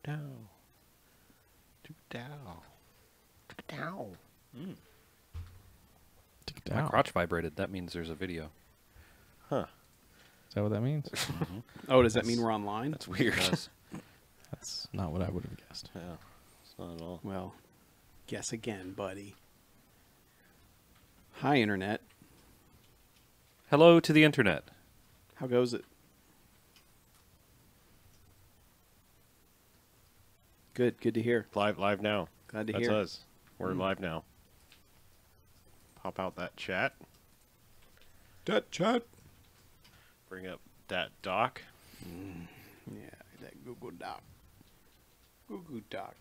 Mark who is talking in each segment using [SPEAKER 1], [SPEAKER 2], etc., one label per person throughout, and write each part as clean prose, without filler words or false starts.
[SPEAKER 1] down. Too down. Too down.
[SPEAKER 2] Mm.
[SPEAKER 3] My
[SPEAKER 2] Down.
[SPEAKER 3] crotch vibrated. That means there's a video.
[SPEAKER 1] Huh.
[SPEAKER 2] Is that what that means?
[SPEAKER 4] Oh, does that mean we're online?
[SPEAKER 1] That's weird.
[SPEAKER 2] That's not what I would have guessed.
[SPEAKER 1] Yeah. It's not at all.
[SPEAKER 4] Well, guess again, buddy. Hi, Internet.
[SPEAKER 3] Hello to the internet.
[SPEAKER 4] How goes it? Good. Good to hear.
[SPEAKER 1] Live now.
[SPEAKER 4] Glad to
[SPEAKER 1] That's
[SPEAKER 4] hear.
[SPEAKER 1] us. We're live now. Pop out that chat.
[SPEAKER 4] That chat.
[SPEAKER 1] Bring up that doc.
[SPEAKER 4] Yeah, that Google Doc. Google Doc.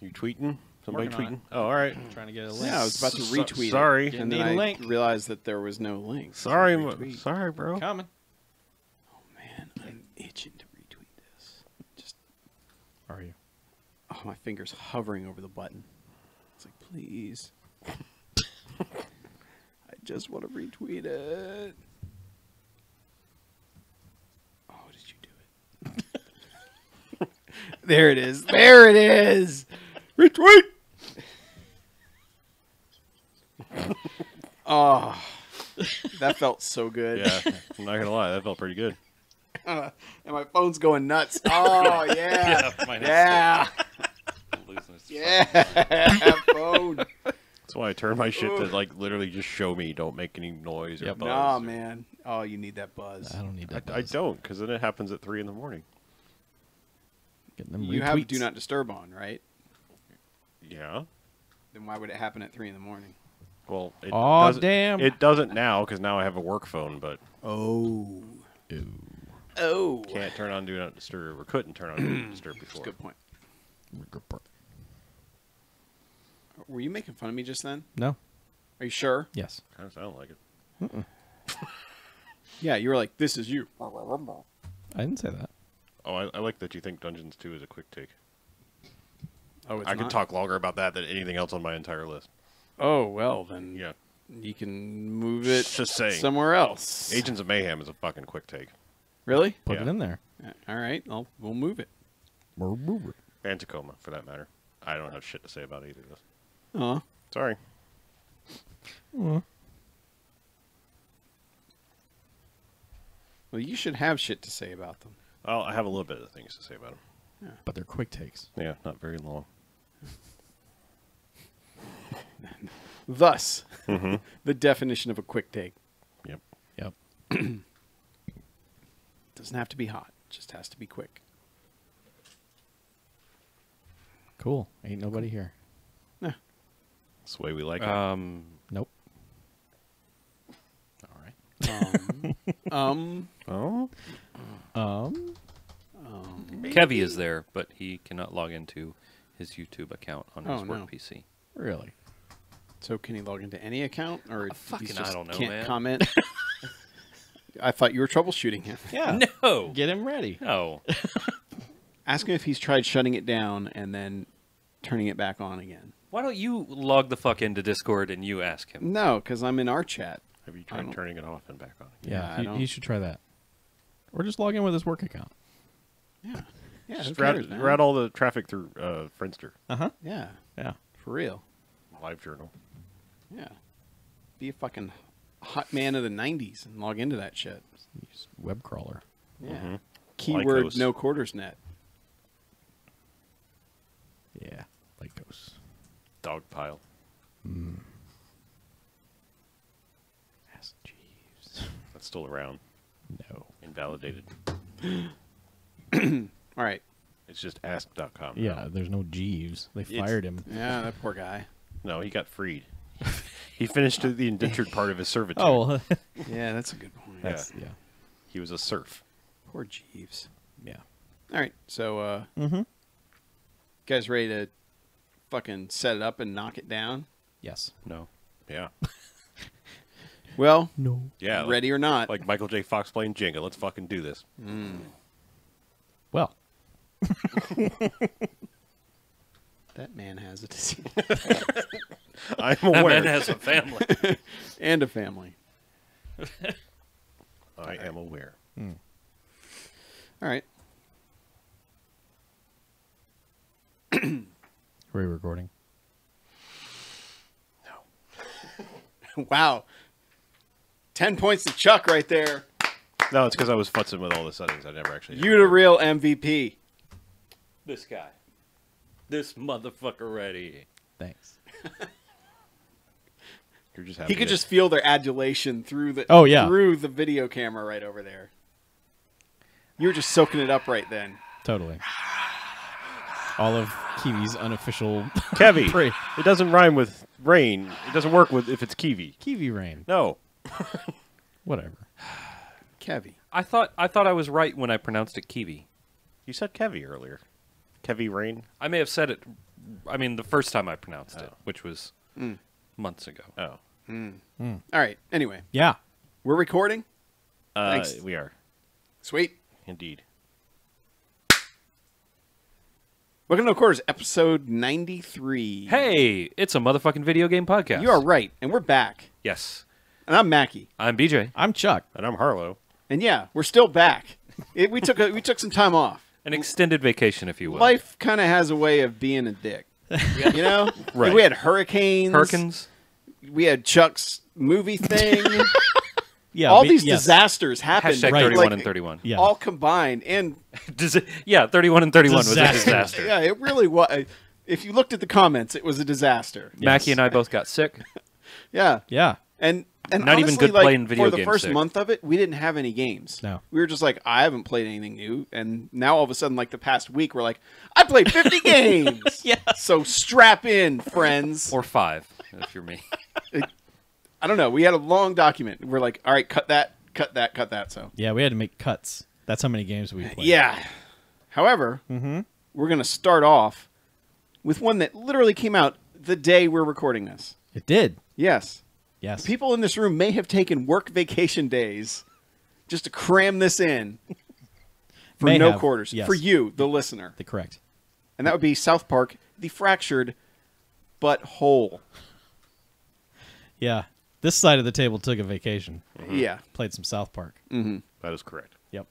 [SPEAKER 1] You tweeting? Somebody
[SPEAKER 2] Working on
[SPEAKER 1] tweeting? Oh, all right.
[SPEAKER 2] Trying to get a link.
[SPEAKER 4] Yeah, I was about to retweet
[SPEAKER 1] sorry.
[SPEAKER 4] it, and
[SPEAKER 2] Need
[SPEAKER 4] then
[SPEAKER 2] a
[SPEAKER 4] I
[SPEAKER 2] link.
[SPEAKER 4] realized that there was no link.
[SPEAKER 1] Sorry,
[SPEAKER 4] Retweet.
[SPEAKER 1] sorry, bro.
[SPEAKER 2] Coming.
[SPEAKER 4] Oh man, I'm itching to retweet this. Just
[SPEAKER 2] Are you?
[SPEAKER 4] oh, my finger's hovering over the button. It's like, please. I just want to retweet it. Oh, did you do it? There it is. There it is. Retweet. Oh, that felt so good.
[SPEAKER 1] Yeah, I'm not gonna lie, that felt pretty good.
[SPEAKER 4] And my phone's going nuts. Oh yeah.
[SPEAKER 3] mine is
[SPEAKER 4] Yeah.
[SPEAKER 3] losing its
[SPEAKER 4] Yeah. Phone.
[SPEAKER 1] That's why I turn my shit to like literally just show me. Don't make any noise or
[SPEAKER 2] Yep.
[SPEAKER 1] buzz.
[SPEAKER 4] Nah,
[SPEAKER 1] or-
[SPEAKER 4] man. Oh, you need that buzz.
[SPEAKER 2] I don't need that.
[SPEAKER 1] I don't, because then it happens at 3 in the morning.
[SPEAKER 2] Getting them
[SPEAKER 4] You have
[SPEAKER 2] retweets.
[SPEAKER 4] do not disturb on, right?
[SPEAKER 1] Yeah.
[SPEAKER 4] Then why would it happen at 3 in the morning?
[SPEAKER 1] Well, it
[SPEAKER 2] Aw,
[SPEAKER 1] doesn't,
[SPEAKER 2] damn.
[SPEAKER 1] It doesn't now because now I have a work phone, but
[SPEAKER 4] Oh.
[SPEAKER 2] Ew.
[SPEAKER 4] Oh.
[SPEAKER 1] can't turn on Do Not Disturb or couldn't turn on Do Not Disturb
[SPEAKER 4] That's a
[SPEAKER 1] before.
[SPEAKER 4] good point. Were you making fun of me just then?
[SPEAKER 2] No.
[SPEAKER 4] Are you sure?
[SPEAKER 2] Yes.
[SPEAKER 1] Kind of sound like it.
[SPEAKER 4] Yeah, you were like, this is you.
[SPEAKER 2] I didn't say that.
[SPEAKER 1] Oh, I like that you think Dungeons 2 is a quick take.
[SPEAKER 4] Oh, it's
[SPEAKER 1] I
[SPEAKER 4] not?
[SPEAKER 1] could talk longer about that than anything else on my entire list.
[SPEAKER 4] Oh, well, then
[SPEAKER 1] Yeah.
[SPEAKER 4] you can move it
[SPEAKER 1] Just saying.
[SPEAKER 4] somewhere else.
[SPEAKER 1] Agents of Mayhem is a fucking quick take.
[SPEAKER 4] Really?
[SPEAKER 2] Put
[SPEAKER 1] Yeah.
[SPEAKER 2] it in there.
[SPEAKER 4] All right, we'll move it.
[SPEAKER 1] And Tacoma, for that matter. I don't have shit to say about either of those.
[SPEAKER 4] Uh-huh.
[SPEAKER 1] Sorry.
[SPEAKER 4] Well, you should have shit to say about them.
[SPEAKER 1] Well, I have a little bit of things to say about them.
[SPEAKER 2] But they're quick takes.
[SPEAKER 1] Yeah, not very long.
[SPEAKER 4] Thus, the definition of a quick take.
[SPEAKER 1] Yep.
[SPEAKER 2] Yep.
[SPEAKER 4] Doesn't have to be hot. Just has to be quick.
[SPEAKER 2] Cool. Ain't nobody here.
[SPEAKER 1] That's the way we like it.
[SPEAKER 2] Nope.
[SPEAKER 3] All right.
[SPEAKER 1] Oh?
[SPEAKER 3] Kevy is there, but he cannot log into his YouTube account on his
[SPEAKER 4] Oh,
[SPEAKER 3] work
[SPEAKER 4] no.
[SPEAKER 3] PC.
[SPEAKER 2] Really?
[SPEAKER 4] So can he log into any account, or
[SPEAKER 3] fucking,
[SPEAKER 4] he's
[SPEAKER 3] I
[SPEAKER 4] just
[SPEAKER 3] don't know,
[SPEAKER 4] can't
[SPEAKER 3] man.
[SPEAKER 4] comment? I thought you were troubleshooting him.
[SPEAKER 2] Yeah.
[SPEAKER 3] No.
[SPEAKER 2] Get him ready.
[SPEAKER 3] No.
[SPEAKER 4] Ask him if he's tried shutting it down and then turning it back on again.
[SPEAKER 3] Why don't you log the fuck into Discord and you ask him?
[SPEAKER 4] No, because I'm in our chat.
[SPEAKER 1] Have you
[SPEAKER 4] I
[SPEAKER 1] tried
[SPEAKER 4] don't-
[SPEAKER 1] turning it off and back on?
[SPEAKER 2] Yeah,
[SPEAKER 4] I don't-
[SPEAKER 2] he should try that. Or just log in with his work account.
[SPEAKER 4] Yeah. Yeah,
[SPEAKER 1] Just
[SPEAKER 4] who cares, man?
[SPEAKER 1] route all the traffic through Friendster.
[SPEAKER 2] Uh-huh.
[SPEAKER 4] Yeah,
[SPEAKER 2] Yeah.
[SPEAKER 4] for real.
[SPEAKER 1] Live Journal.
[SPEAKER 4] Yeah. Be a fucking hot man of the 90s and log into that shit.
[SPEAKER 2] Use web crawler.
[SPEAKER 4] Yeah. Keyword
[SPEAKER 1] Lycos.
[SPEAKER 4] no quarters net.
[SPEAKER 2] Yeah. Lycos.
[SPEAKER 1] Dogpile.
[SPEAKER 2] Ask Jeeves.
[SPEAKER 1] That's still around.
[SPEAKER 2] No.
[SPEAKER 1] Invalidated.
[SPEAKER 4] All right.
[SPEAKER 1] It's just ask.com.
[SPEAKER 2] Yeah, there's no Jeeves. They fired him.
[SPEAKER 4] Yeah, that poor guy.
[SPEAKER 1] No, he got freed. He finished the indentured part of his servitude.
[SPEAKER 2] Oh, well,
[SPEAKER 4] Yeah, that's a good point.
[SPEAKER 2] that's, yeah.
[SPEAKER 1] He was a serf.
[SPEAKER 4] Poor Jeeves.
[SPEAKER 2] Yeah.
[SPEAKER 4] All right, so guys ready to fucking set it up and knock it down?
[SPEAKER 2] Yes.
[SPEAKER 3] No.
[SPEAKER 1] Yeah.
[SPEAKER 4] Well,
[SPEAKER 2] No.
[SPEAKER 1] Yeah.
[SPEAKER 4] ready or not.
[SPEAKER 1] Like Michael J. Fox playing Jenga. Let's fucking do this.
[SPEAKER 2] Well,
[SPEAKER 4] That man has a disease.
[SPEAKER 1] I'm
[SPEAKER 3] That
[SPEAKER 1] aware.
[SPEAKER 3] man has a family.
[SPEAKER 4] And a family.
[SPEAKER 1] I am aware.
[SPEAKER 4] All right.
[SPEAKER 2] are we recording?
[SPEAKER 4] Wow. 10 points to Chuck right there.
[SPEAKER 1] No, it's because I was futzing with all the settings. I never actually.
[SPEAKER 4] You the real MVP.
[SPEAKER 3] This guy. This motherfucker ready.
[SPEAKER 2] Thanks.
[SPEAKER 1] You're just happy.
[SPEAKER 4] He could
[SPEAKER 1] to-
[SPEAKER 4] just feel their adulation through the
[SPEAKER 2] Oh, yeah.
[SPEAKER 4] through the video camera right over there. You were just soaking it up right then.
[SPEAKER 2] Totally. All of Kiwi's unofficial
[SPEAKER 1] Kevy.
[SPEAKER 2] Pray.
[SPEAKER 1] It doesn't rhyme with rain. It doesn't work with if it's Kiwi.
[SPEAKER 2] Kiwi rain.
[SPEAKER 1] No.
[SPEAKER 2] Whatever.
[SPEAKER 4] Kevy.
[SPEAKER 3] I thought I was right when I pronounced it kiwi.
[SPEAKER 1] You said Kevy earlier. Kevy rain.
[SPEAKER 3] I may have said it. I mean, the first time I pronounced it, which was months ago.
[SPEAKER 1] Oh.
[SPEAKER 4] All right. Anyway,
[SPEAKER 2] Yeah.
[SPEAKER 4] we're recording. Thanks.
[SPEAKER 1] We are
[SPEAKER 4] Sweet.
[SPEAKER 1] indeed.
[SPEAKER 4] Welcome to No Quarters, episode 93.
[SPEAKER 3] Hey, it's a motherfucking video game podcast.
[SPEAKER 4] You are right, and we're back.
[SPEAKER 3] Yes.
[SPEAKER 4] And I'm Mackie.
[SPEAKER 3] I'm BJ.
[SPEAKER 2] I'm Chuck.
[SPEAKER 1] And I'm Harlow.
[SPEAKER 4] And yeah, we're still back. We took some time off.
[SPEAKER 3] An extended vacation, if you will.
[SPEAKER 4] Life kind of has a way of being a dick. You know?
[SPEAKER 1] Right.
[SPEAKER 4] We had hurricanes.
[SPEAKER 3] Hurricanes.
[SPEAKER 4] We had Chuck's movie thing.
[SPEAKER 2] Yeah.
[SPEAKER 4] All these
[SPEAKER 2] yes.
[SPEAKER 4] disasters happened.
[SPEAKER 3] Hashtag
[SPEAKER 2] Right.
[SPEAKER 3] 31
[SPEAKER 4] like,
[SPEAKER 3] and 31.
[SPEAKER 2] Yeah.
[SPEAKER 4] All combined. And
[SPEAKER 3] Yeah, 31 and 31 was a
[SPEAKER 2] Disaster.
[SPEAKER 3] disaster.
[SPEAKER 4] yeah, it really was. If you looked at the comments, it was a disaster.
[SPEAKER 3] Mackie and I both got sick.
[SPEAKER 4] Yeah.
[SPEAKER 2] Yeah.
[SPEAKER 4] And
[SPEAKER 3] Not even
[SPEAKER 4] honestly,
[SPEAKER 3] good
[SPEAKER 4] like,
[SPEAKER 3] playing video
[SPEAKER 4] for the
[SPEAKER 3] games
[SPEAKER 4] first
[SPEAKER 3] sick.
[SPEAKER 4] month of it, we didn't have any games.
[SPEAKER 2] No.
[SPEAKER 4] We were just like, I haven't played anything new. And now all of a sudden, like the past week, we're like, I played 50 games.
[SPEAKER 2] Yeah.
[SPEAKER 4] So strap in, friends.
[SPEAKER 3] Or 5, if you're me.
[SPEAKER 4] I don't know. We had a long document. We're like, all right, cut that, cut that, cut that. So
[SPEAKER 2] Yeah, we had to make cuts. That's how many games we played.
[SPEAKER 4] yeah. However, we're going to start off with one that literally came out the day we're recording this.
[SPEAKER 2] It did.
[SPEAKER 4] Yes.
[SPEAKER 2] Yes.
[SPEAKER 4] People in this room may have taken work vacation days just to cram this in for
[SPEAKER 2] May
[SPEAKER 4] No
[SPEAKER 2] have,
[SPEAKER 4] Quarters.
[SPEAKER 2] yes.
[SPEAKER 4] For you, the listener.
[SPEAKER 2] Correct.
[SPEAKER 4] And that would be South Park, The Fractured But Whole.
[SPEAKER 2] Yeah. This side of the table took a vacation.
[SPEAKER 4] Yeah.
[SPEAKER 2] Played some South Park.
[SPEAKER 1] That is correct.
[SPEAKER 2] Yep.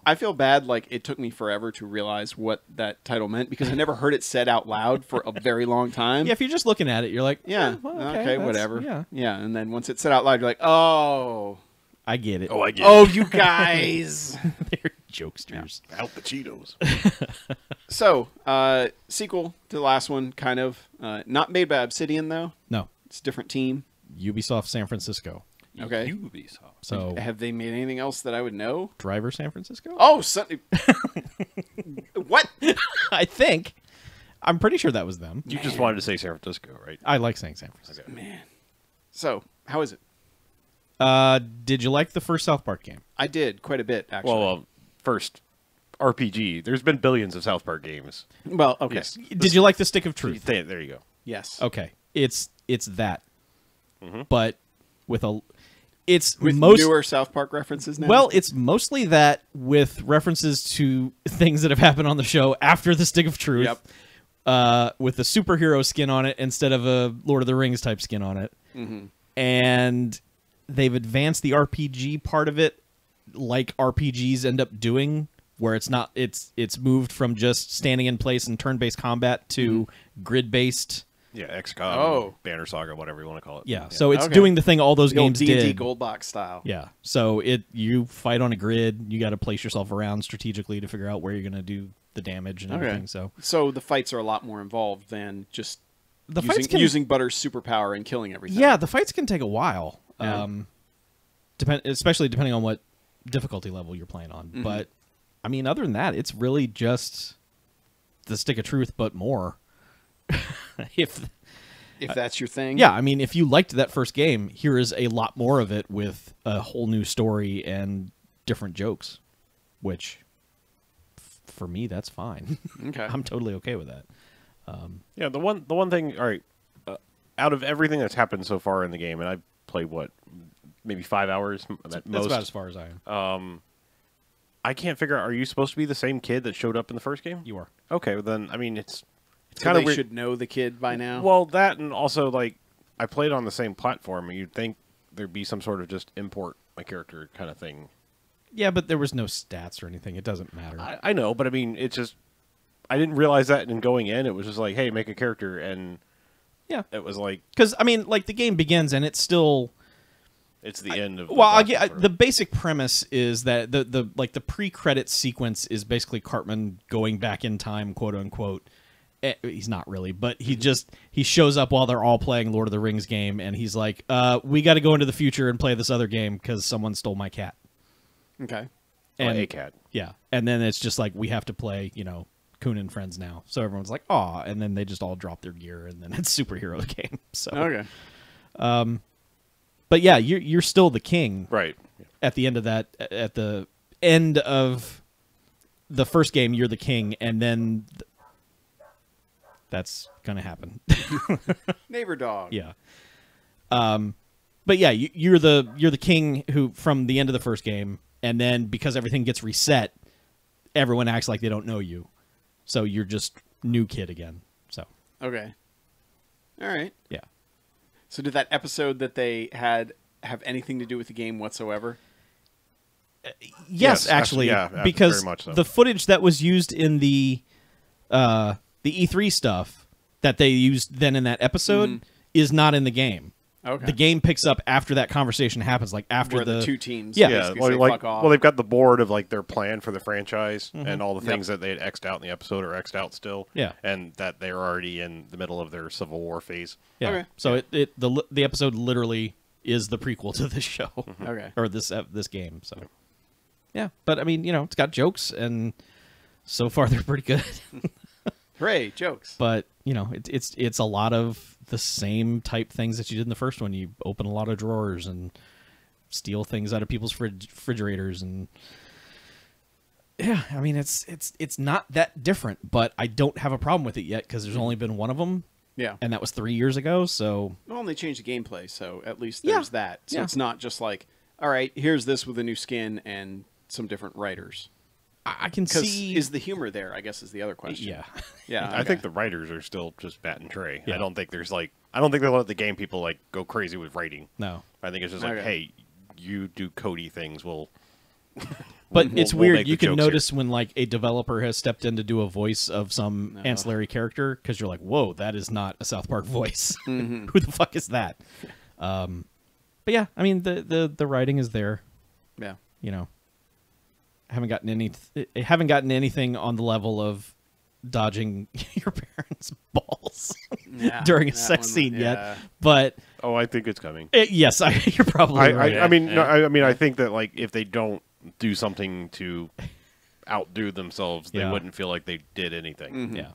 [SPEAKER 4] I feel bad, like, it took me forever to realize what that title meant because I never heard it said out loud for a very long time.
[SPEAKER 2] Yeah, if you're just looking at it, you're like,
[SPEAKER 4] Yeah.
[SPEAKER 2] well,
[SPEAKER 4] Okay,
[SPEAKER 2] that's-
[SPEAKER 4] whatever.
[SPEAKER 2] Yeah.
[SPEAKER 4] Yeah. And then once it's said out loud, you're like, oh.
[SPEAKER 2] I get it.
[SPEAKER 1] Oh, I get
[SPEAKER 4] Oh, you guys.
[SPEAKER 2] They're jokesters.
[SPEAKER 1] it. Out the Cheetos.
[SPEAKER 4] So, sequel to the last one, kind of. Not made by Obsidian, though.
[SPEAKER 2] No.
[SPEAKER 4] It's a different team.
[SPEAKER 2] Ubisoft San Francisco.
[SPEAKER 4] Okay.
[SPEAKER 3] Ubisoft.
[SPEAKER 2] So
[SPEAKER 4] Have they made anything else that I would know?
[SPEAKER 2] Driver San Francisco?
[SPEAKER 4] Oh, what?
[SPEAKER 2] I think. I'm pretty sure that was them.
[SPEAKER 1] You just wanted to say San Francisco, right?
[SPEAKER 2] I like saying San Francisco.
[SPEAKER 4] Man. So, how is it?
[SPEAKER 2] Did you like the first South Park game?
[SPEAKER 4] I did quite a bit, actually.
[SPEAKER 1] Well, first, RPG. There's been billions of South Park games.
[SPEAKER 4] Well, okay.
[SPEAKER 1] Yes.
[SPEAKER 2] Did you like the Stick of Truth?
[SPEAKER 1] There you go.
[SPEAKER 4] Yes.
[SPEAKER 2] Okay. It's that. But with a it's
[SPEAKER 4] With
[SPEAKER 2] most
[SPEAKER 4] newer South Park references now?
[SPEAKER 2] well, it's mostly that with references to things that have happened on the show after the Stick of Truth.
[SPEAKER 4] Yep.
[SPEAKER 2] With a superhero skin on it instead of a Lord of the Rings type skin on it. And they've advanced the RPG part of it like RPGs end up doing, where it's not it's moved from just standing in place and turn-based combat to grid-based.
[SPEAKER 1] Yeah, XCOM,
[SPEAKER 4] Oh.
[SPEAKER 1] Banner Saga, whatever you want to call it.
[SPEAKER 2] Yeah, so it's
[SPEAKER 4] Okay.
[SPEAKER 2] doing the thing all those
[SPEAKER 4] the old
[SPEAKER 2] games
[SPEAKER 4] D&D
[SPEAKER 2] did.
[SPEAKER 4] Gold Box style.
[SPEAKER 2] Yeah, so you fight on a grid. You got to place yourself around strategically to figure out where you're going to do the damage and everything.
[SPEAKER 4] So the fights are a lot more involved than just
[SPEAKER 2] The fights
[SPEAKER 4] using,
[SPEAKER 2] can
[SPEAKER 4] using Butter's superpower and killing everything.
[SPEAKER 2] yeah, the fights can take a while.
[SPEAKER 4] Yeah.
[SPEAKER 2] Especially depending on what difficulty level you're playing on. But I mean, other than that, it's really just the Stick of Truth, but more. if
[SPEAKER 4] that's your thing.
[SPEAKER 2] yeah, I mean, if you liked that first game, here is a lot more of it with a whole new story and different jokes, which for me, that's fine.
[SPEAKER 4] Okay.
[SPEAKER 2] I'm totally okay with that.
[SPEAKER 1] Yeah, the one thing. All right, out of everything that's happened so far in the game, and I've played what, maybe 5 hours at
[SPEAKER 2] That's
[SPEAKER 1] most.
[SPEAKER 2] about as far as I am.
[SPEAKER 1] I can't figure out. Are you supposed to be the same kid that showed up in the first game?
[SPEAKER 2] You are.
[SPEAKER 1] Okay, well then I mean it's
[SPEAKER 4] So
[SPEAKER 1] kind of
[SPEAKER 4] they
[SPEAKER 1] weird.
[SPEAKER 4] should know the kid by now.
[SPEAKER 1] Well, that and also like I played on the same platform, and you'd think there'd be some sort of just import my character kind of thing.
[SPEAKER 2] Yeah, but there was no stats or anything. It doesn't matter.
[SPEAKER 1] I know, but I mean it's just I didn't realize that in going in. It was just like, hey, make a character, and
[SPEAKER 2] yeah,
[SPEAKER 1] it was like
[SPEAKER 2] because I mean, like the game begins and it's still.
[SPEAKER 1] it's the end of.
[SPEAKER 2] Well,
[SPEAKER 1] the
[SPEAKER 2] the basic premise is that the pre-credit sequence is basically Cartman going back in time, quote unquote. He's not really, but he shows up while they're all playing Lord of the Rings game, and he's like, "We got to go into the future and play this other game because someone stole my cat."
[SPEAKER 4] Okay.
[SPEAKER 2] And
[SPEAKER 1] a cat.
[SPEAKER 2] yeah, and then it's just like we have to play, Coon and Friends now. So everyone's like, "Aw," and then they just all drop their gear, and then it's superhero game. So
[SPEAKER 4] Okay.
[SPEAKER 2] but yeah, you're still the king,
[SPEAKER 1] Right.
[SPEAKER 2] at the end of that. At the end of the first game, you're the king, and then that's gonna happen.
[SPEAKER 4] Neighbor dog.
[SPEAKER 2] Yeah. But yeah, you're the king who from the end of the first game, and then because everything gets reset, everyone acts like they don't know you, so you're just new kid again. So
[SPEAKER 4] Okay. All right.
[SPEAKER 2] yeah,
[SPEAKER 4] So did that episode that they had have anything to do with the game whatsoever?
[SPEAKER 2] yes,
[SPEAKER 1] actually,
[SPEAKER 2] actually,
[SPEAKER 1] yeah,
[SPEAKER 2] because
[SPEAKER 1] very much so.
[SPEAKER 2] the footage that was used in the E3 stuff that they used then in that episode is not in the game.
[SPEAKER 4] Okay.
[SPEAKER 2] The game picks up after that conversation happens, like after
[SPEAKER 4] Where the two teams
[SPEAKER 2] Yeah.
[SPEAKER 1] Yeah,
[SPEAKER 4] basically say,
[SPEAKER 1] like
[SPEAKER 4] fuck off.
[SPEAKER 1] well, they've got the board of like their plan for the franchise and all the
[SPEAKER 4] Yep.
[SPEAKER 1] things that they had X'd out in the episode are X'd out still.
[SPEAKER 2] Yeah.
[SPEAKER 1] and that they're already in the middle of their Civil War phase.
[SPEAKER 2] Yeah.
[SPEAKER 4] Okay.
[SPEAKER 2] So the episode literally is the prequel to this show.
[SPEAKER 4] Okay.
[SPEAKER 2] Or this game. So yeah, but I mean, it's got jokes, and so far they're pretty good.
[SPEAKER 4] Hooray, jokes.
[SPEAKER 2] But it's a lot of the same type things that you did in the first one. You open a lot of drawers and steal things out of people's refrigerators, and yeah, I mean it's not that different. But I don't have a problem with it yet because there's only been one of them.
[SPEAKER 4] Yeah.
[SPEAKER 2] And that was 3 years ago, so...
[SPEAKER 4] Well, and they changed the gameplay, so at least
[SPEAKER 2] Yeah.
[SPEAKER 4] there's that. So
[SPEAKER 2] Yeah.
[SPEAKER 4] it's not just like, all right, here's this with a new skin and some different writers.
[SPEAKER 2] I can
[SPEAKER 4] Because
[SPEAKER 2] see...
[SPEAKER 4] is the humor there, I guess, is the other question.
[SPEAKER 2] Yeah.
[SPEAKER 4] Yeah.
[SPEAKER 1] I
[SPEAKER 4] okay.
[SPEAKER 1] think the writers are still just bat and tray.
[SPEAKER 2] Yeah.
[SPEAKER 1] I don't think there's like I don't think they let the game people like go crazy with writing.
[SPEAKER 2] No.
[SPEAKER 1] I think it's just like,
[SPEAKER 4] Okay.
[SPEAKER 1] hey, you do Cody things. We'll
[SPEAKER 2] But
[SPEAKER 1] we'll-
[SPEAKER 2] it's
[SPEAKER 1] we'll
[SPEAKER 2] weird.
[SPEAKER 1] make
[SPEAKER 2] You
[SPEAKER 1] the
[SPEAKER 2] can
[SPEAKER 1] jokes here.
[SPEAKER 2] notice when, like, a developer has stepped in to do a voice of some ancillary character, because you're like, whoa, that is not a South Park voice. Who the fuck is that? But yeah, I mean, the writing is there.
[SPEAKER 4] Yeah.
[SPEAKER 2] I haven't gotten anything on the level of dodging your parents' balls
[SPEAKER 4] Yeah,
[SPEAKER 2] during a
[SPEAKER 4] that
[SPEAKER 2] sex
[SPEAKER 4] one,
[SPEAKER 2] scene
[SPEAKER 4] yeah.
[SPEAKER 2] yet. But
[SPEAKER 1] Oh, I think it's coming.
[SPEAKER 2] yes, you're probably right.
[SPEAKER 1] I mean,
[SPEAKER 3] Yeah.
[SPEAKER 1] no, I mean, I think that like if they don't do something to outdo themselves, they
[SPEAKER 2] Yeah.
[SPEAKER 1] wouldn't feel like they did anything.
[SPEAKER 2] Yeah.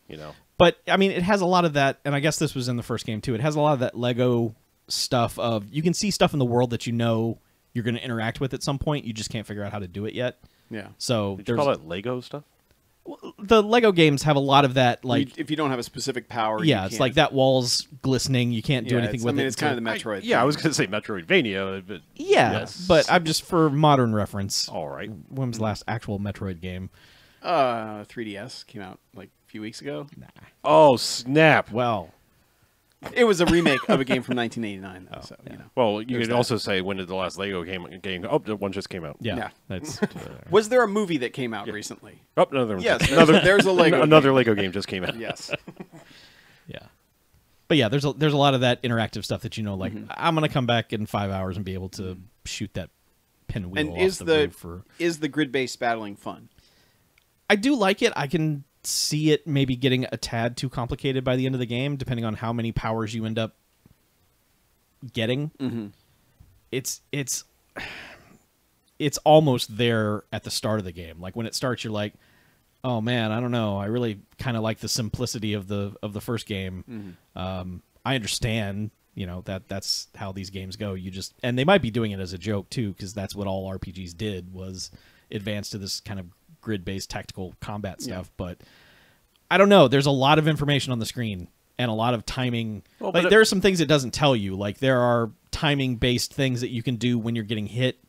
[SPEAKER 1] You know.
[SPEAKER 2] But I mean, it has a lot of that, and I guess this was in the first game too. It has a lot of that Lego stuff of you can see stuff in the world that you're going to interact with at some point. You just can't figure out how to do it yet.
[SPEAKER 4] Yeah.
[SPEAKER 2] So
[SPEAKER 1] Did you call that Lego stuff?
[SPEAKER 2] the Lego games have a lot of that, like
[SPEAKER 4] if you don't have a specific power,
[SPEAKER 2] yeah,
[SPEAKER 4] you
[SPEAKER 2] it's
[SPEAKER 4] can't.
[SPEAKER 2] like that wall's glistening. You can't do
[SPEAKER 4] Yeah,
[SPEAKER 2] anything
[SPEAKER 4] it's-
[SPEAKER 2] with
[SPEAKER 4] I mean,
[SPEAKER 2] it.
[SPEAKER 4] it's kind of the
[SPEAKER 2] until-
[SPEAKER 4] Metroid.
[SPEAKER 1] Yeah, I
[SPEAKER 4] thing.
[SPEAKER 1] was going to say Metroidvania, but
[SPEAKER 2] yeah,
[SPEAKER 1] yes.
[SPEAKER 2] but I'm just for modern reference.
[SPEAKER 1] all right.
[SPEAKER 2] When was the last actual Metroid game?
[SPEAKER 4] 3DS came out like a few weeks ago.
[SPEAKER 1] Oh snap!
[SPEAKER 2] Well,
[SPEAKER 4] It was a remake of a game from 1989, though. So you know.
[SPEAKER 1] Well, you
[SPEAKER 4] There's
[SPEAKER 1] could
[SPEAKER 4] that.
[SPEAKER 1] also say when did the last Lego game? Oh, the one just came out.
[SPEAKER 2] yeah,
[SPEAKER 4] Yeah.
[SPEAKER 2] that's
[SPEAKER 4] Was there a movie that came out recently?
[SPEAKER 1] Oh, another one.
[SPEAKER 4] Yes,
[SPEAKER 1] another
[SPEAKER 4] there's a Lego.
[SPEAKER 1] another Lego game just came out.
[SPEAKER 4] Yes.
[SPEAKER 2] yeah. But yeah, there's a lot of that interactive stuff that like I'm gonna come back in 5 hours and be able to shoot that pinwheel
[SPEAKER 4] And
[SPEAKER 2] off
[SPEAKER 4] is
[SPEAKER 2] the
[SPEAKER 4] the
[SPEAKER 2] roof.
[SPEAKER 4] is the grid-based battling fun?
[SPEAKER 2] I do like it. I can see it maybe getting a tad too complicated by the end of the game, depending on how many powers you end up getting.
[SPEAKER 4] Mm-hmm.
[SPEAKER 2] It's almost there at the start of the game. Like when it starts, you're like, oh man, I don't know. I really kind of like the simplicity of the first game. I understand, that's how these games go. And they might be doing it as a joke too, because that's what all RPGs did, was advance to this kind of grid-based tactical combat stuff. But I don't know. There's a lot of information on the screen and a lot of timing.
[SPEAKER 1] Well,
[SPEAKER 2] Like
[SPEAKER 1] but
[SPEAKER 2] there are some things it doesn't tell you. Like there are timing based things that you can do when you're getting hit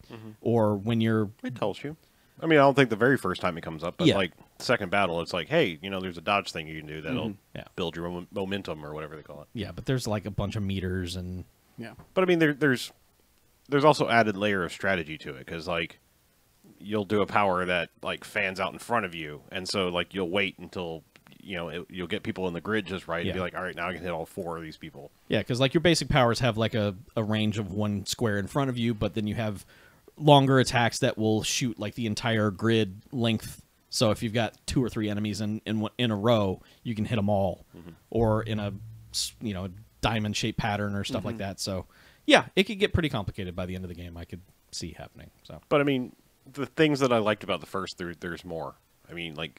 [SPEAKER 2] or when you're.
[SPEAKER 1] It tells you. I mean, I don't think the very first time it comes up, but
[SPEAKER 2] Yeah.
[SPEAKER 1] like second battle, it's like, hey, there's a dodge thing you can do that'll
[SPEAKER 2] Yeah.
[SPEAKER 1] build your momentum or whatever they call it.
[SPEAKER 2] Yeah, but there's like a bunch of meters and.
[SPEAKER 4] Yeah.
[SPEAKER 1] But I mean, there's also added layer of strategy to it because like you'll do a power that like fans out in front of you, and so like you'll wait until you'll get people in the grid just right and be like, all right, now I can hit all 4 of these people.
[SPEAKER 2] Yeah, because like your basic powers have like a range of 1 square in front of you, but then you have longer attacks that will shoot like the entire grid length. So if you've got 2 or 3 enemies in a row, you can hit them all, or in a diamond shaped pattern or stuff like that. So yeah, it could get pretty complicated by the end of the game. I could see happening. So,
[SPEAKER 1] but I mean, the things that I liked about the first, there's more. I mean, like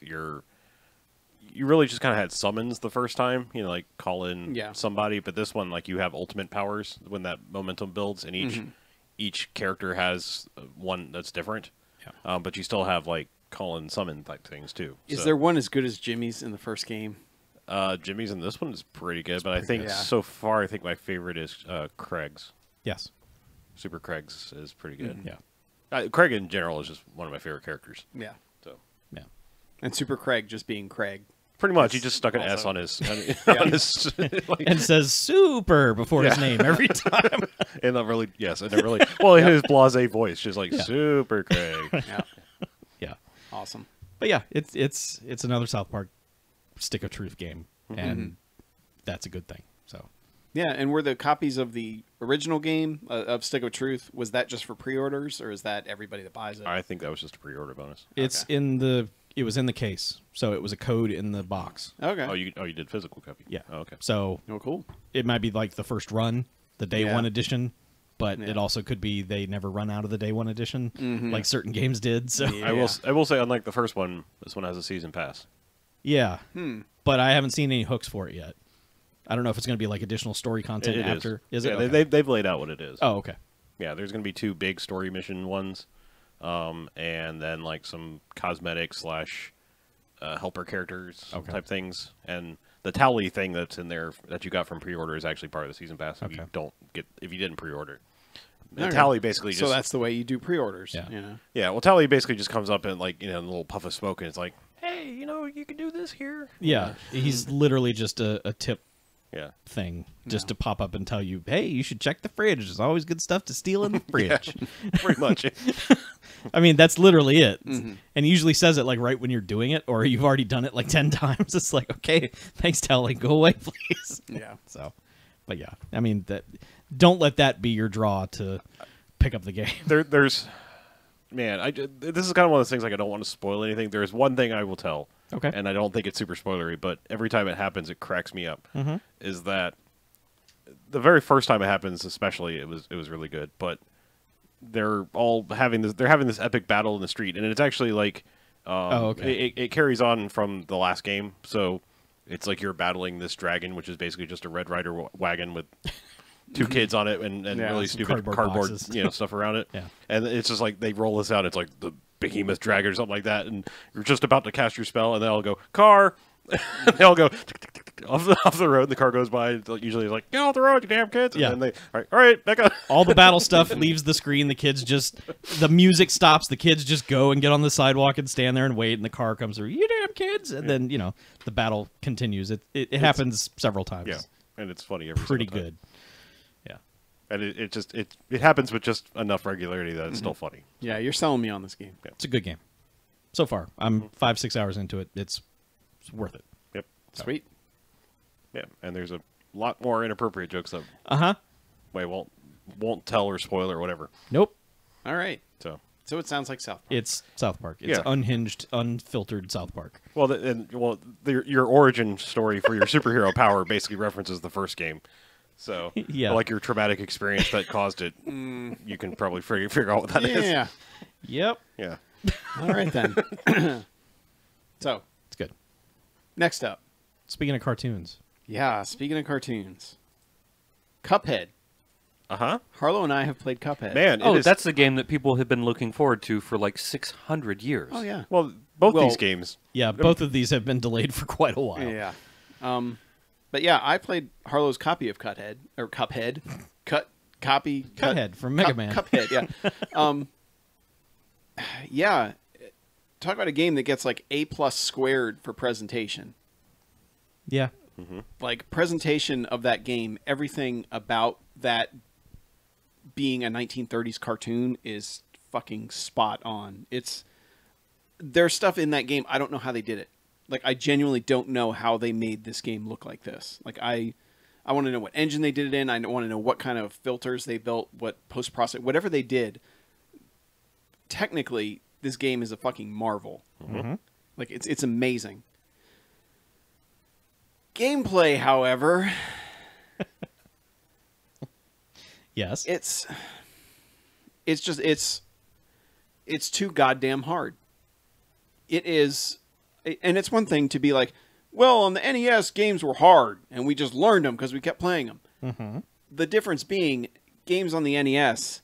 [SPEAKER 1] you really just kind of had summons the first time, like call in somebody. But this one, like you have ultimate powers when that momentum builds, and each character has one that's different.
[SPEAKER 2] Yeah.
[SPEAKER 1] But you still have like call in summon type things too.
[SPEAKER 4] Is there one as good as Jimmy's in the first game?
[SPEAKER 1] Jimmy's in this one is pretty good, but I think so far, I think my favorite is Craig's.
[SPEAKER 2] Yes.
[SPEAKER 1] Super Craig's is pretty good.
[SPEAKER 2] Yeah.
[SPEAKER 1] Craig in general is just one of my favorite characters.
[SPEAKER 4] Yeah.
[SPEAKER 1] So.
[SPEAKER 2] Yeah.
[SPEAKER 4] And Super Craig just being Craig.
[SPEAKER 1] Pretty much, he just stuck an S on his, like,
[SPEAKER 2] And says super before his name every time.
[SPEAKER 1] and not really, yes, and really, well, in his blasé voice, just like Super Craig.
[SPEAKER 4] Yeah.
[SPEAKER 2] Yeah.
[SPEAKER 4] Awesome.
[SPEAKER 2] But yeah, it's another South Park Stick of Truth game, and that's a good thing. So.
[SPEAKER 4] Yeah, and were the copies of the original game of Stick of Truth, was that just for pre-orders, or is that everybody that buys it?
[SPEAKER 1] I think that was just a pre-order bonus.
[SPEAKER 2] It's it was in the case, so it was a code in the box.
[SPEAKER 4] Okay.
[SPEAKER 1] Oh, you did physical copy?
[SPEAKER 2] Yeah.
[SPEAKER 1] Oh, okay.
[SPEAKER 2] So
[SPEAKER 4] Oh, cool.
[SPEAKER 2] it might be like the first run, the day one edition, but
[SPEAKER 4] Yeah.
[SPEAKER 2] it also could be they never run out of the day one edition, like certain games did. So
[SPEAKER 4] Yeah.
[SPEAKER 1] I will say, unlike the first one, this one has a season pass.
[SPEAKER 2] yeah, but I haven't seen any hooks for it yet. I don't know if it's going to be like additional story content
[SPEAKER 1] It
[SPEAKER 2] after. Is
[SPEAKER 1] yeah,
[SPEAKER 2] it? Okay.
[SPEAKER 1] they've laid out what it is.
[SPEAKER 2] Oh, okay.
[SPEAKER 1] Yeah, there's going to be 2 big story mission ones, and then like some cosmetic / helper characters type things, and the tally thing that's in there that you got from pre-order is actually part of the season pass. If you didn't pre-order, and
[SPEAKER 4] Okay.
[SPEAKER 1] tally basically just
[SPEAKER 4] So that's the way you do pre-orders.
[SPEAKER 2] Yeah.
[SPEAKER 1] yeah. Well, tally basically just comes up in like a little puff of smoke, and it's like, hey, you can do this here.
[SPEAKER 2] Yeah, he's literally just a tip
[SPEAKER 1] Yeah.
[SPEAKER 2] thing just to pop up and tell you, hey, you should check the fridge. There's always good stuff to steal in the fridge.
[SPEAKER 1] Pretty much.
[SPEAKER 2] I mean, that's literally it. And he usually says it like right when you're doing it, or you've already done it like 10 times. It's like, okay, thanks, Tally. Go away, please.
[SPEAKER 4] Yeah.
[SPEAKER 2] So, but yeah, I mean, don't let that be your draw to pick up the game.
[SPEAKER 1] There's, man, this is kind of one of those things like I don't want to spoil anything. There's one thing I will tell.
[SPEAKER 2] Okay.
[SPEAKER 1] And I don't think it's super spoilery, but every time it happens, it cracks me up. Is that the very first time it happens, especially, it was really good. But they're all having this epic battle in the street, and it's actually like, it carries on from the last game. So it's like you're battling this dragon, which is basically just a Red Rider wagon with 2 kids on it and really stupid cardboard stuff around it.
[SPEAKER 2] Yeah.
[SPEAKER 1] And it's just like they roll this out. It's like the behemoth dragon or something like that, and you're just about to cast your spell, and they all go car. And they all go off the road, and the car goes by. And usually, it's like, get off the road, you damn kids! And then they, all right, back up.
[SPEAKER 2] All the battle stuff leaves the screen. The music stops. The kids just go and get on the sidewalk and stand there and wait. And the car comes through. You damn kids! And then the battle continues. It happens several times.
[SPEAKER 1] Yeah, and it's funny every
[SPEAKER 2] Pretty
[SPEAKER 1] single time.
[SPEAKER 2] good. Yeah,
[SPEAKER 1] and it happens with just enough regularity that it's still funny.
[SPEAKER 4] Yeah, you're selling me on this game.
[SPEAKER 2] it's a good game. So far, I'm 5-6 hours into it. It's worth it.
[SPEAKER 1] Yep.
[SPEAKER 4] Sweet.
[SPEAKER 1] Yeah, and there's a lot more inappropriate jokes that I won't tell or spoil or whatever.
[SPEAKER 2] Nope.
[SPEAKER 4] All right.
[SPEAKER 1] So
[SPEAKER 4] it sounds like South Park.
[SPEAKER 2] It's South Park. It's unhinged, unfiltered South Park.
[SPEAKER 1] Your origin story for your superhero power basically references the first game. So like your traumatic experience that caused it, you can probably figure out what that is.
[SPEAKER 4] Yeah.
[SPEAKER 2] Yep.
[SPEAKER 1] Yeah.
[SPEAKER 4] All right then. So
[SPEAKER 2] It's good.
[SPEAKER 4] next up.
[SPEAKER 2] Speaking of cartoons.
[SPEAKER 4] Yeah, speaking of cartoons. Cuphead. Harlow and I have played Cuphead.
[SPEAKER 1] Man,
[SPEAKER 3] that's the game that people have been looking forward to for like 600 years.
[SPEAKER 4] Oh yeah.
[SPEAKER 1] Well, both these games.
[SPEAKER 2] Yeah, both of these have been delayed for quite a while.
[SPEAKER 4] Yeah. But yeah, I played Harlow's copy of Cuphead. copy
[SPEAKER 2] Cuphead from Mega Man.
[SPEAKER 4] Cuphead, yeah. Yeah. Talk about a game that gets like A+ squared for presentation.
[SPEAKER 2] Yeah.
[SPEAKER 4] Like presentation of that game, everything about that being a 1930s cartoon is fucking spot on. There's stuff in that game I don't know how they did it. Like I genuinely don't know how they made this game look like this. Like I want to know what engine they did it in. I want to know what kind of filters they built, what post-process, whatever they did. Technically, this game is a fucking marvel. Like it's amazing. Gameplay, however,
[SPEAKER 2] Yes.
[SPEAKER 4] it's too goddamn hard. It is, and it's one thing to be like, well, on the NES games were hard and we just learned them because we kept playing them. The difference being games on the NES,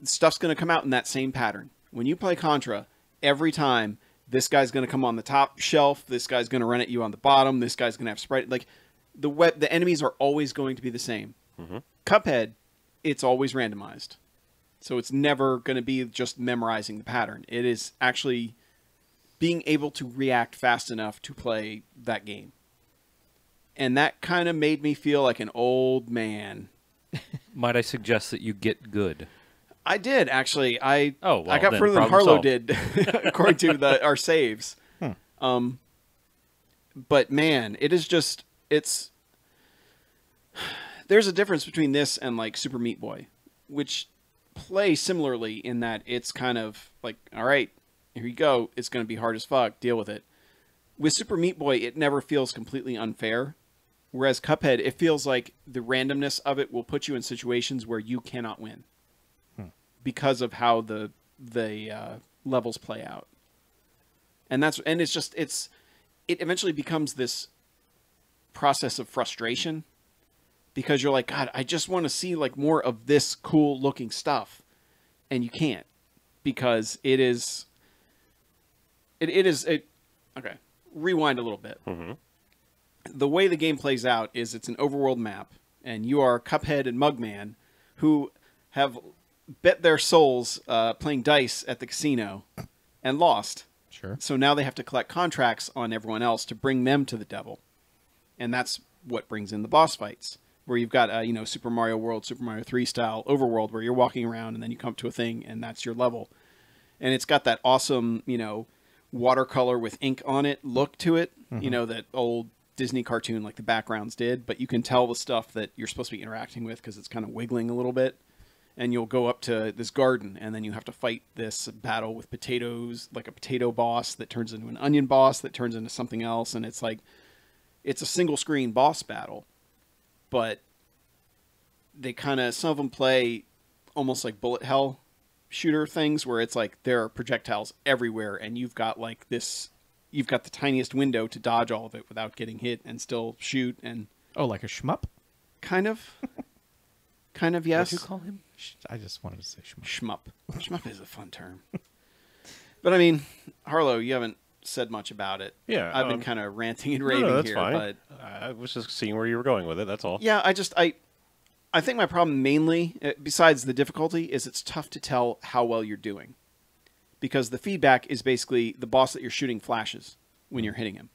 [SPEAKER 4] stuff's going to come out in that same pattern. When you play Contra, every time this guy's going to come on the top shelf, this guy's going to run at you on the bottom, this guy's going to have sprite. Like the enemies are always going to be the same. Cuphead, it's always randomized. So it's never going to be just memorizing the pattern. It is actually being able to react fast enough to play that game. And that kind of made me feel like an old man.
[SPEAKER 3] Might I suggest that you get good?
[SPEAKER 4] I did, actually. I
[SPEAKER 3] Oh, well,
[SPEAKER 4] got
[SPEAKER 3] then
[SPEAKER 4] further than
[SPEAKER 3] problem
[SPEAKER 4] Harlow
[SPEAKER 3] solved.
[SPEAKER 4] did, according to our saves. But man, it is just, there's a difference between this and like Super Meat Boy, which play similarly in that it's kind of like, all right, here you go. It's going to be hard as fuck. Deal with it. With Super Meat Boy, it never feels completely unfair. Whereas Cuphead, it feels like the randomness of it will put you in situations where you cannot win because of how the levels play out. And it eventually becomes this process of frustration because you're like, God, I just want to see like more of this cool looking stuff. And you can't because okay. Rewind a little bit. The way the game plays out is it's an overworld map and you are Cuphead and Mugman who have bet their souls playing dice at the casino and lost.
[SPEAKER 2] Sure.
[SPEAKER 4] So now they have to collect contracts on everyone else to bring them to the devil. And that's what brings in the boss fights, where you've got, Super Mario World, Super Mario 3 style overworld where you're walking around and then you come up to a thing and that's your level. And it's got that awesome, watercolor with ink on it look to it, that old Disney cartoon like the backgrounds did, but you can tell the stuff that you're supposed to be interacting with because it's kind of wiggling a little bit. And you'll go up to this garden, and then you have to fight this battle with potatoes, like a potato boss that turns into an onion boss that turns into something else. And it's like, it's a single screen boss battle, but they some of them play almost like bullet hell shooter things where it's like there are projectiles everywhere, and you've got the tiniest window to dodge all of it without getting hit and still shoot. And
[SPEAKER 2] Oh, like a shmup?
[SPEAKER 4] kind of, yes.
[SPEAKER 3] What do you call him?
[SPEAKER 2] I just wanted to say shmup.
[SPEAKER 4] Shmup is a fun term. But I mean, Harlow, you haven't said much about it.
[SPEAKER 1] Yeah,
[SPEAKER 4] I've been kind of ranting and raving
[SPEAKER 1] that's
[SPEAKER 4] here,
[SPEAKER 1] fine.
[SPEAKER 4] but
[SPEAKER 1] I was just seeing where you were going with it. That's all.
[SPEAKER 4] yeah, I think my problem mainly, besides the difficulty, is it's tough to tell how well you're doing. Because the feedback is basically the boss that you're shooting flashes when you're hitting him.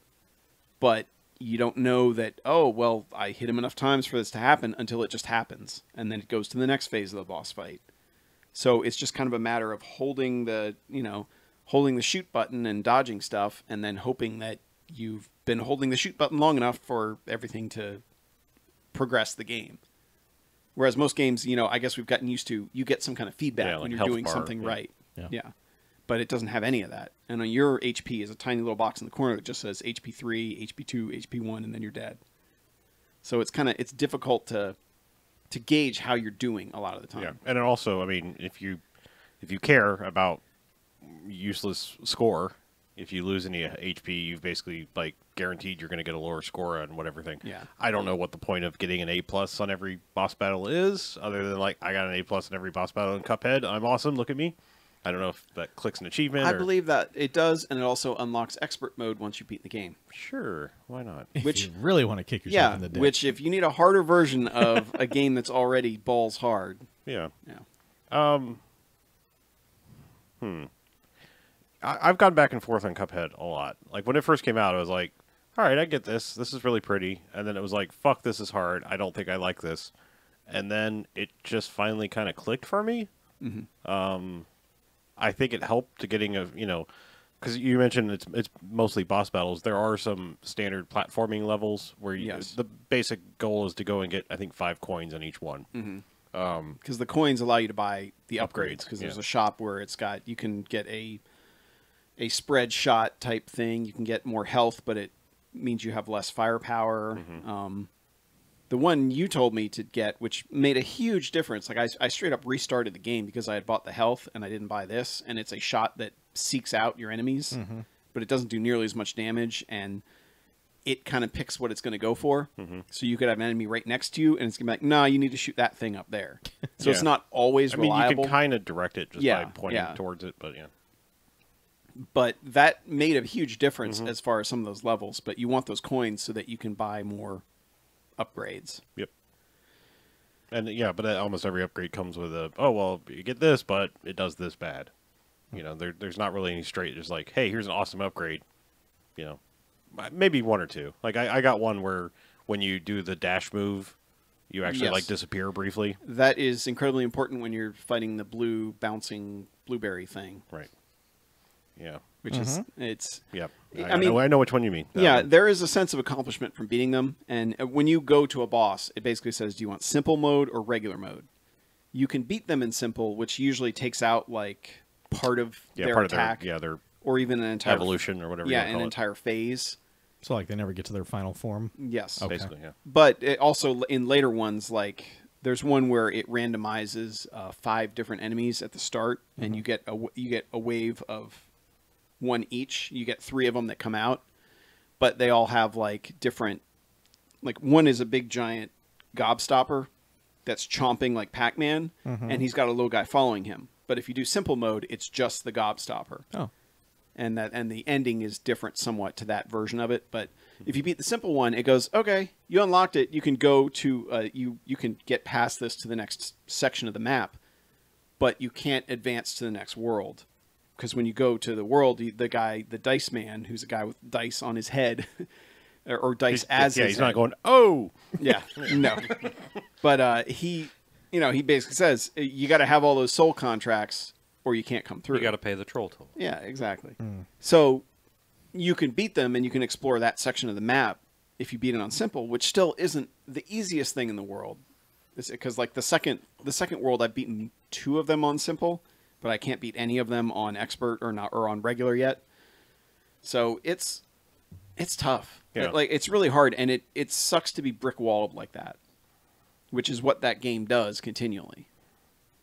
[SPEAKER 4] But you don't know that, oh, well, I hit him enough times for this to happen until it just happens. And then it goes to the next phase of the boss fight. So it's just kind of a matter of holding the shoot button and dodging stuff and then hoping that you've been holding the shoot button long enough for everything to progress the game. Whereas most games, I guess we've gotten used to, you get some kind of feedback
[SPEAKER 1] like
[SPEAKER 4] when you're
[SPEAKER 1] health
[SPEAKER 4] doing
[SPEAKER 1] bar,
[SPEAKER 4] something
[SPEAKER 1] yeah.
[SPEAKER 4] right.
[SPEAKER 2] Yeah.
[SPEAKER 4] But it doesn't have any of that. And on your HP is a tiny little box in the corner that just says HP 3, HP 2, HP 1, and then you're dead. So it's difficult to gauge how you're doing a lot of the time.
[SPEAKER 1] Yeah, and it also, I mean, if you care about useless score, if you lose any HP, you've basically guaranteed you're going to get a lower score on whatever thing.
[SPEAKER 4] Yeah.
[SPEAKER 1] I don't know what the point of getting an A+ on every boss battle is, other than I got an A+ on every boss battle in Cuphead. I'm awesome. Look at me. I don't know if that clicks an achievement.
[SPEAKER 4] I
[SPEAKER 1] or...
[SPEAKER 4] believe that it does, and it also unlocks expert mode once you beat the game.
[SPEAKER 1] Sure, why not?
[SPEAKER 2] If you really want to kick yourself
[SPEAKER 4] Yeah,
[SPEAKER 2] in the dick.
[SPEAKER 4] which if you need a harder version of a game that's already balls hard.
[SPEAKER 1] Yeah.
[SPEAKER 4] Yeah.
[SPEAKER 1] I've gone back and forth on Cuphead a lot. Like when it first came out, I was like, all right, I get this. This is really pretty. And then it was like, fuck, this is hard. I don't think I like this. And then it just finally kind of clicked for me. I think it helped to getting because you mentioned it's mostly boss battles. There are some standard platforming levels where the basic goal is to go and get, I think, 5 coins on each one.
[SPEAKER 4] Because the coins allow you to buy the upgrades. Because there's
[SPEAKER 1] yeah.
[SPEAKER 4] a shop where you can get a spread shot type thing. You can get more health, but it means you have less firepower. The one you told me to get, which made a huge difference. Like I straight up restarted the game because I had bought the health and I didn't buy this. And it's a shot that seeks out your enemies, but it doesn't do nearly as much damage. And it kind of picks what it's going to go for. So you could have an enemy right next to you, and it's going to be like, nah, you need to shoot that thing up there. So it's not always reliable.
[SPEAKER 1] You can kind of direct it just by pointing towards it, but yeah.
[SPEAKER 4] But that made a huge difference as far as some of those levels. But you want those coins so that you can buy more upgrades.
[SPEAKER 1] Yep. And yeah, but almost every upgrade comes with you get this, but it does this bad. There's not really any straight. Just like, hey, here's an awesome upgrade. Maybe one or two. Like I got one where when you do the dash move, you actually like disappear briefly.
[SPEAKER 4] That is incredibly important when you're fighting the blue bouncing blueberry thing.
[SPEAKER 1] Right. Yeah.
[SPEAKER 4] Which is it's.
[SPEAKER 1] Yep.
[SPEAKER 4] I mean,
[SPEAKER 1] I know which one you mean.
[SPEAKER 4] There is a sense of accomplishment from beating them, and when you go to a boss, it basically says, "Do you want simple mode or regular mode?" You can beat them in simple, which usually takes out like part of their attack,
[SPEAKER 1] their
[SPEAKER 4] or even an entire
[SPEAKER 1] evolution or whatever.
[SPEAKER 4] Yeah, an entire phase.
[SPEAKER 2] So like they never get to their final form.
[SPEAKER 4] Yes,
[SPEAKER 2] Okay.
[SPEAKER 1] Basically, yeah.
[SPEAKER 4] But it also in later ones, like there's one where it randomizes 5 different enemies at the start, and you get a wave of 1 each. You get 3 of them that come out, but they all have like different. Like one is a big giant gobstopper that's chomping like Pac-Man, and he's got a little guy following him. But if you do simple mode, it's just the gobstopper.
[SPEAKER 2] Oh.
[SPEAKER 4] And the ending is different somewhat to that version of it. But if you beat the simple one, it goes, okay, you unlocked it. You can go to you can get past this to the next section of the map, but you can't advance to the next world. Because when you go to the world, the dice man, who's a guy with dice on his head, or dice as his
[SPEAKER 1] he's
[SPEAKER 4] head.
[SPEAKER 1] not going, oh!
[SPEAKER 4] Yeah, no. But he basically says, you got to have all those soul contracts or you can't come through.
[SPEAKER 3] You got to pay the troll toll.
[SPEAKER 4] Yeah, exactly. So you can beat them and you can explore that section of the map if you beat it on simple, which still isn't the easiest thing in the world. Because like the second world, I've beaten 2 of them on simple, but I can't beat any of them on expert or on regular yet. So it's tough.
[SPEAKER 1] Yeah.
[SPEAKER 4] It's really hard, and it sucks to be brick walled like that, which is what that game does continually.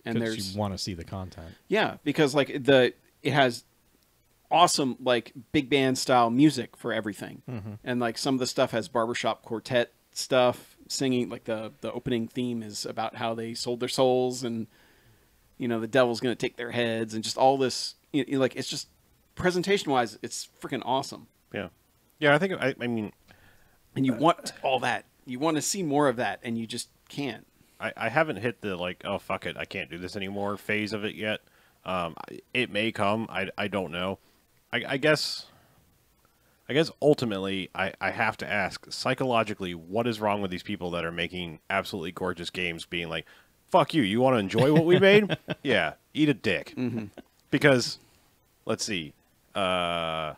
[SPEAKER 4] And
[SPEAKER 2] Because you want to see the content.
[SPEAKER 4] Yeah, because like it has awesome like big band style music for everything, and like some of the stuff has barbershop quartet stuff singing. Like the opening theme is about how they sold their souls, and the devil's going to take their heads, and just all this. Like it's just presentation wise, it's freaking awesome.
[SPEAKER 1] Yeah, yeah. I think I mean,
[SPEAKER 4] and you want all that. You want to see more of that, and you just can't.
[SPEAKER 1] I haven't hit the like, oh fuck it, I can't do this anymore phase of it yet. It may come. I don't know. I guess ultimately I have to ask psychologically, what is wrong with these people that are making absolutely gorgeous games being like, fuck you, you want to enjoy what we made? Yeah, eat a dick. Because let's see. I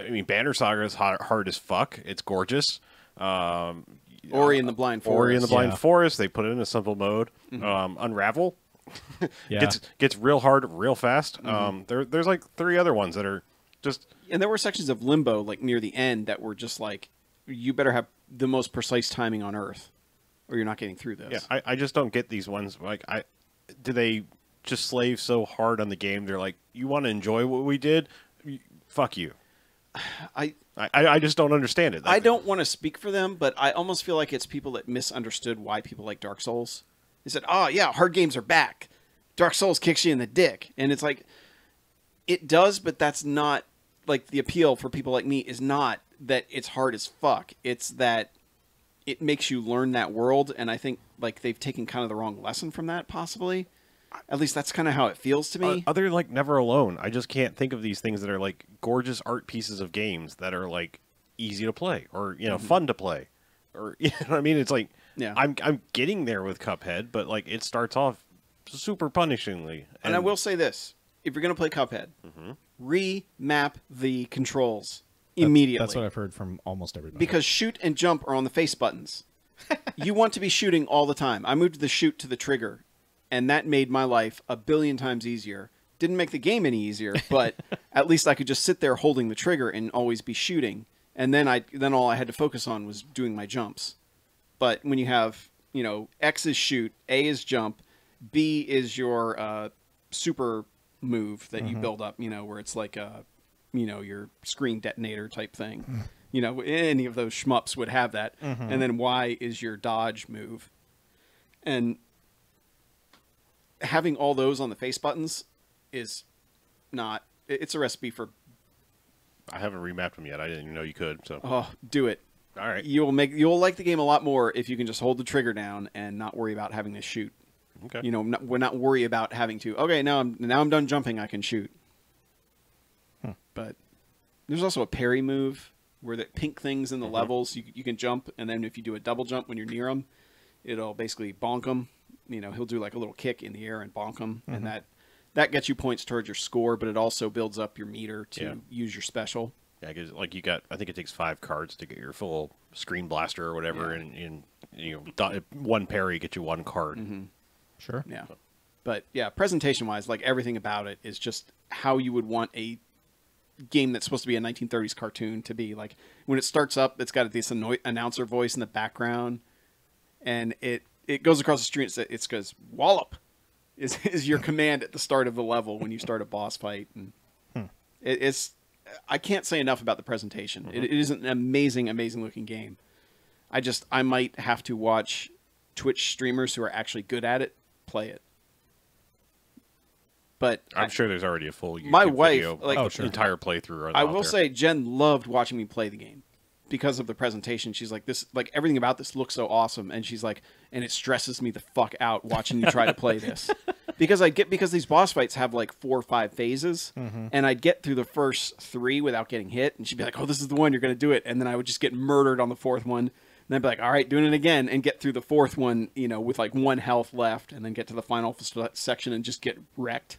[SPEAKER 1] mean, Banner Saga is hard as fuck. It's gorgeous.
[SPEAKER 4] Ori and the Blind Forest.
[SPEAKER 1] Ori and the Blind Forest. They put it in a simple mode. Unravel gets real hard real fast. There's like 3 other ones that are just.
[SPEAKER 4] And there were sections of Limbo like near the end that were just like, you better have the most precise timing on Earth, or you're not getting through this.
[SPEAKER 1] Yeah, I just don't get these ones. Like, do they just slave so hard on the game? They're like, you want to enjoy what we did? Fuck you. I just don't understand it.
[SPEAKER 4] I don't want to speak for them, but I almost feel like it's people that misunderstood why people like Dark Souls. They said, "Oh yeah, hard games are back," Dark Souls kicks you in the dick. And it's like, it does, but that's not, like, the appeal for people like me is not that it's hard as fuck. It's that it makes you learn that world, and I think, like, they've taken kind of the wrong lesson from that, possibly. At least that's kind of how it feels to me.
[SPEAKER 1] Other than, like, Never Alone, I just can't think of these things that are, like, gorgeous art pieces of games that are, like, easy to play or, you know, fun to play. Or, you know what I mean? It's like,
[SPEAKER 4] Yeah.
[SPEAKER 1] I'm getting there with Cuphead, but, like, it starts off super punishingly.
[SPEAKER 4] And I will say this. If you're going to play Cuphead, remap the controls immediately.
[SPEAKER 2] That's what I've heard from almost everybody.
[SPEAKER 4] Because shoot and jump are on the face buttons. You want to be shooting all the time. I moved the shoot to the trigger, and that made my life a billion times easier. Didn't make the game any easier, but at least I could just sit there holding the trigger and always be shooting. And then all I had to focus on was doing my jumps. But when you have, you know, X is shoot, A is jump, B is your super move that you build up, you know, where it's like a, you know, your screen detonator type thing. You know, any of those shmups would have that. And then Y is your dodge move. And having all those on the face buttons is not, it's a recipe for,
[SPEAKER 1] I haven't remapped them yet. I didn't even know you could. So,
[SPEAKER 4] oh, do it.
[SPEAKER 1] all right.
[SPEAKER 4] You'll like the game a lot more if you can just hold the trigger down and not worry about having to shoot.
[SPEAKER 1] Okay.
[SPEAKER 4] You know, we're not worry about having to. Okay, now I'm done jumping. I can shoot. But there's also a parry move where the pink things in the levels you can jump, and then if you do a double jump when you're near him, it'll basically bonk him. You know, he'll do like a little kick in the air and bonk him, and that gets you points towards your score, but it also builds up your meter to use your special.
[SPEAKER 1] Yeah, because like you got, I think it takes 5 cards to get your full screen blaster or whatever, and you know, one parry gets you 1 card.
[SPEAKER 2] Sure.
[SPEAKER 4] Yeah. But yeah, presentation wise, like everything about it is just how you would want a game that's supposed to be a 1930s cartoon to be. Like when it starts up, it's got this announcer voice in the background, and it goes across the street. It goes wallop is your command at the start of the level when you start a boss fight, and it's I can't say enough about the presentation. It is an amazing looking game. I might have to watch Twitch streamers who are actually good at it play it. But
[SPEAKER 1] I'm sure there's already a full YouTube
[SPEAKER 4] my wife,
[SPEAKER 1] video,
[SPEAKER 4] like,
[SPEAKER 1] entire playthrough.
[SPEAKER 4] I will say Jen loved watching me play the game because of the presentation. She's like, this, like everything about this looks so awesome, and she's like, and it stresses me the fuck out watching you try to play this because these boss fights have like 4 or 5 phases, and I'd get through the first 3 without getting hit, and she'd be like, oh, this is the one, you're gonna do it, and then I would just get murdered on the 4th one. And I'd be like, all right, doing it again, and get through the 4th one, you know, with like 1 health left, and then get to the final section and just get wrecked,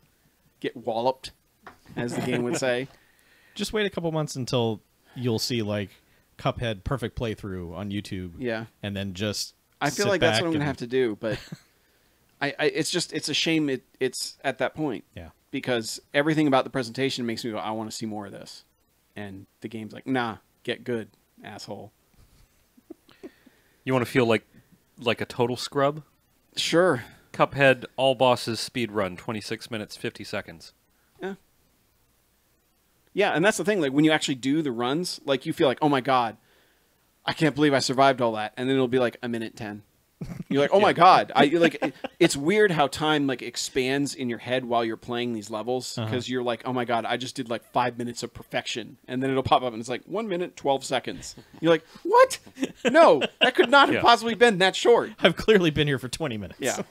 [SPEAKER 4] get walloped, as the game would say.
[SPEAKER 2] Just wait a couple months until you'll see like Cuphead perfect playthrough on YouTube.
[SPEAKER 4] Yeah.
[SPEAKER 2] And then just
[SPEAKER 4] I feel
[SPEAKER 2] sit
[SPEAKER 4] like that's what
[SPEAKER 2] back
[SPEAKER 4] I'm gonna
[SPEAKER 2] and-
[SPEAKER 4] have to do, but it's a shame it's at that point.
[SPEAKER 2] Yeah.
[SPEAKER 4] Because everything about the presentation makes me go, I want to see more of this. And the game's like, nah, get good, asshole.
[SPEAKER 3] You want to feel like a total scrub?
[SPEAKER 4] Sure.
[SPEAKER 3] Cuphead, all bosses, speed run, 26 minutes, 50 seconds.
[SPEAKER 4] Yeah. Yeah, and that's the thing. Like when you actually do the runs, like you feel like, oh my god, I can't believe I survived all that, and then it'll be like 1:10. You're like, oh my god, it's weird how time like expands in your head while you're playing these levels because you're like, oh my god, I just did like 5 minutes of perfection, and then it'll pop up and it's like 1 minute 12 seconds. You're like, what? No, that could not have possibly been that short.
[SPEAKER 2] I've clearly been here for 20 minutes.
[SPEAKER 4] Yeah.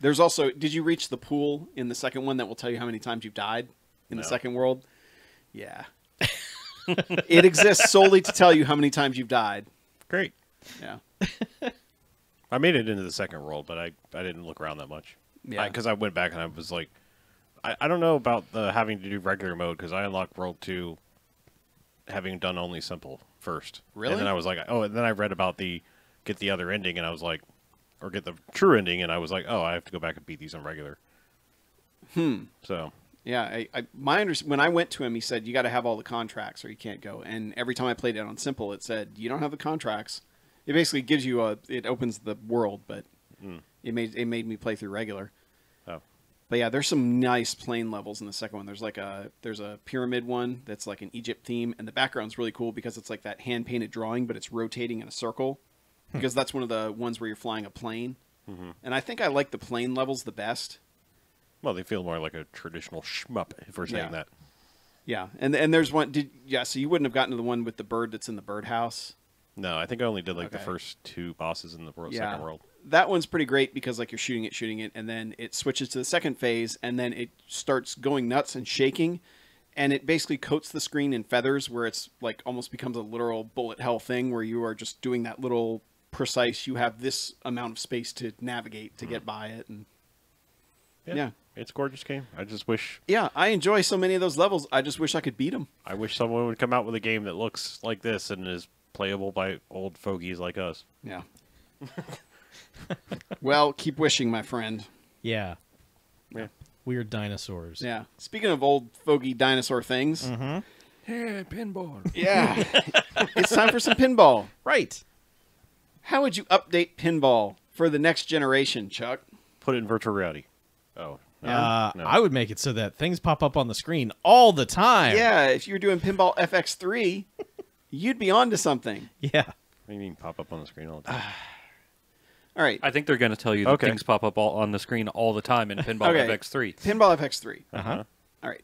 [SPEAKER 4] There's also, did you reach the pool in the second one that will tell you how many times you've died in the second world? Yeah. It exists solely to tell you how many times you've died.
[SPEAKER 1] Great.
[SPEAKER 4] Yeah.
[SPEAKER 1] I made it into the second world, but I didn't look around that much.
[SPEAKER 4] Yeah.
[SPEAKER 1] Because I went back and I was like, I don't know about the having to do regular mode because I unlocked World 2 having done only simple first.
[SPEAKER 4] Really?
[SPEAKER 1] And then I was like, oh, and then I read about get the other ending, and I was like, or get the true ending, and I was like, oh, I have to go back and beat these on regular. So.
[SPEAKER 4] Yeah, when I went to him, he said, you got to have all the contracts or you can't go. And every time I played it on simple, it said, you don't have the contracts. It basically gives you it opens the world, but it made me play through regular.
[SPEAKER 1] Oh.
[SPEAKER 4] But yeah, there's some nice plain levels in the second one. There's a pyramid one that's like an Egypt theme, and the background's really cool because it's like that hand painted drawing, but it's rotating in a circle. Because that's one of the ones where you're flying a plane And I think I like the plain levels the best.
[SPEAKER 1] Well, they feel more like a traditional shmup, if we're saying
[SPEAKER 4] Yeah.
[SPEAKER 1] that.
[SPEAKER 4] Yeah, and there's one. So you wouldn't have gotten to the one with the bird that's in the birdhouse.
[SPEAKER 1] No, I think I only did like the
[SPEAKER 4] Okay.
[SPEAKER 1] first 2 bosses in the
[SPEAKER 4] Yeah,
[SPEAKER 1] second world.
[SPEAKER 4] that one's pretty great because like you're shooting it, and then it switches to the second phase, and then it starts going nuts and shaking, and it basically coats the screen in feathers, where it's like almost becomes a literal bullet hell thing, where you are just doing that little precise. You have this amount of space to navigate to get by it, and yeah.
[SPEAKER 1] It's a gorgeous game. I just wish
[SPEAKER 4] Yeah, I enjoy so many of those levels. I just wish I could beat them.
[SPEAKER 1] I wish someone would come out with a game that looks like this and is playable by old fogies like us.
[SPEAKER 4] Yeah. Well, keep wishing, my friend.
[SPEAKER 2] Yeah.
[SPEAKER 1] Yeah.
[SPEAKER 2] Weird dinosaurs.
[SPEAKER 4] Yeah. Speaking of old fogey dinosaur things,
[SPEAKER 3] Yeah, pinball.
[SPEAKER 4] yeah, it's time for some pinball.
[SPEAKER 2] Right.
[SPEAKER 4] How would you update pinball for the next generation, Chuck?
[SPEAKER 1] Put it in virtual reality. Oh. No. No.
[SPEAKER 2] I would make it so that things pop up on the screen all the time.
[SPEAKER 4] Yeah, if you were doing Pinball FX3, you'd be onto something.
[SPEAKER 2] Yeah.
[SPEAKER 1] What do you mean pop up on the screen all the time?
[SPEAKER 4] All right,
[SPEAKER 3] I think they're going to tell you that
[SPEAKER 1] Okay.
[SPEAKER 3] things pop up all on the screen all the time in Pinball
[SPEAKER 4] Okay.
[SPEAKER 3] FX3.
[SPEAKER 4] Pinball FX3.
[SPEAKER 2] Uh-huh.
[SPEAKER 4] All right.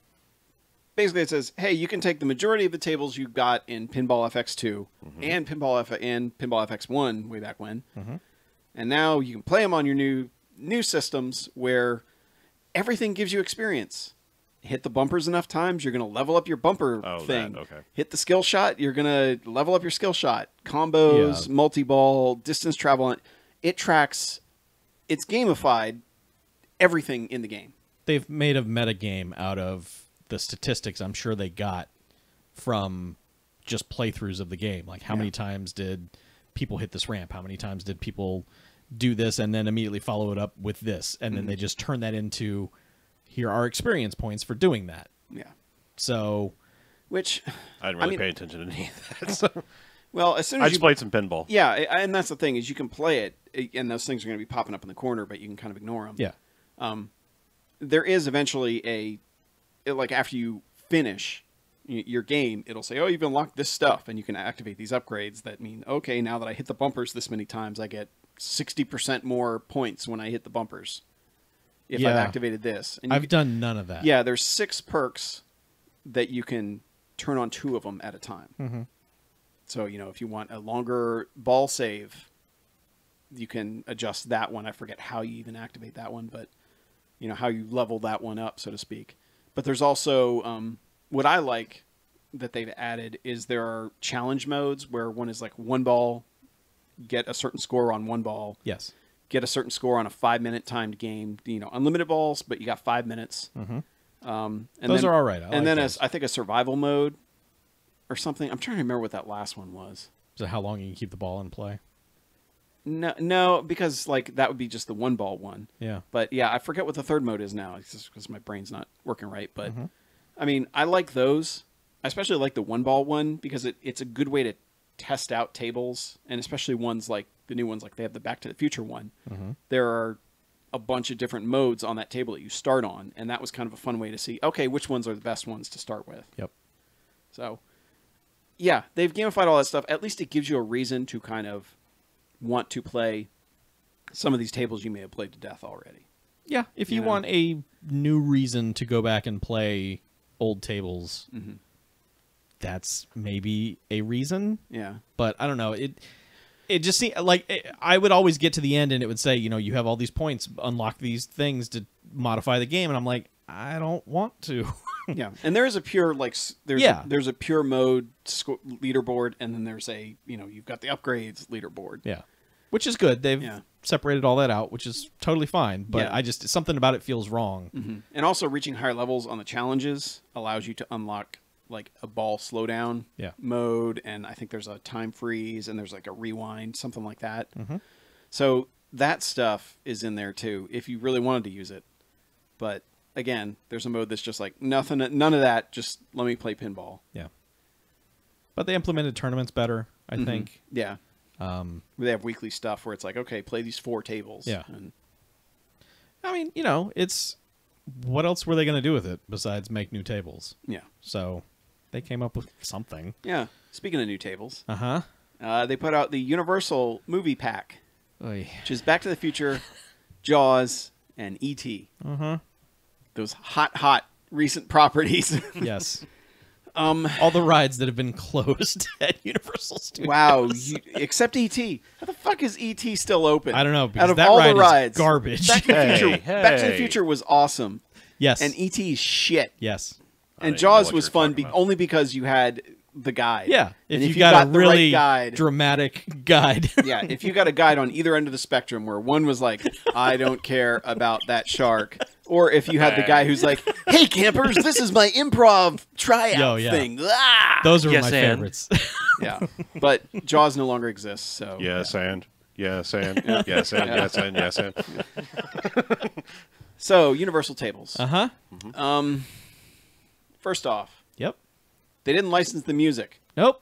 [SPEAKER 4] Basically, it says, hey, you can take the majority of the tables you got in Pinball FX2 and Pinball FX1 way back when, and now you can play them on your new systems where everything gives you experience. Hit the bumpers enough times, you're going to level up your bumper
[SPEAKER 1] Oh,
[SPEAKER 4] thing.
[SPEAKER 1] that, okay.
[SPEAKER 4] Hit the skill shot, you're going to level up your skill shot. Combos,
[SPEAKER 2] Yeah.
[SPEAKER 4] multi-ball, distance travel. It tracks, it's gamified everything in the game.
[SPEAKER 2] They've made a metagame out of the statistics I'm sure they got from just playthroughs of the game. Like how many times did people hit this ramp? How many times did people do this and then immediately follow it up with this? And then they just turn that into, here are experience points for doing that.
[SPEAKER 4] Yeah.
[SPEAKER 2] So
[SPEAKER 4] Which,
[SPEAKER 1] I didn't really
[SPEAKER 4] mean-
[SPEAKER 1] pay attention to any of that. So.
[SPEAKER 4] well, as soon
[SPEAKER 1] I
[SPEAKER 4] as
[SPEAKER 1] just
[SPEAKER 4] you
[SPEAKER 1] played some pinball.
[SPEAKER 4] Yeah, and that's the thing is you can play it, and those things are going to be popping up in the corner, but you can kind of ignore them.
[SPEAKER 2] yeah.
[SPEAKER 4] There is eventually like after you finish your game, it'll say, oh, you've unlocked this stuff, and you can activate these upgrades that mean, okay, now that I hit the bumpers this many times, I get 60% more points when I hit the bumpers if I've
[SPEAKER 2] Yeah.
[SPEAKER 4] activated this. And you
[SPEAKER 2] I've done none of that.
[SPEAKER 4] Yeah, there's 6 perks that you can turn on 2 of them at a time.
[SPEAKER 2] Mm-hmm.
[SPEAKER 4] So, if you want a longer ball save, you can adjust that one. I forget how you even activate that one, but, how you level that one up, so to speak. But there's also, what I like that they've added is there are challenge modes where one is like one ball, get a certain score on one ball,
[SPEAKER 2] Yes.
[SPEAKER 4] get a certain score on a 5-minute timed game. Unlimited balls, but you got 5 minutes.
[SPEAKER 2] Mm-hmm.
[SPEAKER 4] And
[SPEAKER 2] Those are all right. I like
[SPEAKER 4] and then
[SPEAKER 2] those.
[SPEAKER 4] I think a survival mode or something. I'm trying to remember what that last one was.
[SPEAKER 2] So how long you can keep the ball in play?
[SPEAKER 4] No, because like that would be just the one ball one.
[SPEAKER 2] Yeah.
[SPEAKER 4] But yeah, I forget what the third mode is now. It's just because my brain's not working right. But
[SPEAKER 2] Mm-hmm.
[SPEAKER 4] I mean, I like those. I especially like the one ball one because it's a good way to test out tables, and especially ones like the new ones, like they have the Back to the Future one.
[SPEAKER 2] Mm-hmm.
[SPEAKER 4] There are a bunch of different modes on that table that you start on, and that was kind of a fun way to see, okay, which ones are the best ones to start with.
[SPEAKER 2] Yep.
[SPEAKER 4] So, yeah, they've gamified all that stuff. At least it gives you a reason to kind of want to play some of these tables you may have played to death already.
[SPEAKER 2] Yeah. If you
[SPEAKER 4] You know?
[SPEAKER 2] want a new reason to go back and play old tables,
[SPEAKER 4] Mm-hmm.
[SPEAKER 2] that's maybe a reason.
[SPEAKER 4] Yeah.
[SPEAKER 2] But I don't know. It just seemed like I would always get to the end and it would say, you have all these points, unlock these things to modify the game, and I'm like, I don't want to.
[SPEAKER 4] Yeah, and there is a pure there's a pure mode leaderboard, and then there's a you've got the upgrades leaderboard.
[SPEAKER 2] Yeah, which is good. They've
[SPEAKER 4] Yeah.
[SPEAKER 2] separated all that out, which is totally fine. But
[SPEAKER 4] Yeah.
[SPEAKER 2] something about it feels wrong.
[SPEAKER 4] Mm-hmm. And also reaching higher levels on the challenges allows you to unlock like a ball slowdown
[SPEAKER 2] Yeah.
[SPEAKER 4] mode, and I think there's a time freeze, and there's like a rewind, something like that.
[SPEAKER 2] Mm-hmm.
[SPEAKER 4] So that stuff is in there too, if you really wanted to use it. But again, there's a mode that's just like none of that. Just let me play pinball.
[SPEAKER 2] Yeah, but they implemented tournaments better, I think.
[SPEAKER 4] Yeah,
[SPEAKER 2] Um,
[SPEAKER 4] they have weekly stuff where it's like, okay, play these 4 tables.
[SPEAKER 2] Yeah.
[SPEAKER 4] And,
[SPEAKER 2] I mean, it's what else were they going to do with it besides make new tables?
[SPEAKER 4] yeah,
[SPEAKER 2] So they came up with something.
[SPEAKER 4] yeah. Speaking of new tables,
[SPEAKER 2] Uh huh.
[SPEAKER 4] they put out the Universal Movie Pack.
[SPEAKER 2] Oy.
[SPEAKER 4] which is Back to the Future, Jaws, and E.T.
[SPEAKER 2] Uh-huh.
[SPEAKER 4] Those hot recent properties.
[SPEAKER 2] Yes. All the rides that have been closed at Universal Studios.
[SPEAKER 4] Wow, except E.T. How the fuck is E.T. still open?
[SPEAKER 2] I don't know,
[SPEAKER 4] Out
[SPEAKER 2] because
[SPEAKER 4] of
[SPEAKER 2] that
[SPEAKER 4] all
[SPEAKER 2] ride
[SPEAKER 4] the rides,
[SPEAKER 2] is garbage.
[SPEAKER 4] Back to the Future,
[SPEAKER 1] Hey,
[SPEAKER 4] Back to the
[SPEAKER 1] hey.
[SPEAKER 4] Future was awesome,
[SPEAKER 2] Yes.
[SPEAKER 4] and E.T. is shit.
[SPEAKER 2] Yes.
[SPEAKER 1] I
[SPEAKER 4] And
[SPEAKER 1] didn't know
[SPEAKER 4] Jaws
[SPEAKER 1] what
[SPEAKER 4] was
[SPEAKER 1] you were
[SPEAKER 4] fun
[SPEAKER 1] talking about.
[SPEAKER 4] only because you had the guide.
[SPEAKER 2] Yeah.
[SPEAKER 4] And
[SPEAKER 2] If you got a
[SPEAKER 4] the
[SPEAKER 2] really
[SPEAKER 4] right guide,
[SPEAKER 2] dramatic guide.
[SPEAKER 4] yeah, if you got a guide on either end of the spectrum where one was like, I don't care about that shark, or if you had the guy who's like, hey campers, this is my improv tryout
[SPEAKER 2] Yo, yeah.
[SPEAKER 4] thing. Ah!
[SPEAKER 2] Those are
[SPEAKER 3] Yes,
[SPEAKER 2] my
[SPEAKER 3] and?
[SPEAKER 2] favorites.
[SPEAKER 4] Yeah, but Jaws no longer exists, so
[SPEAKER 1] Yes, and yes, and yes, and yes, and yes, and
[SPEAKER 4] So Universal tables.
[SPEAKER 2] Uh-huh.
[SPEAKER 4] First off,
[SPEAKER 2] Yep.
[SPEAKER 4] they didn't license the music.
[SPEAKER 2] Nope.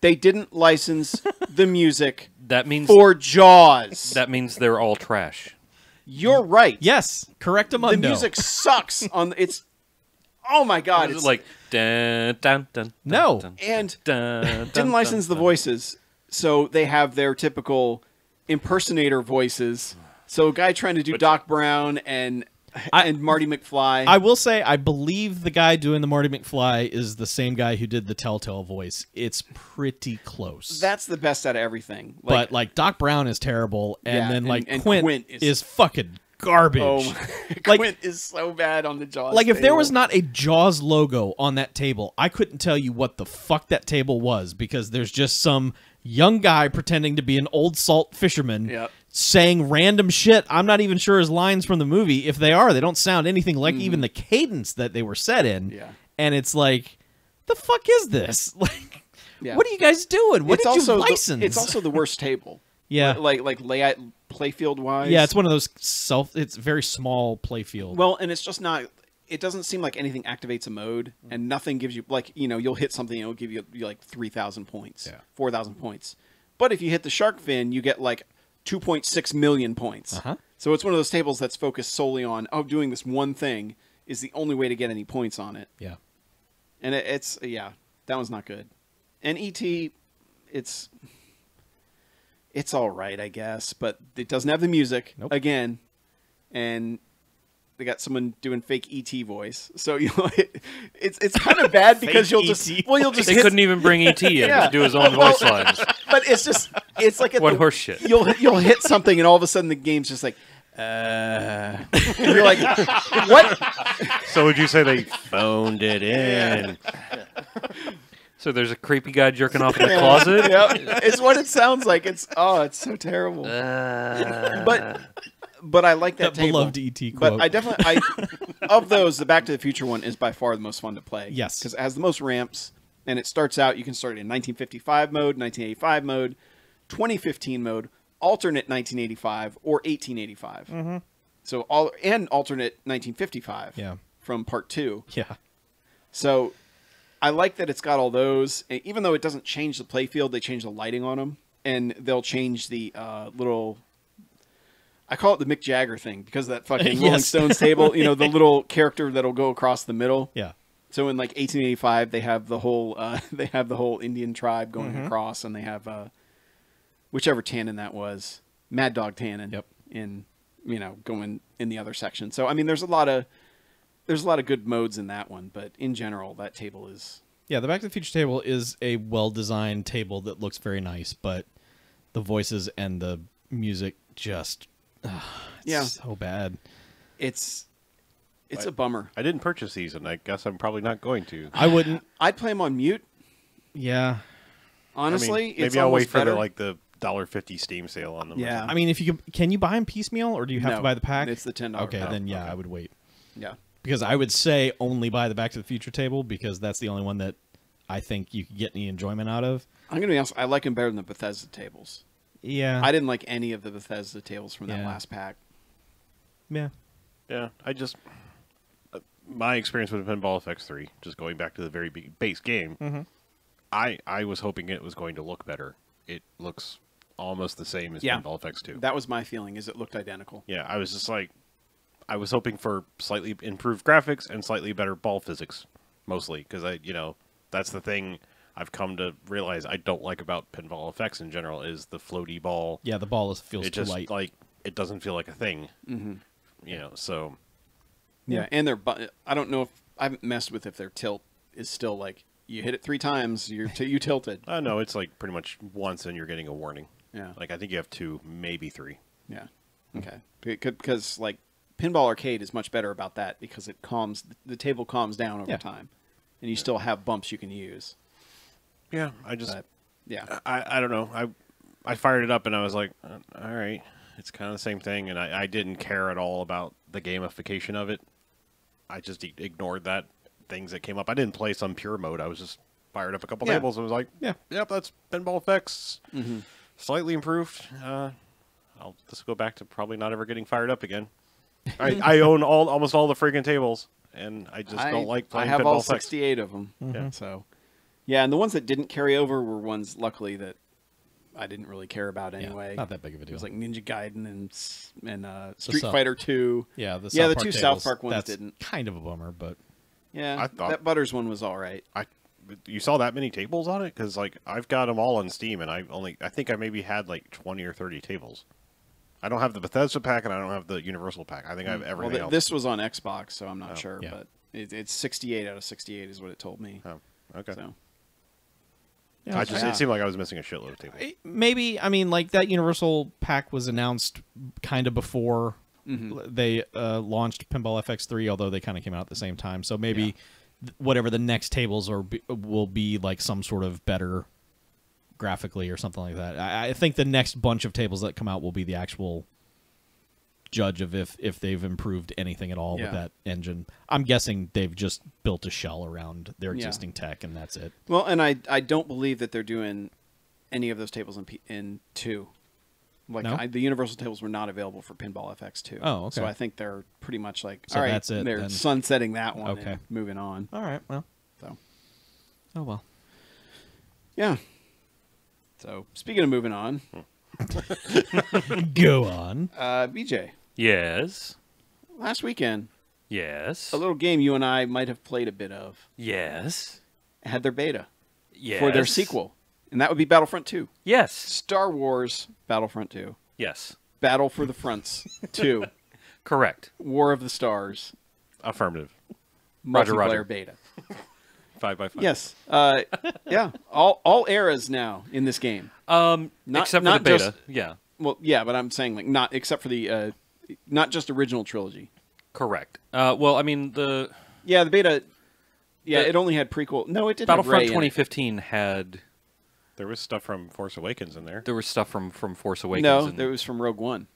[SPEAKER 4] They didn't license the music
[SPEAKER 3] That means
[SPEAKER 4] for Jaws.
[SPEAKER 3] that means they're all trash.
[SPEAKER 4] You're right.
[SPEAKER 2] Yes. Correctamundo.
[SPEAKER 4] The music sucks on it's. Oh my god!
[SPEAKER 3] Is
[SPEAKER 4] It's
[SPEAKER 3] it like dun, dun, dun,
[SPEAKER 2] No.
[SPEAKER 3] dun,
[SPEAKER 4] and
[SPEAKER 3] dun, dun,
[SPEAKER 4] didn't license the
[SPEAKER 3] dun.
[SPEAKER 4] voices, so they have their typical impersonator voices. So a guy trying to do Doc Brown and Marty McFly.
[SPEAKER 2] I will say, I believe the guy doing the Marty McFly is the same guy who did the Telltale voice. It's pretty close.
[SPEAKER 4] That's the best out of everything.
[SPEAKER 2] But like Doc Brown is terrible, and
[SPEAKER 4] Yeah,
[SPEAKER 2] then like
[SPEAKER 4] and
[SPEAKER 2] Quint,
[SPEAKER 4] Quint
[SPEAKER 2] is fucking garbage.
[SPEAKER 4] oh,
[SPEAKER 2] Like-
[SPEAKER 4] Quint is so bad on the Jaws.
[SPEAKER 2] Like if there
[SPEAKER 4] table.
[SPEAKER 2] was not a Jaws logo on that table, I couldn't tell you what the fuck that table was, because there's just some young guy pretending to be an old salt fisherman
[SPEAKER 4] Yep.
[SPEAKER 2] saying random shit. I'm not even sure his lines from the movie. If they are, they don't sound anything like even the cadence that they were set in.
[SPEAKER 4] Yeah.
[SPEAKER 2] And it's like, the fuck is this? Like,
[SPEAKER 4] Yeah.
[SPEAKER 2] what are you guys doing? What
[SPEAKER 4] It's
[SPEAKER 2] did
[SPEAKER 4] also
[SPEAKER 2] you
[SPEAKER 4] the-
[SPEAKER 2] license?
[SPEAKER 4] it's also the worst table.
[SPEAKER 2] Yeah.
[SPEAKER 4] like layout playfield wise.
[SPEAKER 2] Yeah, it's one of those it's very small playfield.
[SPEAKER 4] Well, and it's just not. It doesn't seem like anything activates a mode, and nothing gives you like you'll hit something and it'll give you like 3,000 points,
[SPEAKER 2] Yeah.
[SPEAKER 4] 4,000 points. But if you hit the shark fin, you get like 2.6 million points.
[SPEAKER 2] Uh-huh.
[SPEAKER 4] So it's one of those tables that's focused solely on doing this one thing is the only way to get any points on it,
[SPEAKER 2] yeah.
[SPEAKER 4] and it's that one's not good. And ET, it's all right, I guess, but it doesn't have the music
[SPEAKER 2] Nope.
[SPEAKER 4] again, and they got someone doing fake ET voice, so it's kind of bad because you'll just
[SPEAKER 2] ET
[SPEAKER 4] you'll just
[SPEAKER 3] They
[SPEAKER 4] hit,
[SPEAKER 3] couldn't even bring ET in
[SPEAKER 4] Yeah.
[SPEAKER 3] to do his own
[SPEAKER 4] Well-
[SPEAKER 3] voice lines.
[SPEAKER 4] but it's like at
[SPEAKER 3] What
[SPEAKER 4] the-
[SPEAKER 3] horse shit.
[SPEAKER 4] You'll hit something and all of a sudden the game's just like and you're like what?
[SPEAKER 1] So would you say they phoned it in?
[SPEAKER 3] So there's a creepy guy jerking off in the closet.
[SPEAKER 4] Yep, it's what it sounds like. It's so terrible. But I like that,
[SPEAKER 2] That
[SPEAKER 4] table.
[SPEAKER 2] beloved ET quote.
[SPEAKER 4] But I definitely of those, the Back to the Future one is by far the most fun to play.
[SPEAKER 2] Yes.
[SPEAKER 4] because it has the most ramps, and it starts out. You can start in 1955 mode, 1985 mode, 2015 mode, alternate 1985 or 1885. Mm-hmm. So alternate 1955.
[SPEAKER 2] Yeah.
[SPEAKER 4] From part 2.
[SPEAKER 2] Yeah.
[SPEAKER 4] So I like that it's got all those. And even though it doesn't change the playfield, they change the lighting on them, and they'll change the little. I call it the Mick Jagger thing because of that fucking Rolling
[SPEAKER 2] Yes.
[SPEAKER 4] Stones table. The little character that'll go across the middle.
[SPEAKER 2] Yeah.
[SPEAKER 4] So in like 1885, they have the whole Indian tribe going
[SPEAKER 2] Mm-hmm.
[SPEAKER 4] across, and they have whichever Tannen that was, Mad Dog Tannen.
[SPEAKER 2] Yep.
[SPEAKER 4] In going in the other section. So I mean, there's a lot of good modes in that one, but in general, that table is.
[SPEAKER 2] Yeah, the Back to the Future table is a well-designed table that looks very nice, but the voices and the music just it's so bad.
[SPEAKER 4] It's a bummer.
[SPEAKER 1] I didn't purchase these, and I guess I'm probably not going to.
[SPEAKER 2] I wouldn't.
[SPEAKER 4] I'd play them on mute.
[SPEAKER 2] Yeah.
[SPEAKER 4] Honestly,
[SPEAKER 1] I mean,
[SPEAKER 4] it's
[SPEAKER 1] maybe I'll wait
[SPEAKER 4] almost
[SPEAKER 1] for
[SPEAKER 4] better.
[SPEAKER 1] the $1.50 Steam sale on them. or
[SPEAKER 4] Yeah.
[SPEAKER 1] something.
[SPEAKER 2] I mean, if you can you buy them piecemeal, or do you have
[SPEAKER 4] No,
[SPEAKER 2] to buy the pack?
[SPEAKER 4] it's the $10
[SPEAKER 2] Okay,
[SPEAKER 4] pack.
[SPEAKER 2] then yeah,
[SPEAKER 1] Okay.
[SPEAKER 2] I would wait.
[SPEAKER 4] Yeah.
[SPEAKER 2] Because I would say only buy the Back to the Future table, because that's the only one that I think you could get any enjoyment out of.
[SPEAKER 4] I'm gonna be honest. I like them better than the Bethesda tables.
[SPEAKER 2] Yeah.
[SPEAKER 4] I didn't like any of the Bethesda tables from that
[SPEAKER 2] Yeah.
[SPEAKER 4] last pack.
[SPEAKER 2] Yeah.
[SPEAKER 1] Yeah, I just my experience with Pinball FX3, just going back to the very base game,
[SPEAKER 2] Mm-hmm.
[SPEAKER 1] I was hoping it was going to look better. It looks almost the same as
[SPEAKER 4] Yeah.
[SPEAKER 1] Pinball FX2.
[SPEAKER 4] That was my feeling. Is it looked identical?
[SPEAKER 1] Yeah, I was just like, I was hoping for slightly improved graphics and slightly better ball physics, mostly because that's the thing I've come to realize I don't like about pinball effects in general is the floaty ball.
[SPEAKER 2] Yeah, the ball feels
[SPEAKER 1] It
[SPEAKER 2] too
[SPEAKER 1] just
[SPEAKER 2] light.
[SPEAKER 1] like it doesn't feel like a thing. You know, so
[SPEAKER 4] Yeah, and their I don't know if I haven't messed with if their tilt is still like you hit it 3 times, you tilted.
[SPEAKER 1] no, it's like pretty much once and you're getting a warning.
[SPEAKER 4] Yeah.
[SPEAKER 1] Like I think you have 2, maybe 3.
[SPEAKER 4] Yeah. Okay. Because like Pinball Arcade is much better about that because the table calms down over
[SPEAKER 2] Yeah.
[SPEAKER 4] time, and you still have bumps you can use.
[SPEAKER 1] Yeah, I just
[SPEAKER 4] But, yeah.
[SPEAKER 1] I don't know. I fired it up and I was like, all right, it's kind of the same thing, and I didn't care at all about the gamification of it. I just ignored that things that came up. I didn't play some pure mode. I was just fired up a couple
[SPEAKER 4] Yeah.
[SPEAKER 1] tables and was like,
[SPEAKER 2] Yeah.
[SPEAKER 1] yep, that's pinball effects, slightly improved. I'll just go back to probably not ever getting fired up again. I own almost all the friggin' tables, and I just don't like playing
[SPEAKER 4] I have
[SPEAKER 1] pinball
[SPEAKER 4] all
[SPEAKER 1] effects.
[SPEAKER 4] 68 of them.
[SPEAKER 1] Yeah.
[SPEAKER 4] So, yeah, and the ones that didn't carry over were ones, luckily, that I didn't really care about anyway.
[SPEAKER 2] Not that big of a
[SPEAKER 4] It
[SPEAKER 2] deal.
[SPEAKER 4] was like Ninja Gaiden and Street
[SPEAKER 2] South-
[SPEAKER 4] Fighter 2.
[SPEAKER 2] yeah, the
[SPEAKER 4] Yeah,
[SPEAKER 2] South
[SPEAKER 4] the
[SPEAKER 2] Park
[SPEAKER 4] 2
[SPEAKER 2] tables,
[SPEAKER 4] South Park ones
[SPEAKER 2] that's
[SPEAKER 4] didn't.
[SPEAKER 2] kind of a bummer, but
[SPEAKER 4] Yeah,
[SPEAKER 1] I thought-
[SPEAKER 4] that Butters one was all right.
[SPEAKER 1] You saw that many tables on it? Because like I've got them all on Steam, and I think I maybe had like 20 or 30 tables. I don't have the Bethesda pack, and I don't have the Universal pack. I think I have everything else.
[SPEAKER 4] This was on Xbox, so I'm not sure,
[SPEAKER 2] yeah.
[SPEAKER 4] but it's 68 out of 68 is what it told me.
[SPEAKER 1] Oh, okay.
[SPEAKER 4] So,
[SPEAKER 2] yeah,
[SPEAKER 1] It seemed like I was missing a shitload of tables.
[SPEAKER 2] maybe I mean like that Universal pack was announced kind of before they launched Pinball FX3, although they kind of came out at the same time. So maybe whatever the next tables will be like some sort of better graphically or something like that. I think the next bunch of tables that come out will be the actual judge of if they've improved anything at all with that engine. I'm guessing they've just built a shell around their existing tech, and that's it.
[SPEAKER 4] well, and I don't believe that they're doing any of those tables in 2. Like
[SPEAKER 2] No?
[SPEAKER 4] the Universal tables were not available for Pinball FX2.
[SPEAKER 2] Oh, okay.
[SPEAKER 4] So I think they're pretty much like,
[SPEAKER 2] So
[SPEAKER 4] all right,
[SPEAKER 2] that's it,
[SPEAKER 4] they're
[SPEAKER 2] then.
[SPEAKER 4] sunsetting that one
[SPEAKER 2] Okay.
[SPEAKER 4] and moving on.
[SPEAKER 2] All right, well,
[SPEAKER 4] So,
[SPEAKER 2] oh well.
[SPEAKER 4] yeah. So, speaking of moving on,
[SPEAKER 2] Go on.
[SPEAKER 4] BJ,
[SPEAKER 3] Yes.
[SPEAKER 4] last weekend,
[SPEAKER 3] Yes.
[SPEAKER 4] a little game you and I might have played a bit of
[SPEAKER 3] Yes.
[SPEAKER 4] had their beta
[SPEAKER 3] Yes.
[SPEAKER 4] for their sequel, and that would be Battlefront 2.
[SPEAKER 3] Yes.
[SPEAKER 4] Star Wars Battlefront 2.
[SPEAKER 3] Yes.
[SPEAKER 4] Battle for the Fronts 2.
[SPEAKER 3] Correct.
[SPEAKER 4] War of the Stars.
[SPEAKER 1] Affirmative.
[SPEAKER 3] Roger,
[SPEAKER 4] Multiplayer
[SPEAKER 3] Roger.
[SPEAKER 4] beta.
[SPEAKER 1] 5x5.
[SPEAKER 4] Yes. Yeah. All eras now in this game. Not-
[SPEAKER 3] Except for
[SPEAKER 4] not
[SPEAKER 3] the beta.
[SPEAKER 4] just-
[SPEAKER 3] Yeah.
[SPEAKER 4] Well, yeah, but I'm saying like not except for the not just original trilogy.
[SPEAKER 3] Correct. Well, I mean the
[SPEAKER 4] Yeah, the beta. Yeah,
[SPEAKER 3] The-
[SPEAKER 4] it only had prequel. No, it didn't. have
[SPEAKER 3] Battlefront
[SPEAKER 4] Rey in it.
[SPEAKER 3] 2015 had
[SPEAKER 1] There was stuff from Force Awakens in there.
[SPEAKER 3] there was stuff from Force Awakens.
[SPEAKER 4] No,
[SPEAKER 3] and
[SPEAKER 4] there was from Rogue One.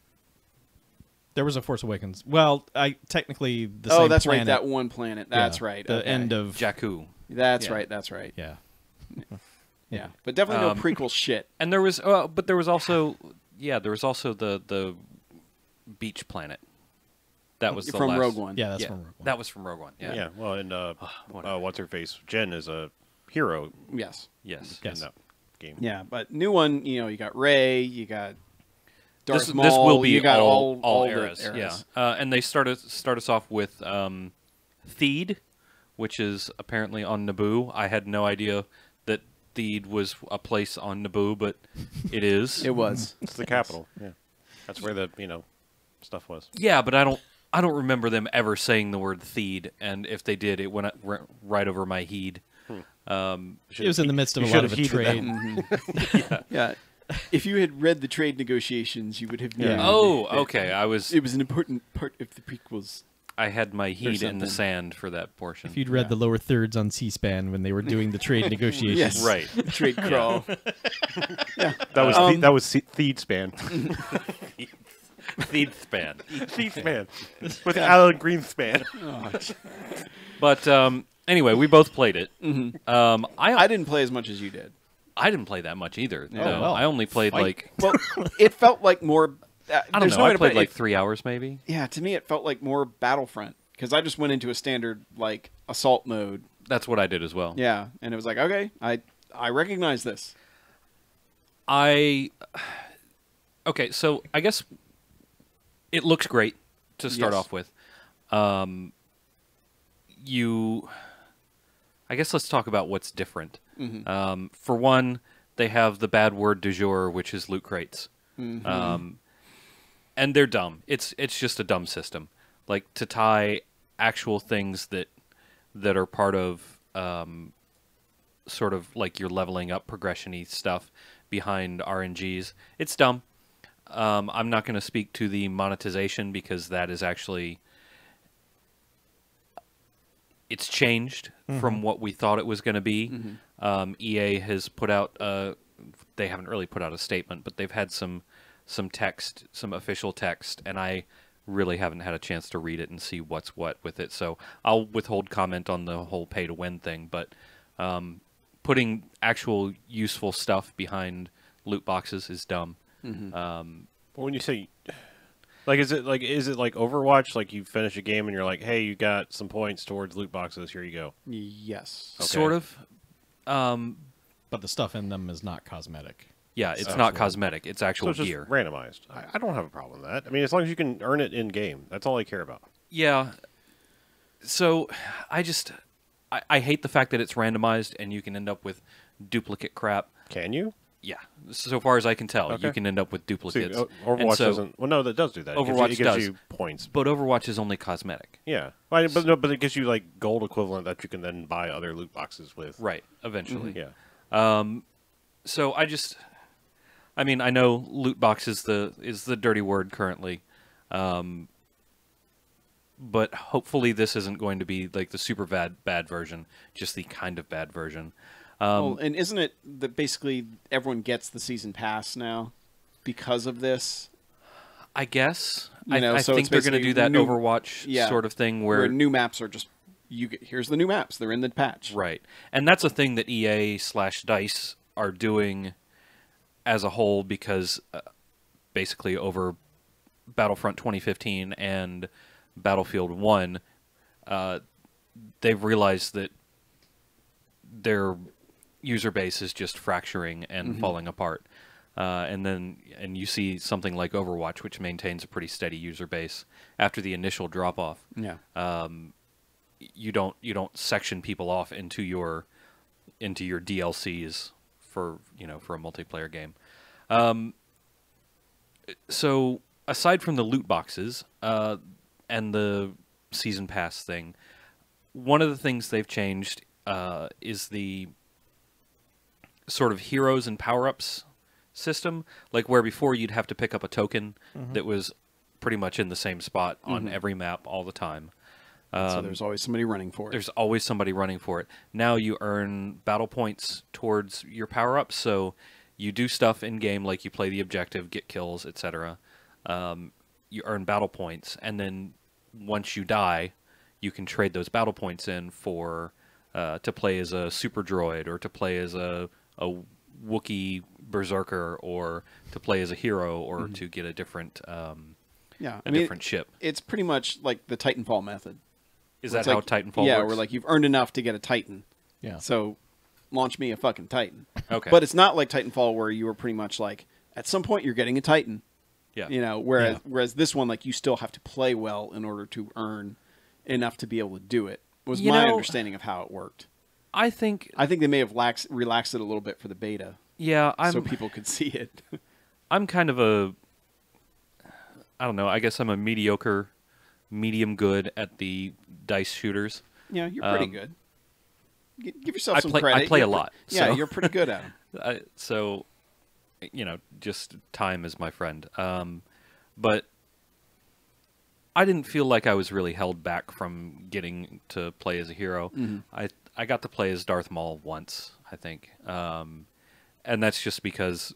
[SPEAKER 2] There was a Force Awakens. Well, technically the
[SPEAKER 4] Oh,
[SPEAKER 2] same
[SPEAKER 4] that's
[SPEAKER 2] planet.
[SPEAKER 4] right. That one planet. That's
[SPEAKER 2] Yeah,
[SPEAKER 4] right.
[SPEAKER 2] The
[SPEAKER 4] okay.
[SPEAKER 2] end of
[SPEAKER 3] Jakku.
[SPEAKER 4] That's
[SPEAKER 3] yeah.
[SPEAKER 4] right. That's right.
[SPEAKER 2] yeah.
[SPEAKER 4] Yeah, but definitely no prequel shit.
[SPEAKER 3] And there was but there was also the beach planet. That was the
[SPEAKER 4] From
[SPEAKER 3] last,
[SPEAKER 4] Rogue One.
[SPEAKER 2] Yeah, that's from Rogue One.
[SPEAKER 3] That was from Rogue One. Yeah.
[SPEAKER 1] Yeah. Well, and
[SPEAKER 3] whatever.
[SPEAKER 1] what's her face? Jen is a hero
[SPEAKER 4] Yes.
[SPEAKER 3] Yes.
[SPEAKER 2] Yes.
[SPEAKER 1] in that game.
[SPEAKER 4] Yeah, but new one. You got Rey. You got Darth
[SPEAKER 3] This
[SPEAKER 4] Maul.
[SPEAKER 3] will be
[SPEAKER 4] you got
[SPEAKER 3] all
[SPEAKER 4] the
[SPEAKER 3] eras. Yeah. And they start us off with Theed, which is apparently on Naboo. I had no idea that Theed was a place on Naboo, but it is.
[SPEAKER 4] It was.
[SPEAKER 1] It's the capital. Yeah. That's where the stuff was.
[SPEAKER 3] Yeah, but I don't remember them ever saying the word Theed, and if they did, it went right over my head.
[SPEAKER 2] It was in the midst of a
[SPEAKER 1] You
[SPEAKER 2] lot of
[SPEAKER 1] should
[SPEAKER 2] a
[SPEAKER 1] have heeded
[SPEAKER 2] trade.
[SPEAKER 4] Yeah. If you had read the trade negotiations, you would have known.
[SPEAKER 2] Yeah.
[SPEAKER 3] Oh,
[SPEAKER 4] that
[SPEAKER 3] okay.
[SPEAKER 4] It was an important part of the prequels.
[SPEAKER 3] I had my heat in
[SPEAKER 4] something.
[SPEAKER 3] the sand for that portion.
[SPEAKER 2] If you'd read the lower thirds on C-SPAN when they were doing the trade negotiations.
[SPEAKER 4] Yes.
[SPEAKER 3] Right.
[SPEAKER 4] Trade crawl.
[SPEAKER 1] That was Theed Span.
[SPEAKER 3] Theed span.
[SPEAKER 1] Theed Span with Alan Greenspan.
[SPEAKER 3] But anyway, we both played it.
[SPEAKER 4] I didn't play as much as you did.
[SPEAKER 3] I didn't play that much either.
[SPEAKER 4] Oh,
[SPEAKER 3] No,
[SPEAKER 2] well.
[SPEAKER 3] I only played like
[SPEAKER 4] Well, it felt like more.
[SPEAKER 3] I don't know. I played like 3 hours maybe.
[SPEAKER 4] Yeah, to me, it felt like more Battlefront because I just went into a standard like assault mode.
[SPEAKER 3] That's what I did as well.
[SPEAKER 4] Yeah, and it was like, okay, I recognize this.
[SPEAKER 3] Okay, so I guess it looks great to start
[SPEAKER 4] Yes.
[SPEAKER 3] off with. I guess let's talk about what's different. For one, they have the bad word du jour, which is loot crates. And they're dumb. It's just a dumb system. Like, to tie actual things that are part of sort of like your leveling up progression-y stuff behind RNGs. It's dumb. I'm not going to speak to the monetization because that is actually... It's changed from what we thought it was going to be. EA has put out... they haven't really put out a statement, but they've had some text, some official text, and I really haven't had a chance to read it and see what's what with it. So I'll withhold comment on the whole pay-to-win thing, but putting actual useful stuff behind loot boxes is dumb.
[SPEAKER 1] Well, when you say, like, is it like Overwatch? Like, you finish a game and you're like, hey, you got some points towards loot boxes. Here you go.
[SPEAKER 4] Yes.
[SPEAKER 1] Okay.
[SPEAKER 3] Sort of.
[SPEAKER 2] But the stuff in them is not cosmetic.
[SPEAKER 3] Yeah, it's not cosmetic. It's
[SPEAKER 1] So
[SPEAKER 3] actual
[SPEAKER 1] it's just
[SPEAKER 3] gear.
[SPEAKER 1] randomized. I don't have a problem with that. I mean, as long as you can earn it in game, that's all I care about.
[SPEAKER 3] Yeah. So I hate the fact that it's randomized and you can end up with duplicate crap.
[SPEAKER 1] Can you?
[SPEAKER 3] Yeah. So far as I can tell,
[SPEAKER 1] Okay.
[SPEAKER 3] you can end up with
[SPEAKER 1] See,
[SPEAKER 3] duplicates.
[SPEAKER 1] Overwatch
[SPEAKER 3] And so-
[SPEAKER 1] doesn't. Well, no, that does do that.
[SPEAKER 3] Overwatch
[SPEAKER 1] it gives
[SPEAKER 3] does.
[SPEAKER 1] you points.
[SPEAKER 3] But Overwatch is only cosmetic.
[SPEAKER 1] Yeah, but no, but it gives you like gold equivalent that you can then buy other loot boxes with.
[SPEAKER 3] Right. Eventually.
[SPEAKER 1] Yeah.
[SPEAKER 3] So I mean, I know loot box is the dirty word currently, but hopefully this isn't going to be like the super bad version, just the kind of bad version.
[SPEAKER 4] Well, and isn't it that basically everyone gets the season pass now because of this?
[SPEAKER 3] I guess.
[SPEAKER 4] You know,
[SPEAKER 3] I
[SPEAKER 4] so
[SPEAKER 3] think
[SPEAKER 4] it's
[SPEAKER 3] they're going to do that
[SPEAKER 4] basically
[SPEAKER 3] Overwatch sort of thing
[SPEAKER 4] where new maps are just here's the new maps. They're in the patch.
[SPEAKER 3] Right. And that's a thing that EA/DICE are doing as a whole because basically over Battlefront 2015 and Battlefield 1, they've realized that their user base is just fracturing and falling apart. And you see something like Overwatch, which maintains a pretty steady user base after the initial drop off.
[SPEAKER 4] Yeah.
[SPEAKER 3] You don't section people off into your DLCs for a multiplayer game. So aside from the loot boxes and the season pass thing, one of the things they've changed is the sort of heroes and power-ups system, like where before you'd have to pick up a token that was pretty much in the same spot on every map all the time.
[SPEAKER 4] So there's always somebody running for it.
[SPEAKER 3] There's always somebody running for it. Now you earn battle points towards your power-ups, so you do stuff in-game, like you play the objective, get kills, etc. You earn battle points, and then once you die, you can trade those battle points in for to play as a super droid, or to play as a Wookiee berserker, or to play as a hero, or to get a different different ship.
[SPEAKER 4] It's pretty much like the Titanfall method.
[SPEAKER 3] Is
[SPEAKER 4] Where
[SPEAKER 3] that
[SPEAKER 4] it's
[SPEAKER 3] how
[SPEAKER 4] like,
[SPEAKER 3] Titanfall
[SPEAKER 4] yeah,
[SPEAKER 3] works?
[SPEAKER 4] where like you've earned enough to get a Titan.
[SPEAKER 2] Yeah.
[SPEAKER 4] So launch me a fucking Titan.
[SPEAKER 3] Okay.
[SPEAKER 4] But it's not like Titanfall where you were pretty much like at some point you're getting a Titan.
[SPEAKER 3] Yeah.
[SPEAKER 4] You know, whereas this one, like, you still have to play well in order to earn enough to be able to do it. Was my understanding of how it worked.
[SPEAKER 3] I think
[SPEAKER 4] they may have relaxed it a little bit for the beta, so people could see it.
[SPEAKER 3] I'm kind of I don't know, I guess I'm a medium good at the dice shooters.
[SPEAKER 4] Yeah, you're pretty good. Give yourself some credit.
[SPEAKER 3] I play a lot.
[SPEAKER 4] Yeah,
[SPEAKER 3] so.
[SPEAKER 4] you're pretty good at them.
[SPEAKER 3] So, just time is my friend. But I didn't feel like I was really held back from getting to play as a hero. I got to play as Darth Maul once, I think. And that's just because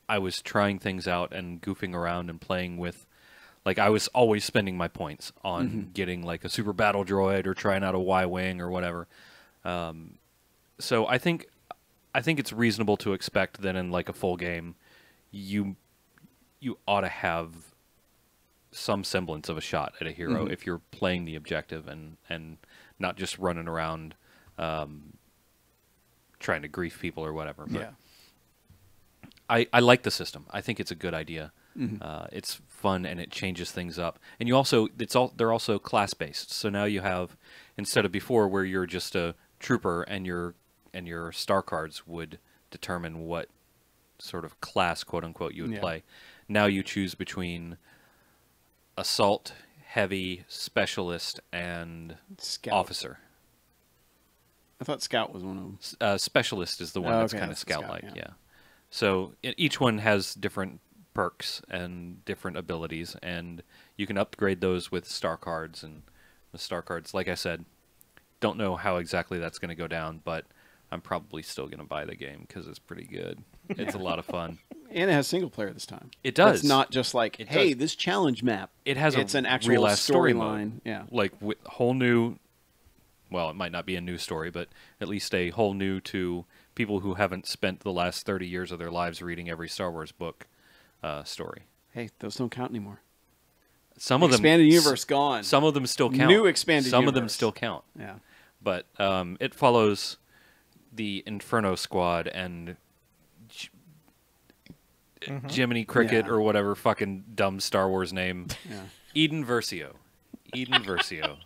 [SPEAKER 3] I was trying things out and goofing around and playing with... Like, I was always spending my points on getting, like, a super battle droid or trying out a Y-Wing or whatever. So I think it's reasonable to expect that in, like, a full game, you ought to have some semblance of a shot at a hero if you're playing the objective and not just running around trying to grief people or whatever. But
[SPEAKER 4] Yeah.
[SPEAKER 3] I like the system. I think it's a good idea. It's fun and it changes things up. And you also they're also class based. So now you have, instead of before where you're just a trooper and you're and your star cards would determine what sort of class, quote unquote, you would play. Now you choose between assault, heavy, specialist, and
[SPEAKER 4] Scout.
[SPEAKER 3] officer.
[SPEAKER 4] I thought Scout was one of them.
[SPEAKER 3] Specialist is the one that's kind of
[SPEAKER 4] that's the Scout,
[SPEAKER 3] scout-like,
[SPEAKER 4] yeah.
[SPEAKER 3] yeah. So each one has different perks and different abilities, and you can upgrade those with star cards. And the star cards, like I said, don't know how exactly that's going to go down, but I'm probably still going to buy the game because it's pretty good. It's a lot of fun.
[SPEAKER 4] And it has single player this time.
[SPEAKER 3] It does.
[SPEAKER 4] It's not just like,
[SPEAKER 3] It
[SPEAKER 4] hey,
[SPEAKER 3] does.
[SPEAKER 4] this challenge map.
[SPEAKER 3] It has
[SPEAKER 4] It's an actual
[SPEAKER 3] real-ass story
[SPEAKER 4] storyline.
[SPEAKER 3] mode.
[SPEAKER 4] Yeah.
[SPEAKER 3] Like with whole new, well, it might not be a new story, but at least a whole new to people who haven't spent the last 30 years of their lives reading every Star Wars book story.
[SPEAKER 4] Hey, those don't count anymore.
[SPEAKER 3] Some of them
[SPEAKER 4] Expanded universe gone.
[SPEAKER 3] Some of them still count.
[SPEAKER 4] New expanded
[SPEAKER 3] Some of them
[SPEAKER 4] universe.
[SPEAKER 3] still count.
[SPEAKER 4] Yeah.
[SPEAKER 3] But it follows the Inferno Squad and Jiminy Cricket
[SPEAKER 4] Yeah.
[SPEAKER 3] or whatever fucking dumb Star Wars name.
[SPEAKER 4] Yeah.
[SPEAKER 3] Eden Versio. Eden Versio.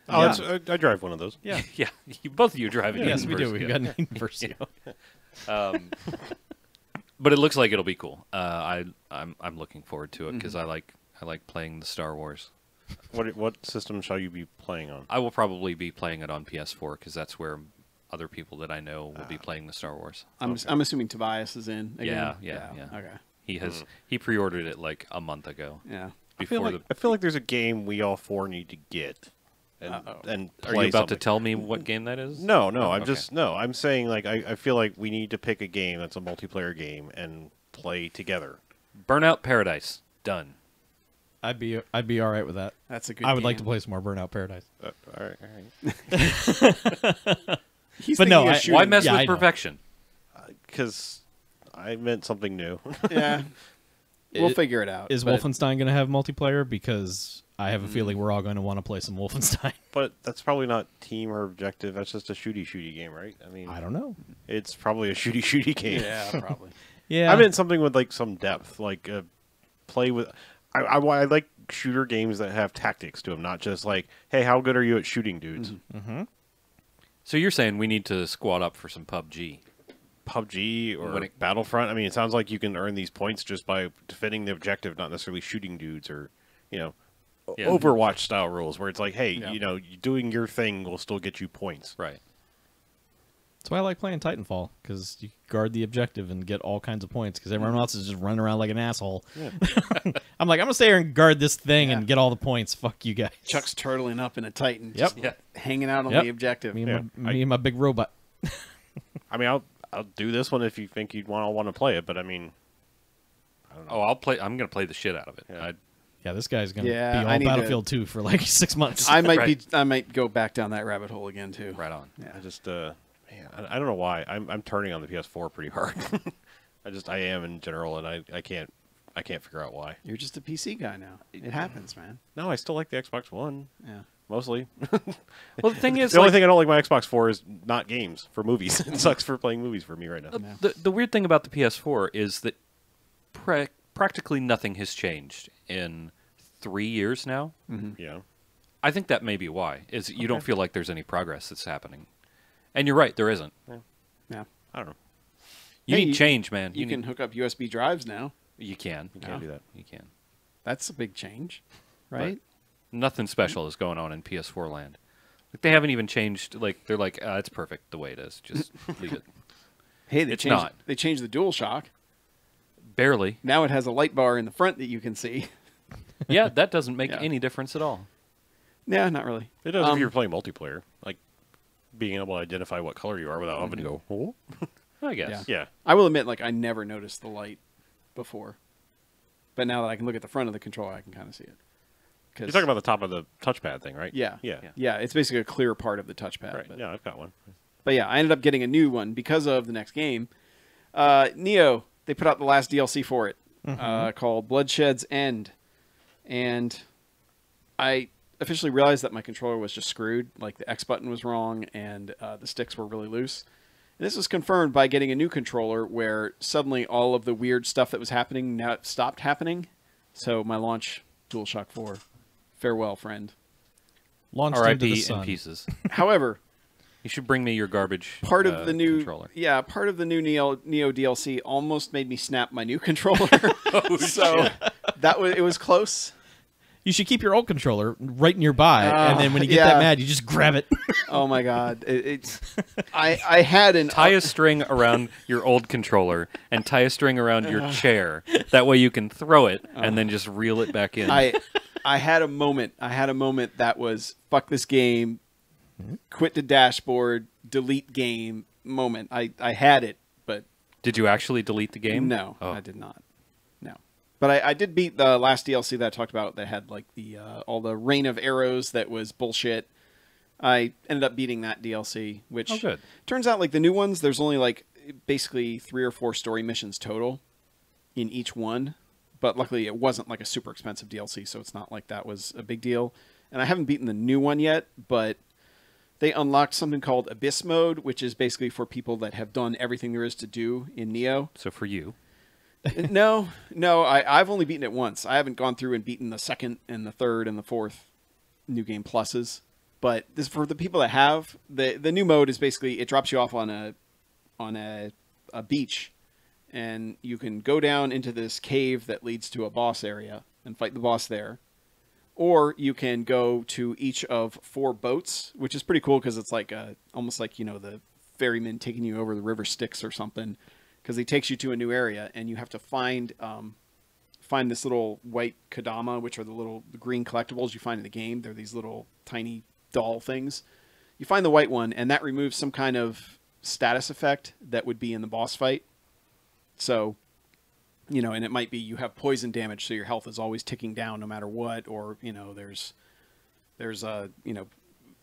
[SPEAKER 1] Oh,
[SPEAKER 4] Yeah.
[SPEAKER 1] that's, I drive one of those.
[SPEAKER 2] Yeah.
[SPEAKER 3] Yeah, both of you drive an
[SPEAKER 2] Yes,
[SPEAKER 3] Eden
[SPEAKER 2] we do.
[SPEAKER 3] Versio.
[SPEAKER 2] We've got an Versio.
[SPEAKER 3] But it looks like it'll be cool. I'm looking forward to it because I like playing the Star Wars.
[SPEAKER 1] What system shall you be playing on?
[SPEAKER 3] I will probably be playing it on PS4 because that's where other people that I know will be playing the Star Wars.
[SPEAKER 4] I'm assuming Tobias is in again.
[SPEAKER 3] Yeah.
[SPEAKER 4] Okay.
[SPEAKER 3] He pre-ordered it like a month ago.
[SPEAKER 4] Yeah.
[SPEAKER 1] I feel like there's a game we all four need to get. And
[SPEAKER 3] Are
[SPEAKER 1] play
[SPEAKER 3] you about
[SPEAKER 1] something.
[SPEAKER 3] to tell me what game that is?
[SPEAKER 1] No,
[SPEAKER 3] okay.
[SPEAKER 1] I'm saying like I feel like we need to pick a game that's a multiplayer game and play together.
[SPEAKER 3] Burnout Paradise. Done.
[SPEAKER 2] I'd be all right with that.
[SPEAKER 4] That's a good
[SPEAKER 2] I would like to
[SPEAKER 4] game.
[SPEAKER 2] play some more Burnout Paradise.
[SPEAKER 1] All right.
[SPEAKER 4] He's
[SPEAKER 2] But no,
[SPEAKER 4] thinking of
[SPEAKER 2] I-
[SPEAKER 4] shooting.
[SPEAKER 3] Why mess
[SPEAKER 2] Yeah, I
[SPEAKER 3] with
[SPEAKER 2] know.
[SPEAKER 3] perfection?
[SPEAKER 1] Because I meant something new.
[SPEAKER 4] Yeah. We'll
[SPEAKER 2] It-
[SPEAKER 4] figure it out.
[SPEAKER 2] Is
[SPEAKER 4] but-
[SPEAKER 2] Wolfenstein going to have multiplayer? Because I have a feeling we're all going to want to play some Wolfenstein.
[SPEAKER 1] But that's probably not team or objective. That's just a shooty game, right? I mean,
[SPEAKER 2] I don't know.
[SPEAKER 1] it's probably a shooty game.
[SPEAKER 4] Yeah, probably.
[SPEAKER 2] Yeah,
[SPEAKER 1] I meant something with like some depth, like play with. I like shooter games that have tactics to them, not just like, hey, how good are you at shooting dudes?
[SPEAKER 3] So you're saying we need to squad up for some PUBG?
[SPEAKER 1] PUBG or
[SPEAKER 3] When it-
[SPEAKER 1] Battlefront. I mean, it sounds like you can earn these points just by defending the objective, not necessarily shooting dudes or,
[SPEAKER 3] Yeah.
[SPEAKER 1] Overwatch style rules where it's like, hey,
[SPEAKER 4] Yeah.
[SPEAKER 1] doing your thing will still get you points.
[SPEAKER 3] Right.
[SPEAKER 2] that's why I like playing Titanfall, because you guard the objective and get all kinds of points, because everyone else is just running around like an asshole.
[SPEAKER 1] Yeah.
[SPEAKER 2] I'm like, I'm going to stay here and guard this thing
[SPEAKER 4] Yeah.
[SPEAKER 2] and get all the points. Fuck you guys.
[SPEAKER 4] Chuck's turtling up in a Titan.
[SPEAKER 2] Yep.
[SPEAKER 4] Just
[SPEAKER 3] Yeah.
[SPEAKER 4] hanging out on
[SPEAKER 2] Yep.
[SPEAKER 4] the objective.
[SPEAKER 2] Me, and,
[SPEAKER 1] Yeah.
[SPEAKER 2] my, me and my big robot.
[SPEAKER 1] I mean, I'll do this one if you think you'd want to play it, but I mean, I don't know.
[SPEAKER 3] Oh, I'm going to play the shit out of it.
[SPEAKER 1] Yeah.
[SPEAKER 2] Yeah, this guy's going to
[SPEAKER 4] Yeah,
[SPEAKER 2] be
[SPEAKER 4] I
[SPEAKER 2] all
[SPEAKER 4] need to-
[SPEAKER 2] Battlefield 2 for like 6 months.
[SPEAKER 4] I might
[SPEAKER 3] Right.
[SPEAKER 4] I might go back down that rabbit hole again too.
[SPEAKER 3] Right on.
[SPEAKER 4] Yeah.
[SPEAKER 1] I just, man, I don't know why. I'm turning on the PS4 pretty hard. I am in general, and I can't figure out why.
[SPEAKER 4] You're just a PC guy now. It happens, man.
[SPEAKER 1] No, I still like the Xbox One.
[SPEAKER 4] Yeah.
[SPEAKER 1] Mostly.
[SPEAKER 3] Well, the thing is,
[SPEAKER 1] The only thing I don't like my Xbox for is not games, for movies. It sucks for playing movies for me right now.
[SPEAKER 3] the weird thing about the PS4 is that practically nothing has changed in 3 years now.
[SPEAKER 1] Yeah.
[SPEAKER 3] I think that may be why. Is you don't feel like there's any progress that's happening, and you're right, there isn't.
[SPEAKER 4] Yeah.
[SPEAKER 1] I don't know.
[SPEAKER 3] You
[SPEAKER 4] Hey,
[SPEAKER 3] need change, man.
[SPEAKER 4] You can hook up USB drives now.
[SPEAKER 3] You can.
[SPEAKER 1] You can't do that.
[SPEAKER 3] You can.
[SPEAKER 4] That's a big change, right?
[SPEAKER 3] Nothing special is going on in PS4 land. Like, they haven't even changed. Like they're like, it's perfect the way it is. Just leave it.
[SPEAKER 4] Hey, they
[SPEAKER 3] It's
[SPEAKER 4] changed,
[SPEAKER 3] not.
[SPEAKER 4] They changed the DualShock.
[SPEAKER 3] Barely.
[SPEAKER 4] Now it has a light bar in the front that you can see.
[SPEAKER 3] Yeah, that doesn't make
[SPEAKER 4] Yeah.
[SPEAKER 3] any difference at all.
[SPEAKER 4] Yeah, not really.
[SPEAKER 1] It does if you're playing multiplayer. Like, being able to identify what color you are without having to go, oh?
[SPEAKER 3] I guess.
[SPEAKER 1] Yeah.
[SPEAKER 4] I will admit, like, I never noticed the light before. But now that I can look at the front of the controller, I can kind of see it.
[SPEAKER 1] You're talking about the top of the touchpad thing, right?
[SPEAKER 4] Yeah.
[SPEAKER 1] Yeah.
[SPEAKER 4] Yeah, it's basically a clear part of the touchpad.
[SPEAKER 1] Right.
[SPEAKER 4] But,
[SPEAKER 1] Yeah, I've got one.
[SPEAKER 4] but yeah, I ended up getting a new one because of the next game. Neo, they put out the last DLC for it called Bloodshed's End. And I officially realized that my controller was just screwed. Like, the X button was wrong and the sticks were really loose. And this was confirmed by getting a new controller where suddenly all of the weird stuff that was happening now stopped happening. So my launch DualShock 4. Farewell, friend.
[SPEAKER 2] Launched into the
[SPEAKER 3] R.I.P. in
[SPEAKER 2] sun.
[SPEAKER 3] pieces.
[SPEAKER 4] However,
[SPEAKER 3] You should bring me your garbage.
[SPEAKER 4] Part of the new
[SPEAKER 3] controller.
[SPEAKER 4] Yeah, part of the new Neo DLC almost made me snap my new controller. So it was close.
[SPEAKER 2] You should keep your old controller right nearby, and then when you get that mad, you just grab it.
[SPEAKER 4] Oh my god! I had an
[SPEAKER 3] tie a string around your old controller and tie a string around your chair. That way you can throw it and then just reel it back in.
[SPEAKER 4] I had a moment. That was fuck this game, quit the dashboard, delete game moment. I had it, but
[SPEAKER 3] did you actually delete the game?
[SPEAKER 4] No, I did not. No, but I did beat the last DLC that I talked about that had like the all the rain of arrows that was bullshit. I ended up beating that DLC, which turns out like the new ones, there's only like basically 3 or 4 story missions total in each one. But luckily it wasn't like a super expensive DLC, so it's not like that was a big deal. And I haven't beaten the new one yet, but they unlocked something called Abyss Mode, which is basically for people that have done everything there is to do in Neo.
[SPEAKER 3] So for you.
[SPEAKER 4] No, I've only beaten it once. I haven't gone through and beaten the second and the third and the fourth New Game Pluses. But this for the people that have the new mode is basically it drops you off on a beach, and you can go down into this cave that leads to a boss area and fight the boss there, or you can go to each of 4 boats, which is pretty cool because it's like almost like the ferryman taking you over the river Styx or something, because he takes you to a new area and you have to find this little white Kodama, which are the green collectibles you find in the game. They're these little tiny doll things. You find the white one, and that removes some kind of status effect that would be in the boss fight. So, and it might be you have poison damage, so your health is always ticking down no matter what, or there's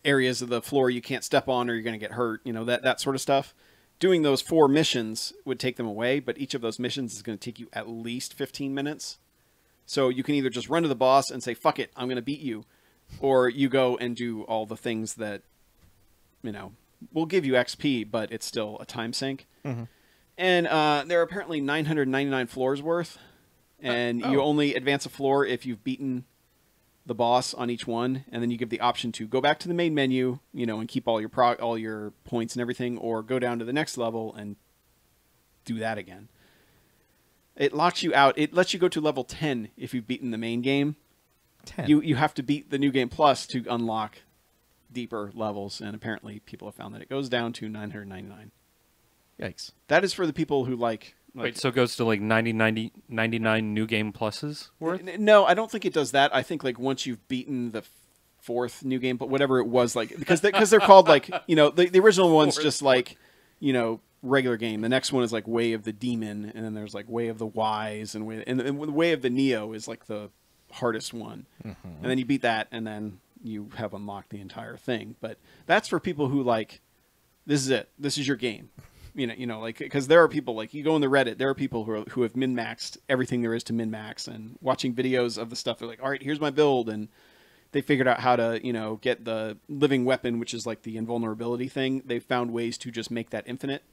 [SPEAKER 4] areas of the floor you can't step on or you're going to get hurt. That sort of stuff. Doing those 4 missions would take them away, but each of those missions is going to take you at least 15 minutes. So you can either just run to the boss and say, "Fuck it, I'm going to beat you," or you go and do all the things that, will give you XP, but it's still a time sink. Mm-hmm. And there are apparently 999 floors worth, and you only advance a floor if you've beaten the boss on each one, and then you give the option to go back to the main menu, and keep all your points and everything, or go down to the next level and do that again. It locks you out. It lets you go to level 10 if you've beaten the main game.
[SPEAKER 2] 10.
[SPEAKER 4] You have to beat the New Game Plus to unlock deeper levels, and apparently people have found that it goes down to 999.
[SPEAKER 2] Yikes.
[SPEAKER 4] That is for the people who like
[SPEAKER 3] Wait, so it goes to like 99 New Game Pluses worth?
[SPEAKER 4] No, I don't think it does that. I think like once you've beaten the 4th New Game, but whatever it was, like because they're called like the original one's just like regular game. The next one is like Way of the Demon, and then there's like Way of the Wise, and the Way of the Neo is like the hardest one. Mm-hmm. And then you beat that, and then you have unlocked the entire thing. But that's for people who like, this is it. This is your game. Like, because there are people like you go in the Reddit, there are people who have min-maxed everything there is to min-max, and watching videos of the stuff. They're like, all right, here's my build, and they figured out how to, get the living weapon, which is like the invulnerability thing. They found ways to just make that infinite,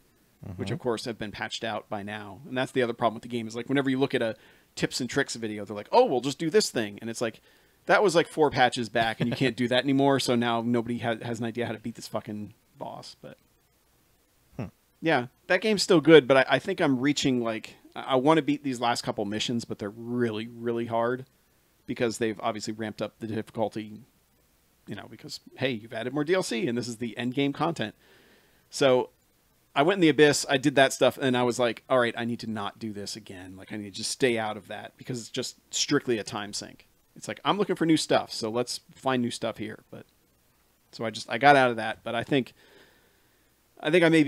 [SPEAKER 4] which of course have been patched out by now. And that's the other problem with the game is like whenever you look at a tips and tricks video, they're like, oh, we'll just do this thing, and it's like that was like 4 patches back, and you can't do that anymore. So now nobody has an idea how to beat this fucking boss, but. Yeah, that game's still good, but I think I'm reaching, like, I want to beat these last couple missions, but they're really, really hard because they've obviously ramped up the difficulty, because, hey, you've added more DLC, and this is the end game content. So I went in the Abyss, I did that stuff, and I was like, all right, I need to not do this again. Like, I need to just stay out of that because it's just strictly a time sink. It's like, I'm looking for new stuff, so let's find new stuff here. But so I got out of that, but I think I may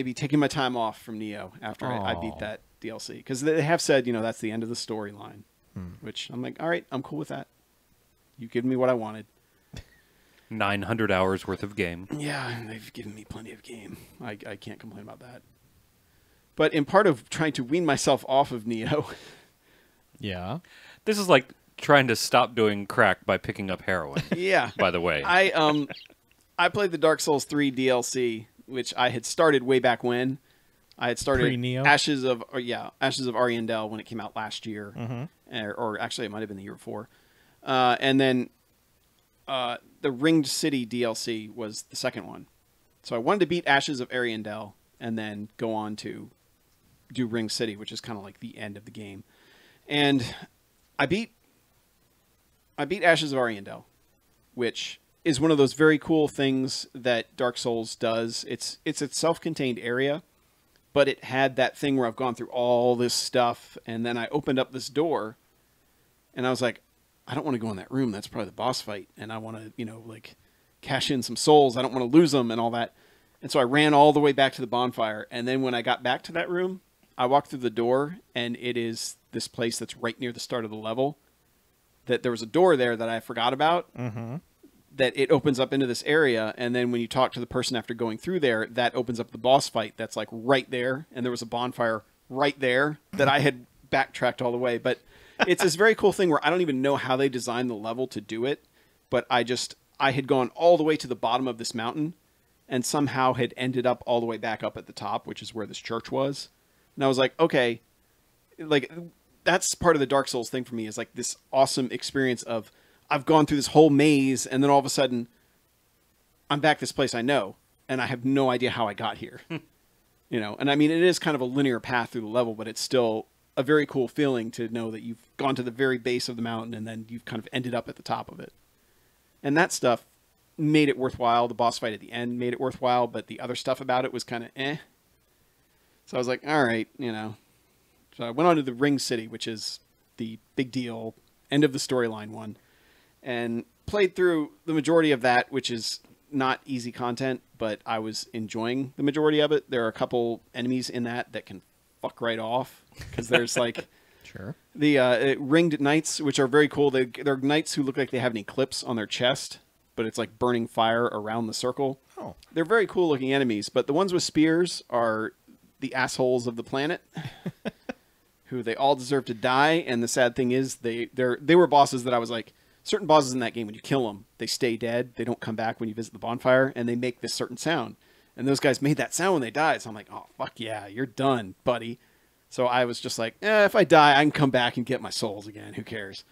[SPEAKER 4] be taking my time off from Neo after I beat that DLC. Because they have said, that's the end of the storyline. Which I'm like, all right, I'm cool with that. You've given me what I wanted.
[SPEAKER 3] 900 hours worth of game.
[SPEAKER 4] Yeah, they've given me plenty of game. I can't complain about that. But in part of trying to wean myself off of Neo...
[SPEAKER 2] Yeah.
[SPEAKER 3] This is like trying to stop doing crack by picking up heroin.
[SPEAKER 4] Yeah.
[SPEAKER 3] By the way.
[SPEAKER 4] I played the Dark Souls 3 DLC... which I had started way back when. I had started
[SPEAKER 2] Pre-Neo?
[SPEAKER 4] Ashes of Ariandel when it came out last year. Or actually it might have been the year before. And then the Ringed City DLC was the second one. So I wanted to beat Ashes of Ariandel and then go on to do Ringed City, which is kind of like the end of the game. And I beat Ashes of Ariandel, which is one of those very cool things that Dark Souls does. It's a self-contained area, but it had that thing where I've gone through all this stuff, and then I opened up this door, and I was like, I don't want to go in that room. That's probably the boss fight, and I want to, like, cash in some souls. I don't want to lose them and all that. And so I ran all the way back to the bonfire, and then when I got back to that room, I walked through the door, and it is this place that's right near the start of the level. That there was a door there that I forgot about.
[SPEAKER 2] Mm-hmm.
[SPEAKER 4] That it opens up into this area, and then when you talk to the person after going through there, that opens up the boss fight that's like right there, and there was a bonfire right there that I had backtracked all the way. But it's this very cool thing where I don't even know how they designed the level to do it, but I had gone all the way to the bottom of this mountain and somehow had ended up all the way back up at the top, which is where this church was. And I was like, okay, like that's part of the Dark Souls thing for me, is like this awesome experience of I've gone through this whole maze, and then all of a sudden I'm back this place I know, and I have no idea how I got here. And I mean, it is kind of a linear path through the level, but it's still a very cool feeling to know that you've gone to the very base of the mountain and then you've kind of ended up at the top of it. And that stuff made it worthwhile. The boss fight at the end made it worthwhile, but the other stuff about it was kind of eh. So I was like, all right, So I went on to the Ring City, which is the big deal, end of the storyline one, and played through the majority of that, which is not easy content, but I was enjoying the majority of it. There are a couple enemies in that can fuck right off, because there's like
[SPEAKER 2] Sure.
[SPEAKER 4] the ringed knights, which are very cool. They're knights who look like they have an eclipse on their chest, but it's like burning fire around the circle.
[SPEAKER 2] Oh.
[SPEAKER 4] They're very cool looking enemies, but the ones with spears are the assholes of the planet. Who they all deserve to die, and the sad thing is they were bosses that I was like, certain bosses in that game, when you kill them, they stay dead. They don't come back when you visit the bonfire, and they make this certain sound. And those guys made that sound when they died, so I'm like, oh, fuck yeah, you're done, buddy. So I was just like, if I die, I can come back and get my souls again. Who cares?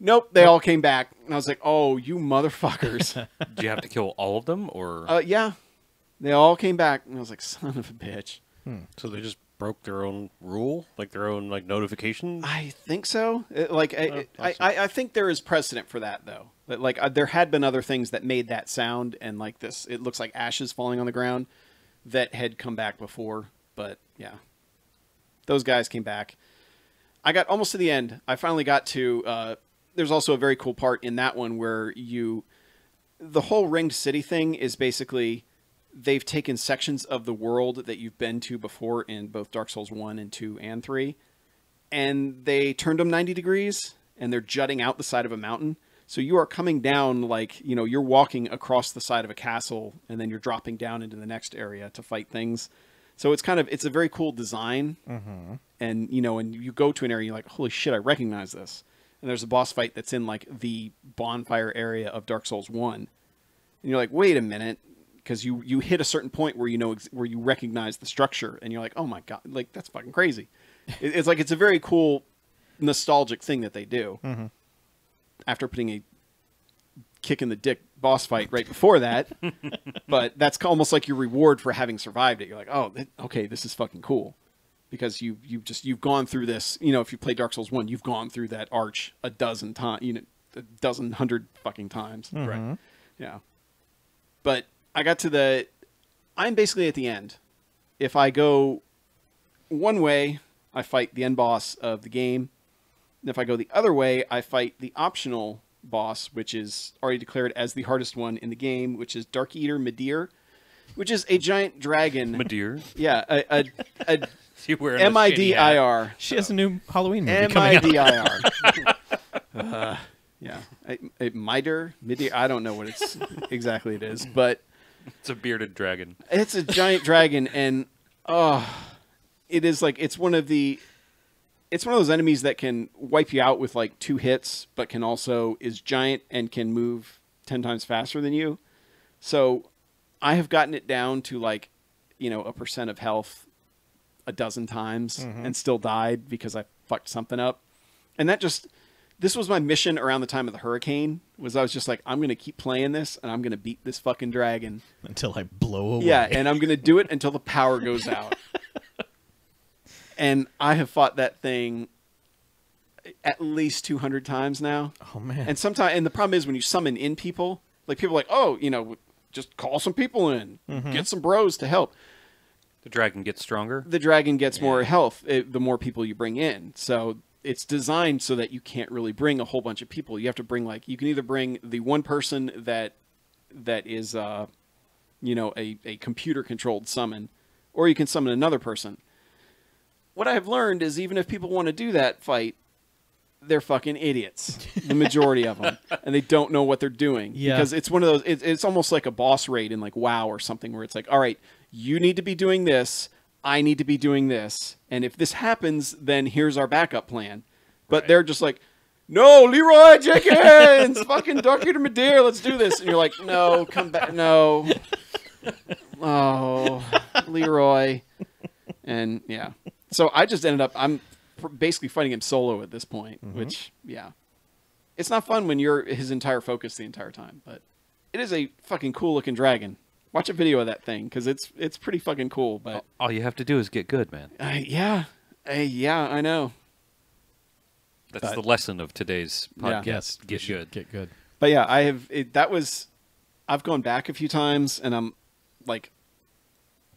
[SPEAKER 4] Nope, they all came back, and I was like, oh, you motherfuckers.
[SPEAKER 3] Do you have to kill all of them, or?
[SPEAKER 4] Yeah, they all came back, and I was like, son of a bitch.
[SPEAKER 1] So they just broke their own rule, like their own notification.
[SPEAKER 4] I think so.
[SPEAKER 1] Awesome.
[SPEAKER 4] I think there is precedent for that, though. But there had been other things that made that sound, and like this, it looks like ashes falling on the ground that had come back before. But yeah, those guys came back. I got almost to the end. I finally got to. There's also a very cool part in that one where the whole Ringed City thing is basically, they've taken sections of the world that you've been to before in both Dark Souls 1 and 2 and 3, and they turned them 90 degrees, and they're jutting out the side of a mountain. So you are coming down like, you're walking across the side of a castle, and then you're dropping down into the next area to fight things. So it's a very cool design.
[SPEAKER 2] Mm-hmm.
[SPEAKER 4] And, and you go to an area, you're like, holy shit, I recognize this. And there's a boss fight that's in like the bonfire area of Dark Souls 1. And you're like, wait a minute. Because you hit a certain point where where you recognize the structure, and you're like, oh my god, like that's fucking crazy. It's like, it's a very cool, nostalgic thing that they do.
[SPEAKER 2] Mm-hmm.
[SPEAKER 4] After putting a kick in the dick boss fight right before that, but that's almost like your reward for having survived it. You're like, oh, okay, this is fucking cool, because you've gone through this. If you play Dark Souls 1, you've gone through that arch a dozen times, a dozen, 100 fucking times,
[SPEAKER 2] Mm-hmm.
[SPEAKER 4] right? Yeah, but I got to I'm basically at the end. If I go one way, I fight the end boss of the game. And if I go the other way, I fight the optional boss, which is already declared as the hardest one in the game, which is Dark Eater Midir, which is a giant dragon.
[SPEAKER 3] Midir?
[SPEAKER 4] Yeah, a
[SPEAKER 3] You wearing a shitty hat.
[SPEAKER 4] Midir.
[SPEAKER 2] She has a new Halloween movie coming out.
[SPEAKER 4] Midir. Yeah, Midir, I don't know what exactly it is, but
[SPEAKER 3] It's a bearded dragon.
[SPEAKER 4] it's a giant dragon, and it is like it's one of those enemies that can wipe you out with like 2 hits, but is giant and can move 10 times faster than you. So I have gotten it down to like, a percent of health a dozen times and still died because I fucked something up. And that this was my mission around the time of the hurricane. I was just like, I'm gonna keep playing this, and I'm gonna beat this fucking dragon
[SPEAKER 2] Until I blow away.
[SPEAKER 4] Yeah, and I'm gonna do it until the power goes out. And I have fought that thing at least 200 times now.
[SPEAKER 2] Oh man.
[SPEAKER 4] And the problem is when you summon in people, like people are like, oh, just call some people in, get some bros to help.
[SPEAKER 3] The dragon gets stronger.
[SPEAKER 4] The dragon gets more health the more people you bring in. So it's designed so that you can't really bring a whole bunch of people. You have to bring you can either bring the one person that is a computer controlled summon, or you can summon another person. What I have learned is even if people want to do that fight, they're fucking idiots, the majority of them, and they don't know what they're doing.
[SPEAKER 2] Yeah.
[SPEAKER 4] Because it's one of those. It's almost like a boss raid in like WoW or something, where it's like, all right, you need to be doing this, I need to be doing this, and if this happens, then here's our backup plan. But they're just like, no, Leroy Jenkins, fucking Dark Eater Madeira, let's do this, and you're like, no, come back, no, oh, Leroy, and yeah. So I just ended up. I'm basically fighting him solo at this point, which, it's not fun when you're his entire focus the entire time, but it is a fucking cool looking dragon. Watch a video of that thing, because it's pretty fucking cool. But
[SPEAKER 3] All you have to do is get good, man.
[SPEAKER 4] yeah, I know.
[SPEAKER 3] That's the lesson of today's podcast.
[SPEAKER 2] Yes,
[SPEAKER 3] Get good.
[SPEAKER 2] Get good.
[SPEAKER 4] But yeah, I've gone back a few times, and I'm like,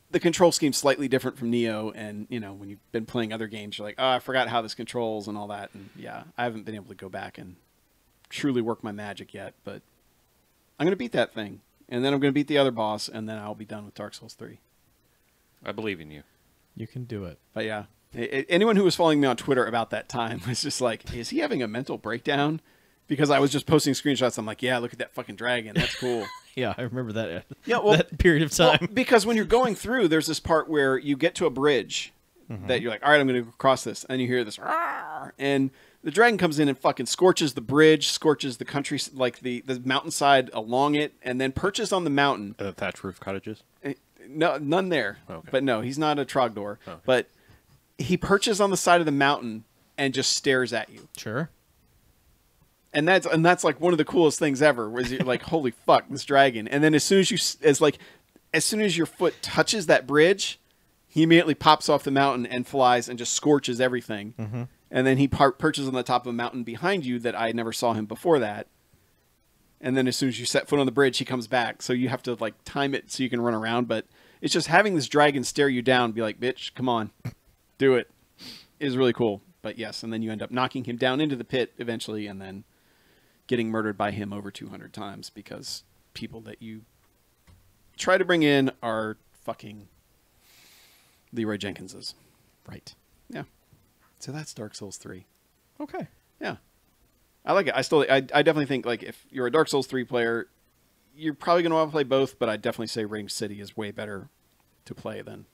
[SPEAKER 4] the control scheme's slightly different from Neo, and when you've been playing other games, you're like, oh, I forgot how this controls and all that, and yeah, I haven't been able to go back and truly work my magic yet, but I'm gonna beat that thing, and then I'm gonna beat the other boss, and then I'll be done with Dark Souls 3.
[SPEAKER 3] I believe in you.
[SPEAKER 2] You can do it.
[SPEAKER 4] But yeah, anyone who was following me on Twitter about that time was just like, is he having a mental breakdown? Because I was just posting screenshots. I'm like, yeah, look at that fucking dragon. That's cool.
[SPEAKER 2] Yeah, I remember that.
[SPEAKER 4] Yeah, well,
[SPEAKER 2] that period of time.
[SPEAKER 4] Well, because when you're going through, there's this part where you get to a bridge that you're like, all right, I'm going to cross this, and you hear this, "Rawr!" And the dragon comes in and fucking scorches the bridge, scorches the country, like the mountainside along it, and then perches on the mountain.
[SPEAKER 1] Thatch roof cottages.
[SPEAKER 4] No, none there.
[SPEAKER 1] Okay.
[SPEAKER 4] But no, he's not a Trogdor.
[SPEAKER 1] Okay.
[SPEAKER 4] But he perches on the side of the mountain and just stares at you.
[SPEAKER 2] Sure.
[SPEAKER 4] And that's like one of the coolest things ever. Where you're like, holy fuck, this dragon. And then as soon as your foot touches that bridge, he immediately pops off the mountain and flies and just scorches everything. Mm-hmm. And then he perches on the top of a mountain behind you that I never saw him before that. And then as soon as you set foot on the bridge, he comes back. So you have to like time it so you can run around. But it's just having this dragon stare you down, be like, bitch, come on, do it, is really cool. But yes, and then you end up knocking him down into the pit eventually, and then getting murdered by him over 200 times because people that you try to bring in are fucking Leroy Jenkinses.
[SPEAKER 2] Right.
[SPEAKER 4] Yeah. So that's Dark Souls 3.
[SPEAKER 2] Okay.
[SPEAKER 4] Yeah. I like it. I definitely think, like, if you're a Dark Souls 3 player, you're probably going to want to play both, but I'd definitely say Ring City is way better to play than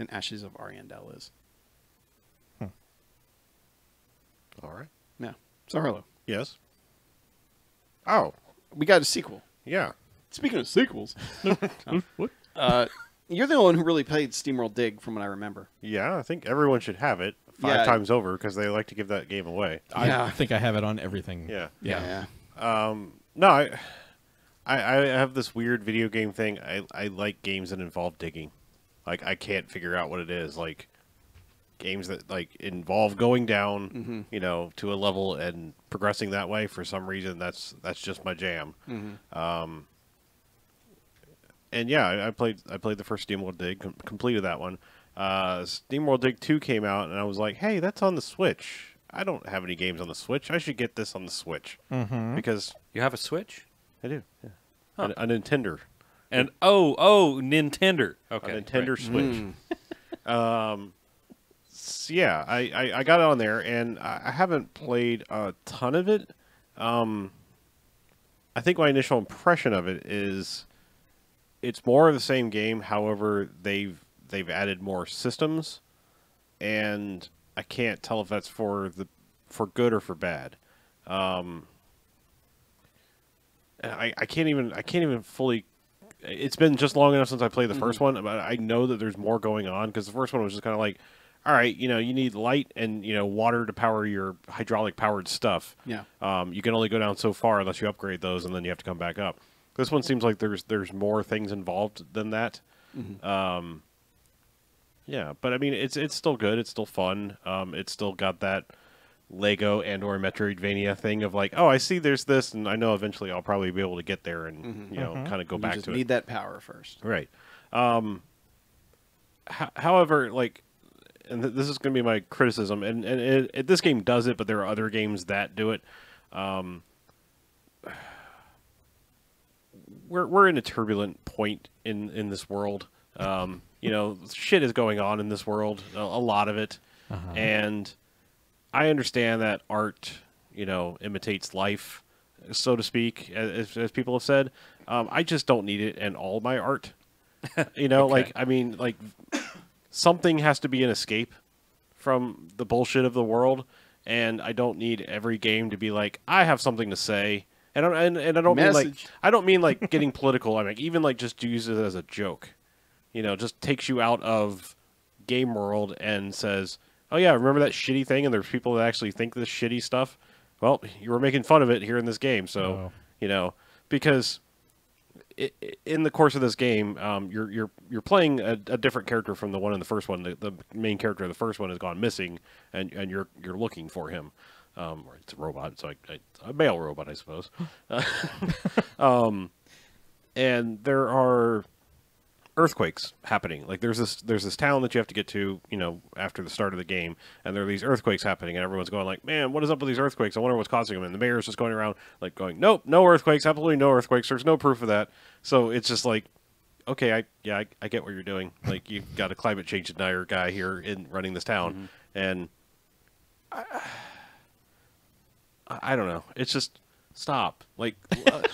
[SPEAKER 4] Ashes of Ariandel is.
[SPEAKER 1] All right.
[SPEAKER 4] Yeah. So, Harlow.
[SPEAKER 1] Yes. Oh,
[SPEAKER 4] We got a sequel.
[SPEAKER 1] yeah.
[SPEAKER 4] Speaking of sequels,
[SPEAKER 2] What?
[SPEAKER 4] you're the only one who really played SteamWorld Dig, from what I remember.
[SPEAKER 1] Yeah, I think everyone should have it five times over because they like to give that game away.
[SPEAKER 2] I think I have it on everything.
[SPEAKER 1] Yeah.
[SPEAKER 2] Yeah.
[SPEAKER 1] No, I have this weird video game thing. I like games that involve digging. Like, I can't figure out what it is. Like, games that like involve going down, to a level and progressing that way. For some reason, that's just my jam. And yeah, I played the first SteamWorld Dig, completed that one. SteamWorld Dig 2 came out, and I was like, hey, that's on the Switch. I don't have any games on the Switch. I should get this on the Switch because
[SPEAKER 3] You have a Switch?
[SPEAKER 1] I do. Yeah. A Nintendo.
[SPEAKER 3] And oh, Nintendo. Okay.
[SPEAKER 1] A Nintendo
[SPEAKER 3] right.
[SPEAKER 1] Switch. So yeah, I got it on there, and I haven't played a ton of it. I think my initial impression of it is it's more of the same game. However, they've added more systems, and I can't tell if that's for good or for bad. I can't even fully. It's been just long enough since I played the first one, but I know that there's more going on because the first one was just kind of like, all right, you need light and water to power your hydraulic powered stuff.
[SPEAKER 4] Yeah.
[SPEAKER 1] You can only go down so far unless you upgrade those, and then you have to come back up. This one seems like there's more things involved than that. Yeah, but I mean, it's still good. It's still fun. It's still got that Lego and/or Metroidvania thing of like, oh, I see there's this, and I know eventually I'll probably be able to get there and kind of go back
[SPEAKER 4] just
[SPEAKER 1] to
[SPEAKER 4] need
[SPEAKER 1] it.
[SPEAKER 4] that power first.
[SPEAKER 1] Right. However, like, and this is going to be my criticism, and this game does it, but there are other games that do it. We're in a turbulent point in this world. Shit is going on in this world, a lot of it, and I understand that art, imitates life, so to speak, as people have said. I just don't need it in all my art. Like, I mean, like, something has to be an escape from the bullshit of the world, and I don't need every game to be like, I have something to say. And I don't mean like getting political. I mean, even like just use it as a joke. Just takes you out of game world and says, oh yeah, remember that shitty thing? And there's people that actually think this shitty stuff. Well, you were making fun of it here in this game. So, because in the course of this game, you're playing a different character from the one in the first one. The main character of the first one has gone missing, and you're looking for him. Or it's a robot, so a male robot, I suppose. And there are earthquakes happening. Like there's this town that you have to get to, after the start of the game, and there are these earthquakes happening, and everyone's going like, "Man, what is up with these earthquakes? I wonder what's causing them." And the mayor's just going around like going, "Nope, no earthquakes, absolutely no earthquakes. There's no proof of that." So it's just like, okay, I get what you're doing. Like you've got a climate change denier guy here in running this town, and I don't know. It's just stop. Like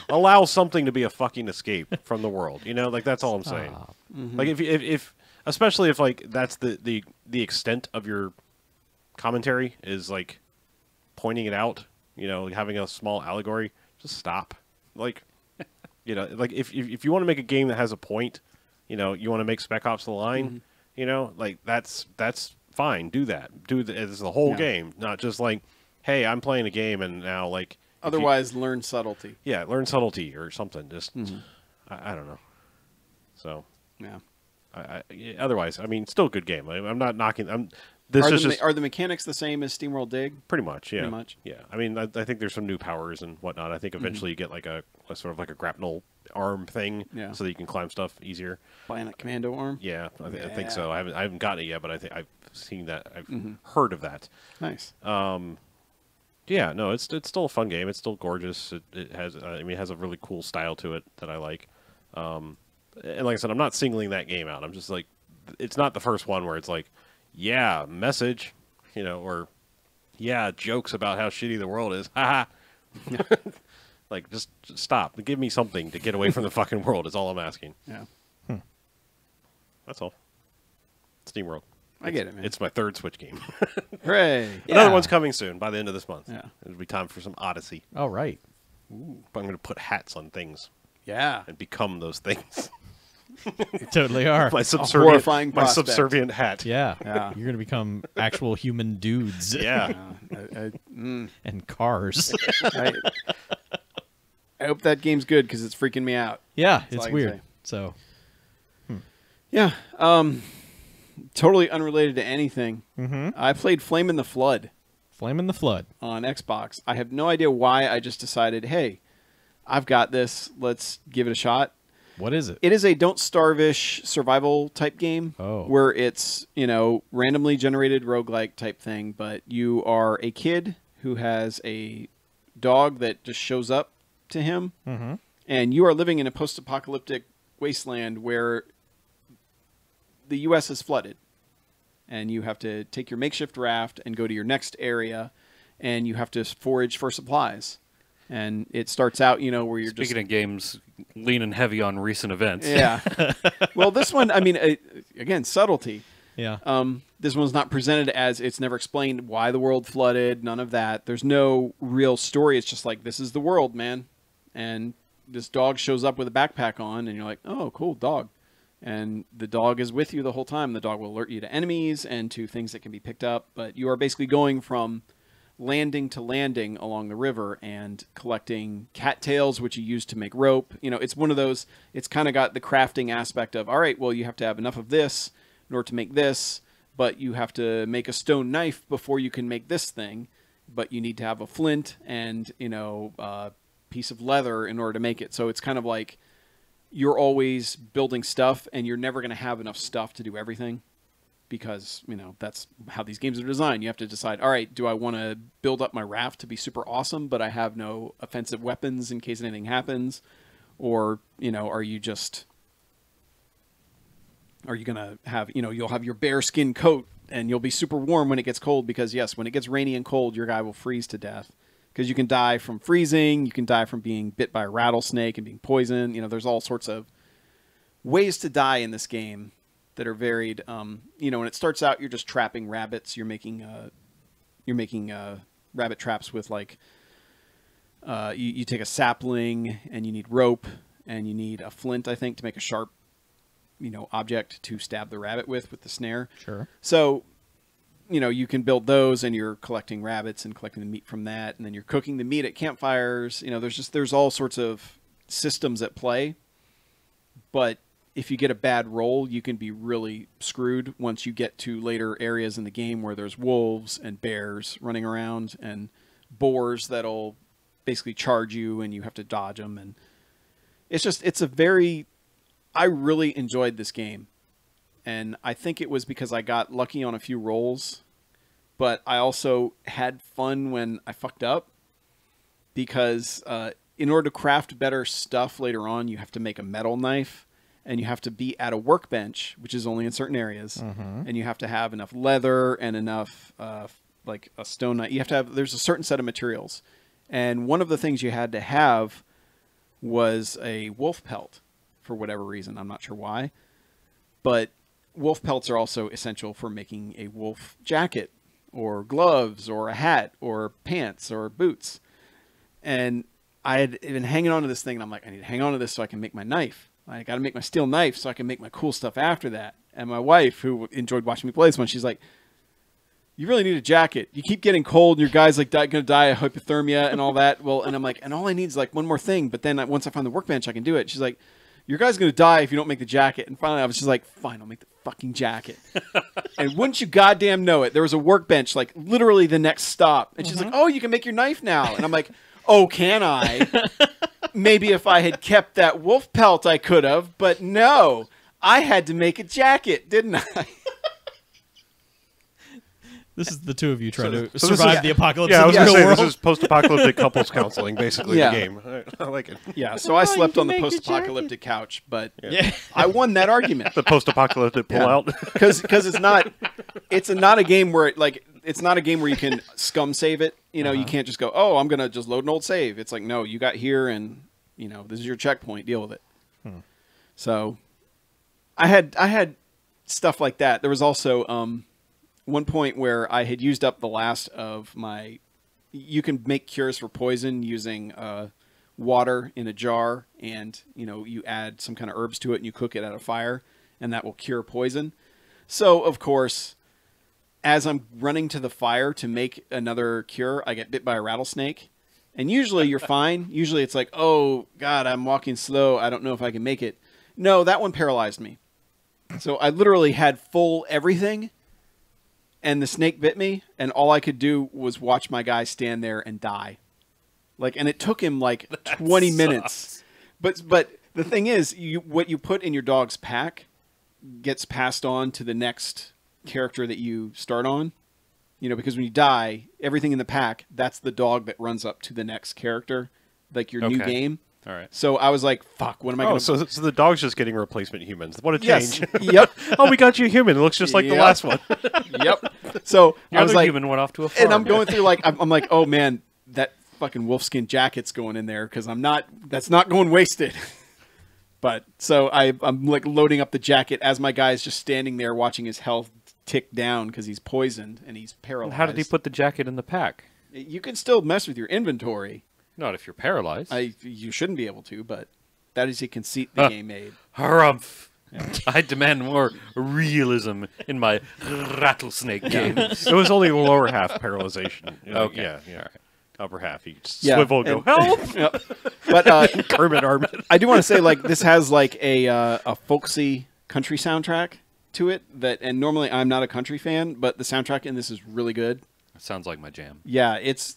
[SPEAKER 1] allow something to be a fucking escape from the world. Like that's all I'm saying. Like if especially if like that's the extent of your commentary is like pointing it out. Having a small allegory. Just stop. Like like if you want to make a game that has a point, you want to make Spec Ops: The Line. Like that's fine. Do that. Do it's the whole game, not just like, hey, I'm playing a game and now like.
[SPEAKER 4] Otherwise, learn subtlety.
[SPEAKER 1] Yeah, learn subtlety or something. Just I don't know. So
[SPEAKER 4] yeah.
[SPEAKER 1] Otherwise, I mean, still a good game. I'm not knocking.
[SPEAKER 4] Are the mechanics the same as SteamWorld Dig?
[SPEAKER 1] Pretty much, yeah.
[SPEAKER 4] Pretty much.
[SPEAKER 1] Yeah. I mean, I think there's some new powers and whatnot. I think eventually you get like a sort of like a grapnel arm thing, so that you can climb stuff easier.
[SPEAKER 4] Bionic Commando arm.
[SPEAKER 1] Yeah, I think so. I haven't gotten it yet, but I think I've seen that. I've heard of that.
[SPEAKER 4] Nice.
[SPEAKER 1] Yeah, no, it's still a fun game. It's still gorgeous. It has, it has a really cool style to it that I like. And like I said, I'm not singling that game out. I'm just like, it's not the first one where it's like, yeah, message, or yeah, jokes about how shitty the world is. Haha. Like, just stop. Give me something to get away from the fucking world is all I'm asking.
[SPEAKER 4] Yeah.
[SPEAKER 1] That's all. SteamWorld.
[SPEAKER 4] I get it, man.
[SPEAKER 1] It's my third Switch game.
[SPEAKER 4] Hooray.
[SPEAKER 1] Another one's coming soon, by the end of this month.
[SPEAKER 4] Yeah.
[SPEAKER 1] It'll be time for some Odyssey.
[SPEAKER 2] All right.
[SPEAKER 1] Ooh, I'm going to put hats on things.
[SPEAKER 4] Yeah.
[SPEAKER 1] And become those things.
[SPEAKER 2] You totally are.
[SPEAKER 1] My
[SPEAKER 4] horrifying
[SPEAKER 1] my
[SPEAKER 4] prospect.
[SPEAKER 1] subservient hat.
[SPEAKER 2] Yeah.
[SPEAKER 4] Yeah.
[SPEAKER 2] You're going to become actual human dudes.
[SPEAKER 1] Yeah.
[SPEAKER 2] And cars.
[SPEAKER 4] I hope that game's good because it's freaking me out.
[SPEAKER 2] Yeah,
[SPEAKER 4] That's all
[SPEAKER 2] it's
[SPEAKER 4] I can
[SPEAKER 2] weird.
[SPEAKER 4] say.
[SPEAKER 2] So,
[SPEAKER 4] Yeah. Totally unrelated to anything. I played Flame in the Flood
[SPEAKER 2] Flame in the Flood.
[SPEAKER 4] on Xbox. I have no idea why. I just decided, hey, I've got this. Let's give it a shot.
[SPEAKER 2] What is it?
[SPEAKER 4] It is a Don't Starve-ish survival type game where it's, randomly generated roguelike type thing, but you are a kid who has a dog that just shows up to him, and you are living in a post-apocalyptic wasteland where the U.S. is flooded, and you have to take your makeshift raft and go to your next area, and you have to forage for supplies. And it starts out, where you're
[SPEAKER 3] Speaking of games leaning heavy on recent events.
[SPEAKER 4] Yeah. Well, this one, I mean, again, subtlety.
[SPEAKER 2] Yeah.
[SPEAKER 4] This one's not presented as it's never explained why the world flooded, none of that. There's no real story. It's just like, this is the world, man. And this dog shows up with a backpack on, and you're like, oh, cool, dog. And the dog is with you the whole time. The dog will alert you to enemies and to things that can be picked up. But you are basically going from landing to landing along the river and collecting cattails, which you use to make rope. You know, it's one of those, it's kind of got the crafting aspect of, all right, well, you have to have enough of this in order to make this, but you have to make a stone knife before you can make this thing. But you need to have a flint and, you know, a piece of leather in order to make it. So it's kind of like you're always building stuff and you're never going to have enough stuff to do everything. Because, you know, that's how these games are designed. You have to decide, all right, do I want to build up my raft to be super awesome, but I have no offensive weapons in case anything happens? Or, you know, are you going to have, you know, you'll have your bear skin coat and you'll be super warm when it gets cold because, yes, when it gets rainy and cold, your guy will freeze to death. Because you can die from freezing, you can die from being bit by a rattlesnake and being poisoned. You know, there's all sorts of ways to die in this game that are varied. You know, when it starts out, you're just trapping rabbits. You're making rabbit traps with like you take a sapling and you need rope and you need a flint, I think, to make a sharp, you know, object to stab the rabbit with the snare.
[SPEAKER 2] Sure.
[SPEAKER 4] So, you know, you can build those and you're collecting rabbits and collecting the meat from that, and then you're cooking the meat at campfires. You know, there's all sorts of systems at play, but if you get a bad roll, you can be really screwed once you get to later areas in the game where there's wolves and bears running around and boars that'll basically charge you and you have to dodge them. And I really enjoyed this game. And I think it was because I got lucky on a few rolls, but I also had fun when I fucked up because in order to craft better stuff later on, you have to make a metal knife. And you have to be at a workbench, which is only in certain areas. And you have to have enough leather and enough, like a stone knife. You have to have, there's a certain set of materials. And one of the things you had to have was a wolf pelt for whatever reason. I'm not sure why. But wolf pelts are also essential for making a wolf jacket or gloves or a hat or pants or boots. And I had been hanging on to this thing and I'm like, I need to hang on to this so I can make my knife. I got to make my steel knife so I can make my cool stuff after that. And my wife, who enjoyed watching me play this one, she's like, you really need a jacket. You keep getting cold and your guy's like going to die of hypothermia and all that. Well, and I'm like, and all I need is like one more thing. But then once I find the workbench, I can do it. She's like, your guy's going to die if you don't make the jacket. And finally I was just like, fine, I'll make the fucking jacket. And wouldn't you goddamn know it, there was a workbench like literally the next stop. And she's like, oh, you can make your knife now. And I'm like, oh, can I? Maybe if I had kept that wolf pelt, I could have. But no, I had to make a jacket, didn't I?
[SPEAKER 2] This is the two of you trying to
[SPEAKER 1] so
[SPEAKER 2] survive the apocalypse
[SPEAKER 1] Yeah, I
[SPEAKER 2] in
[SPEAKER 1] was
[SPEAKER 2] the
[SPEAKER 1] going to
[SPEAKER 2] real
[SPEAKER 1] say,
[SPEAKER 2] world.
[SPEAKER 1] this is post-apocalyptic couples counseling, basically,
[SPEAKER 4] Yeah.
[SPEAKER 1] the game. I like it.
[SPEAKER 4] Yeah, so I slept
[SPEAKER 2] you
[SPEAKER 4] on the
[SPEAKER 2] can make a
[SPEAKER 4] post-apocalyptic couch, but
[SPEAKER 2] Yeah.
[SPEAKER 4] I won that argument.
[SPEAKER 1] The post-apocalyptic pullout.
[SPEAKER 4] Because it's not a game where it's not a game where you can scum save it. You know, you can't just go, oh, I'm gonna just load an old save. It's like, no, you got here, and you know, this is your checkpoint. Deal with it. So, I had stuff like that. There was also one point where I had used up the last of my. You can make cures for poison using water in a jar, and you know, you add some kind of herbs to it, and you cook it at a fire, and that will cure poison. So, of course, as I'm running to the fire to make another cure, I get bit by a rattlesnake. And usually you're fine. Usually it's like, oh, God, I'm walking slow. I don't know if I can make it. No, that one paralyzed me. So I literally had full everything, and the snake bit me, and all I could do was watch my guy stand there and die. And it took him like 20 minutes. But the thing is, what you put in your dog's pack gets passed on to the next character that you start on. You know, because when you die, everything in the pack, that's the dog that runs up to the next character, like your new game.
[SPEAKER 3] All right.
[SPEAKER 4] So I was like, fuck, what am I going to...
[SPEAKER 1] So the dog's just getting replacement humans. What a
[SPEAKER 4] Yes.
[SPEAKER 1] change.
[SPEAKER 4] Yep.
[SPEAKER 1] Oh, we got you a human. It looks just like the
[SPEAKER 4] Yep.
[SPEAKER 1] last one.
[SPEAKER 4] Yep. So
[SPEAKER 3] Your
[SPEAKER 4] I was
[SPEAKER 3] other
[SPEAKER 4] like...
[SPEAKER 3] human went off to a farm.
[SPEAKER 4] And I'm going through I'm like, oh man, that fucking wolfskin jacket's going in there because that's not going wasted. But so I'm like loading up the jacket as my guy's just standing there watching his health tick down because he's poisoned and he's paralyzed.
[SPEAKER 3] How did he put the jacket in the pack?
[SPEAKER 4] You can still mess with your inventory.
[SPEAKER 3] Not if you're paralyzed.
[SPEAKER 4] You shouldn't be able to, but that is a conceit the game made.
[SPEAKER 3] Harumph. I demand more realism in my rattlesnake games.
[SPEAKER 1] It was only the lower half paralyzation.
[SPEAKER 3] Okay.
[SPEAKER 1] Yeah. Right. Upper half, you just
[SPEAKER 4] Yeah,
[SPEAKER 1] swivel and go, help!
[SPEAKER 4] Yep. But
[SPEAKER 1] Kermit Armit.
[SPEAKER 4] I do want to say, like, this has like a folksy country soundtrack to it. And normally I'm not a country fan, but the soundtrack in this is really good.
[SPEAKER 3] That sounds like my jam.
[SPEAKER 4] Yeah, it's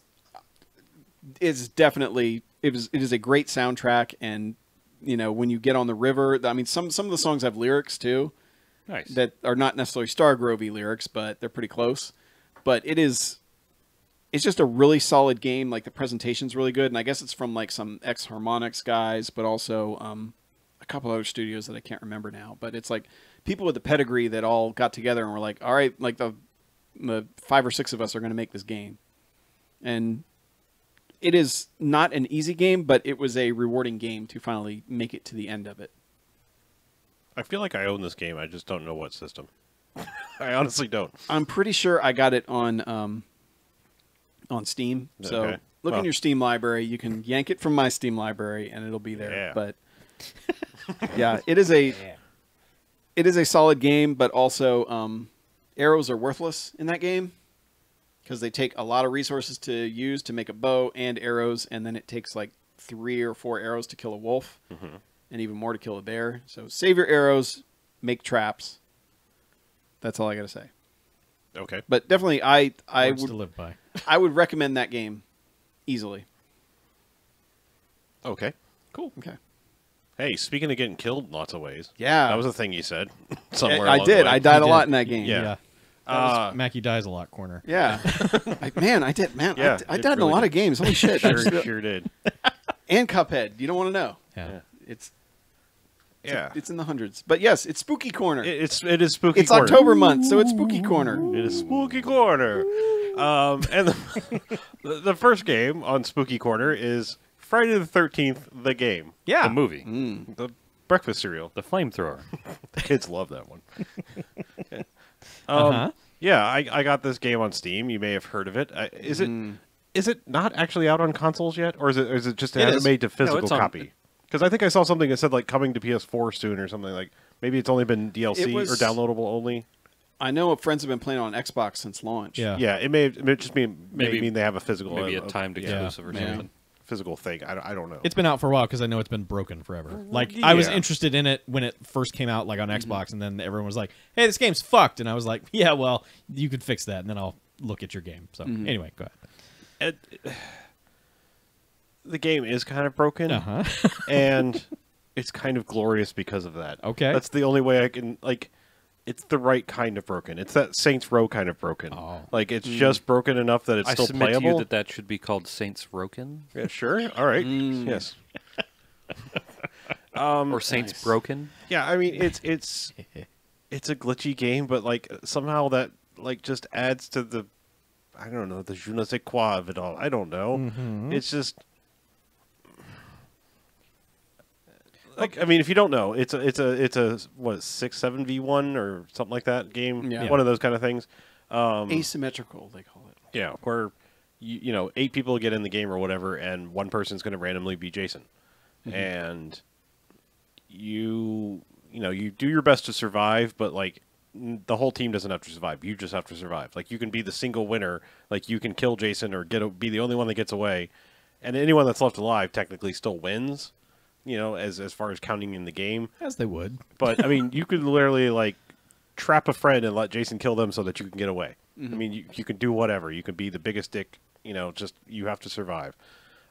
[SPEAKER 4] definitely it is a great soundtrack, and when you get on the river, I mean some of the songs have lyrics too.
[SPEAKER 3] Nice.
[SPEAKER 4] That are not necessarily Stargrove-y lyrics, but they're pretty close. But it's just a really solid game. Like, the presentation's really good, and I guess it's from like some ex-Harmonix guys, but also a couple other studios that I can't remember now. But it's like people with the pedigree that all got together and were like, all right, like the 5 or 6 of us are going to make this game. And it is not an easy game, but it was a rewarding game to finally make it to the end of it.
[SPEAKER 1] I feel like I own this game. I just don't know what system. I honestly don't.
[SPEAKER 4] I'm pretty sure I got it on Steam. So
[SPEAKER 1] Okay.
[SPEAKER 4] look in your Steam library. You can yank it from my Steam library, and it'll be there.
[SPEAKER 1] Yeah.
[SPEAKER 4] But yeah, it is a solid game. But also, arrows are worthless in that game because they take a lot of resources to use to make a bow and arrows, and then it takes like 3 or 4 arrows to kill a wolf, and even more to kill a bear. So save your arrows, make traps. That's all I got to say.
[SPEAKER 1] Okay.
[SPEAKER 4] But definitely, I
[SPEAKER 2] Words to
[SPEAKER 4] would
[SPEAKER 2] live by.
[SPEAKER 4] I would recommend that game easily.
[SPEAKER 1] Okay.
[SPEAKER 3] Cool.
[SPEAKER 4] Okay.
[SPEAKER 1] Hey, speaking of getting killed in lots of ways.
[SPEAKER 4] Yeah.
[SPEAKER 1] That was a thing you said somewhere
[SPEAKER 4] I
[SPEAKER 1] along the
[SPEAKER 4] did.
[SPEAKER 1] way.
[SPEAKER 4] I died a
[SPEAKER 2] did.
[SPEAKER 4] lot in that game.
[SPEAKER 1] Yeah.
[SPEAKER 2] That was Mackie dies a lot corner.
[SPEAKER 4] Yeah. I did. Man,
[SPEAKER 1] Yeah,
[SPEAKER 4] I
[SPEAKER 1] it
[SPEAKER 4] died in a
[SPEAKER 1] really
[SPEAKER 4] lot
[SPEAKER 1] did.
[SPEAKER 4] of games. Holy shit. I just-
[SPEAKER 1] Sure did.
[SPEAKER 4] and Cuphead. You don't want to know.
[SPEAKER 2] Yeah.
[SPEAKER 4] It's
[SPEAKER 1] Yeah.
[SPEAKER 4] it's in the hundreds. But yes, it's Spooky Corner.
[SPEAKER 1] It is spooky.
[SPEAKER 4] It's
[SPEAKER 1] corner.
[SPEAKER 4] October month, so it's Spooky Corner.
[SPEAKER 1] It is Spooky Corner. And the first game on Spooky Corner is Friday the 13th, the game.
[SPEAKER 2] Yeah.
[SPEAKER 3] The movie.
[SPEAKER 1] The breakfast cereal.
[SPEAKER 3] The flamethrower.
[SPEAKER 1] The kids love that one.
[SPEAKER 2] Uh-huh.
[SPEAKER 1] Yeah, I got this game on Steam. You may have heard of it. Is it not actually out on consoles yet? Or is it just
[SPEAKER 2] It
[SPEAKER 1] hasn't
[SPEAKER 2] is.
[SPEAKER 1] made to physical
[SPEAKER 3] it's on-
[SPEAKER 1] copy? Because I think I saw something that said like coming to PS4 soon or something like maybe it's only been DLC
[SPEAKER 4] It was-
[SPEAKER 1] or downloadable only.
[SPEAKER 4] I know friends have been playing on Xbox since launch.
[SPEAKER 2] Yeah.
[SPEAKER 1] Yeah, it may just mean
[SPEAKER 3] Maybe-
[SPEAKER 1] they have a physical
[SPEAKER 3] Maybe a timed exclusive or
[SPEAKER 4] maybe.
[SPEAKER 3] something.
[SPEAKER 1] physical thing. I don't know.
[SPEAKER 2] It's been out for a while because I know it's been broken forever. Like, I was
[SPEAKER 1] yeah.
[SPEAKER 2] interested in it when it first came out, like on Xbox, and then everyone was like, "Hey, this game's fucked," and I was like, "Yeah, well, you could fix that, and then I'll look at your game." So anyway, go ahead.
[SPEAKER 1] The game is kind of broken, and it's kind of glorious because of that.
[SPEAKER 2] Okay.
[SPEAKER 1] That's the only way I can, like, it's the right kind of broken. It's that Saints Row kind of broken.
[SPEAKER 2] Oh.
[SPEAKER 1] Like, it's just broken enough that it's
[SPEAKER 3] I
[SPEAKER 1] still
[SPEAKER 3] submit
[SPEAKER 1] playable.
[SPEAKER 3] to you that should be called Saints Roken
[SPEAKER 1] Yeah, sure. All right. Yes.
[SPEAKER 3] or Saints Broken.
[SPEAKER 1] Yeah, I mean, it's a glitchy game, but, like, somehow that, like, just adds to the, I don't know, the je ne sais quoi of it all. I don't know. It's just... Like, I mean, if you don't know, it's a what 6-7v1 or something like that game.
[SPEAKER 4] Yeah.
[SPEAKER 1] One of those kind of things.
[SPEAKER 4] Asymmetrical, they call it.
[SPEAKER 1] Yeah, where you know 8 people get in the game or whatever, and one person's going to randomly be Jason, and you do your best to survive, but like the whole team doesn't have to survive. You just have to survive. Like you can be the single winner. Like you can kill Jason or be the only one that gets away, and anyone that's left alive technically still wins. You know, as far as counting in the game.
[SPEAKER 2] As they would.
[SPEAKER 1] But I mean, you could literally like trap a friend and let Jason kill them so that you can get away. I mean, you can do whatever. You can be the biggest dick. You know, just you have to survive.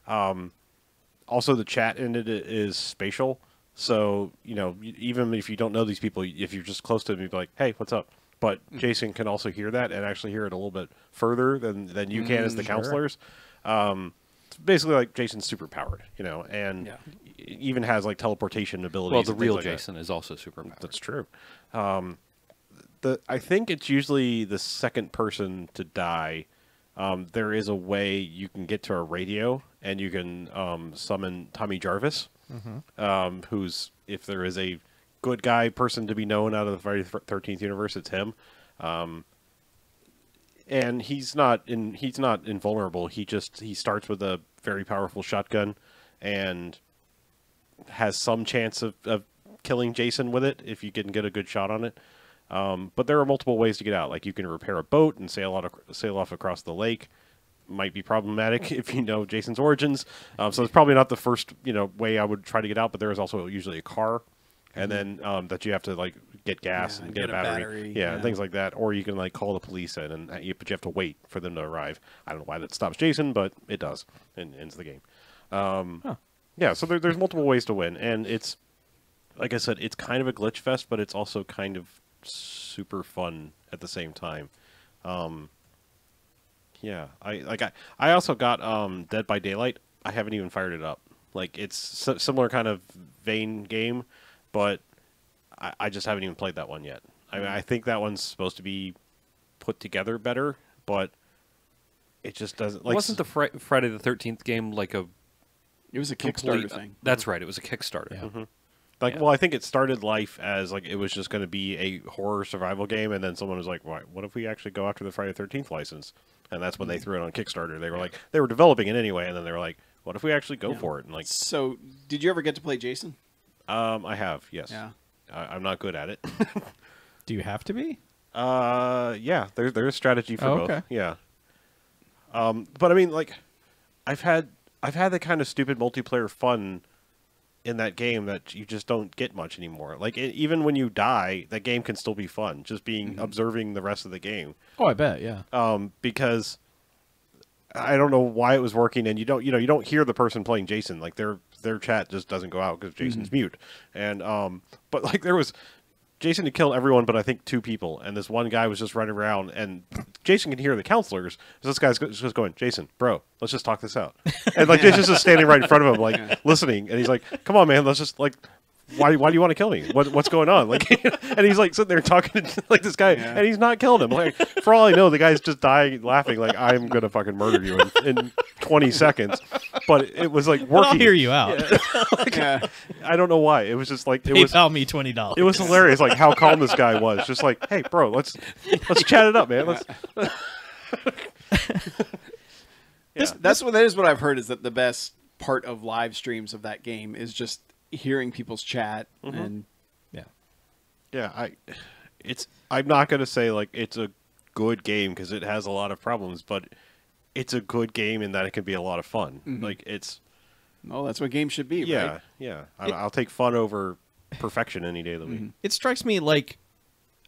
[SPEAKER 1] Also, the chat in it is spatial, so you know even if you don't know these people, if you're just close to them, you'd be like, "Hey, what's up?" But Jason can also hear that and actually hear it a little bit further than you can as the counselors. It's basically like Jason's super powered, you know, and even has like teleportation abilities.
[SPEAKER 3] Well, the
[SPEAKER 1] and things
[SPEAKER 3] real
[SPEAKER 1] like that.
[SPEAKER 3] Jason is also super powered.
[SPEAKER 1] That's true. I think it's usually the second person to die. There is a way you can get to a radio and you can summon Tommy Jarvis, who's, if there is a good guy person to be known out of the Friday the 13th universe, it's him. And he's not invulnerable. He starts with a very powerful shotgun and has some chance of killing Jason with it if you can get a good shot on it. But there are multiple ways to get out. Like you can repair a boat and sail off across the lake. Might be problematic if you know Jason's origins. So it's probably not the first way I would try to get out. But there is also usually a car, and then that you have to like get gas and get a battery, and things like that. Or you can like call the police in, but you have to wait for them to arrive. I don't know why that stops Jason, but it does, and ends the game. Yeah, so there's multiple ways to win, and it's like I said, it's kind of a glitch fest, but it's also kind of super fun at the same time. Yeah, I also got Dead by Daylight. I haven't even fired it up. Like it's similar kind of vein game, but I just haven't even played that one yet. I mean, I think that one's supposed to be put together better, but it just doesn't. Like,
[SPEAKER 3] wasn't the Friday the 13th game like a?
[SPEAKER 4] It was a Kickstarter thing.
[SPEAKER 3] That's right. It was a Kickstarter.
[SPEAKER 2] Yeah.
[SPEAKER 1] Mm-hmm. Well, I think it started life as like it was just going to be a horror survival game, and then someone was like, "What if we actually go after the Friday the 13th license?" And that's when they threw it on Kickstarter. They were like, they were developing it anyway, and then they were like, "What if we actually go for it?" And like,
[SPEAKER 4] so did you ever get to play Jason?
[SPEAKER 1] I have, yes.
[SPEAKER 4] Yeah.
[SPEAKER 1] I'm not good at it.
[SPEAKER 2] Do you have to be?
[SPEAKER 1] Yeah. There's strategy for both.
[SPEAKER 2] Okay.
[SPEAKER 1] Yeah. But I mean, like, I've had the kind of stupid multiplayer fun in that game that you just don't get much anymore. Like even when you die, that game can still be fun. Just being observing the rest of the game.
[SPEAKER 2] Oh, I bet. Yeah.
[SPEAKER 1] Because I don't know why it was working, and you don't hear the person playing Jason. Like their chat just doesn't go out because Jason's mute. And but like there was. Jason had killed everyone but I think 2 people, and this one guy was just running around, and Jason can hear the counselors. So this guy's just going, "Jason, bro, let's just talk this out." And like Jason's just standing right in front of him, like listening, and he's like, "Come on, man, let's just like, why do you want to kill me? What's going on?" Like, and he's like sitting there talking to like this guy, and he's not killing him. Like for all I know, the guy's just dying laughing, like I'm gonna fucking murder you in 20 seconds. But it was like working.
[SPEAKER 2] Well, I'll hear you out.
[SPEAKER 1] Yeah. I don't know why. It was just like
[SPEAKER 2] PayPal me $20.
[SPEAKER 1] It was hilarious, like how calm this guy was. Just like, "Hey, bro, let's chat it up, man. Let's."
[SPEAKER 4] That is what I've heard, is that the best part of live streams of that game is just hearing people's chat and
[SPEAKER 1] I'm not gonna say like it's a good game because it has a lot of problems, but it's a good game in that it can be a lot of fun. Like it's.
[SPEAKER 4] Oh, that's what games should be,
[SPEAKER 1] Yeah,
[SPEAKER 4] right?
[SPEAKER 1] yeah. I'll take fun over perfection any day of the week.
[SPEAKER 2] It strikes me like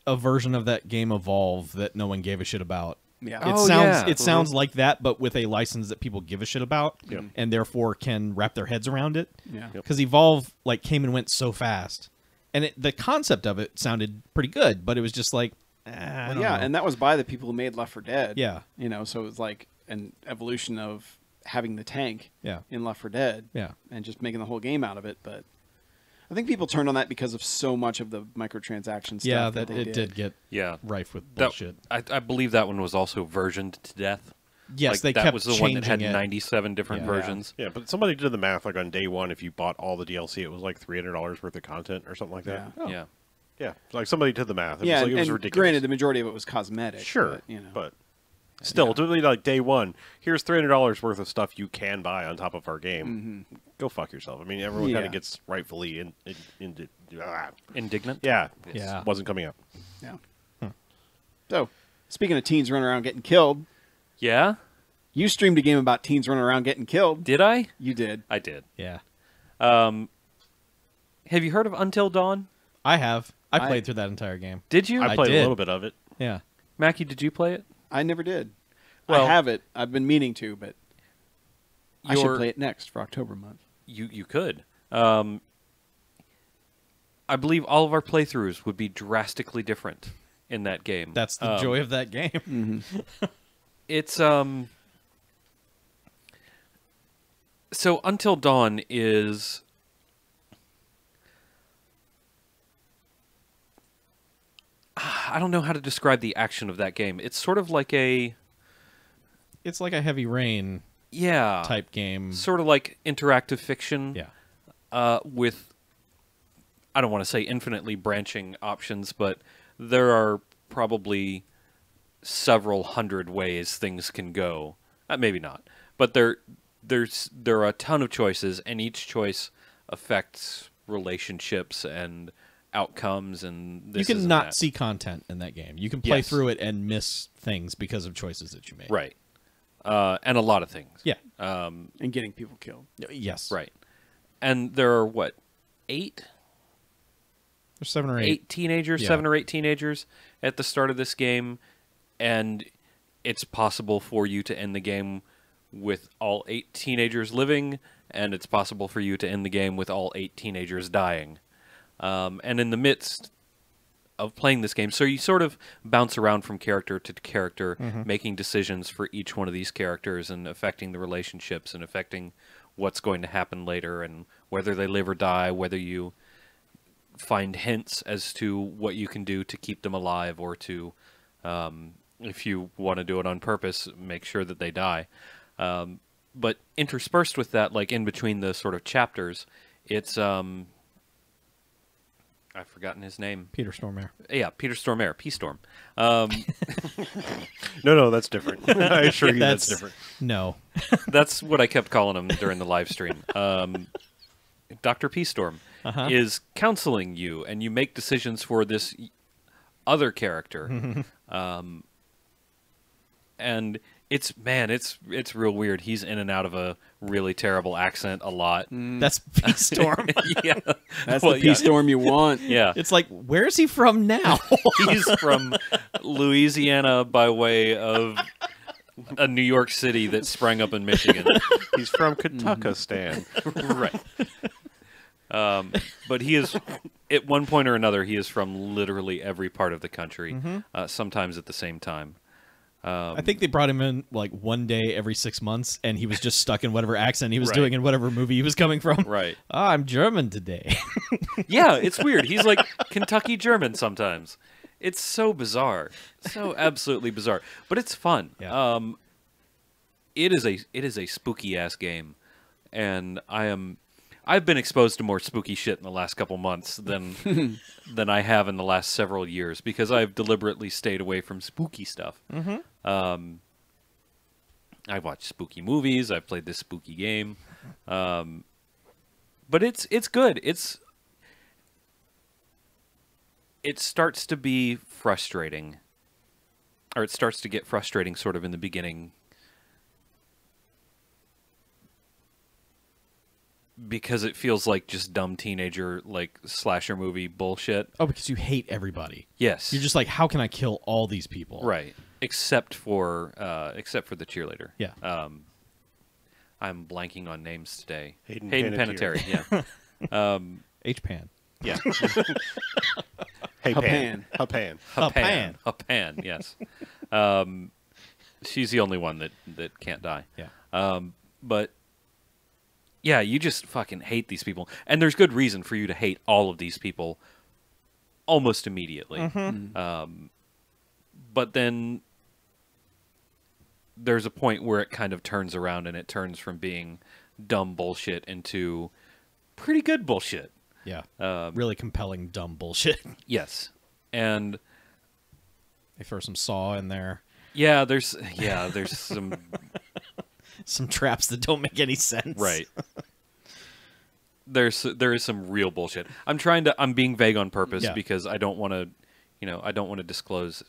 [SPEAKER 2] a version of that game Evolve that no one gave a shit about.
[SPEAKER 4] Yeah.
[SPEAKER 2] It sounds like that, but with a license that people give a shit about, and therefore can wrap their heads around it.
[SPEAKER 4] Yeah.
[SPEAKER 2] Because Evolve like came and went so fast, and the concept of it sounded pretty good, but it was just like, I don't know.
[SPEAKER 4] And that was by the people who made Left 4 Dead.
[SPEAKER 2] Yeah.
[SPEAKER 4] So it was like an evolution of having the tank
[SPEAKER 2] Yeah.
[SPEAKER 4] in Left 4 Dead.
[SPEAKER 2] Yeah.
[SPEAKER 4] And just making the whole game out of it, but I think people turned on that because of so much of the microtransaction stuff.
[SPEAKER 2] Yeah,
[SPEAKER 4] that they
[SPEAKER 2] did get rife with bullshit.
[SPEAKER 3] I believe that one was also versioned to death.
[SPEAKER 2] Yes,
[SPEAKER 3] Like,
[SPEAKER 2] they
[SPEAKER 3] that
[SPEAKER 2] kept
[SPEAKER 3] was the one that had
[SPEAKER 2] changing it.
[SPEAKER 3] 97 different versions.
[SPEAKER 1] Yeah, but somebody did the math. Like on day one, if you bought all the DLC, it was like $300 worth of content or something like that.
[SPEAKER 4] Yeah.
[SPEAKER 3] Yeah.
[SPEAKER 1] Yeah, like somebody did the math. It
[SPEAKER 4] Yeah,
[SPEAKER 1] was, like, it was
[SPEAKER 4] and
[SPEAKER 1] ridiculous.
[SPEAKER 4] granted, the majority of it was cosmetic.
[SPEAKER 1] Sure,
[SPEAKER 4] but,
[SPEAKER 1] but still, to be like day one, here's $300 worth of stuff you can buy on top of our game. Go fuck yourself. I mean, everyone kind of gets rightfully
[SPEAKER 3] Indignant?
[SPEAKER 1] Yeah,
[SPEAKER 2] Yeah.
[SPEAKER 1] wasn't coming up.
[SPEAKER 4] Yeah. So, speaking of teens running around getting killed,
[SPEAKER 3] Yeah?
[SPEAKER 4] you streamed a game about teens running around getting killed.
[SPEAKER 3] Did I?
[SPEAKER 4] You did.
[SPEAKER 3] I did.
[SPEAKER 2] Yeah,
[SPEAKER 3] Have you heard of Until Dawn?
[SPEAKER 2] I have. I played through that entire game.
[SPEAKER 3] Did you?
[SPEAKER 1] I played
[SPEAKER 2] did.
[SPEAKER 1] a little bit of it.
[SPEAKER 2] Yeah.
[SPEAKER 3] Mackie, did you play it?
[SPEAKER 4] I never did.
[SPEAKER 3] Well-
[SPEAKER 4] I have it. I've been meaning to, but I should
[SPEAKER 3] Your-
[SPEAKER 4] play it next for October month.
[SPEAKER 3] You could. I believe all of our playthroughs would be drastically different in that game.
[SPEAKER 2] That's the joy of that game.
[SPEAKER 3] It's so Until Dawn is I don't know how to describe the action of that game. It's sort of like a
[SPEAKER 2] It's like a Heavy Rain type game.
[SPEAKER 3] sort of like interactive fiction.
[SPEAKER 2] Yeah.
[SPEAKER 3] With, I don't want to say infinitely branching options, but there are probably several hundred ways things can go. Maybe not, but there are a ton of choices, and each choice affects relationships and outcomes and this
[SPEAKER 2] You can
[SPEAKER 3] isn't
[SPEAKER 2] not
[SPEAKER 3] that.
[SPEAKER 2] see content in that game. You can play
[SPEAKER 3] Yes.
[SPEAKER 2] through it and miss things because of choices that you made.
[SPEAKER 3] Right. And a lot of things.
[SPEAKER 2] Yeah.
[SPEAKER 4] And getting people killed.
[SPEAKER 2] Yes.
[SPEAKER 3] Right. And there are, what, 8?
[SPEAKER 2] There's 7 or 8.
[SPEAKER 3] 8 teenagers,
[SPEAKER 2] Yeah.
[SPEAKER 3] 7 or 8 teenagers at the start of this game, and it's possible for you to end the game with all 8 teenagers living, and it's possible for you to end the game with all 8 teenagers dying. And in the midst of playing this game, so you sort of bounce around from character to character, making decisions for each one of these characters and affecting the relationships and affecting what's going to happen later and whether they live or die, whether you find hints as to what you can do to keep them alive or to, if you want to do it on purpose, make sure that they die. But interspersed with that, like in between the sort of chapters, it's I've forgotten his name.
[SPEAKER 2] Peter Stormare.
[SPEAKER 3] Yeah, Peter Stormare, P-Storm.
[SPEAKER 1] No, that's different. I assure you that's different.
[SPEAKER 2] No.
[SPEAKER 3] That's what I kept calling him during the live stream. Dr. P-Storm is counseling you, and you make decisions for this other character. And it's real weird. He's in and out of a really terrible accent a lot.
[SPEAKER 2] That's P-Storm.
[SPEAKER 3] Yeah.
[SPEAKER 4] That's
[SPEAKER 3] Well,
[SPEAKER 4] the P-Storm you want.
[SPEAKER 3] Yeah.
[SPEAKER 2] It's like, where is he from now?
[SPEAKER 3] He's from Louisiana by way of a New York City that sprang up in Michigan.
[SPEAKER 1] He's from Kentuckistan.
[SPEAKER 3] Right. But he is, at one point or another, he is from literally every part of the country, sometimes at the same time.
[SPEAKER 2] I think they brought him in like one day every 6 months, and he was just stuck in whatever accent he was
[SPEAKER 3] Right.
[SPEAKER 2] doing in whatever movie he was coming from.
[SPEAKER 3] Right.
[SPEAKER 2] Oh, I'm German today.
[SPEAKER 3] Yeah, it's weird. He's like Kentucky German sometimes. It's so bizarre. So absolutely bizarre. But it's fun.
[SPEAKER 2] Yeah.
[SPEAKER 3] It is a spooky ass game. And I've been exposed to more spooky shit in the last couple months than I have in the last several years because I've deliberately stayed away from spooky stuff. I've watched spooky movies. I've played this spooky game, but it's good. It starts to be frustrating, or it starts to get frustrating sort of in the beginning. Because it feels like just dumb teenager, like, slasher movie bullshit.
[SPEAKER 2] Oh, because you hate everybody.
[SPEAKER 3] Yes.
[SPEAKER 2] You're just like, how can I kill all these people?
[SPEAKER 3] Right. Except for the cheerleader.
[SPEAKER 2] Yeah.
[SPEAKER 3] I'm blanking on names today.
[SPEAKER 1] Hayden
[SPEAKER 3] Panettiere, yeah.
[SPEAKER 2] H-Pan.
[SPEAKER 1] Yeah. Hey,
[SPEAKER 4] Hapan.
[SPEAKER 1] Hapan.
[SPEAKER 2] Hapan.
[SPEAKER 3] Hapan, yes. She's the only one that can't die.
[SPEAKER 2] Yeah.
[SPEAKER 3] But yeah, you just fucking hate these people. And there's good reason for you to hate all of these people almost immediately. But then there's a point where it kind of turns around and it turns from being dumb bullshit into pretty good bullshit.
[SPEAKER 2] Yeah. Really compelling, dumb bullshit.
[SPEAKER 3] Yes. And
[SPEAKER 2] They throw some Saw in there.
[SPEAKER 3] yeah, there's some
[SPEAKER 2] Some traps that don't make any sense.
[SPEAKER 3] right. There is some real bullshit. I'm being vague on purpose
[SPEAKER 2] Yeah.
[SPEAKER 3] because I don't want to disclose.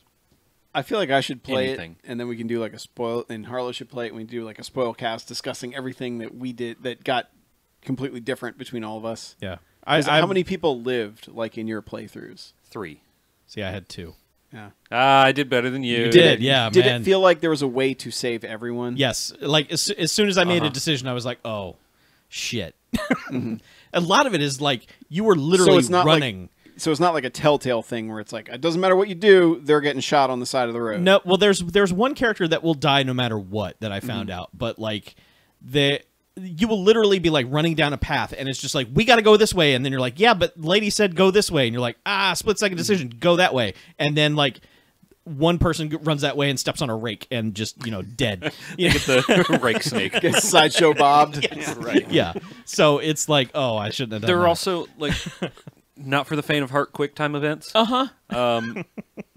[SPEAKER 4] I feel like I should play
[SPEAKER 3] Anything.
[SPEAKER 4] it, and then we can do like a spoil, and Harlow should play it, and we do like a spoil cast discussing everything that we did that got completely different between all of us.
[SPEAKER 2] Yeah.
[SPEAKER 4] 'Cause how many people lived like in your playthroughs?
[SPEAKER 3] 3.
[SPEAKER 2] See, I had 2.
[SPEAKER 4] Yeah.
[SPEAKER 3] I did better than you.
[SPEAKER 2] You did, yeah,
[SPEAKER 4] Did
[SPEAKER 2] man.
[SPEAKER 4] it feel like there was a way to save everyone?
[SPEAKER 2] Yes. Like, as soon as I made a decision, I was like, oh, shit. A lot of it is like, you were literally
[SPEAKER 4] it's not
[SPEAKER 2] running.
[SPEAKER 4] So it's not like a telltale thing where it's like, it doesn't matter what you do, they're getting shot on the side of the road.
[SPEAKER 2] No, well, there's one character that will die no matter what that I found out, but like you will literally be like running down a path, and it's just like, we got to go this way, and then you're like, yeah, but lady said go this way, and you're like, split second decision, go that way, and then like one person runs that way and steps on a rake and just dead.
[SPEAKER 3] You get the rake snake.
[SPEAKER 4] Gets sideshow bobbed.
[SPEAKER 3] Right.
[SPEAKER 2] Yeah, so it's like, oh, I shouldn't have done
[SPEAKER 3] There
[SPEAKER 2] that.
[SPEAKER 3] are also like not for the faint of heart quick time events.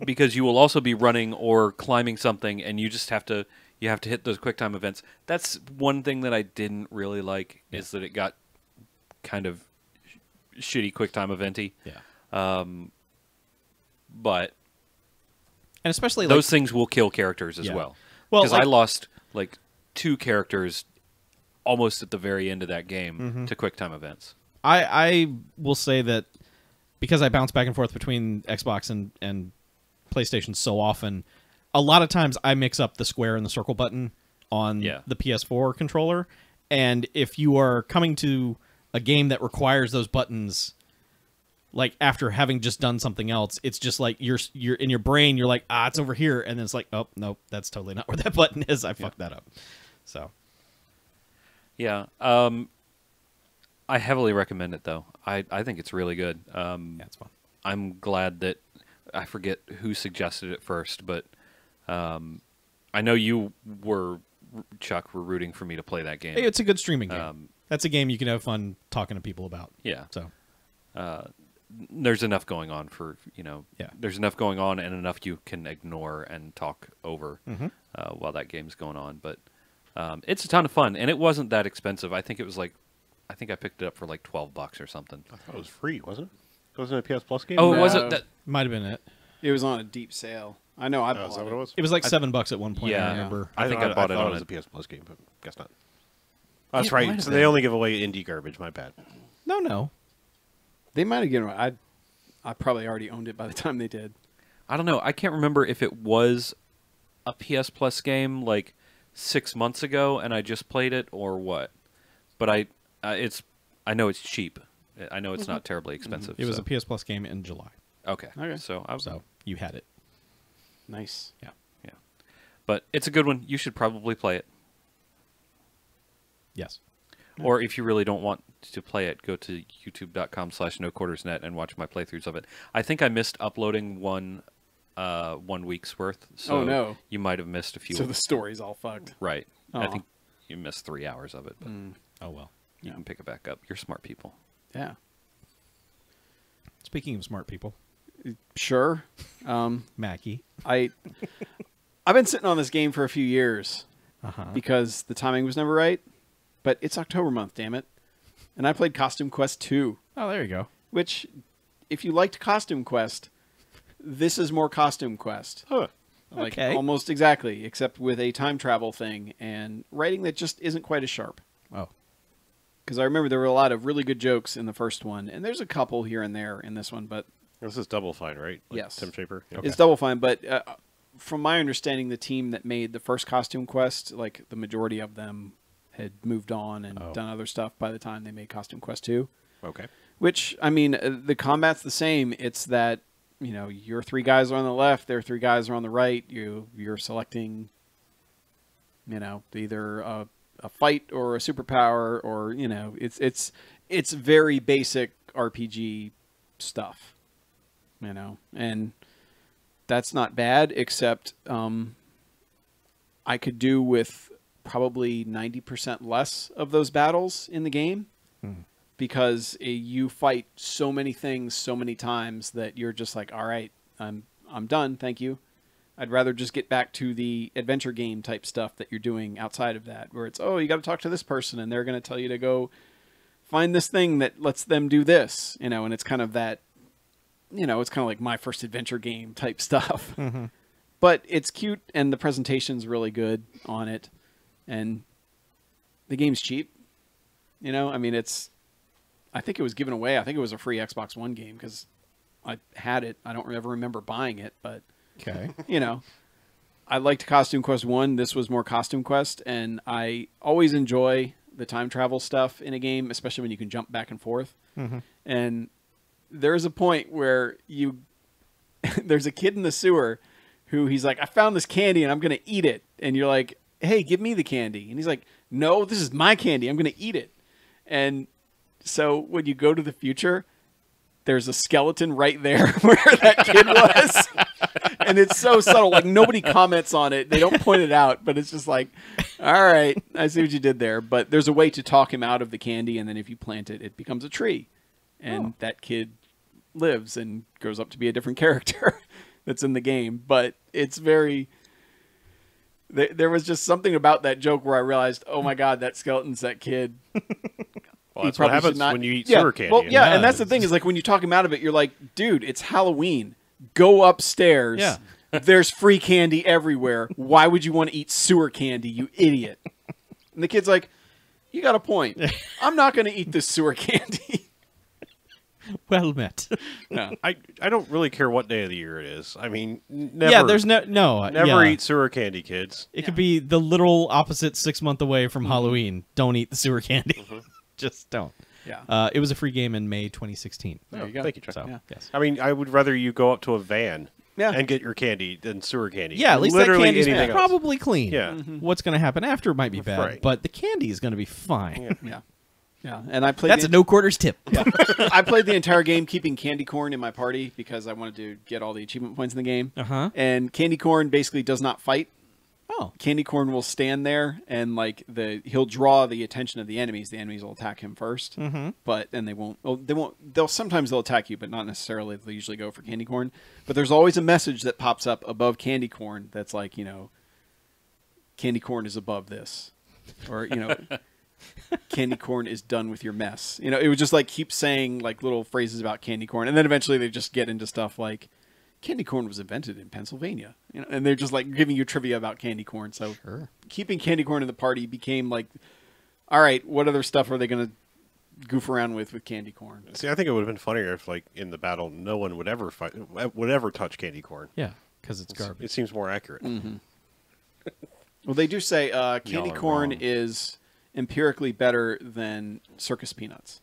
[SPEAKER 3] Because you will also be running or climbing something, and you just have to hit those quick time events. That's one thing that I didn't really like is that it got kind of shitty QuickTime eventy.
[SPEAKER 2] Yeah.
[SPEAKER 3] But
[SPEAKER 2] And especially
[SPEAKER 3] those things will kill characters as
[SPEAKER 2] Yeah.
[SPEAKER 3] well.
[SPEAKER 2] Well,
[SPEAKER 3] Because
[SPEAKER 2] like-
[SPEAKER 3] I lost like 2 characters almost at the very end of that game to QuickTime events.
[SPEAKER 2] I will say that because I bounce back and forth between Xbox and PlayStation so often, a lot of times I mix up the square and the circle button on the PS4 controller. And if you are coming to a game that requires those buttons, like after having just done something else, it's just like you're in your brain, you're like, it's over here, and then it's like, oh nope, that's totally not where that button is. I fucked that up. So
[SPEAKER 3] Yeah. I heavily recommend it, though. I think it's really good.
[SPEAKER 2] yeah, it's fun.
[SPEAKER 3] I'm glad that I forget who suggested it first, but I know you were, Chuck, were rooting for me to play that game.
[SPEAKER 2] Hey, it's a good streaming game. That's a game you can have fun talking to people about.
[SPEAKER 3] Yeah.
[SPEAKER 2] So
[SPEAKER 3] There's enough going on for,
[SPEAKER 2] Yeah.
[SPEAKER 3] there's enough going on and enough you can ignore and talk over while that game's going on. But it's a ton of fun, and it wasn't that expensive. I think I picked it up for like $12 or something.
[SPEAKER 1] I thought it was free, wasn't it? Wasn't it a PS Plus game?
[SPEAKER 3] Oh,
[SPEAKER 4] No.
[SPEAKER 3] was it? That,
[SPEAKER 2] might have been it.
[SPEAKER 4] It was on a deep sale. I know. I
[SPEAKER 1] Oh,
[SPEAKER 4] bought
[SPEAKER 1] is that what it was?
[SPEAKER 2] It was like $7 at one point.
[SPEAKER 3] Yeah.
[SPEAKER 2] I remember.
[SPEAKER 3] I think I bought it
[SPEAKER 1] thought
[SPEAKER 3] on
[SPEAKER 1] it was
[SPEAKER 3] it.
[SPEAKER 1] a PS Plus game, but guess not. Oh, that's
[SPEAKER 3] It might
[SPEAKER 1] right.
[SPEAKER 3] have
[SPEAKER 1] So
[SPEAKER 3] been.
[SPEAKER 1] they only give away indie garbage. My bad.
[SPEAKER 2] No.
[SPEAKER 4] They might have given it. I probably already owned it by the time they did.
[SPEAKER 3] I don't know. I can't remember if it was a PS Plus game like 6 months ago and I just played it or what. But I know it's cheap. I know it's not terribly expensive.
[SPEAKER 2] It was
[SPEAKER 3] so.
[SPEAKER 2] a PS Plus game in July.
[SPEAKER 3] Okay.
[SPEAKER 4] Okay.
[SPEAKER 3] So
[SPEAKER 2] You had it.
[SPEAKER 4] Nice.
[SPEAKER 2] Yeah.
[SPEAKER 3] but it's a good one. You should probably play it.
[SPEAKER 2] Yes.
[SPEAKER 3] Or if you really don't want to play it, go to youtube.com/noquartersnet and watch my playthroughs of it. I think I missed uploading one week's worth. So
[SPEAKER 4] Oh, no.
[SPEAKER 3] You might have missed a few.
[SPEAKER 4] So the story's all fucked.
[SPEAKER 3] Right. I
[SPEAKER 4] Aw.
[SPEAKER 3] think you missed 3 hours of it, but
[SPEAKER 2] Oh well.
[SPEAKER 3] you can pick it back up. You're smart people.
[SPEAKER 4] Yeah.
[SPEAKER 2] Speaking of smart people,
[SPEAKER 4] Sure.
[SPEAKER 2] Mackie.
[SPEAKER 4] I've been sitting on this game for a few years because the timing was never right. But it's October month, damn it. And I played Costume Quest 2,
[SPEAKER 2] Oh, there you go.
[SPEAKER 4] which, if you liked Costume Quest, this is more Costume Quest.
[SPEAKER 1] Huh.
[SPEAKER 4] Like,
[SPEAKER 2] Okay.
[SPEAKER 4] almost exactly, except with a time travel thing and writing that just isn't quite as sharp.
[SPEAKER 2] Oh.
[SPEAKER 4] Because I remember there were a lot of really good jokes in the first one, and there's a couple here and there in this one, but
[SPEAKER 1] This is Double Fine, right? Like
[SPEAKER 4] Yes.
[SPEAKER 1] Tim Schafer. Yeah.
[SPEAKER 4] it's Double Fine. But from my understanding, the team that made the first Costume Quest, like the majority of them had moved on and done other stuff by the time they made Costume Quest 2.
[SPEAKER 1] Okay.
[SPEAKER 4] Which, I mean, the combat's the same. It's that, your 3 guys are on the left, their 3 guys are on the right. You're selecting, either a fight or a superpower, or it's very basic RPG stuff, and that's not bad. Except I could do with probably 90% less of those battles in the game. Because you fight so many things so many times that you're just like, all right, I'm done, thank you. I'd rather just get back to the adventure game type stuff that you're doing outside of that, where it's, you got to talk to this person, and they're going to tell you to go find this thing that lets them do this, and it's kind of that, it's kind of like my first adventure game type stuff. But it's cute, and the presentation's really good on it, and the game's cheap. I mean, I think it was given away. I think it was a free Xbox One game because I had it. I don't ever remember buying it, but
[SPEAKER 2] Okay.
[SPEAKER 4] I liked Costume Quest 1. This was more Costume Quest, and I always enjoy the time travel stuff in a game, especially when you can jump back and forth. And there's a point where there's a kid in the sewer who he's like, I found this candy and I'm going to eat it. And you're like, hey, give me the candy. And he's like, no, this is my candy. I'm going to eat it. And so when you go to the future, there's a skeleton right there where that kid was. And it's so subtle. Like, nobody comments on it. They don't point it out. But it's just like, all right, I see what you did there. But there's a way to talk him out of the candy. And then if you plant it, it becomes a tree. And that kid lives and grows up to be a different character that's in the game. But it's very... There was just something about that joke where I realized, oh my God, that skeleton's that kid.
[SPEAKER 1] Well,
[SPEAKER 4] you
[SPEAKER 1] that's what
[SPEAKER 4] probably should
[SPEAKER 1] happens
[SPEAKER 4] not-
[SPEAKER 1] when you eat
[SPEAKER 4] yeah.
[SPEAKER 1] sewer candy.
[SPEAKER 4] Well, yeah,
[SPEAKER 2] Yeah.
[SPEAKER 4] and that's the thing is like when you talk him out of it, you're like, dude, it's Halloween. Go upstairs.
[SPEAKER 2] Yeah.
[SPEAKER 4] There's free candy everywhere. Why would you want to eat sewer candy, you idiot? And the kid's like, you got a point. I'm not going to eat this sewer candy.
[SPEAKER 2] Well met.
[SPEAKER 4] Yeah.
[SPEAKER 1] I don't really care what day of the year it is. I mean, never.
[SPEAKER 2] Yeah, there's no
[SPEAKER 1] Never
[SPEAKER 2] yeah.
[SPEAKER 1] eat sewer candy, kids.
[SPEAKER 2] It could be the literal opposite 6 month away from Halloween. Don't eat the sewer candy. Just don't.
[SPEAKER 4] Yeah.
[SPEAKER 2] It was a free game in May 2016.
[SPEAKER 4] There you go.
[SPEAKER 1] Thank you, Chuck.
[SPEAKER 2] So
[SPEAKER 4] Yeah.
[SPEAKER 2] yes.
[SPEAKER 1] I mean, I would rather you go up to a van
[SPEAKER 4] Yeah.
[SPEAKER 1] and get your candy than sewer candy.
[SPEAKER 2] Yeah, at least
[SPEAKER 1] Literally
[SPEAKER 2] that candy's
[SPEAKER 1] anything else.
[SPEAKER 2] probably clean.
[SPEAKER 1] Yeah.
[SPEAKER 2] What's going to happen after might be bad,
[SPEAKER 1] Right.
[SPEAKER 2] but the candy is going to be fine.
[SPEAKER 4] Yeah. Yeah. And I played
[SPEAKER 2] That's a no quarters tip.
[SPEAKER 4] I played the entire game keeping candy corn in my party because I wanted to get all the achievement points in the game.
[SPEAKER 2] Uh-huh.
[SPEAKER 4] And candy corn basically does not fight.
[SPEAKER 2] Oh.
[SPEAKER 4] Candy corn will stand there and he'll draw the attention of the enemies. The enemies will attack him first, but and they won't. They'll sometimes they'll attack you, but not necessarily. They'll usually go for candy corn. But there's always a message that pops up above candy corn that's like, candy corn is above this, or candy corn is done with your mess. It would just like keep saying like little phrases about candy corn, and then eventually they just get into stuff like candy corn was invented in Pennsylvania, and they're just like giving you trivia about candy corn. So keeping candy corn in the party became like, all right, what other stuff are they going to goof around with candy corn?
[SPEAKER 1] See, I think it would have been funnier if, like, in the battle, no one would ever touch candy corn.
[SPEAKER 2] Yeah, because it's garbage.
[SPEAKER 1] It seems more accurate.
[SPEAKER 4] Well, they do say candy
[SPEAKER 1] are
[SPEAKER 4] corn
[SPEAKER 1] wrong.
[SPEAKER 4] is empirically better than circus peanuts.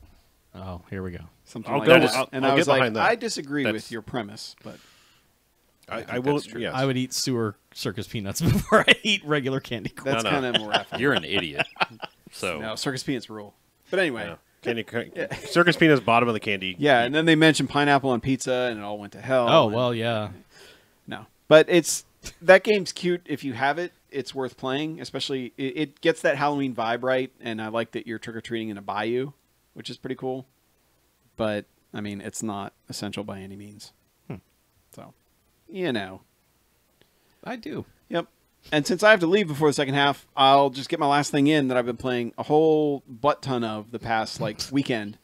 [SPEAKER 2] Oh, here we go.
[SPEAKER 4] Something
[SPEAKER 1] I'll
[SPEAKER 4] like
[SPEAKER 1] go
[SPEAKER 4] that.
[SPEAKER 1] with-
[SPEAKER 4] And
[SPEAKER 1] I'll
[SPEAKER 4] I
[SPEAKER 1] get
[SPEAKER 4] was like,
[SPEAKER 1] behind that.
[SPEAKER 4] I disagree
[SPEAKER 1] That's-
[SPEAKER 4] with your premise, but
[SPEAKER 1] I will.
[SPEAKER 4] that's true.
[SPEAKER 1] Yes.
[SPEAKER 2] I would eat sewer circus peanuts before I eat regular candy corn.
[SPEAKER 4] that's
[SPEAKER 1] No.
[SPEAKER 4] kind of more affable.
[SPEAKER 3] You're an idiot. So
[SPEAKER 4] No, circus peanuts rule. But anyway,
[SPEAKER 1] Yeah. Circus peanuts, bottom of the candy.
[SPEAKER 4] yeah, and then they mentioned pineapple on pizza, and it all went to hell.
[SPEAKER 2] Oh,
[SPEAKER 4] and-
[SPEAKER 2] well, yeah.
[SPEAKER 4] No, but that game's cute. If you have it, it's worth playing. Especially, it gets that Halloween vibe right, and I like that you're trick or treating in a bayou, which is pretty cool. But I mean, it's not essential by any means. So,
[SPEAKER 2] I do.
[SPEAKER 4] Yep. And since I have to leave before the second half, I'll just get my last thing in that I've been playing a whole butt ton of the past weekend,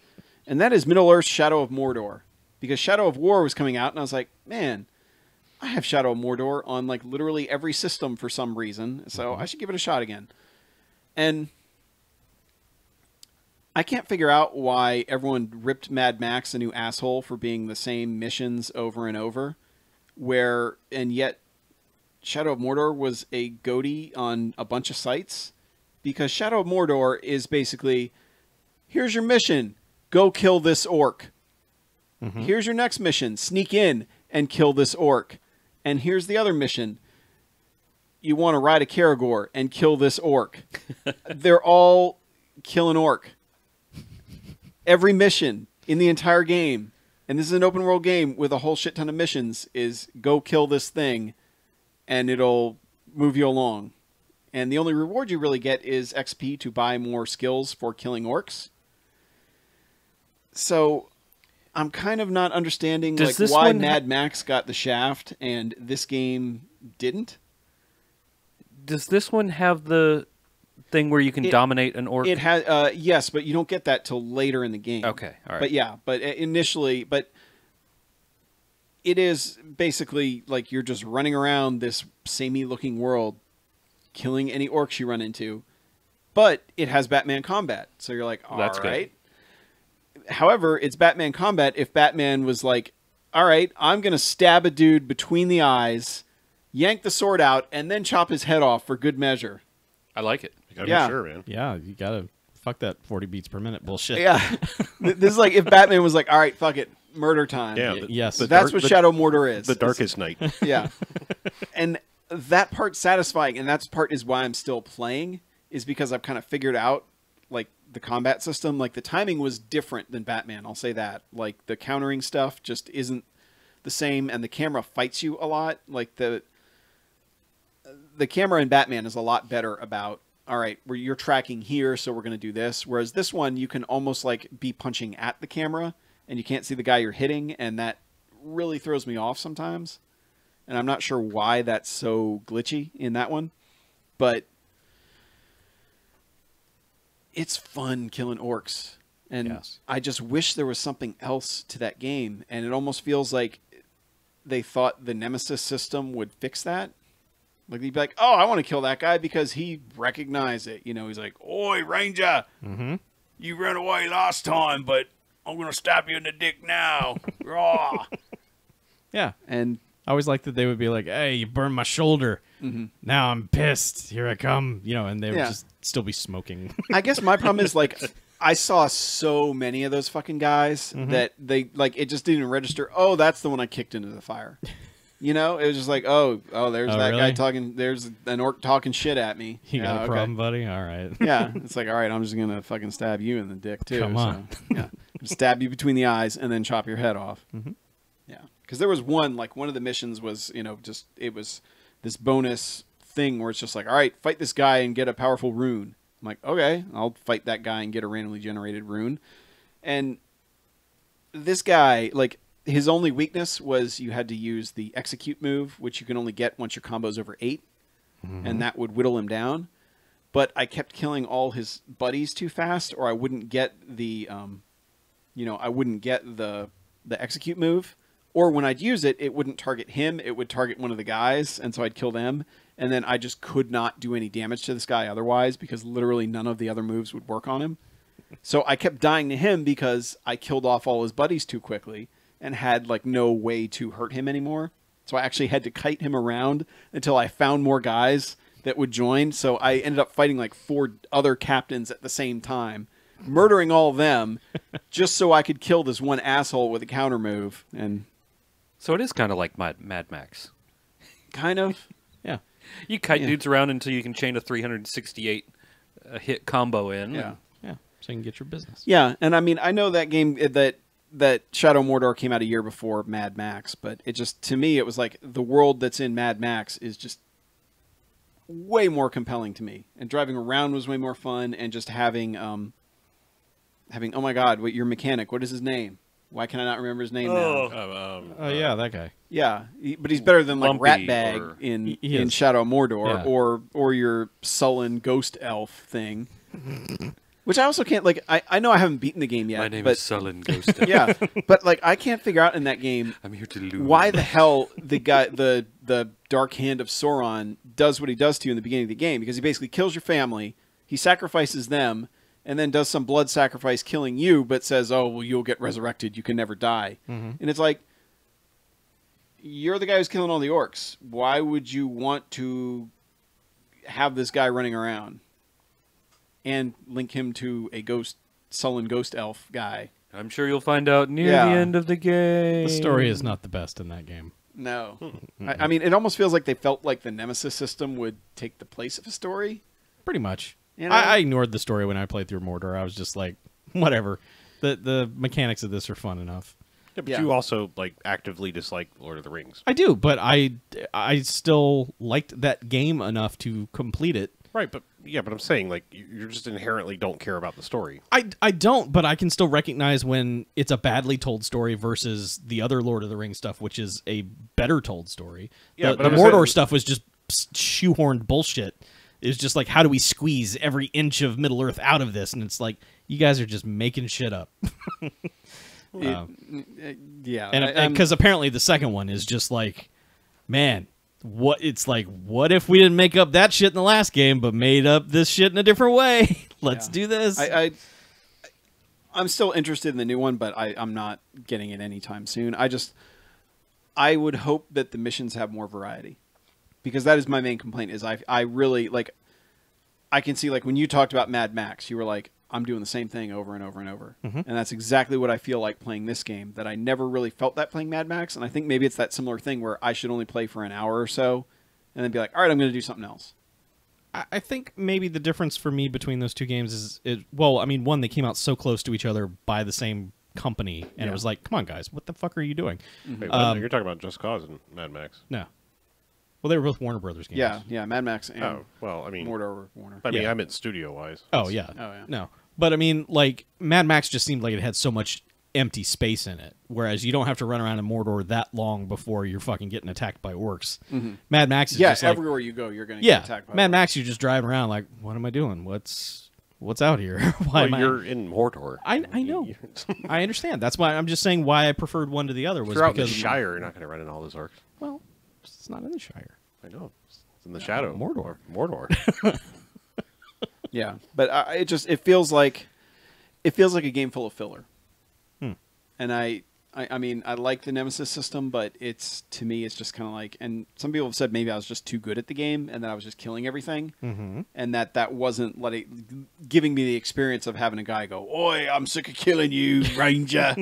[SPEAKER 4] and that is Middle Earth: Shadow of Mordor. Because Shadow of War was coming out, and I was like, man, I have Shadow of Mordor on literally every system for some reason, so I should give it a shot again. And I can't figure out why everyone ripped Mad Max a new asshole for being the same missions over and over, and yet Shadow of Mordor was a goatee on a bunch of sites, because Shadow of Mordor is basically, here's your mission, go kill this orc. Here's your next mission, sneak in and kill this orc. And here's the other mission, you want to ride a Caragor and kill this orc. They're all kill an orc. Every mission in the entire game, and this is an open world game with a whole shit ton of missions, is go kill this thing and it'll move you along. And the only reward you really get is XP to buy more skills for killing orcs. So I'm kind of not understanding
[SPEAKER 3] Does this
[SPEAKER 4] why
[SPEAKER 3] one
[SPEAKER 4] Mad Max got the shaft and this game didn't.
[SPEAKER 3] does this one have the thing where you can dominate an orc?
[SPEAKER 4] It has, yes, but you don't get that till later in the game.
[SPEAKER 3] Okay, all right.
[SPEAKER 4] But yeah, but initially, it is basically like you're just running around this samey looking world, killing any orcs you run into, but it has Batman combat. So you're like, all
[SPEAKER 3] That's good.
[SPEAKER 4] right. However, it's Batman combat if Batman was like, all right, I'm going to stab a dude between the eyes, yank the sword out, and then chop his head off for good measure.
[SPEAKER 3] I like it.
[SPEAKER 1] You gotta
[SPEAKER 4] Yeah.
[SPEAKER 1] be sure, man.
[SPEAKER 2] Yeah, you got to fuck that 40 beats per minute bullshit.
[SPEAKER 4] Yeah. This is like if Batman was like, all right, fuck it, murder time.
[SPEAKER 1] Yeah.
[SPEAKER 2] Yes.
[SPEAKER 4] That's what Shadow Mordor is.
[SPEAKER 1] The Darkest Night.
[SPEAKER 4] Yeah. And that part's satisfying, and that part is why I'm still playing, is because I've kind of figured out the combat system. The timing was different than Batman, I'll say that. The countering stuff just isn't the same, and the camera fights you a lot. The camera in Batman is a lot better about, all right, where you're tracking here, so we're going to do this. Whereas this one, you can almost be punching at the camera, and you can't see the guy you're hitting, and that really throws me off sometimes. And I'm not sure why that's so glitchy in that one, but it's fun killing orcs. And
[SPEAKER 2] Yes.
[SPEAKER 4] I just wish there was something else to that game. And it almost feels like they thought the Nemesis system would fix that. Like, they'd be like, oh, I want to kill that guy because he recognized it. You know, he's like, oi, Ranger, you ran away last time, but I'm going to stab you in the dick now. Raw.
[SPEAKER 2] Yeah.
[SPEAKER 4] And
[SPEAKER 2] I always liked that they would be like, hey, you burned my shoulder. Now I'm pissed. Here I come. You know, and they would just still be smoking.
[SPEAKER 4] I guess my problem is, like, I saw so many of those fucking guys that they, like, it just didn't register, oh, that's the one I kicked into the fire. You know, it was just like, there's that
[SPEAKER 2] really?
[SPEAKER 4] guy talking, there's an orc talking shit at me.
[SPEAKER 2] You got a problem, buddy? All right.
[SPEAKER 4] Yeah, it's like, all right, I'm just going to fucking stab you in the dick, too.
[SPEAKER 2] Come on.
[SPEAKER 4] So, yeah, stab you between the eyes and then chop your head off. Yeah, because there was one of the missions was, you know, just, it was this bonus thing where it's just like, all right, fight this guy and get a powerful rune. I'm like, okay, I'll fight that guy and get a randomly generated rune. And this guy, like, his only weakness was you had to use the execute move, which you can only get once your combo's over 8. And that would whittle him down. But I kept killing all his buddies too fast, or I wouldn't get the, the execute move. Or when I'd use it, it wouldn't target him. It would target one of the guys, and so I'd kill them. And then I just could not do any damage to this guy otherwise, because literally none of the other moves would work on him. So I kept dying to him because I killed off all his buddies too quickly and had, like, no way to hurt him anymore. So I actually had to kite him around until I found more guys that would join. So I ended up fighting, like, 4 other captains at the same time, murdering all of them just so I could kill this one asshole with a counter move. And
[SPEAKER 3] So it is kind of like Mad Max.
[SPEAKER 4] kind of.
[SPEAKER 2] Yeah.
[SPEAKER 3] You kite dudes around until you can chain a 368 hit combo in.
[SPEAKER 4] Yeah.
[SPEAKER 2] Yeah. So you can get your business.
[SPEAKER 4] Yeah, and I mean, I know that game, that Shadow Mordor came out a year before Mad Max, but it just, to me, it was like the world that's in Mad Max is just way more compelling to me. And driving around was way more fun, and just having, oh my god, your mechanic, what is his name? Why can I not remember his name now?
[SPEAKER 2] Oh, yeah, that guy.
[SPEAKER 4] Yeah, but he's better than, like,
[SPEAKER 3] Lumpy
[SPEAKER 4] Ratbag
[SPEAKER 3] or-
[SPEAKER 2] He
[SPEAKER 4] in
[SPEAKER 2] is.
[SPEAKER 4] Shadow Mordor,
[SPEAKER 2] Yeah.
[SPEAKER 4] or your sullen ghost elf thing. Which I also can't, like, I know I haven't beaten the game yet.
[SPEAKER 3] My name
[SPEAKER 4] but,
[SPEAKER 3] is Sullen Ghost.
[SPEAKER 4] yeah, but, like, I can't figure out in that game
[SPEAKER 3] I'm here to lose.
[SPEAKER 4] why the hell the guy, the Dark Hand of Sauron, does what he does to you in the beginning of the game, because he basically kills your family, he sacrifices them, and then does some blood sacrifice killing you, but says, oh, well, you'll get resurrected, you can never die. And it's like, you're the guy who's killing all the orcs. Why would you want to have this guy running around and link him to a sullen ghost elf guy?
[SPEAKER 3] I'm sure you'll find out near
[SPEAKER 4] Yeah.
[SPEAKER 3] the end of the game.
[SPEAKER 2] The story is not the best in that game.
[SPEAKER 4] No. I mean, it almost feels like they felt like the Nemesis system would take the place of a story.
[SPEAKER 2] Pretty much.
[SPEAKER 4] You know?
[SPEAKER 2] I ignored the story when I played through Mordor. I was just like, whatever. The mechanics of this are fun enough.
[SPEAKER 1] Yeah, but
[SPEAKER 4] Yeah.
[SPEAKER 1] you also like actively dislike Lord of the Rings.
[SPEAKER 2] I do, but I still liked that game enough to complete it.
[SPEAKER 1] Right, but I'm saying, like, you just inherently don't care about the story.
[SPEAKER 2] I don't, but I can still recognize when it's a badly told story versus the other Lord of the Rings stuff, which is a better told story.
[SPEAKER 1] Yeah,
[SPEAKER 2] the
[SPEAKER 1] but I'm
[SPEAKER 2] Mordor
[SPEAKER 1] saying-
[SPEAKER 2] stuff was just shoehorned bullshit. It was just like, how do we squeeze every inch of Middle Earth out of this? And it's like, you guys are just making shit up.
[SPEAKER 4] Yeah.
[SPEAKER 2] And because apparently the second one is just like, man, what if we didn't make up that shit in the last game, but made up this shit in a different way? Let's
[SPEAKER 4] Yeah.
[SPEAKER 2] do this.
[SPEAKER 4] I'm still interested in the new one, but I'm not getting it anytime soon. I would hope that the missions have more variety, because that is my main complaint. Is I really, like, I can see, like, when you talked about Mad Max, you were like, I'm doing the same thing over and over and over. And that's exactly what I feel like playing this game, that I never really felt that playing Mad Max. And I think maybe it's that similar thing where I should only play for an hour or so and then be like, all right, I'm going to do something else.
[SPEAKER 2] I think maybe the difference for me between those two games is well, I mean, one, they came out so close to each other by the same company, and it was like, come on, guys, what the fuck are you doing?
[SPEAKER 1] Wait, what? You're talking about Just Cause and Mad Max.
[SPEAKER 2] No. Well, they were both Warner Brothers games.
[SPEAKER 4] Yeah, Mad Max and
[SPEAKER 1] Oh, well, I mean,
[SPEAKER 4] Mordor were Warner.
[SPEAKER 1] I mean,
[SPEAKER 2] Yeah.
[SPEAKER 1] I meant studio-wise.
[SPEAKER 2] Oh, yeah.
[SPEAKER 4] Oh, yeah.
[SPEAKER 2] No. But, I mean, like, Mad Max just seemed like it had so much empty space in it, whereas you don't have to run around in Mordor that long before you're fucking getting attacked by orcs. Mad Max is
[SPEAKER 4] Yeah,
[SPEAKER 2] just like...
[SPEAKER 4] everywhere you go, you're going to get
[SPEAKER 2] Yeah,
[SPEAKER 4] attacked by
[SPEAKER 2] Mad
[SPEAKER 4] orcs.
[SPEAKER 2] Max, you're just driving around like, what am I doing? What's What's out here? Why
[SPEAKER 1] Well,
[SPEAKER 2] am I?
[SPEAKER 1] you're in Mordor.
[SPEAKER 2] I know. I understand. That's why I'm just saying why I preferred one to the other was
[SPEAKER 1] If you're out in the
[SPEAKER 2] because
[SPEAKER 1] Shire, you're not going to run into all those orcs.
[SPEAKER 2] well, it's not in the Shire.
[SPEAKER 1] I know. It's in the shadow.
[SPEAKER 2] Mordor.
[SPEAKER 1] Mordor.
[SPEAKER 4] Yeah, but it feels like a game full of filler. And I mean, I like the Nemesis system, but to me, it's just kind of like, and some people have said maybe I was just too good at the game and that I was just killing everything, and that wasn't giving me the experience of having a guy go, "Oi, I'm sick of killing you, Ranger."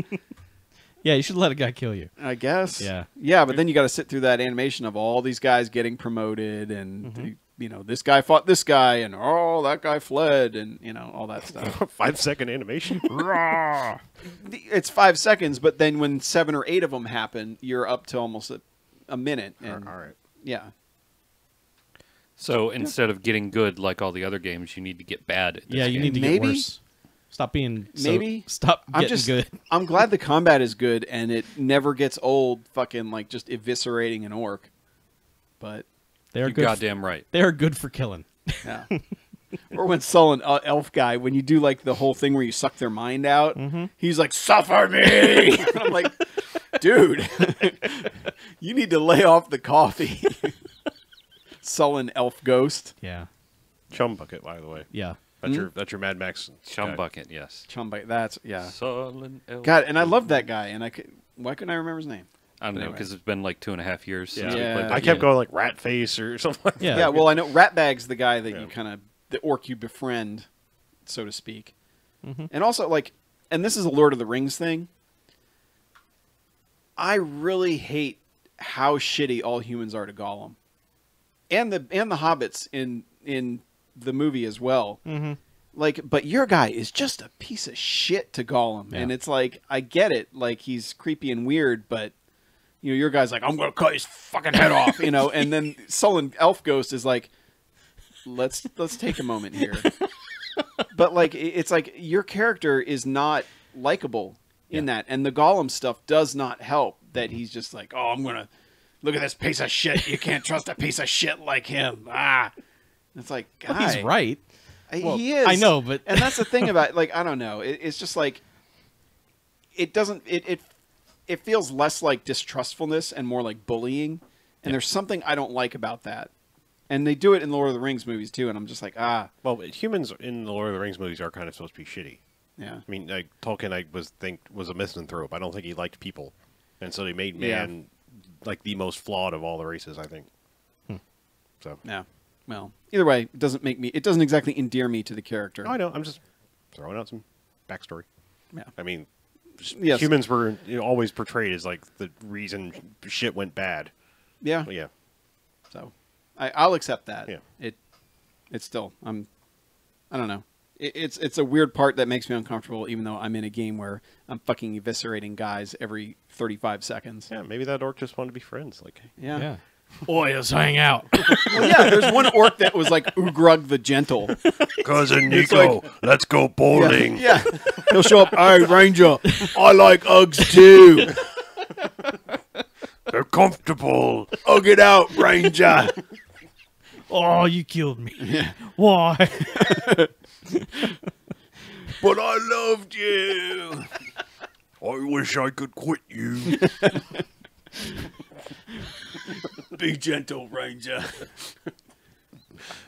[SPEAKER 2] Yeah, you should let a guy kill you.
[SPEAKER 4] I guess.
[SPEAKER 2] Yeah.
[SPEAKER 4] But then you got to sit through that animation of all these guys getting promoted, and this guy fought this guy, and that guy fled, and all that stuff.
[SPEAKER 1] 5-second animation.
[SPEAKER 4] It's 5 seconds, but then when 7 or 8 of them happen, you're up to almost a minute. And,
[SPEAKER 1] all right.
[SPEAKER 4] Yeah.
[SPEAKER 3] So instead of getting good like all the other games, you need to get bad at this
[SPEAKER 2] Yeah, you
[SPEAKER 3] game.
[SPEAKER 2] need to
[SPEAKER 4] Maybe?
[SPEAKER 2] get worse. Stop being
[SPEAKER 4] Stop
[SPEAKER 2] getting good.
[SPEAKER 4] I'm glad the combat is good and it never gets old. Fucking like just eviscerating an orc, but
[SPEAKER 2] They are
[SPEAKER 3] You're
[SPEAKER 2] good.
[SPEAKER 3] goddamn right.
[SPEAKER 2] They are good for killing.
[SPEAKER 4] yeah. Or when Sullen Elf guy, when you do like the whole thing where you suck their mind out, he's like, "Suffer me!" And I'm like, dude, you need to lay off the coffee. Sullen Elf Ghost.
[SPEAKER 2] Yeah.
[SPEAKER 1] Chum bucket, by the way.
[SPEAKER 2] Yeah.
[SPEAKER 1] That's your Mad Max
[SPEAKER 3] Chum
[SPEAKER 1] guy.
[SPEAKER 3] bucket, yes.
[SPEAKER 4] Chumbite. That's yeah.
[SPEAKER 3] Sullen Elf.
[SPEAKER 4] God, and I love that guy, and why couldn't I remember his name?
[SPEAKER 3] I don't know,
[SPEAKER 4] Anyway.
[SPEAKER 3] because it's been like 2.5 years since
[SPEAKER 1] Yeah.
[SPEAKER 3] we played
[SPEAKER 4] Yeah.
[SPEAKER 3] that
[SPEAKER 1] I kept
[SPEAKER 3] game.
[SPEAKER 1] going like Rat Face or something like that.
[SPEAKER 2] Yeah.
[SPEAKER 4] Yeah, well, I know Ratbag's the guy that
[SPEAKER 1] Yeah.
[SPEAKER 4] you kind of the orc you befriend, so to speak, and also like, and this is a Lord of the Rings thing. I really hate how shitty all humans are to Gollum, and the hobbits in the movie as well. Like, but your guy is just a piece of shit to Gollum,
[SPEAKER 2] Yeah.
[SPEAKER 4] and it's like I get it, like he's creepy and weird, but your guy's like, "I'm gonna cut his fucking head off," and then Sullen Elf Ghost is like, let's take a moment here. But like it's like your character is not likable in that, and the Gollum stuff does not help. That he's just like, "Oh, I'm gonna look at this piece of shit. You can't trust a piece of shit like him." It's like,
[SPEAKER 2] Well, he's right. Well,
[SPEAKER 4] he is.
[SPEAKER 2] I know, but
[SPEAKER 4] and that's the thing about like I don't know. It's just like it doesn't. It feels less like distrustfulness and more like bullying. And there's something I don't like about that. And they do it in Lord of the Rings movies too, and I'm just like,
[SPEAKER 1] Well, humans in the Lord of the Rings movies are kind of supposed to be shitty.
[SPEAKER 4] yeah.
[SPEAKER 1] I mean, like, Tolkien, was a misanthrope. I don't think he liked people, and so they made man like the most flawed of all the races. I think. So.
[SPEAKER 4] Yeah. Well, either way, it doesn't exactly endear me to the character.
[SPEAKER 1] I know. I'm just throwing out some backstory.
[SPEAKER 4] Yeah.
[SPEAKER 1] I mean,
[SPEAKER 4] Yes.
[SPEAKER 1] humans were always portrayed as like the reason shit went bad.
[SPEAKER 4] Yeah.
[SPEAKER 1] But yeah.
[SPEAKER 4] So, I'll accept that.
[SPEAKER 1] Yeah.
[SPEAKER 4] It's still I don't know. It's a weird part that makes me uncomfortable, even though I'm in a game where I'm fucking eviscerating guys every 35 seconds.
[SPEAKER 1] Yeah. Maybe that orc just wanted to be friends. Like,
[SPEAKER 4] Yeah.
[SPEAKER 2] yeah. Boy, let's hang out.
[SPEAKER 4] Well, yeah. There's one orc that was like Ugrug the Gentle.
[SPEAKER 1] cousin
[SPEAKER 4] It's
[SPEAKER 1] Nico,
[SPEAKER 4] like-
[SPEAKER 1] let's go bowling.
[SPEAKER 4] Yeah. He'll show up. Hey, Ranger, I like Uggs too.
[SPEAKER 1] They're comfortable.
[SPEAKER 4] Ugg it out, Ranger.
[SPEAKER 2] Oh, you killed me. Why?
[SPEAKER 4] But I loved you.
[SPEAKER 1] I wish I could quit you.
[SPEAKER 4] Be gentle, Ranger.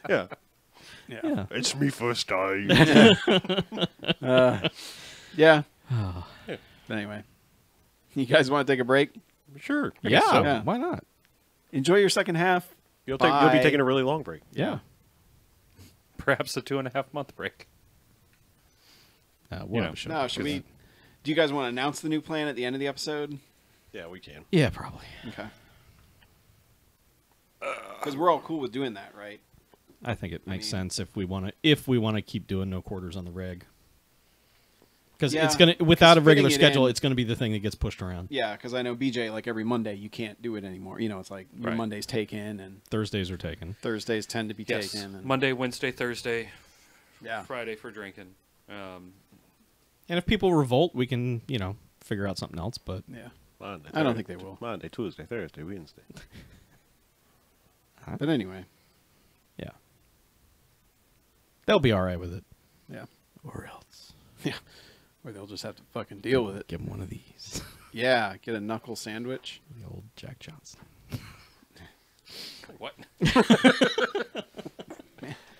[SPEAKER 1] Yeah.
[SPEAKER 2] Yeah.
[SPEAKER 1] It's me first time.
[SPEAKER 4] Yeah. But anyway, you guys want to take a break?
[SPEAKER 1] Sure. I
[SPEAKER 2] Yeah.
[SPEAKER 1] guess so.
[SPEAKER 4] Yeah.
[SPEAKER 2] Why not?
[SPEAKER 4] Enjoy your second half.
[SPEAKER 1] You'll be
[SPEAKER 4] Bye.
[SPEAKER 1] taking a really long break.
[SPEAKER 2] Yeah.
[SPEAKER 3] Perhaps a 2.5-month break.
[SPEAKER 2] We'll have a show.
[SPEAKER 4] No, should we? Do you guys want to announce the new plan at the end of the episode?
[SPEAKER 1] Yeah, we can.
[SPEAKER 2] Yeah, probably.
[SPEAKER 4] Okay. Because we're all cool with doing that, right?
[SPEAKER 2] I think it makes
[SPEAKER 4] mean-
[SPEAKER 2] sense if we want to keep doing no quarters on the reg. Because
[SPEAKER 4] Yeah,
[SPEAKER 2] it's gonna without a
[SPEAKER 4] 'cause
[SPEAKER 2] regular
[SPEAKER 4] fitting it
[SPEAKER 2] schedule,
[SPEAKER 4] in-
[SPEAKER 2] it's gonna be the thing that gets pushed around.
[SPEAKER 4] Yeah, because I know BJ, like every Monday, you can't do it anymore. It's like your
[SPEAKER 3] Right.
[SPEAKER 4] Monday's taken and
[SPEAKER 2] Thursdays are taken.
[SPEAKER 4] Thursdays tend to be
[SPEAKER 3] Yes.
[SPEAKER 4] taken. And,
[SPEAKER 3] Monday, Wednesday, Thursday,
[SPEAKER 4] yeah.
[SPEAKER 3] Friday for drinking.
[SPEAKER 2] And if people revolt, we can figure out something else. But
[SPEAKER 4] Yeah.
[SPEAKER 1] Monday,
[SPEAKER 4] I don't think they will.
[SPEAKER 1] Monday, Tuesday, Thursday, Wednesday.
[SPEAKER 4] But anyway.
[SPEAKER 2] yeah, they'll be all right with it.
[SPEAKER 4] Yeah.
[SPEAKER 2] Or else.
[SPEAKER 4] Yeah. Or they'll just have to fucking deal with it.
[SPEAKER 2] Give him one of these.
[SPEAKER 4] Yeah, get a knuckle sandwich.
[SPEAKER 2] The old Jack Johnson.
[SPEAKER 3] What?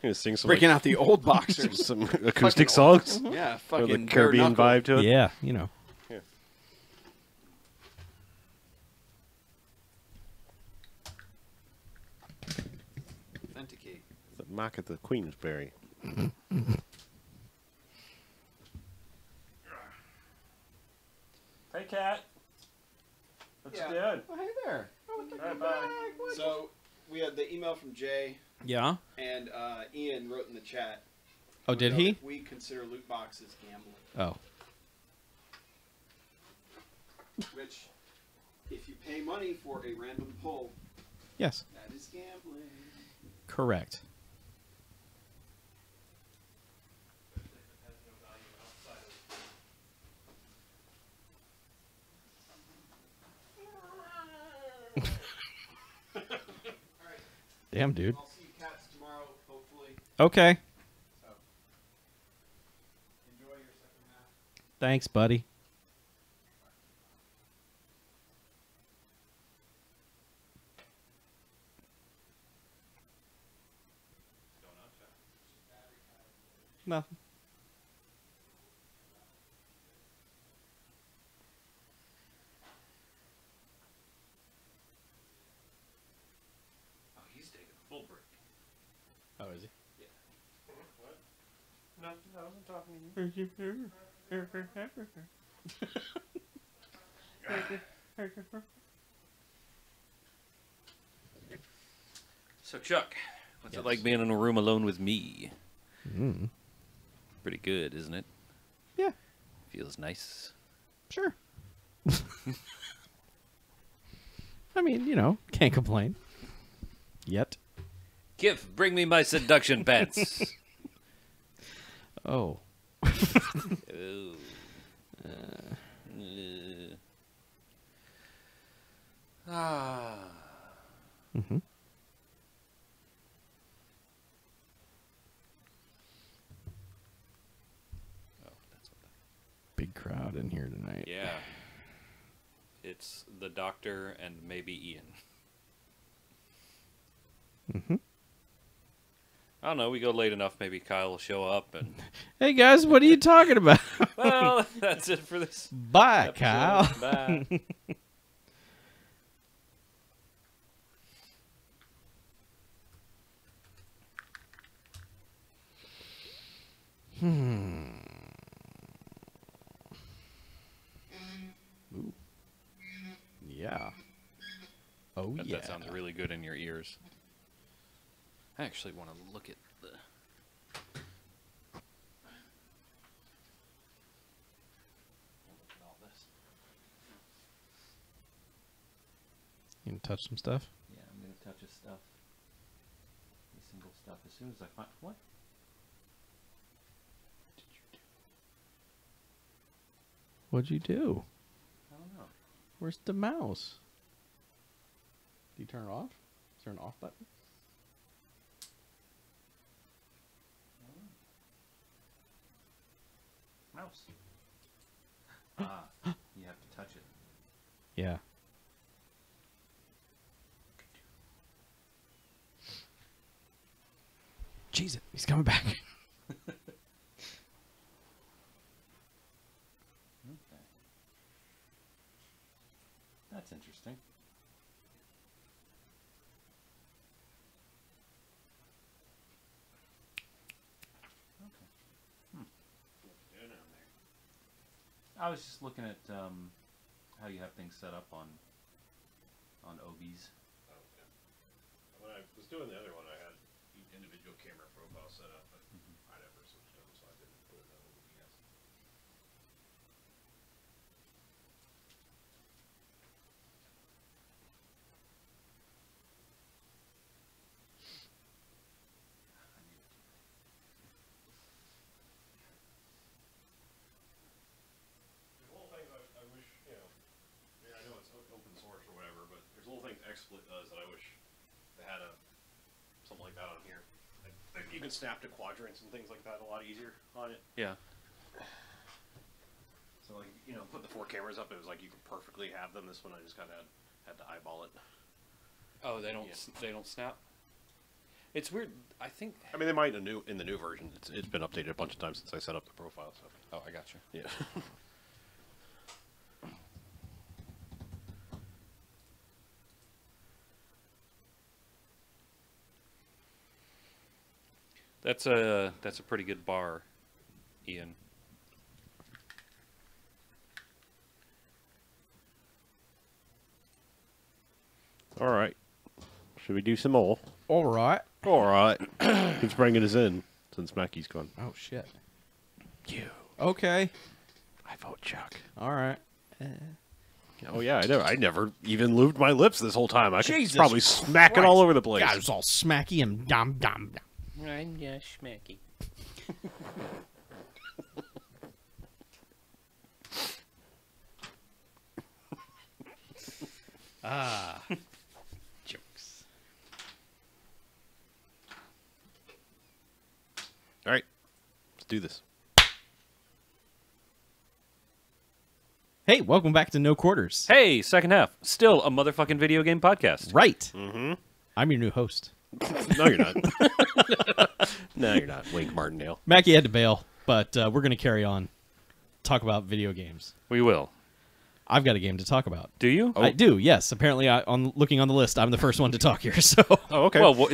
[SPEAKER 1] Gonna sing some
[SPEAKER 4] Breaking out the old boxers.
[SPEAKER 1] some acoustic songs.
[SPEAKER 4] Yeah,
[SPEAKER 1] With
[SPEAKER 4] fucking
[SPEAKER 1] the
[SPEAKER 4] bare
[SPEAKER 1] Caribbean
[SPEAKER 4] knuckle.
[SPEAKER 1] vibe to it.
[SPEAKER 2] Yeah, you know.
[SPEAKER 1] Yeah.
[SPEAKER 4] Authenticate.
[SPEAKER 1] The mock at the Queensberry. Hey, cat. What you doing?
[SPEAKER 4] Oh, hey there. Oh,
[SPEAKER 1] Alright, bye.
[SPEAKER 4] So we had the email from Jay,
[SPEAKER 2] Yeah.
[SPEAKER 4] and Ian wrote in the chat.
[SPEAKER 2] Oh, did he?
[SPEAKER 4] If we consider loot boxes gambling,
[SPEAKER 2] Oh.
[SPEAKER 4] which, if you pay money for a random pull,
[SPEAKER 2] Yes.
[SPEAKER 4] that is gambling.
[SPEAKER 2] Correct. Damn, dude.
[SPEAKER 4] I'll see you cats tomorrow, hopefully.
[SPEAKER 2] Okay.
[SPEAKER 4] So, enjoy your second half.
[SPEAKER 2] Thanks, buddy. Nothing.
[SPEAKER 3] Oh, he's taking a full break.
[SPEAKER 2] Oh, is he?
[SPEAKER 1] What? No, I wasn't talking to you.
[SPEAKER 3] So, Chuck, what's
[SPEAKER 2] Yes.
[SPEAKER 3] it like being in a room alone with me?
[SPEAKER 2] Mm.
[SPEAKER 3] Pretty good, isn't it?
[SPEAKER 2] Yeah.
[SPEAKER 3] Feels nice.
[SPEAKER 2] Sure. I mean, you know, can't complain. Yet.
[SPEAKER 3] Kif, bring me my seduction pants.
[SPEAKER 2] Oh.
[SPEAKER 3] Ooh. Ah.
[SPEAKER 2] Mm-hmm.
[SPEAKER 3] Oh, that's what
[SPEAKER 2] Big crowd in here tonight.
[SPEAKER 3] Yeah. It's the doctor and maybe Ian.
[SPEAKER 2] Mm-hmm.
[SPEAKER 3] I don't know. We go late enough. Maybe Kyle will show up. And
[SPEAKER 2] Hey, guys, what are you talking about?
[SPEAKER 3] well, that's it for this.
[SPEAKER 2] Bye,
[SPEAKER 3] episode.
[SPEAKER 2] Kyle.
[SPEAKER 3] Bye.
[SPEAKER 2] Ooh. Yeah. Oh,
[SPEAKER 3] Bet
[SPEAKER 2] yeah.
[SPEAKER 3] That sounds really good in your ears. I actually want to look at the. Look at all this.
[SPEAKER 2] You can touch some stuff?
[SPEAKER 3] Yeah, I'm gonna touch his stuff. The single stuff as soon as I find what?
[SPEAKER 2] What'd you do?
[SPEAKER 3] I don't know.
[SPEAKER 2] Where's the mouse? Do you turn it off? Is there an off button?
[SPEAKER 3] Mouse. Ah, you have to touch it.
[SPEAKER 2] Yeah. Jesus, he's coming back.
[SPEAKER 3] Okay. That's interesting. Okay. I was just looking at how you have things set up on OBs.
[SPEAKER 1] When I was doing the other one, I had individual camera profile set up, but I never switched them, so I didn't put it on OBS. There's little things I wish, you know, I know it's open source or whatever, but there's little things XSplit does that I wish they had something like that on here. Like you can snap to quadrants and things like that a lot easier on it.
[SPEAKER 3] Yeah.
[SPEAKER 1] So like put the 4 cameras up. It was like you could perfectly have them. This one I just kind of had to eyeball it.
[SPEAKER 3] Oh, they don't. They don't snap. It's weird. I think.
[SPEAKER 1] I mean, they might in the new version. It's been updated a bunch of times since I set up the profile. So.
[SPEAKER 3] Oh, I got you.
[SPEAKER 1] Yeah.
[SPEAKER 3] That's a pretty good bar, Ian.
[SPEAKER 1] All right. Should we do some more?
[SPEAKER 2] All right.
[SPEAKER 1] All right. Who's bringing us in since Mackey's gone?
[SPEAKER 2] Oh shit.
[SPEAKER 1] You.
[SPEAKER 2] Okay.
[SPEAKER 1] I vote Chuck.
[SPEAKER 2] All right.
[SPEAKER 1] Oh yeah, I never even lubed my lips this whole time. I could
[SPEAKER 2] Jesus
[SPEAKER 1] probably smack it all over the place.
[SPEAKER 2] God, it's all smacky and dum dum.
[SPEAKER 3] I'm just schmacky.
[SPEAKER 2] Jokes.
[SPEAKER 1] All right, let's do this.
[SPEAKER 2] Hey, welcome back to No Quarters.
[SPEAKER 3] Hey, second half. Still a motherfucking video game podcast.
[SPEAKER 2] Right.
[SPEAKER 1] Mm-hmm.
[SPEAKER 2] I'm your new host.
[SPEAKER 1] No, you're not. No, you're not. Wink Martindale.
[SPEAKER 2] Mackie had to bail, but we're going to carry on. Talk about video games.
[SPEAKER 3] We will.
[SPEAKER 2] I've got a game to talk about.
[SPEAKER 3] Do you?
[SPEAKER 2] I do, yes. Apparently, looking on the list, I'm the first one to talk here. So,
[SPEAKER 1] Oh, okay.
[SPEAKER 3] Well,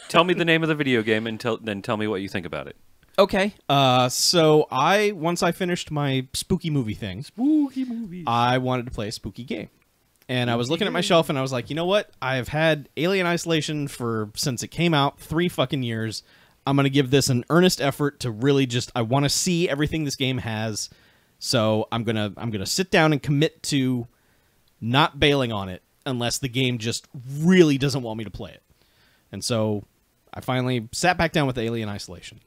[SPEAKER 3] tell me the name of the video game and then tell me what you think about it.
[SPEAKER 2] okay. So once I finished my spooky movie thing,
[SPEAKER 3] Spooky movies.
[SPEAKER 2] I wanted to play a spooky game. And I was looking at my shelf and I was like, you know what? I've had Alien Isolation since it came out 3 fucking years. I'm going to give this an earnest effort to really I want to see everything this game has. So I'm going to sit down and commit to not bailing on it unless the game just really doesn't want me to play it. And so I finally sat back down with Alien Isolation.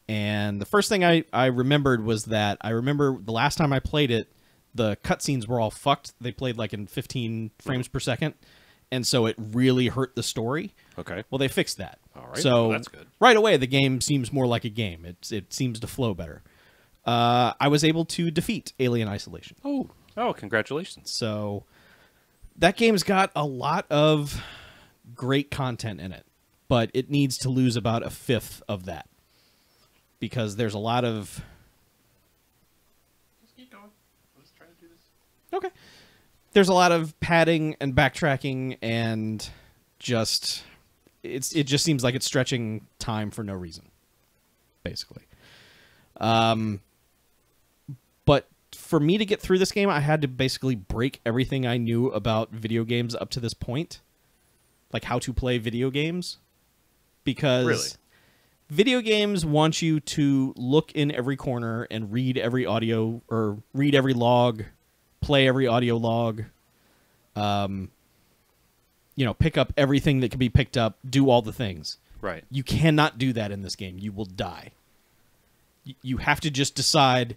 [SPEAKER 2] And the first thing I remembered was that I remember the last time I played it, the cutscenes were all fucked. They played like in 15 frames per second, and so it really hurt the story.
[SPEAKER 1] Okay.
[SPEAKER 2] Well, they fixed that.
[SPEAKER 1] All right.
[SPEAKER 2] So
[SPEAKER 1] Well, that's good.
[SPEAKER 2] right away, the game seems more like a game. It seems to flow better. I was able to defeat Alien Isolation.
[SPEAKER 3] Oh, congratulations.
[SPEAKER 2] So that game's got a lot of great content in it, but it needs to lose about 1/5 of that because there's a lot of...
[SPEAKER 1] Keep going. Let's try to do this.
[SPEAKER 2] Okay. There's a lot of padding and backtracking and just it just seems like it's stretching time for no reason, basically. But for me to get through this game, I had to basically break everything I knew about video games up to this point, like how to play video games, because
[SPEAKER 1] Really?
[SPEAKER 2] video games want you to look in every corner and read every audio or read every log, play every audio log, pick up everything that can be picked up, do all the things.
[SPEAKER 3] Right.
[SPEAKER 2] You cannot do that in this game. You will die. You have to just decide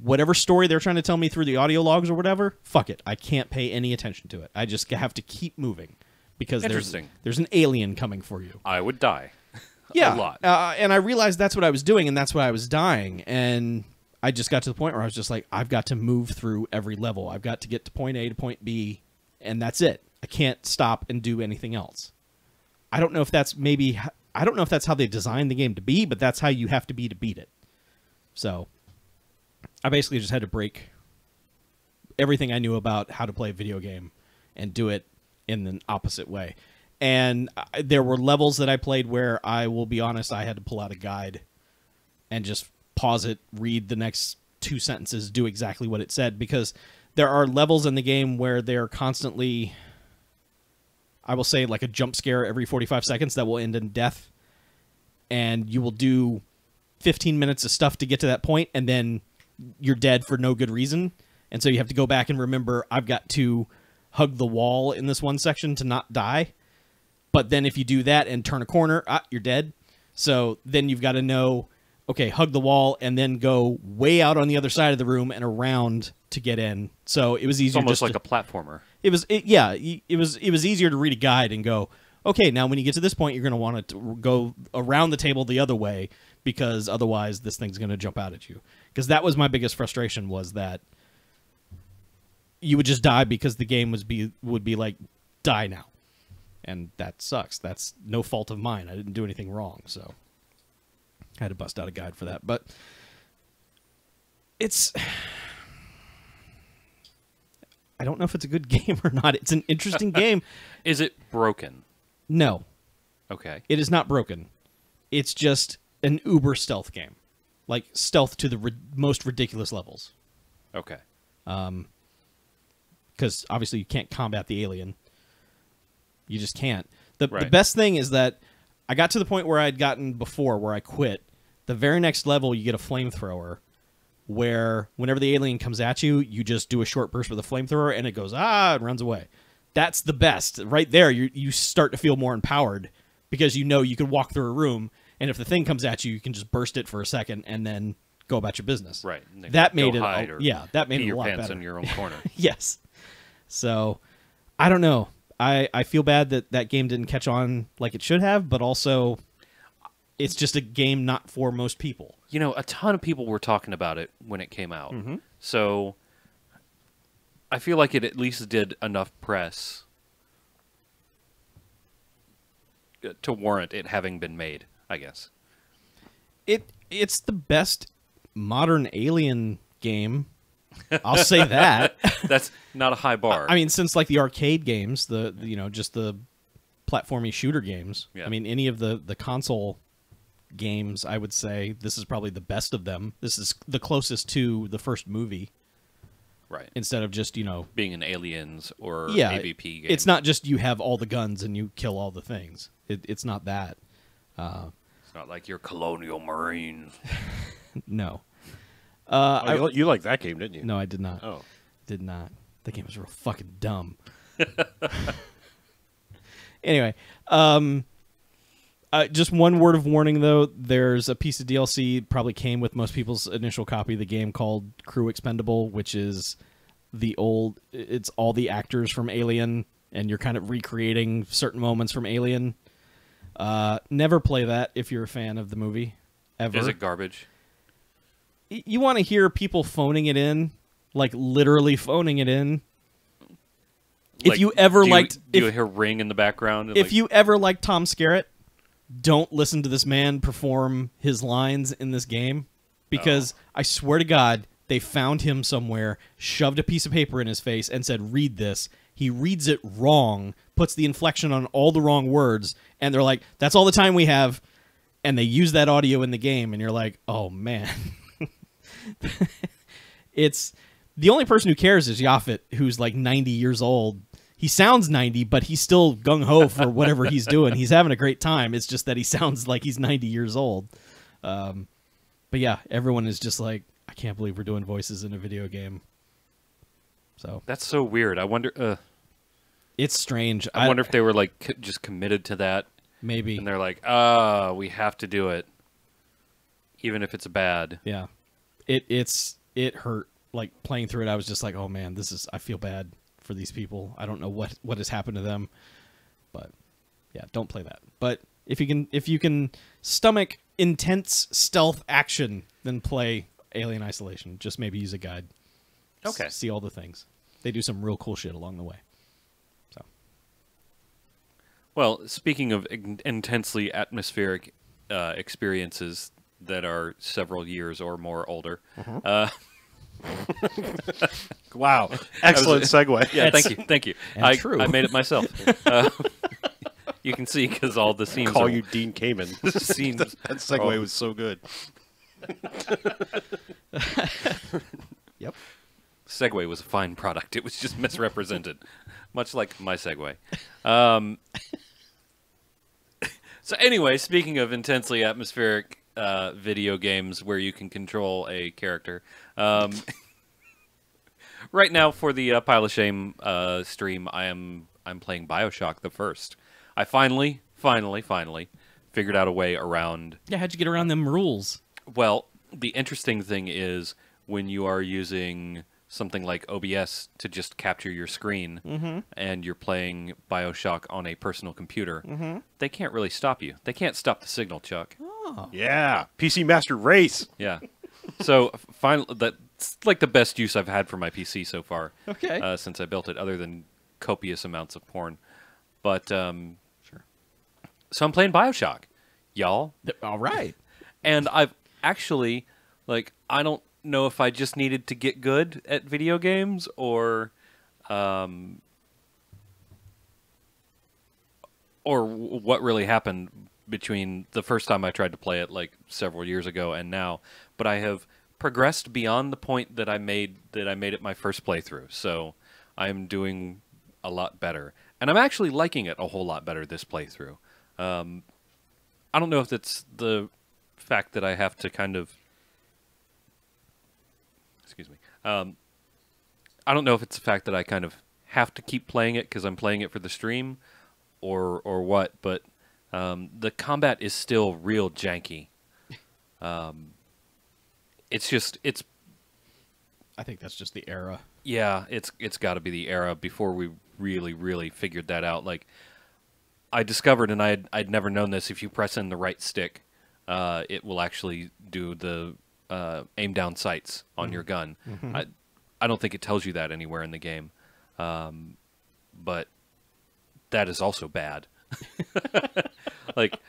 [SPEAKER 2] whatever story they're trying to tell me through the audio logs or whatever, fuck it. I can't pay any attention to it. I just have to keep moving because there's an alien coming for you.
[SPEAKER 3] I would die.
[SPEAKER 2] Yeah.
[SPEAKER 3] A lot.
[SPEAKER 2] And I realized that's what I was doing, and that's why I was dying. And I just got to the point where I was just like, I've got to move through every level. I've got to get to point A to point B, and that's it. I can't stop and do anything else. I don't know if that's how they designed the game to be, but that's how you have to be to beat it. So I basically just had to break everything I knew about how to play a video game and do it in the opposite way. And there were levels that I played where, I will be honest, I had to pull out a guide and just pause it, read the next 2 sentences, do exactly what it said, because there are levels in the game where they're constantly, I will say, like a jump scare every 45 seconds that will end in death. And you will do 15 minutes of stuff to get to that point, and then you're dead for no good reason. And so you have to go back and remember, I've got to hug the wall in this one section to not die. But then if you do that and turn a corner, you're dead. So then you've got to know, okay, hug the wall and then go way out on the other side of the room and around to get in. So it was easier.
[SPEAKER 3] It's almost like a platformer.
[SPEAKER 2] It was easier to read a guide and go, okay, now when you get to this point, you're going to want to go around the table the other way because otherwise this thing's going to jump out at you. Because that was my biggest frustration, was that you would just die because the game would be like, die now. And that sucks. That's no fault of mine. I didn't do anything wrong, so I had to bust out a guide for that. But it's... I don't know if it's a good game or not. It's an interesting game.
[SPEAKER 3] Is it broken?
[SPEAKER 2] No.
[SPEAKER 3] Okay.
[SPEAKER 2] It is not broken. It's just an uber stealth game. Like, stealth to the most ridiculous levels.
[SPEAKER 3] Okay.
[SPEAKER 2] Because, obviously, you can't combat the alien. You just can't. The
[SPEAKER 3] Right.
[SPEAKER 2] best thing is that I got to the point where I'd gotten before, where I quit. The very next level, you get a flamethrower, where whenever the alien comes at you, you just do a short burst with a flamethrower, and it goes, and runs away. That's the best. Right there, you start to feel more empowered, because you know you can walk through a room, and if the thing comes at you, you can just burst it for a second, and then go about your business.
[SPEAKER 3] Right. And then
[SPEAKER 2] That
[SPEAKER 3] go
[SPEAKER 2] made it,
[SPEAKER 3] hide or
[SPEAKER 2] that made
[SPEAKER 3] pee
[SPEAKER 2] it a
[SPEAKER 3] your
[SPEAKER 2] lot
[SPEAKER 3] pants
[SPEAKER 2] better.
[SPEAKER 3] in your own corner.
[SPEAKER 2] Yes. So, I don't know. I feel bad that game didn't catch on like it should have, but also it's just a game not for most people.
[SPEAKER 3] You know, a ton of people were talking about it when it came out.
[SPEAKER 2] Mm-hmm.
[SPEAKER 3] So I feel like it at least did enough press to warrant it having been made, I guess.
[SPEAKER 2] It's the best modern Alien game. I'll say that.
[SPEAKER 3] That's not a high bar.
[SPEAKER 2] I mean, since like the arcade games, just the platformy shooter games.
[SPEAKER 3] Yeah.
[SPEAKER 2] I mean, any of the console games, I would say this is probably the best of them. This is the closest to the first movie,
[SPEAKER 3] right.
[SPEAKER 2] instead of just
[SPEAKER 3] Being an Aliens or
[SPEAKER 2] yeah,
[SPEAKER 3] AVP game.
[SPEAKER 2] It's not just you have all the guns and you kill all the things. It's not that.
[SPEAKER 3] It's not like you're Colonial Marines.
[SPEAKER 2] No.
[SPEAKER 1] You liked that game, didn't you?
[SPEAKER 2] No, I did not.
[SPEAKER 1] Oh.
[SPEAKER 2] Did not. The game was real fucking dumb. Anyway, just one word of warning, though. There's a piece of DLC, probably came with most people's initial copy of the game, called Crew Expendable, which is it's all the actors from Alien, and you're kind of recreating certain moments from Alien. Never play that if you're a fan of the movie, ever.
[SPEAKER 3] Is it garbage?
[SPEAKER 2] You want to hear people phoning it in, like literally phoning it in. If
[SPEAKER 3] Like,
[SPEAKER 2] you ever
[SPEAKER 3] do
[SPEAKER 2] liked,
[SPEAKER 3] do you hear Ring in the background?
[SPEAKER 2] if you ever liked Tom Skerritt, don't listen to this man perform his lines in this game, because I swear to God, they found him somewhere, shoved a piece of paper in his face, and said, "Read this." He reads it wrong, puts the inflection on all the wrong words, and they're like, "That's all the time we have," and they use that audio in the game, and you're like, "Oh man." It's the only person who cares is Yaphet, who's like 90 years old. He sounds 90, but he's still gung-ho for whatever he's doing. He's having a great time. It's just that he sounds like he's 90 years old. But yeah, everyone is just like, I can't believe we're doing voices in a video game. So
[SPEAKER 3] That's so weird. I wonder.
[SPEAKER 2] it's strange.
[SPEAKER 3] I wonder if they were like just committed to that,
[SPEAKER 2] maybe.
[SPEAKER 3] and they're like, we have to do it, even if it's bad.
[SPEAKER 2] Yeah. It hurt. Like playing through it, I was just like, oh man, I feel bad for these people. I don't know what has happened to them. But yeah, don't play that. But if you can stomach intense stealth action, then play Alien Isolation. Just maybe use a guide.
[SPEAKER 3] Okay.
[SPEAKER 2] See all the things. They do some real cool shit along the way. So
[SPEAKER 3] Well, speaking of intensely atmospheric experiences that are several years or more older.
[SPEAKER 1] Wow. Excellent segue.
[SPEAKER 3] Yeah, thank you.
[SPEAKER 2] And true.
[SPEAKER 3] I made it myself. You can see because all the scenes
[SPEAKER 1] Call
[SPEAKER 3] are,
[SPEAKER 1] you Dean Kamen.
[SPEAKER 3] scenes.
[SPEAKER 1] That segue was so good.
[SPEAKER 2] yep.
[SPEAKER 3] Segway was a fine product. It was just misrepresented, much like my Segway. So anyway, speaking of intensely atmospheric video games where you can control a character, right now for the Pile of Shame stream, I'm playing BioShock the first. I finally figured out a way around.
[SPEAKER 2] Yeah, how'd you get around them rules?
[SPEAKER 3] Well, the interesting thing is when you are using something like OBS to just capture your screen and you're playing BioShock on a personal computer, they can't really stop you. They can't stop the signal, Chuck.
[SPEAKER 2] Oh.
[SPEAKER 1] Yeah, PC Master Race.
[SPEAKER 3] Yeah. So finally, that's like the best use I've had for my PC so far.
[SPEAKER 2] Okay.
[SPEAKER 3] Since I built it, other than copious amounts of porn. But
[SPEAKER 2] Sure.
[SPEAKER 3] so I'm playing BioShock, y'all.
[SPEAKER 2] All right.
[SPEAKER 3] And I've actually, like, I don't know if I just needed to get good at video games or what really happened between the first time I tried to play it, like, several years ago and now. But I have progressed beyond the point that I made it my first playthrough. So I'm doing a lot better. And I'm actually liking it a whole lot better this playthrough. I don't know if it's the fact that I have to kind of... Excuse me. I don't know if it's the fact that I kind of have to keep playing it because I'm playing it for the stream or what, but the combat is still real janky. It's
[SPEAKER 2] I think that's just the era.
[SPEAKER 3] yeah, it's got to be the era before we really figured that out. Like, I discovered, and I'd never known this, if you press in the right stick, it will actually do the aim down sights on your gun. I don't think it tells you that anywhere in the game, but that is also bad. Like,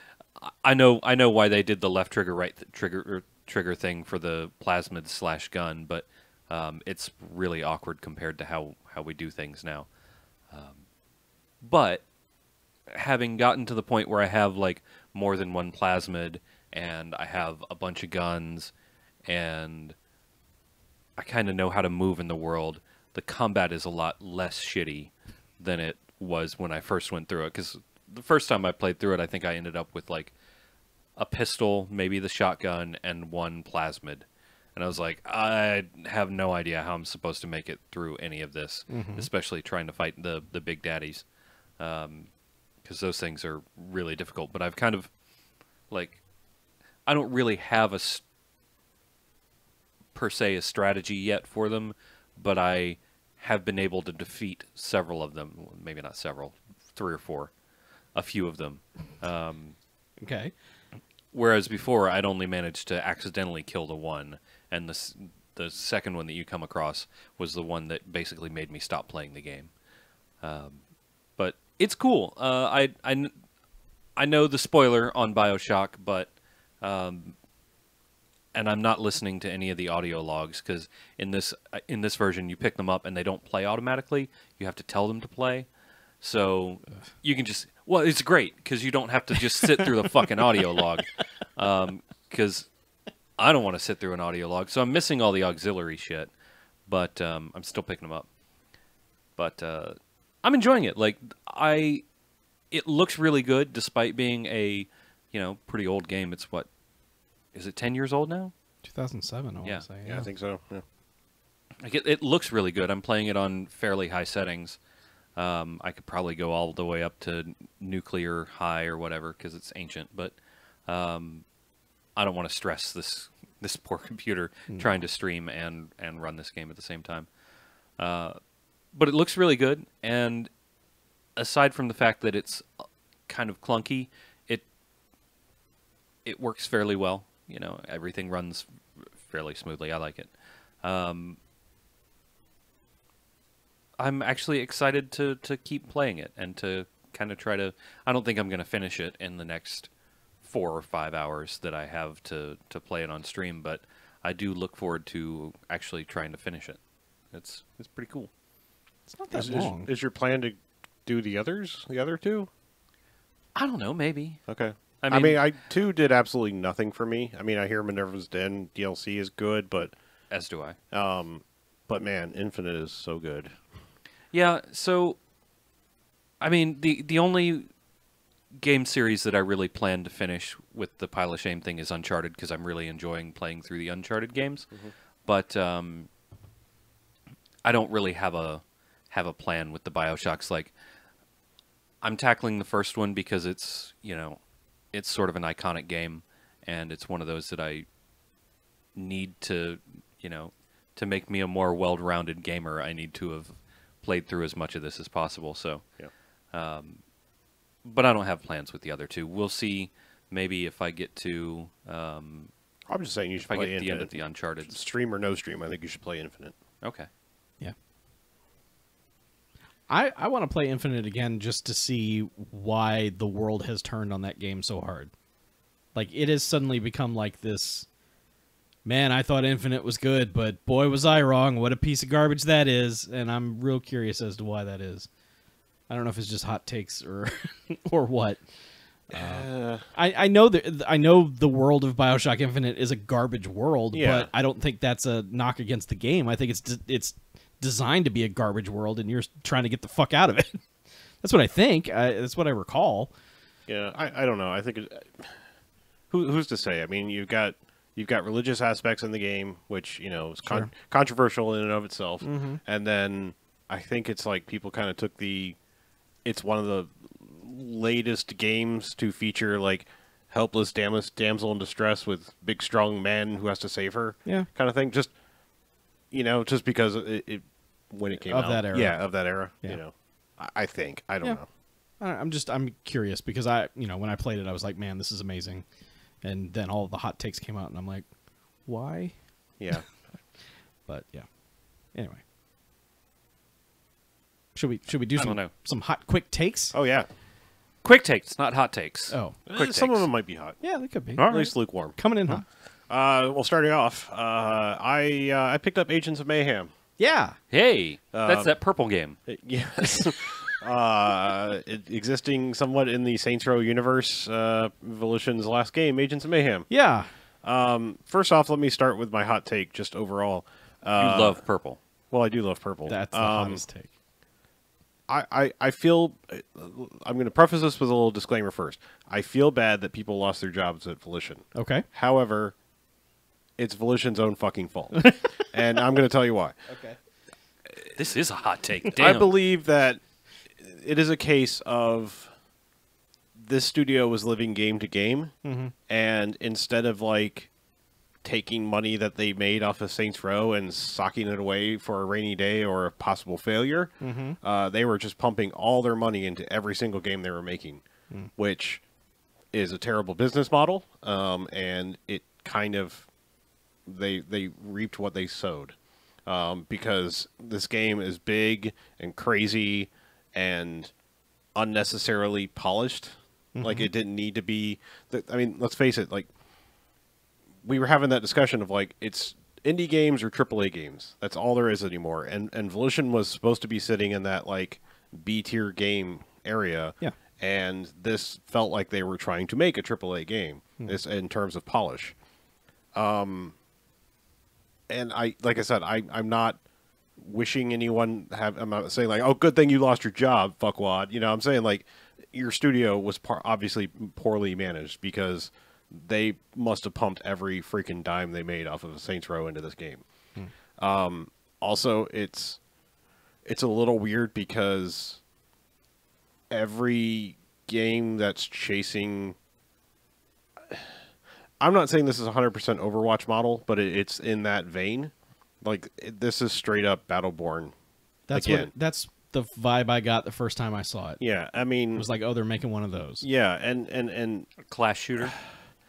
[SPEAKER 3] I know why they did the left trigger, right trigger thing for the plasmid / gun, but it's really awkward compared to how we do things now. But having gotten to the point where I have like more than one plasmid and I have a bunch of guns and I kind of know how to move in the world, the combat is a lot less shitty than it was when I first went through it. Because the first time I played through it, I think I ended up with like a pistol, maybe the shotgun, and one plasmid. And I was like, I have no idea how I'm supposed to make it through any of this, especially trying to fight the big daddies. Because those things are really difficult. But I've kind of, like, I don't really have per se a strategy yet for them, but I have been able to defeat several of them. Well, maybe not several, 3 or 4, a few of them.
[SPEAKER 2] Okay.
[SPEAKER 3] Whereas before, I'd only managed to accidentally kill the one, and the second one that you come across was the one that basically made me stop playing the game. But it's cool. I know the spoiler on BioShock, but and I'm not listening to any of the audio logs because in this version you pick them up and they don't play automatically. You have to tell them to play. So you can just... Well, it's great because you don't have to just sit through the fucking audio log. Because I don't want to sit through an audio log. So I'm missing all the auxiliary shit. But I'm still picking them up. But I'm enjoying it. Like, it looks really good despite being a, pretty old game. It's what? Is it 10 years old now?
[SPEAKER 2] 2007, I want to say.
[SPEAKER 1] Yeah, I think so. Yeah.
[SPEAKER 3] Like it looks really good. I'm playing it on fairly high settings. I could probably go all the way up to nuclear high or whatever because it's ancient, but I don't want to stress this poor computer trying to stream and run this game at the same time. But it looks really good, and aside from the fact that it's kind of clunky, it works fairly well. Everything runs fairly smoothly. I like it. I'm actually excited to keep playing it and to kind of try to... I don't think I'm going to finish it in the next 4 or 5 hours that I have to play it on stream, but I do look forward to actually trying to finish it. It's pretty cool.
[SPEAKER 2] It's not that long.
[SPEAKER 1] Is your plan to do the other two?
[SPEAKER 3] I don't know, maybe.
[SPEAKER 1] Okay.
[SPEAKER 3] I mean,
[SPEAKER 1] 2 did absolutely nothing for me. I mean, I hear Minerva's Den DLC is good, but...
[SPEAKER 3] As do I.
[SPEAKER 1] But man, Infinite is so good.
[SPEAKER 3] Yeah, so... I mean, the only game series that I really plan to finish with the Pile of Shame thing is Uncharted, because I'm really enjoying playing through the Uncharted games. But I don't really have a plan with the BioShocks. Like, I'm tackling the first one because it's, it's sort of an iconic game, and it's one of those that I need to, to make me a more well-rounded gamer, I need to have played through as much of this as possible. So,
[SPEAKER 1] Yeah.
[SPEAKER 3] But I don't have plans with the other two. We'll see. Maybe if I get to,
[SPEAKER 1] I'm just saying you should
[SPEAKER 3] if I
[SPEAKER 1] play
[SPEAKER 3] get to the end of
[SPEAKER 1] Infinite.
[SPEAKER 3] the Uncharted.
[SPEAKER 1] Stream or no stream, I think you should play Infinite.
[SPEAKER 3] Okay.
[SPEAKER 2] Yeah. I want to play Infinite again just to see why the world has turned on that game so hard. Like, it has suddenly become like this, man, I thought Infinite was good, but boy, was I wrong. What a piece of garbage that is. And I'm real curious as to why that is. I don't know if it's just hot takes or or what. I know the world of BioShock Infinite is a garbage world,
[SPEAKER 1] Yeah.
[SPEAKER 2] but I don't think that's a knock against the game. I think it's designed to be a garbage world, and you're trying to get the fuck out of it. That's what I think. That's what I recall.
[SPEAKER 1] Yeah, I don't know. I think who's to say? I mean, you've got religious aspects in the game, which is
[SPEAKER 2] Sure.
[SPEAKER 1] controversial in and of itself,
[SPEAKER 2] Mm-hmm.
[SPEAKER 1] and then I think it's like people kind of took it's one of the latest games to feature like helpless damsel in distress with big strong man who has to save her,
[SPEAKER 2] Yeah.
[SPEAKER 1] kind of thing. Just just because it when it came
[SPEAKER 2] Of
[SPEAKER 1] out,
[SPEAKER 2] that era.
[SPEAKER 1] yeah, of that era.
[SPEAKER 2] Yeah.
[SPEAKER 1] I think I don't
[SPEAKER 2] Yeah.
[SPEAKER 1] know.
[SPEAKER 2] I'm curious because when I played it, I was like, man, this is amazing. And then all the hot takes came out, and I'm like, why?
[SPEAKER 1] Yeah.
[SPEAKER 2] But yeah. Anyway, should we do
[SPEAKER 3] I don't know.
[SPEAKER 2] some hot quick takes?
[SPEAKER 1] Oh yeah.
[SPEAKER 3] Quick takes, not hot takes.
[SPEAKER 2] Oh,
[SPEAKER 3] Quick
[SPEAKER 1] Some of
[SPEAKER 3] takes.
[SPEAKER 1] them might be hot.
[SPEAKER 2] yeah, they could be.
[SPEAKER 3] All
[SPEAKER 1] At
[SPEAKER 3] right.
[SPEAKER 1] least lukewarm.
[SPEAKER 2] Coming in hot.
[SPEAKER 1] Well, starting off, I picked up Agents of Mayhem.
[SPEAKER 2] Yeah.
[SPEAKER 3] Hey, that's that purple game.
[SPEAKER 1] Yes. Existing somewhat in the Saints Row universe, Volition's last game, Agents of Mayhem.
[SPEAKER 2] Yeah.
[SPEAKER 1] First off, let me start with my hot take, just overall.
[SPEAKER 3] You love purple.
[SPEAKER 1] Well, I do love purple.
[SPEAKER 2] That's the hottest take.
[SPEAKER 1] I feel... I'm going to preface this with a little disclaimer first. I feel bad that people lost their jobs at Volition.
[SPEAKER 2] Okay.
[SPEAKER 1] However, it's Volition's own fucking fault. And I'm going to tell you why.
[SPEAKER 2] Okay.
[SPEAKER 3] This is a hot take. Damn.
[SPEAKER 1] I believe that it is a case of this studio was living game to game, and instead of like taking money that they made off of Saints Row and socking it away for a rainy day or a possible failure, they were just pumping all their money into every single game they were making, which is a terrible business model, and it kind of they reaped what they sowed. Because this game is big and crazy and unnecessarily polished. Like, it didn't need to be... I mean, let's face it, like, we were having that discussion of, like, it's indie games or AAA games. That's all there is anymore. And Volition was supposed to be sitting in that, like, B-tier game area.
[SPEAKER 2] Yeah.
[SPEAKER 1] And this felt like they were trying to make a AAA game this, in terms of polish. And like I said, I'm not wishing anyone I'm not saying like, oh, good thing you lost your job, fuckwad. I'm saying like your studio was obviously poorly managed because they must have pumped every freaking dime they made off of Saints Row into this game. Also, it's a little weird because every game that's chasing... I'm not saying this is 100% Overwatch model, but it's in that vein. Like, this is straight up Battleborn.
[SPEAKER 2] That's
[SPEAKER 1] again.
[SPEAKER 2] that's the vibe I got the first time I saw it.
[SPEAKER 1] Yeah, I mean...
[SPEAKER 2] It was like, oh, they're making one of those.
[SPEAKER 1] Yeah, and
[SPEAKER 3] Class shooter.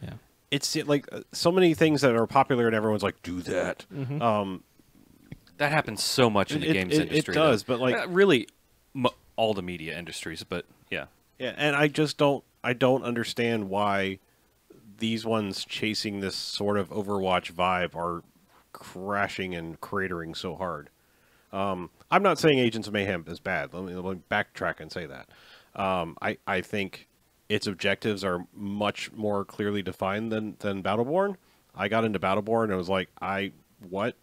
[SPEAKER 2] Yeah.
[SPEAKER 1] it's like so many things that are popular and everyone's like, do that.
[SPEAKER 3] That happens so much in the games industry.
[SPEAKER 1] It does,
[SPEAKER 3] though.
[SPEAKER 1] but like...
[SPEAKER 3] really, all the media industries, but yeah.
[SPEAKER 1] Yeah, and I don't understand why these ones chasing this sort of Overwatch vibe are crashing and cratering so hard. I'm not saying Agents of Mayhem is bad. Let me backtrack and say that. I think its objectives are much more clearly defined than Battleborn. I got into Battleborn and I was like, what?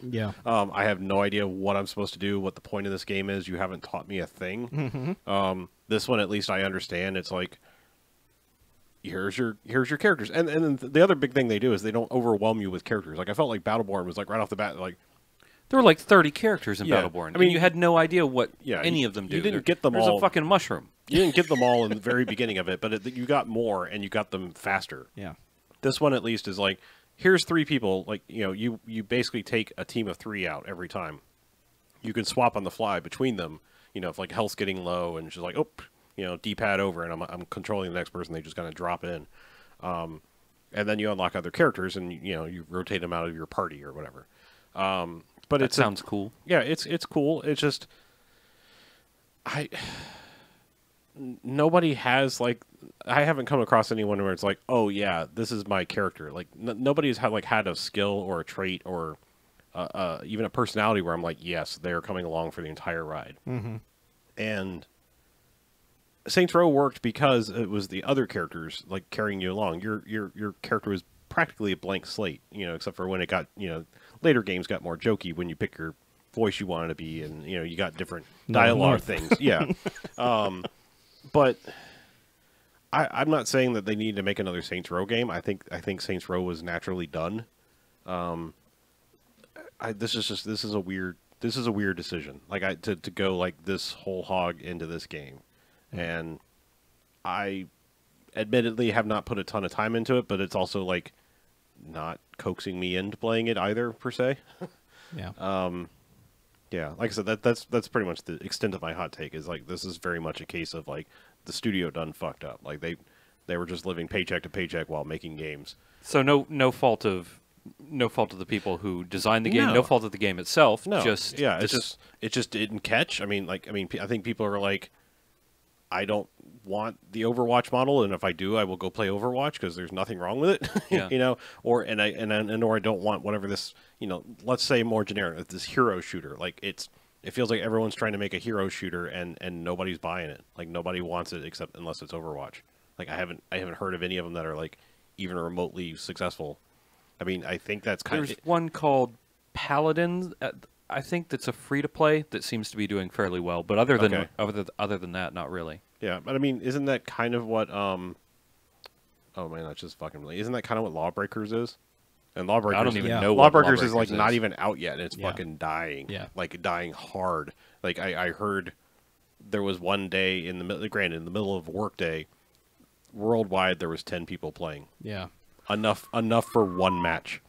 [SPEAKER 2] Yeah.
[SPEAKER 1] I have no idea what I'm supposed to do, what the point of this game is. You haven't taught me a thing. This one, at least I understand. It's like, here's your characters. And then the other big thing they do is they don't overwhelm you with characters. Like, I felt like Battleborn was like right off the bat, like,
[SPEAKER 3] There were like 30 characters in
[SPEAKER 1] Yeah.
[SPEAKER 3] Battleborn.
[SPEAKER 1] I mean,
[SPEAKER 3] and you had no idea what
[SPEAKER 1] yeah,
[SPEAKER 3] any
[SPEAKER 1] you-
[SPEAKER 3] of them do.
[SPEAKER 1] you didn't get them
[SPEAKER 3] There's
[SPEAKER 1] all.
[SPEAKER 3] a fucking mushroom.
[SPEAKER 1] you didn't get them all in the very beginning of it, but you got more and you got them faster.
[SPEAKER 2] Yeah.
[SPEAKER 1] This one at least is like, here's 3 people. Like, you basically take a team of 3 out every time. You can swap on the fly between them. If like health's getting low and she's like, oh, D-pad over, and I'm controlling the next person. They just kind of drop in, and then you unlock other characters, and you rotate them out of your party or whatever. But
[SPEAKER 3] That sounds cool.
[SPEAKER 1] Yeah, it's cool. It's just nobody has like I haven't come across anyone where it's like, oh yeah, this is my character. Like nobody's had a skill or a trait or even a personality where I'm like, yes, they're coming along for the entire ride.
[SPEAKER 2] Mm-hmm.
[SPEAKER 1] And Saints Row worked because it was the other characters like carrying you along. Your character was practically a blank slate, except for when it got later games got more jokey when you pick your voice you wanted to be, and you got different dialogue things. Yeah. But I'm not saying that they need to make another Saints Row game. I think Saints Row was naturally done. This is a weird decision. Like to go like this whole hog into this game, and I admittedly have not put a ton of time into it, but it's also like not coaxing me into playing it either per se.
[SPEAKER 2] Yeah.
[SPEAKER 1] Yeah, like I said, that's pretty much the extent of my hot take. Is like this is very much a case of like the studio done fucked up. Like they were just living paycheck to paycheck while making games.
[SPEAKER 3] So no fault of the people who designed the game.
[SPEAKER 1] No.
[SPEAKER 3] No fault of the game itself.
[SPEAKER 1] No,
[SPEAKER 3] Just
[SPEAKER 1] yeah, it just didn't catch. I think people are like, I don't want the Overwatch model, and if I do, I will go play Overwatch because there's nothing wrong with it.
[SPEAKER 3] Yeah.
[SPEAKER 1] Or I don't want whatever this, let's say more generic, this hero shooter. Like it feels like everyone's trying to make a hero shooter and nobody's buying it. Like nobody wants it except unless it's Overwatch. Like I haven't heard of any of them that are like even remotely successful. I mean, I think that's kind
[SPEAKER 3] There's one called Paladins. I think that's a free to play that seems to be doing fairly well. But other than that, not really.
[SPEAKER 1] Yeah, but I mean, isn't that kind of what oh man, that's just fucking really. Isn't that kind of what Lawbreakers is? And Lawbreakers,
[SPEAKER 3] I don't even know.
[SPEAKER 1] Lawbreakers
[SPEAKER 3] what
[SPEAKER 1] is like
[SPEAKER 3] is.
[SPEAKER 1] not even out yet, and it's
[SPEAKER 2] Yeah.
[SPEAKER 1] fucking dying.
[SPEAKER 2] Yeah.
[SPEAKER 1] Like dying hard. Like I heard there was one day in the middle of a work day, worldwide there was 10 people playing.
[SPEAKER 2] Yeah.
[SPEAKER 1] Enough for one match.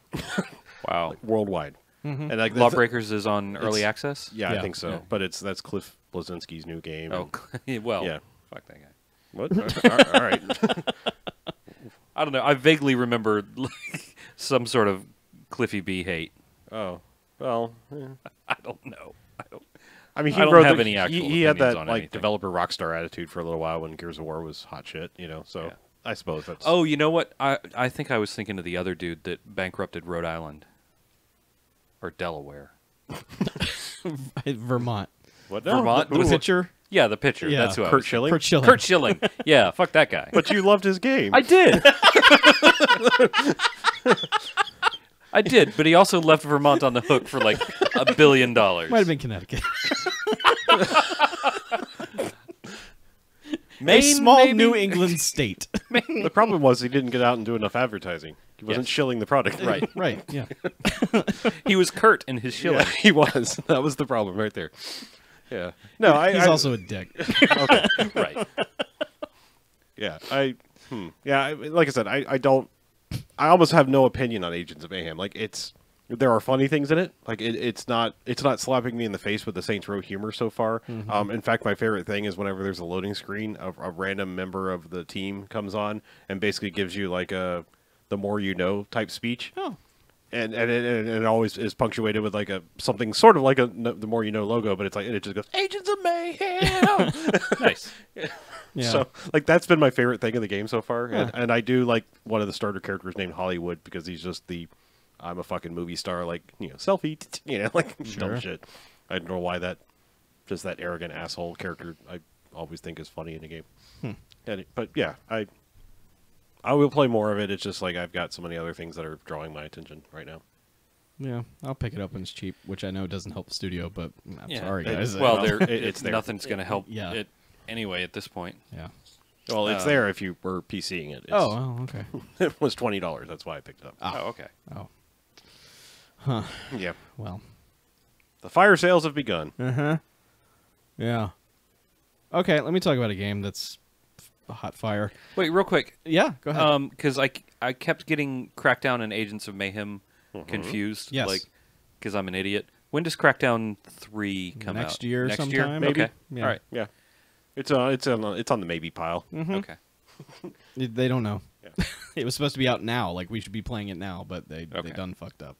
[SPEAKER 3] Wow.
[SPEAKER 1] Like, worldwide.
[SPEAKER 2] Mm-hmm.
[SPEAKER 1] And like
[SPEAKER 3] Lawbreakers is on early access.
[SPEAKER 1] Yeah,
[SPEAKER 2] Yeah.
[SPEAKER 1] I think so.
[SPEAKER 3] Yeah.
[SPEAKER 1] But that's Cliff Bleszinski's new game.
[SPEAKER 3] Oh, well.
[SPEAKER 1] Yeah.
[SPEAKER 3] Fuck that guy.
[SPEAKER 1] What? All right.
[SPEAKER 3] I don't know. I vaguely remember like, some sort of Cliffy B hate.
[SPEAKER 1] Oh. Well,
[SPEAKER 3] I don't know.
[SPEAKER 1] I mean,
[SPEAKER 3] I don't have any actual
[SPEAKER 1] he had
[SPEAKER 3] opinions
[SPEAKER 1] that
[SPEAKER 3] on
[SPEAKER 1] like
[SPEAKER 3] anything.
[SPEAKER 1] developer rockstar attitude for a little while when Gears of War was hot shit, So
[SPEAKER 3] Yeah.
[SPEAKER 1] I suppose that's.
[SPEAKER 3] Oh, you know what? I think I was thinking of the other dude that bankrupted Rhode Island. Or Delaware.
[SPEAKER 2] Vermont.
[SPEAKER 1] What?
[SPEAKER 3] Vermont?
[SPEAKER 2] The pitcher.
[SPEAKER 3] Yeah, the pitcher.
[SPEAKER 2] Yeah.
[SPEAKER 3] That's who I
[SPEAKER 1] Kurt
[SPEAKER 3] was
[SPEAKER 1] Schilling.
[SPEAKER 2] Kurt Schilling.
[SPEAKER 3] Kurt Schilling. Yeah, fuck that guy.
[SPEAKER 1] But you loved his game.
[SPEAKER 3] I did. I did, but he also left Vermont on the hook for like $1 billion.
[SPEAKER 2] Might have been Connecticut.
[SPEAKER 3] Maine,
[SPEAKER 2] a small
[SPEAKER 3] maybe?
[SPEAKER 2] New England state.
[SPEAKER 1] The problem was he didn't get out and do enough advertising. He wasn't
[SPEAKER 3] Yes.
[SPEAKER 1] shilling the product.
[SPEAKER 3] Right.
[SPEAKER 2] Right. Yeah.
[SPEAKER 3] He was Kurt in his shilling.
[SPEAKER 1] Yeah, he was. That was the problem right there. Yeah. No,
[SPEAKER 2] He's also a dick.
[SPEAKER 1] okay.
[SPEAKER 3] Right.
[SPEAKER 1] Yeah. Like I said, I don't. I almost have no opinion on Agents of Mayhem. Like there are funny things in it. Like it's not slapping me in the face with the Saints Row humor so far.
[SPEAKER 2] Mm-hmm.
[SPEAKER 1] In fact, my favorite thing is whenever there's a loading screen, a random member of the team comes on and basically gives you like the more you know type speech.
[SPEAKER 2] Oh.
[SPEAKER 1] And it always is punctuated with like something sort of like the more you know logo, but it's like it just goes Agents of Mayhem.
[SPEAKER 3] Nice.
[SPEAKER 2] Yeah.
[SPEAKER 1] So like that's been my favorite thing of the game so far, and I do like one of the starter characters named Hollywood because he's just I'm a fucking movie star, like selfie, like
[SPEAKER 2] Sure.
[SPEAKER 1] dumb shit. I don't know why that arrogant asshole character I always think is funny in a game. But yeah, I will play more of it. It's just like I've got so many other things that are drawing my attention right now.
[SPEAKER 2] Yeah. I'll pick it up when it's cheap, which I know doesn't help the studio, but I'm
[SPEAKER 3] Yeah.
[SPEAKER 2] sorry, guys.
[SPEAKER 3] Well,
[SPEAKER 1] it's there.
[SPEAKER 3] nothing's going to help
[SPEAKER 2] Yeah.
[SPEAKER 3] it anyway at this point.
[SPEAKER 2] Yeah.
[SPEAKER 1] Well, it's there if you were PCing it. It's,
[SPEAKER 2] Oh, okay.
[SPEAKER 1] it was $20. That's why I picked it up.
[SPEAKER 3] Oh, okay.
[SPEAKER 2] Oh. Huh.
[SPEAKER 1] Yeah,
[SPEAKER 2] Well.
[SPEAKER 1] the fire sales have begun.
[SPEAKER 2] Uh-huh. Yeah. Okay, let me talk about a game that's a hot fire.
[SPEAKER 3] Wait, real quick.
[SPEAKER 2] Yeah, go ahead.
[SPEAKER 3] Because I I kept getting Crackdown and Agents of Mayhem confused.
[SPEAKER 2] Yes.
[SPEAKER 3] Like, because I'm an idiot. When does Crackdown 3 come out?
[SPEAKER 2] Next year
[SPEAKER 3] Next
[SPEAKER 2] sometime,
[SPEAKER 3] year?
[SPEAKER 1] maybe.
[SPEAKER 3] Okay.
[SPEAKER 2] Yeah.
[SPEAKER 3] All right.
[SPEAKER 1] Yeah, it's on the maybe pile.
[SPEAKER 3] Okay.
[SPEAKER 2] They don't know.
[SPEAKER 1] Yeah.
[SPEAKER 2] It was supposed to be out now. Like, we should be playing it now, but they
[SPEAKER 3] Okay.
[SPEAKER 2] done fucked up.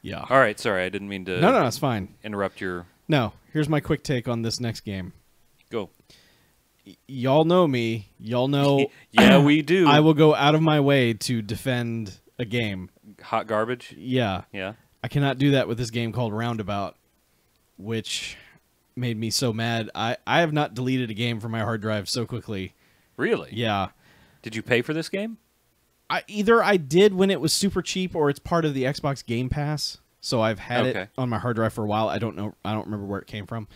[SPEAKER 2] Yeah.
[SPEAKER 3] All right. Sorry, I didn't mean to
[SPEAKER 2] No, it's fine.
[SPEAKER 3] interrupt your...
[SPEAKER 2] No, here's my quick take on this next game.
[SPEAKER 3] Go.
[SPEAKER 2] Y'all know me. Y'all know
[SPEAKER 3] Yeah, we do.
[SPEAKER 2] I will go out of my way to defend a game.
[SPEAKER 3] Hot garbage?
[SPEAKER 2] Yeah.
[SPEAKER 3] Yeah.
[SPEAKER 2] I cannot do that with this game called Roundabout, which made me so mad. I have not deleted a game from my hard drive so quickly.
[SPEAKER 3] Really?
[SPEAKER 2] Yeah.
[SPEAKER 3] Did you pay for this game?
[SPEAKER 2] Either I did when it was super cheap or it's part of the Xbox Game Pass. So I've had
[SPEAKER 3] Okay.
[SPEAKER 2] it on my hard drive for a while. I don't know. I don't remember where it came from.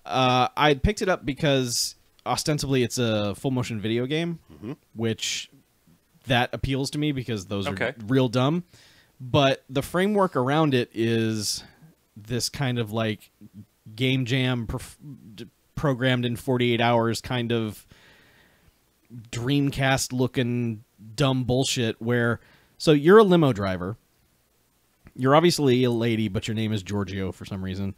[SPEAKER 2] I picked it up because ostensibly it's a full motion video game, which that appeals to me because those
[SPEAKER 3] Okay.
[SPEAKER 2] are real dumb. But the framework around it is this kind of like game jam programmed in 48 hours kind of Dreamcast looking dumb bullshit where so you're a limo driver. You're obviously a lady, but your name is Giorgio for some reason.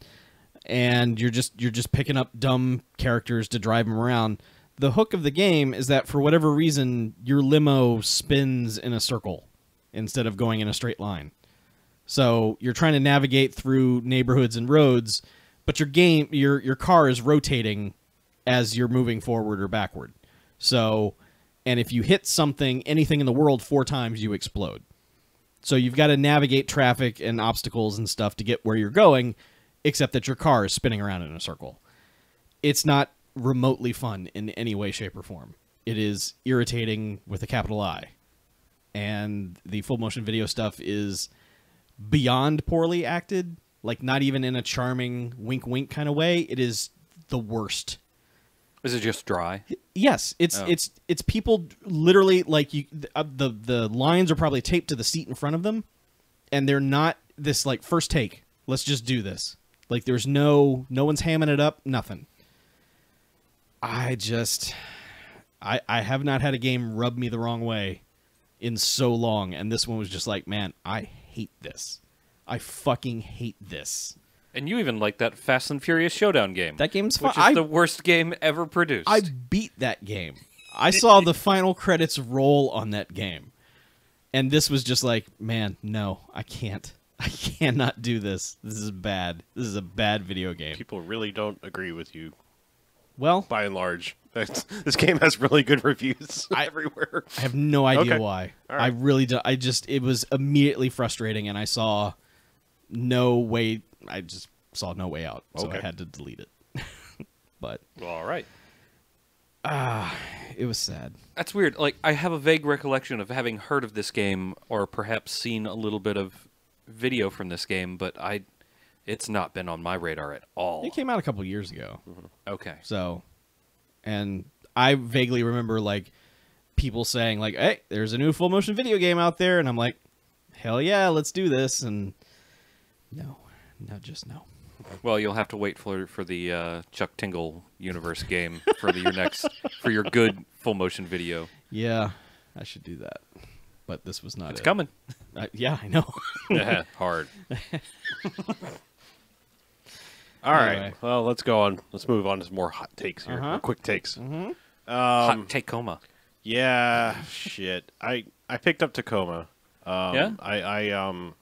[SPEAKER 2] And you're just picking up dumb characters to drive them around. The hook of the game is that for whatever reason your limo spins in a circle instead of going in a straight line. So you're trying to navigate through neighborhoods and roads, but your car is rotating as you're moving forward or backward. So, and if you hit something, anything in the world 4 times, you explode. So you've got to navigate traffic and obstacles and stuff to get where you're going, except that your car is spinning around in a circle. It's not remotely fun in any way, shape, or form. It is irritating with a capital I. And the full motion video stuff is beyond poorly acted, like not even in a charming wink-wink kind of way. It is the worst.
[SPEAKER 3] Is it just dry?
[SPEAKER 2] Yes, it's people literally like the lines are probably taped to the seat in front of them, and they're not this like first take. Let's just do this. Like there's no one's hamming it up, nothing. I have not had a game rub me the wrong way in so long, and this one was just like, man, I hate this. I fucking hate this.
[SPEAKER 3] And you even like that Fast and Furious Showdown game.
[SPEAKER 2] That game's fun.
[SPEAKER 3] Which is the worst game ever produced.
[SPEAKER 2] I beat that game. I saw the final credits roll on that game. And this was just like, man, no, I can't. I cannot do this. This is bad. This is a bad video game.
[SPEAKER 1] People really don't agree with you,
[SPEAKER 2] Well,
[SPEAKER 1] by and large. This game has really good reviews everywhere.
[SPEAKER 2] I have no idea
[SPEAKER 1] Okay.
[SPEAKER 2] why.
[SPEAKER 1] All right.
[SPEAKER 2] I really do. It was immediately frustrating, and I saw no way. I just saw no way out, so I
[SPEAKER 1] Okay.
[SPEAKER 2] had to delete it. But
[SPEAKER 3] Well, all right.
[SPEAKER 2] it was sad.
[SPEAKER 3] That's weird. Like, I have a vague recollection of having heard of this game or perhaps seen a little bit of video from this game, but it's not been on my radar at all.
[SPEAKER 2] It came out a couple years ago.
[SPEAKER 3] Okay.
[SPEAKER 2] So, and I vaguely remember like people saying like, "Hey, there's a new full motion video game out there," and I'm like, "Hell yeah, let's do this!" And just no.
[SPEAKER 3] Well, you'll have to wait for the Chuck Tingle universe game for your good full motion video.
[SPEAKER 2] Yeah, I should do that, but this was not.
[SPEAKER 3] It's
[SPEAKER 2] it.
[SPEAKER 3] coming.
[SPEAKER 2] Yeah, I know.
[SPEAKER 3] Yeah, hard.
[SPEAKER 1] All right.
[SPEAKER 2] Anyway.
[SPEAKER 1] Well, let's go on. Let's move on to some more hot takes here.
[SPEAKER 2] Uh-huh.
[SPEAKER 1] Or quick takes.
[SPEAKER 3] Hot Tacoma.
[SPEAKER 1] Yeah. Shit. I picked up Tacoma.
[SPEAKER 3] Yeah?
[SPEAKER 1] I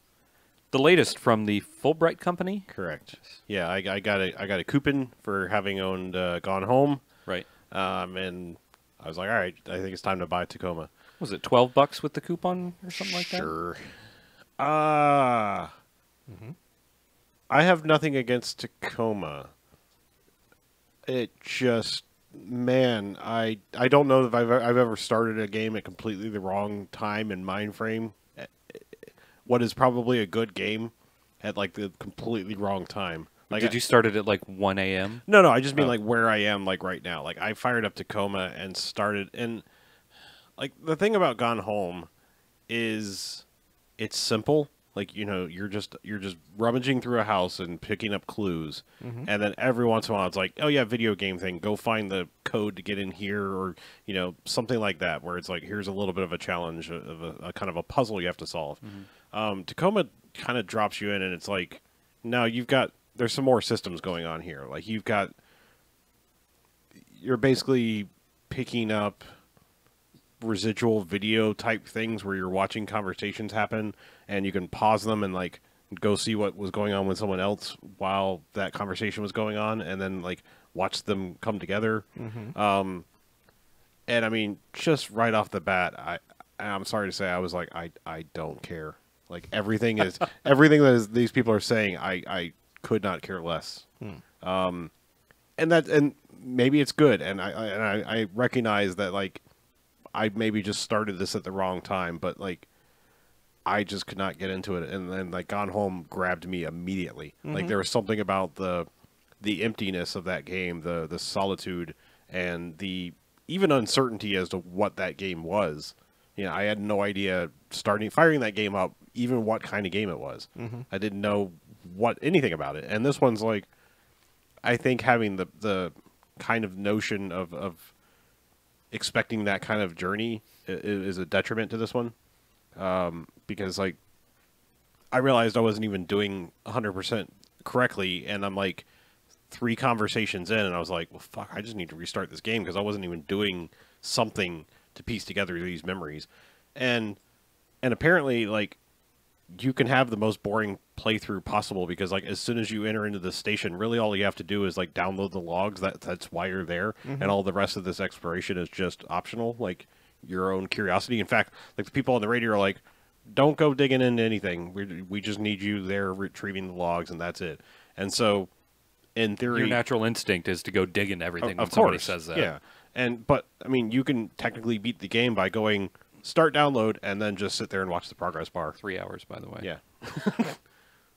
[SPEAKER 3] The latest from the Fulbright Company.
[SPEAKER 1] correct. Yeah. I got a coupon for having owned Gone Home.
[SPEAKER 3] Right.
[SPEAKER 1] And I was like, all right, I think it's time to buy Tacoma.
[SPEAKER 3] Was it $12 with the coupon or something like that?
[SPEAKER 1] Sure. I have nothing against Tacoma. It just, man, I don't know if I've ever started a game at completely the wrong time and mind frame. What is probably a good game at like the completely wrong time. Like,
[SPEAKER 3] Did you start it at like 1 a.m.?
[SPEAKER 1] No, I just mean
[SPEAKER 3] Oh.
[SPEAKER 1] like where I am like right now. Like I fired up Tacoma and started, and like the thing about Gone Home is it's simple. Like, you're just rummaging through a house and picking up clues, and then every once in a while it's like, oh yeah, video game thing, go find the code to get in here, or something like that, where it's like, here's a little bit of a challenge of a kind of a puzzle you have to solve. Tacoma kind of drops you in, and it's like, no, there's some more systems going on here. Like, you're basically picking up residual video type things where you're watching conversations happen, and you can pause them and like go see what was going on with someone else while that conversation was going on, and then like watch them come together. And I mean, just right off the bat, I'm sorry to say, I was like, I don't care. Like, everything that these people are saying, I could not care less. And maybe it's good, and I recognize that, like, I maybe just started this at the wrong time, but like, I just could not get into it, and then like Gone Home grabbed me immediately. Like, there was something about the emptiness of that game, the solitude, and the even uncertainty as to what that game was. I had no idea firing that game up, even what kind of game it was. I didn't know anything about it, and this one's like, I think having the kind of notion of expecting that kind of journey is a detriment to this one, because like, I realized I wasn't even doing 100% correctly, and I'm like 3 conversations in, and I was like, well, fuck, I just need to restart this game, because I wasn't even doing something to piece together these memories. And apparently, like, you can have the most boring playthrough possible, because like, as soon as you enter into the station, really all you have to do is like download the logs. That's why you're there, and all the rest of this exploration is just optional, like your own curiosity. In fact, like, the people on the radio are like, don't go digging into anything, we just need you there retrieving the logs, and that's it. And so, in theory,
[SPEAKER 3] your natural instinct is to go dig into everything when
[SPEAKER 1] of
[SPEAKER 3] somebody
[SPEAKER 1] course,
[SPEAKER 3] says that.
[SPEAKER 1] Yeah. But I mean, you can technically beat the game by going start download and then just sit there and watch the progress bar.
[SPEAKER 3] 3 hours, by the way.
[SPEAKER 1] Yeah.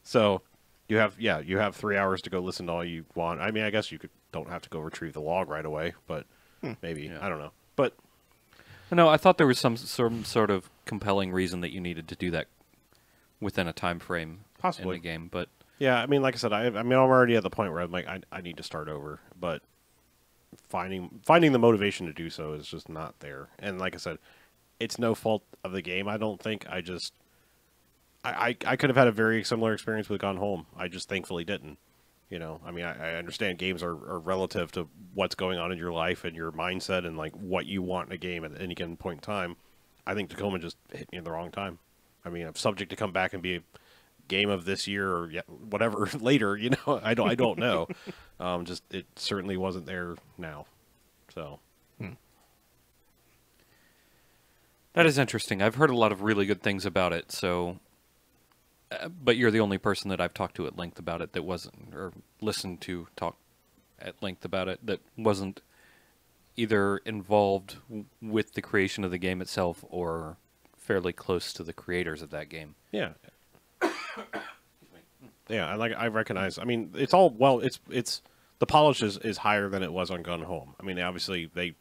[SPEAKER 1] So you have 3 hours to go listen to all you want. I mean, I guess you don't have to go retrieve the log right away, but maybe. Yeah. I don't know. But
[SPEAKER 3] no, I thought there was some sort of compelling reason that you needed to do that within a time frame
[SPEAKER 1] possibly
[SPEAKER 3] in the game. But
[SPEAKER 1] yeah, I mean, like I said, I'm already at the point where I'm like, I need to start over, but finding the motivation to do so is just not there. And like I said, it's no fault of the game, I don't think. I could have had a very similar experience with Gone Home. I just thankfully didn't. I mean, I understand games are relative to what's going on in your life and your mindset and like what you want in a game at any given point in time. I think Tacoma just hit me at the wrong time. I mean, I'm subject to come back and be a game of this year or whatever later. I don't know. Just it certainly wasn't there now. So.
[SPEAKER 3] That is interesting. I've heard a lot of really good things about it, so... but you're the only person that I've talked to at length about it that wasn't... or listened to talk at length about it that wasn't either involved with the creation of the game itself or fairly close to the creators of that game.
[SPEAKER 1] Yeah. Yeah, I recognize... I mean, it's all... Well, it's... The polish is higher than it was on Gone Home. I mean, obviously, they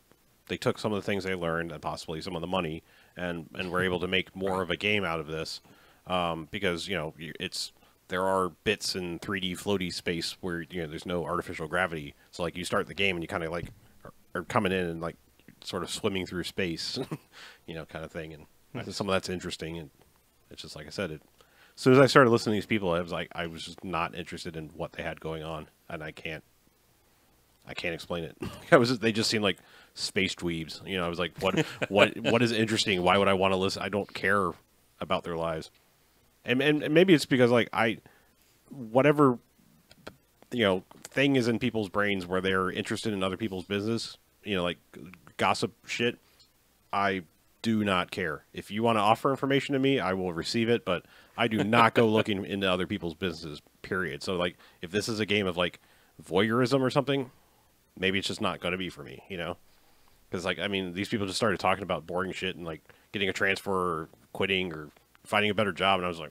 [SPEAKER 1] took some of the things they learned and possibly some of the money and were able to make more of a game out of this, because there are bits in 3D floaty space where there's no artificial gravity. So like, you start the game and you kind of like are coming in and like sort of swimming through space, kind of thing. And some of that's interesting. And it's just like I said, as soon as I started listening to these people, I was just not interested in what they had going on, and I can't explain it. They just seemed like space dweebs. I was like, what is interesting? Why would I want to listen? I don't care about their lives. And maybe it's because like whatever thing is in people's brains where they're interested in other people's business, like gossip shit. I do not care. If you want to offer information to me, I will receive it, but I do not go looking into other people's businesses, period. So like, if this is a game of like voyeurism or something, maybe it's just not going to be for me, Because, like, I mean, these people just started talking about boring shit and, like, getting a transfer or quitting or finding a better job. And I was like,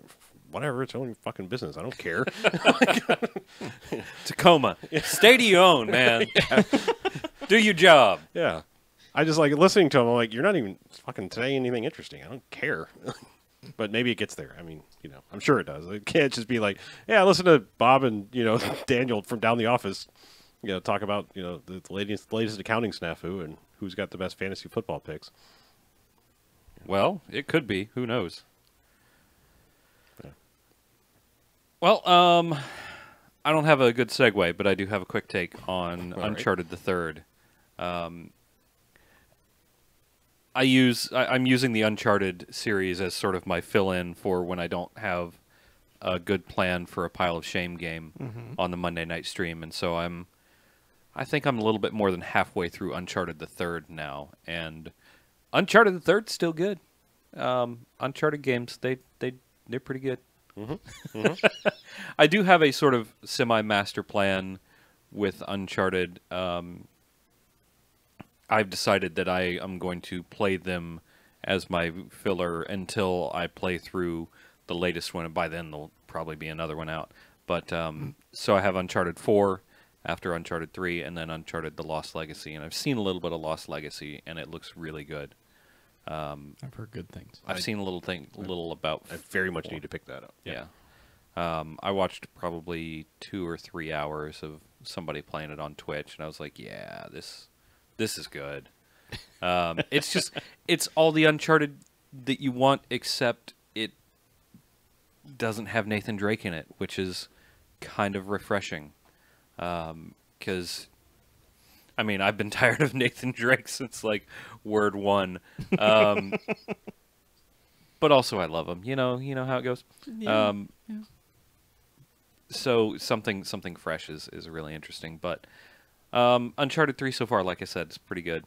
[SPEAKER 1] whatever, it's only fucking business. I don't care.
[SPEAKER 3] Tacoma. Stay to your own, man. Yeah. Do your job.
[SPEAKER 1] Yeah. I just, like, listening to them, I'm like, you're not even fucking saying anything interesting. I don't care. But maybe it gets there. I mean, I'm sure it does. It can't just be like, yeah, listen to Bob and Daniel from down the office, talk about the latest accounting snafu and who's got the best fantasy football picks.
[SPEAKER 3] Well, it could be. Who knows?
[SPEAKER 1] Yeah.
[SPEAKER 3] Well, I don't have a good segue, but I do have a quick take on Uncharted the Third. I'm using the Uncharted series as sort of my fill-in for when I don't have a good plan for a pile of shame game on the Monday night stream, and so I think I'm a little bit more than halfway through Uncharted the Third now, and Uncharted the Third's still good. Uncharted games, they're pretty good. I do have a sort of semi-master plan with Uncharted. I've decided that I am going to play them as my filler until I play through the latest one, and by then there'll probably be another one out. But so I have Uncharted 4 after Uncharted 3, and then Uncharted The Lost Legacy, and I've seen a little bit of Lost Legacy, and it looks really good.
[SPEAKER 2] I've heard good things.
[SPEAKER 3] I've seen a little about.
[SPEAKER 1] I very much need to pick that up.
[SPEAKER 3] Yeah. I watched probably 2 or 3 hours of somebody playing it on Twitch, and I was like, yeah, this is good. It's all the Uncharted that you want, except it doesn't have Nathan Drake in it, which is kind of refreshing. Because, I mean, I've been tired of Nathan Drake since, like, Word 1. But also I love him. You know how it goes?
[SPEAKER 2] Yeah.
[SPEAKER 3] So something fresh is really interesting. But Uncharted 3 so far, like I said, is pretty good.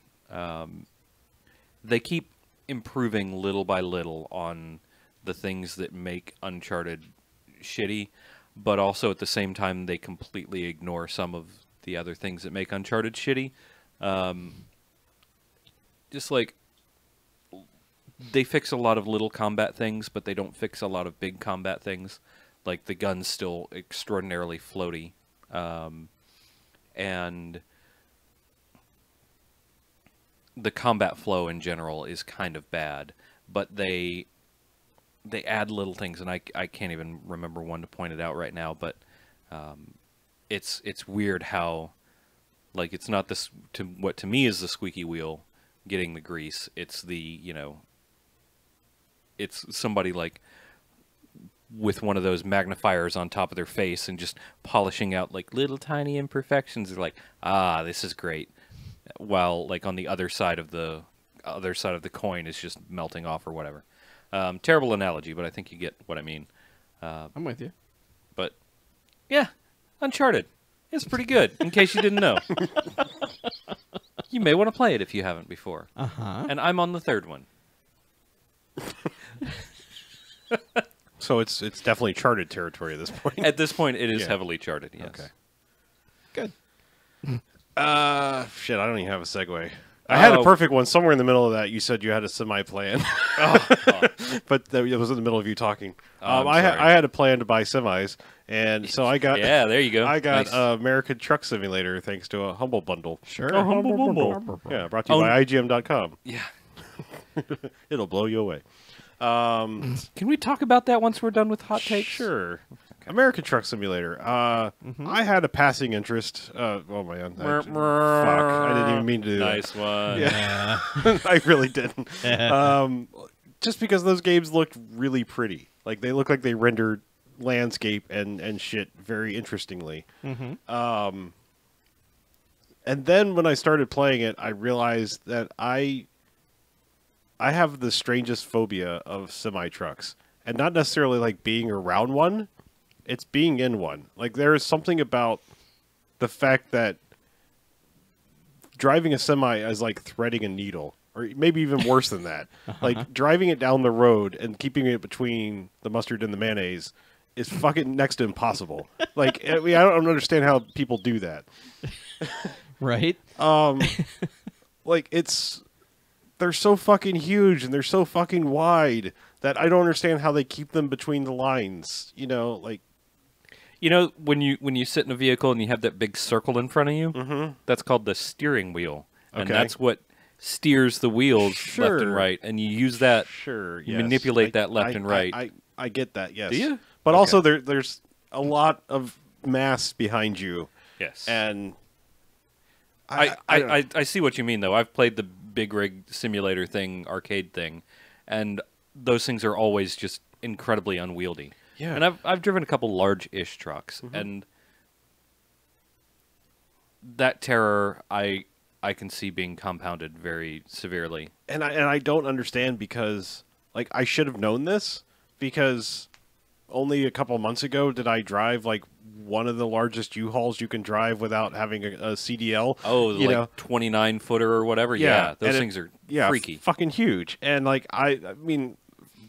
[SPEAKER 3] They keep improving little by little on the things that make Uncharted shitty, but also at the same time they completely ignore some of the other things that make Uncharted shitty. Just like they fix a lot of little combat things, but they don't fix a lot of big combat things. Like the gun's still extraordinarily floaty. And the combat flow in general is kind of bad, but they add little things, and I can't even remember one to point it out right now, but it's weird how, like, it's not this what to me is the squeaky wheel getting the grease. It's the it's somebody like with one of those magnifiers on top of their face and just polishing out like little tiny imperfections. They're like, this is great. While like on the other side of the coin is just melting off or whatever. Terrible analogy, but I think you get what I mean.
[SPEAKER 2] I'm with you.
[SPEAKER 3] But yeah, Uncharted. It's pretty good, in case you didn't know. You may want to play it if you haven't before.
[SPEAKER 2] Uh-huh.
[SPEAKER 3] And I'm on the third one.
[SPEAKER 1] So it's definitely charted territory at this point.
[SPEAKER 3] At this point, it is
[SPEAKER 1] Yeah.
[SPEAKER 3] heavily charted, yes.
[SPEAKER 1] Okay.
[SPEAKER 2] Good.
[SPEAKER 1] Shit, I don't even have a segue. I had a perfect one somewhere in the middle of that. You said you had a semi-plan, but it was in the middle of you talking.
[SPEAKER 3] I'm
[SPEAKER 1] I
[SPEAKER 3] sorry.
[SPEAKER 1] had a plan to buy semis, and so I got
[SPEAKER 3] Yeah, there you go.
[SPEAKER 1] I got
[SPEAKER 3] Nice.
[SPEAKER 1] American Truck Simulator thanks to a Humble Bundle.
[SPEAKER 2] Sure.
[SPEAKER 3] Oh, Humble Bundle.
[SPEAKER 1] Yeah, brought to you by IGM.com.
[SPEAKER 3] Yeah.
[SPEAKER 1] It'll blow you away.
[SPEAKER 3] Can we talk about that once we're done with hot takes?
[SPEAKER 1] Sure. American Truck Simulator. I had a passing interest. Oh man, fuck! I didn't even mean to do
[SPEAKER 3] Nice one.
[SPEAKER 1] Yeah, I really didn't. Just because those games looked really pretty, like they look like they rendered landscape and shit very interestingly. And then when I started playing it, I realized that I have the strangest phobia of semi trucks, and not necessarily like being around one. It's being in one. Like, there is something about the fact that driving a semi is like threading a needle, or maybe even worse than that. Like, driving it down the road and keeping it between the mustard and the mayonnaise is fucking next to impossible. Like, I mean, I don't understand how people do that.
[SPEAKER 2] Right?
[SPEAKER 1] Like, they're so fucking huge and they're so fucking wide that I don't understand how they keep them between the lines. Like,
[SPEAKER 3] You know, when you sit in a vehicle and you have that big circle in front of you, that's called the steering wheel. And
[SPEAKER 1] Okay.
[SPEAKER 3] that's what steers the wheels left and
[SPEAKER 1] Sure.
[SPEAKER 3] right, and you use that.
[SPEAKER 1] Sure,
[SPEAKER 3] You
[SPEAKER 1] yes.
[SPEAKER 3] manipulate that left and right.
[SPEAKER 1] I get that, yes.
[SPEAKER 3] Do you?
[SPEAKER 1] But
[SPEAKER 3] Okay.
[SPEAKER 1] also there's a lot of mass behind you,
[SPEAKER 3] Yes.
[SPEAKER 1] and
[SPEAKER 3] I see what you mean, though. I've played the big rig simulator thing, arcade thing, and those things are always just incredibly unwieldy.
[SPEAKER 1] Yeah.
[SPEAKER 3] And I've driven a couple large-ish trucks, and that terror I can see being compounded very severely.
[SPEAKER 1] and I don't understand because like I should have known this because only a couple months ago did I drive like one of the largest U-Hauls you can drive without having a CDL.
[SPEAKER 3] Oh,
[SPEAKER 1] you know?
[SPEAKER 3] 29-footer or whatever? Yeah, those
[SPEAKER 1] and
[SPEAKER 3] things are freaky.
[SPEAKER 1] fucking huge. And like I mean,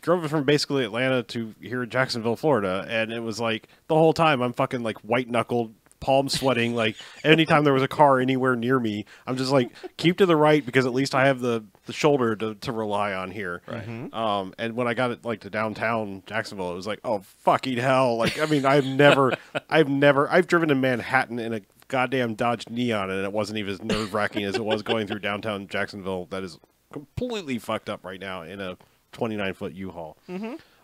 [SPEAKER 1] drove it from basically Atlanta to here in Jacksonville, Florida, and it was like the whole time I'm fucking like white knuckled, palm sweating. Like anytime there was a car anywhere near me, I'm just like keep to the right because at least I have the shoulder to rely on here.
[SPEAKER 3] Right.
[SPEAKER 1] And when I got it like to downtown Jacksonville, it was like, oh fucking hell! Like I mean, I've driven in Manhattan in a goddamn Dodge Neon, and it wasn't even as nerve wracking as it was going through downtown Jacksonville. That is completely fucked up right now in a 29-foot U-Haul.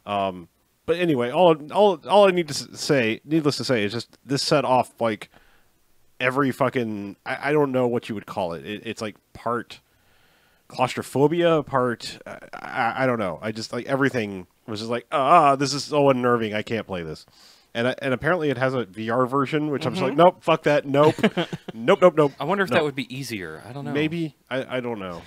[SPEAKER 1] But anyway, all I need to say, needless to say, is just this set off like every fucking I don't know what you would call it. It's like part claustrophobia, part I don't know. I just like everything was just like this is so unnerving. I can't play this. And apparently it has a VR version, which I'm just like, nope, fuck that, nope, nope.
[SPEAKER 3] I wonder if that would be easier. I don't know.
[SPEAKER 1] Maybe I don't know.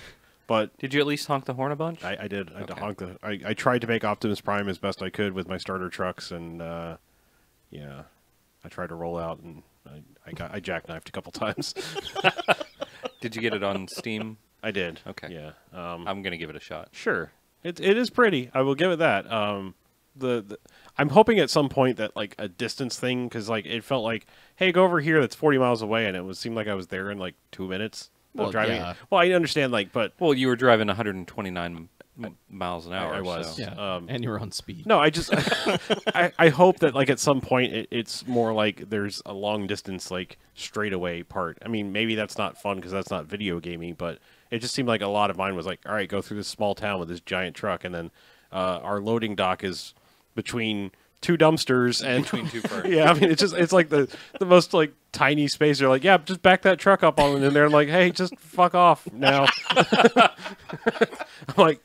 [SPEAKER 1] But
[SPEAKER 3] Did you at least honk the horn a bunch?
[SPEAKER 1] I did. I
[SPEAKER 3] Okay.
[SPEAKER 1] honked I tried to make Optimus Prime as best I could with my starter trucks, and yeah, I tried to roll out, and I jackknifed a couple times.
[SPEAKER 3] Did you get it on Steam?
[SPEAKER 1] I did.
[SPEAKER 3] Okay.
[SPEAKER 1] Yeah.
[SPEAKER 3] I'm going to give it a shot.
[SPEAKER 1] Sure. It is pretty. I will give it that. The I'm hoping at some point that like a distance thing, because like it felt like, hey, go over here. That's 40 miles away, and it seemed like I was there in like 2 minutes.
[SPEAKER 2] Well,
[SPEAKER 1] driving.
[SPEAKER 2] yeah.
[SPEAKER 1] Well, I understand, like, but
[SPEAKER 3] Well, you were driving 129 miles an hour.
[SPEAKER 1] I was.
[SPEAKER 3] so-
[SPEAKER 2] Yeah, and you're on speed.
[SPEAKER 1] no, I just I hope that like at some point it's more like there's a long distance like straightaway part. I mean, maybe that's not fun because that's not video gaming, but it just seemed like a lot of mine was like, all right, go through this small town with this giant truck, and then our loading dock is between two dumpsters and
[SPEAKER 3] Between two cars.
[SPEAKER 1] yeah, I mean it's like the most like tiny space. They're like, yeah, just back that truck up on in there. I'm like, hey, just fuck off now. I'm like,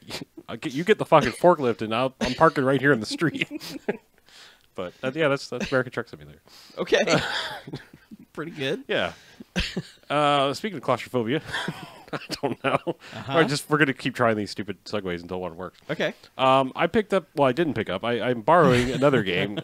[SPEAKER 1] you get the fucking forklift, and I'm parking right here in the street. But yeah, that's American Truck Simulator.
[SPEAKER 2] Okay, pretty good.
[SPEAKER 1] Yeah. Speaking of claustrophobia, I don't know. We're gonna keep trying these stupid segues until one works.
[SPEAKER 2] Okay.
[SPEAKER 1] I picked up. Well, I didn't pick up. I'm borrowing another game.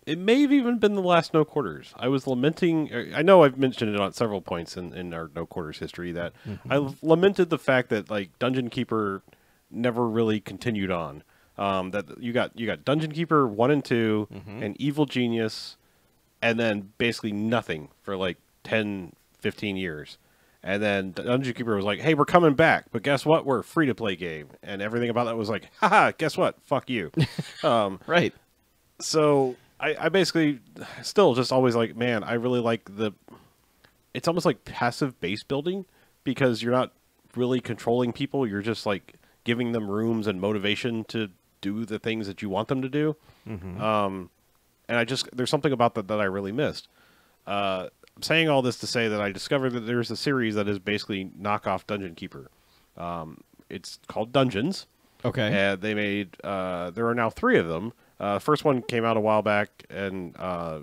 [SPEAKER 1] It may have even been the last No Quarters. I was lamenting. I know I've mentioned it on several points in our No Quarters history that I lamented the fact that like Dungeon Keeper never really continued on. That you got Dungeon Keeper 1 and 2 and Evil Genius, and then basically nothing for like 10, 15 years. And then Dungeon Keeper was like, hey, we're coming back, but guess what? We're a free-to-play game. And everything about that was like, haha, guess what? Fuck you.
[SPEAKER 2] Right.
[SPEAKER 1] So I basically still just always like, man, I really like it's almost like passive base building because you're not really controlling people. You're just like giving them rooms and motivation to do the things that you want them to do. And there's something about that I really missed. I'm saying all this to say that I discovered that there's a series that is basically knockoff Dungeon Keeper. It's called Dungeons.
[SPEAKER 2] Okay.
[SPEAKER 1] And they made, there are now 3 of them. First one came out a while back and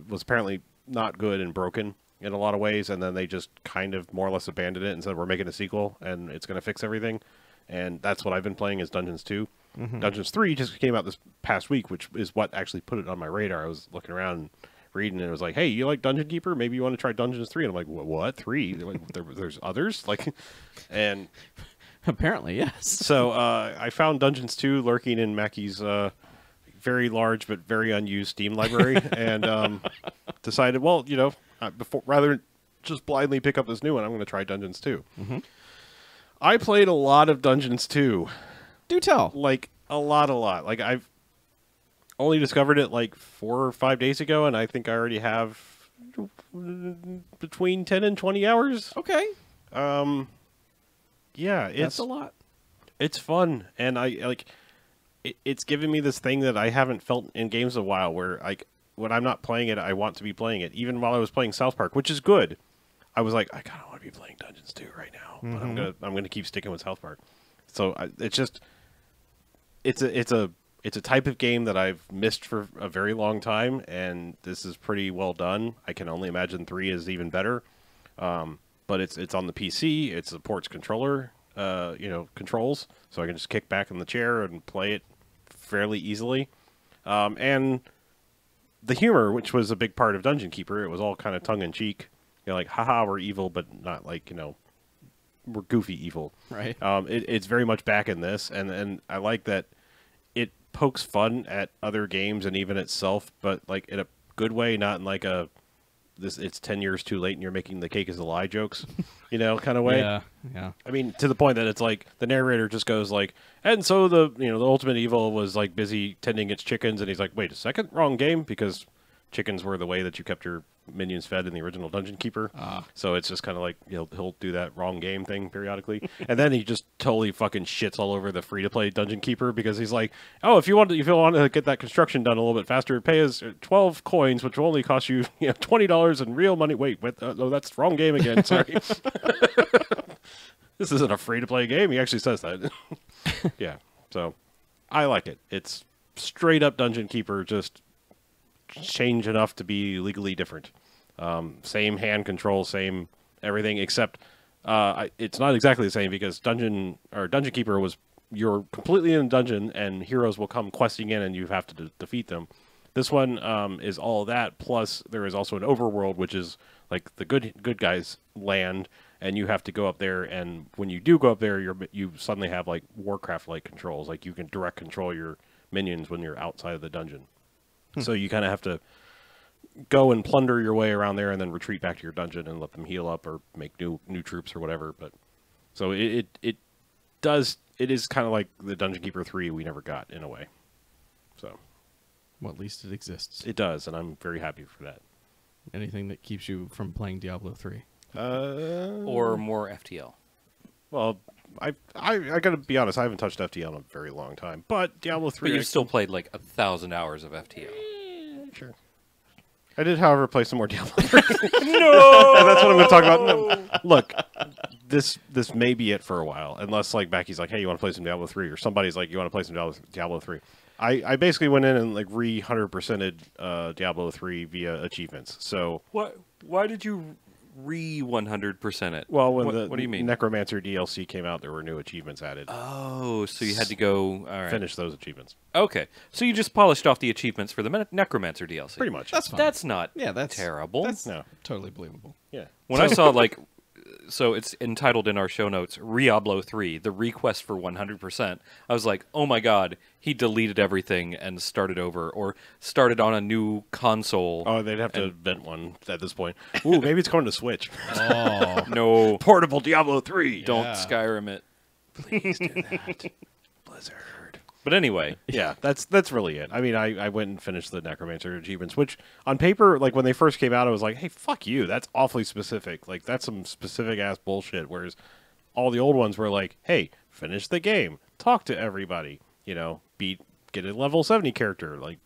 [SPEAKER 1] was apparently not good and broken in a lot of ways. And then they just kind of more or less abandoned it and said, we're making a sequel and it's going to fix everything. And that's what I've been playing is Dungeons 2. Dungeons 3 just came out this past week, which is what actually put it on my radar. I was looking around and reading and it was like, hey, you like Dungeon Keeper? Maybe you want to try Dungeons 3. And I'm like, what? 3? They're like, there's others? Like, and
[SPEAKER 2] Apparently, yes.
[SPEAKER 1] so I found Dungeons 2 lurking in Mackey's very large but very unused Steam library, and decided, well, rather than just blindly pick up this new one, I'm going to try Dungeons 2. I played a lot of Dungeons 2.
[SPEAKER 2] Do tell.
[SPEAKER 1] Like, a lot. Like, I've only discovered it like 4 or 5 days ago, and I think I already have between 10 and 20 hours.
[SPEAKER 2] Okay.
[SPEAKER 1] Yeah,
[SPEAKER 2] That's a lot.
[SPEAKER 1] it's fun, and I like. It's given me this thing that I haven't felt in games in a while, where like when I'm not playing it, I want to be playing it. Even while I was playing South Park, which is good, I was like, I kind of want to be playing Dungeons 2 right now, but I'm gonna keep sticking with South Park. So it's just it's a type of game that I've missed for a very long time, and this is pretty well done. I can only imagine 3 is even better. But it's on the PC. It supports controller, controls, so I can just kick back in the chair and play it fairly easily. And the humor, which was a big part of Dungeon Keeper, it was all kind of tongue in cheek. Like, haha, we're evil, but not like, we're goofy evil.
[SPEAKER 2] Right.
[SPEAKER 1] It's very much back in this, and I like that it pokes fun at other games and even itself, but like in a good way, not in like it's 10 years too late and you're making the cake is a lie jokes, kind of way.
[SPEAKER 2] Yeah.
[SPEAKER 1] I mean, to the point that it's like the narrator just goes like, and so the ultimate evil was like busy tending its chickens, and he's like, wait a second, wrong game, because chickens were the way that you kept your minions fed in the original Dungeon Keeper. So it's just kind of like he'll do that wrong game thing periodically, and then he just totally fucking shits all over the free to play Dungeon Keeper, because he's like, oh, if you want to get that construction done a little bit faster, pay us 12 coins, which will only cost you $20 in real money. Wait, no, that's wrong game again. Sorry. This isn't a free to play game. He actually says that. Yeah, so I like it. It's straight up Dungeon Keeper, just change enough to be legally different. Same hand control, same everything, except it's not exactly the same, because Dungeon Keeper was you're completely in a dungeon and heroes will come questing in and you have to defeat them. This one is all that, plus there is also an overworld, which is like the good guys land, and you have to go up there, and when you do go up there, you suddenly have like Warcraft-like controls, like you can direct control your minions when you're outside of the dungeon. So you kind of have to go and plunder your way around there and then retreat back to your dungeon and let them heal up or make new troops or whatever. But so it is kind of like the Dungeon Keeper 3 we never got, in a way. So
[SPEAKER 2] Well, at least it exists.
[SPEAKER 1] it does, and I'm very happy for that.
[SPEAKER 2] Anything that keeps you from playing Diablo 3.
[SPEAKER 3] Or more FTL.
[SPEAKER 1] Well, I gotta be honest, I haven't touched FTL in a very long time, but Diablo 3...
[SPEAKER 3] But you've still played like 1,000 hours of FTL.
[SPEAKER 1] Sure. I did, however, play some more Diablo 3. No! And that's what I'm going to talk about. No, look, this may be it for a while, unless like Becky's like, hey, you want to play some Diablo 3? Or somebody's like, you want to play some Diablo 3? I basically went in and like 100%ed Diablo 3 via achievements. So
[SPEAKER 3] Why did you 100% it?
[SPEAKER 1] Well, when
[SPEAKER 3] what do you mean?
[SPEAKER 1] Necromancer DLC came out, there were new achievements added.
[SPEAKER 3] Oh, so you had to go
[SPEAKER 1] Finish those achievements.
[SPEAKER 3] Okay, so you just polished off the achievements for the Necromancer DLC.
[SPEAKER 1] Pretty much.
[SPEAKER 2] That's fine.
[SPEAKER 3] That's not
[SPEAKER 2] that's
[SPEAKER 3] terrible.
[SPEAKER 2] That's
[SPEAKER 1] No.
[SPEAKER 2] totally believable.
[SPEAKER 1] Yeah.
[SPEAKER 3] When I saw like, so it's entitled in our show notes, Diablo 3, the request for 100%. I was like, oh my god, he deleted everything and started over, or started on a new console.
[SPEAKER 1] Oh, they'd have to invent one at this point. Ooh, maybe it's going to Switch.
[SPEAKER 2] Oh,
[SPEAKER 3] No,
[SPEAKER 1] Portable Diablo 3.
[SPEAKER 3] don't
[SPEAKER 2] Yeah.
[SPEAKER 3] Skyrim it.
[SPEAKER 1] Please do that. Blizzard.
[SPEAKER 3] But anyway,
[SPEAKER 1] Yeah, that's really it. I mean, I went and finished the Necromancer achievements, which on paper, like when they first came out, I was like, hey, fuck you. That's awfully specific. Like, that's some specific-ass bullshit, whereas all the old ones were like, hey, finish the game. Talk to everybody. Get a level 70 character. Like,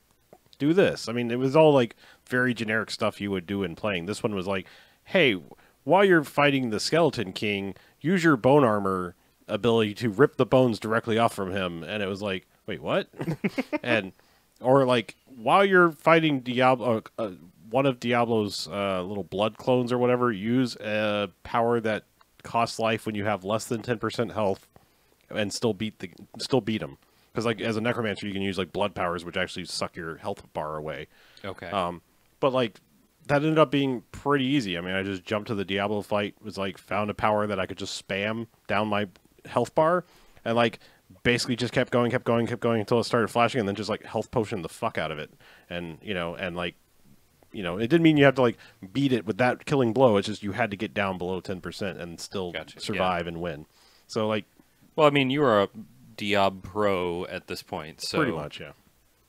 [SPEAKER 1] do this. I mean, it was all, like, very generic stuff you would do in playing. This one was like, hey, while you're fighting the Skeleton King, use your bone armor ability to rip the bones directly off from him. And it was like, wait, what? Or like, while you're fighting Diablo, one of Diablo's little blood clones or whatever, use a power that costs life when you have less than 10% health, and still beat him. Because like as a necromancer, you can use like blood powers, which actually suck your health bar away.
[SPEAKER 3] okay.
[SPEAKER 1] But like that ended up being pretty easy. I mean, I just jumped to the Diablo fight, was like found a power that I could just spam down my health bar, and like basically just kept going until it started flashing, and then just like health potion the fuck out of it. And it didn't mean you have to like beat it with that killing blow. It's just you had to get down below 10% and still survive and win. So like,
[SPEAKER 3] well, I mean, you are a Diab pro at this point, so
[SPEAKER 1] pretty much, yeah.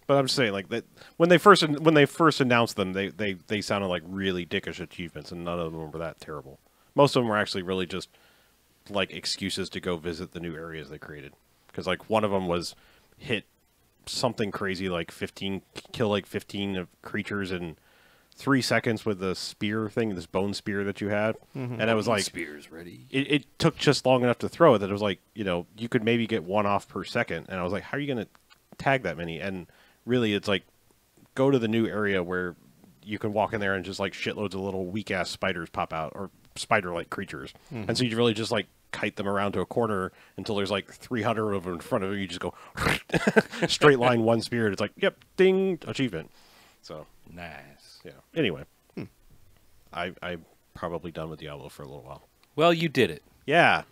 [SPEAKER 1] But I'm just saying, like that when they first announced them, they sounded like really dickish achievements, and none of them were that terrible. Most of them were actually really just like excuses to go visit the new areas they created. Because like one of them was hit something crazy like 15, kill like 15 of creatures in 3 seconds with the spear thing, this bone spear that you had. And I was like,
[SPEAKER 3] spears ready.
[SPEAKER 1] it took just long enough to throw it that it was like, you know, you could maybe get one off per second. And I was like, how are you going to tag that many? And really it's like, go to the new area where you can walk in there and just like shitloads of little weak ass spiders pop out, or spider like creatures. And so you really just like kite them around to a corner until there's like 300 of them in front of you. You just go straight line one spear. It's like, yep, ding, achievement. So
[SPEAKER 3] Nice.
[SPEAKER 1] yeah. Anyway, I'm probably done with Diablo for a little while.
[SPEAKER 3] Well, you did it.
[SPEAKER 1] Yeah.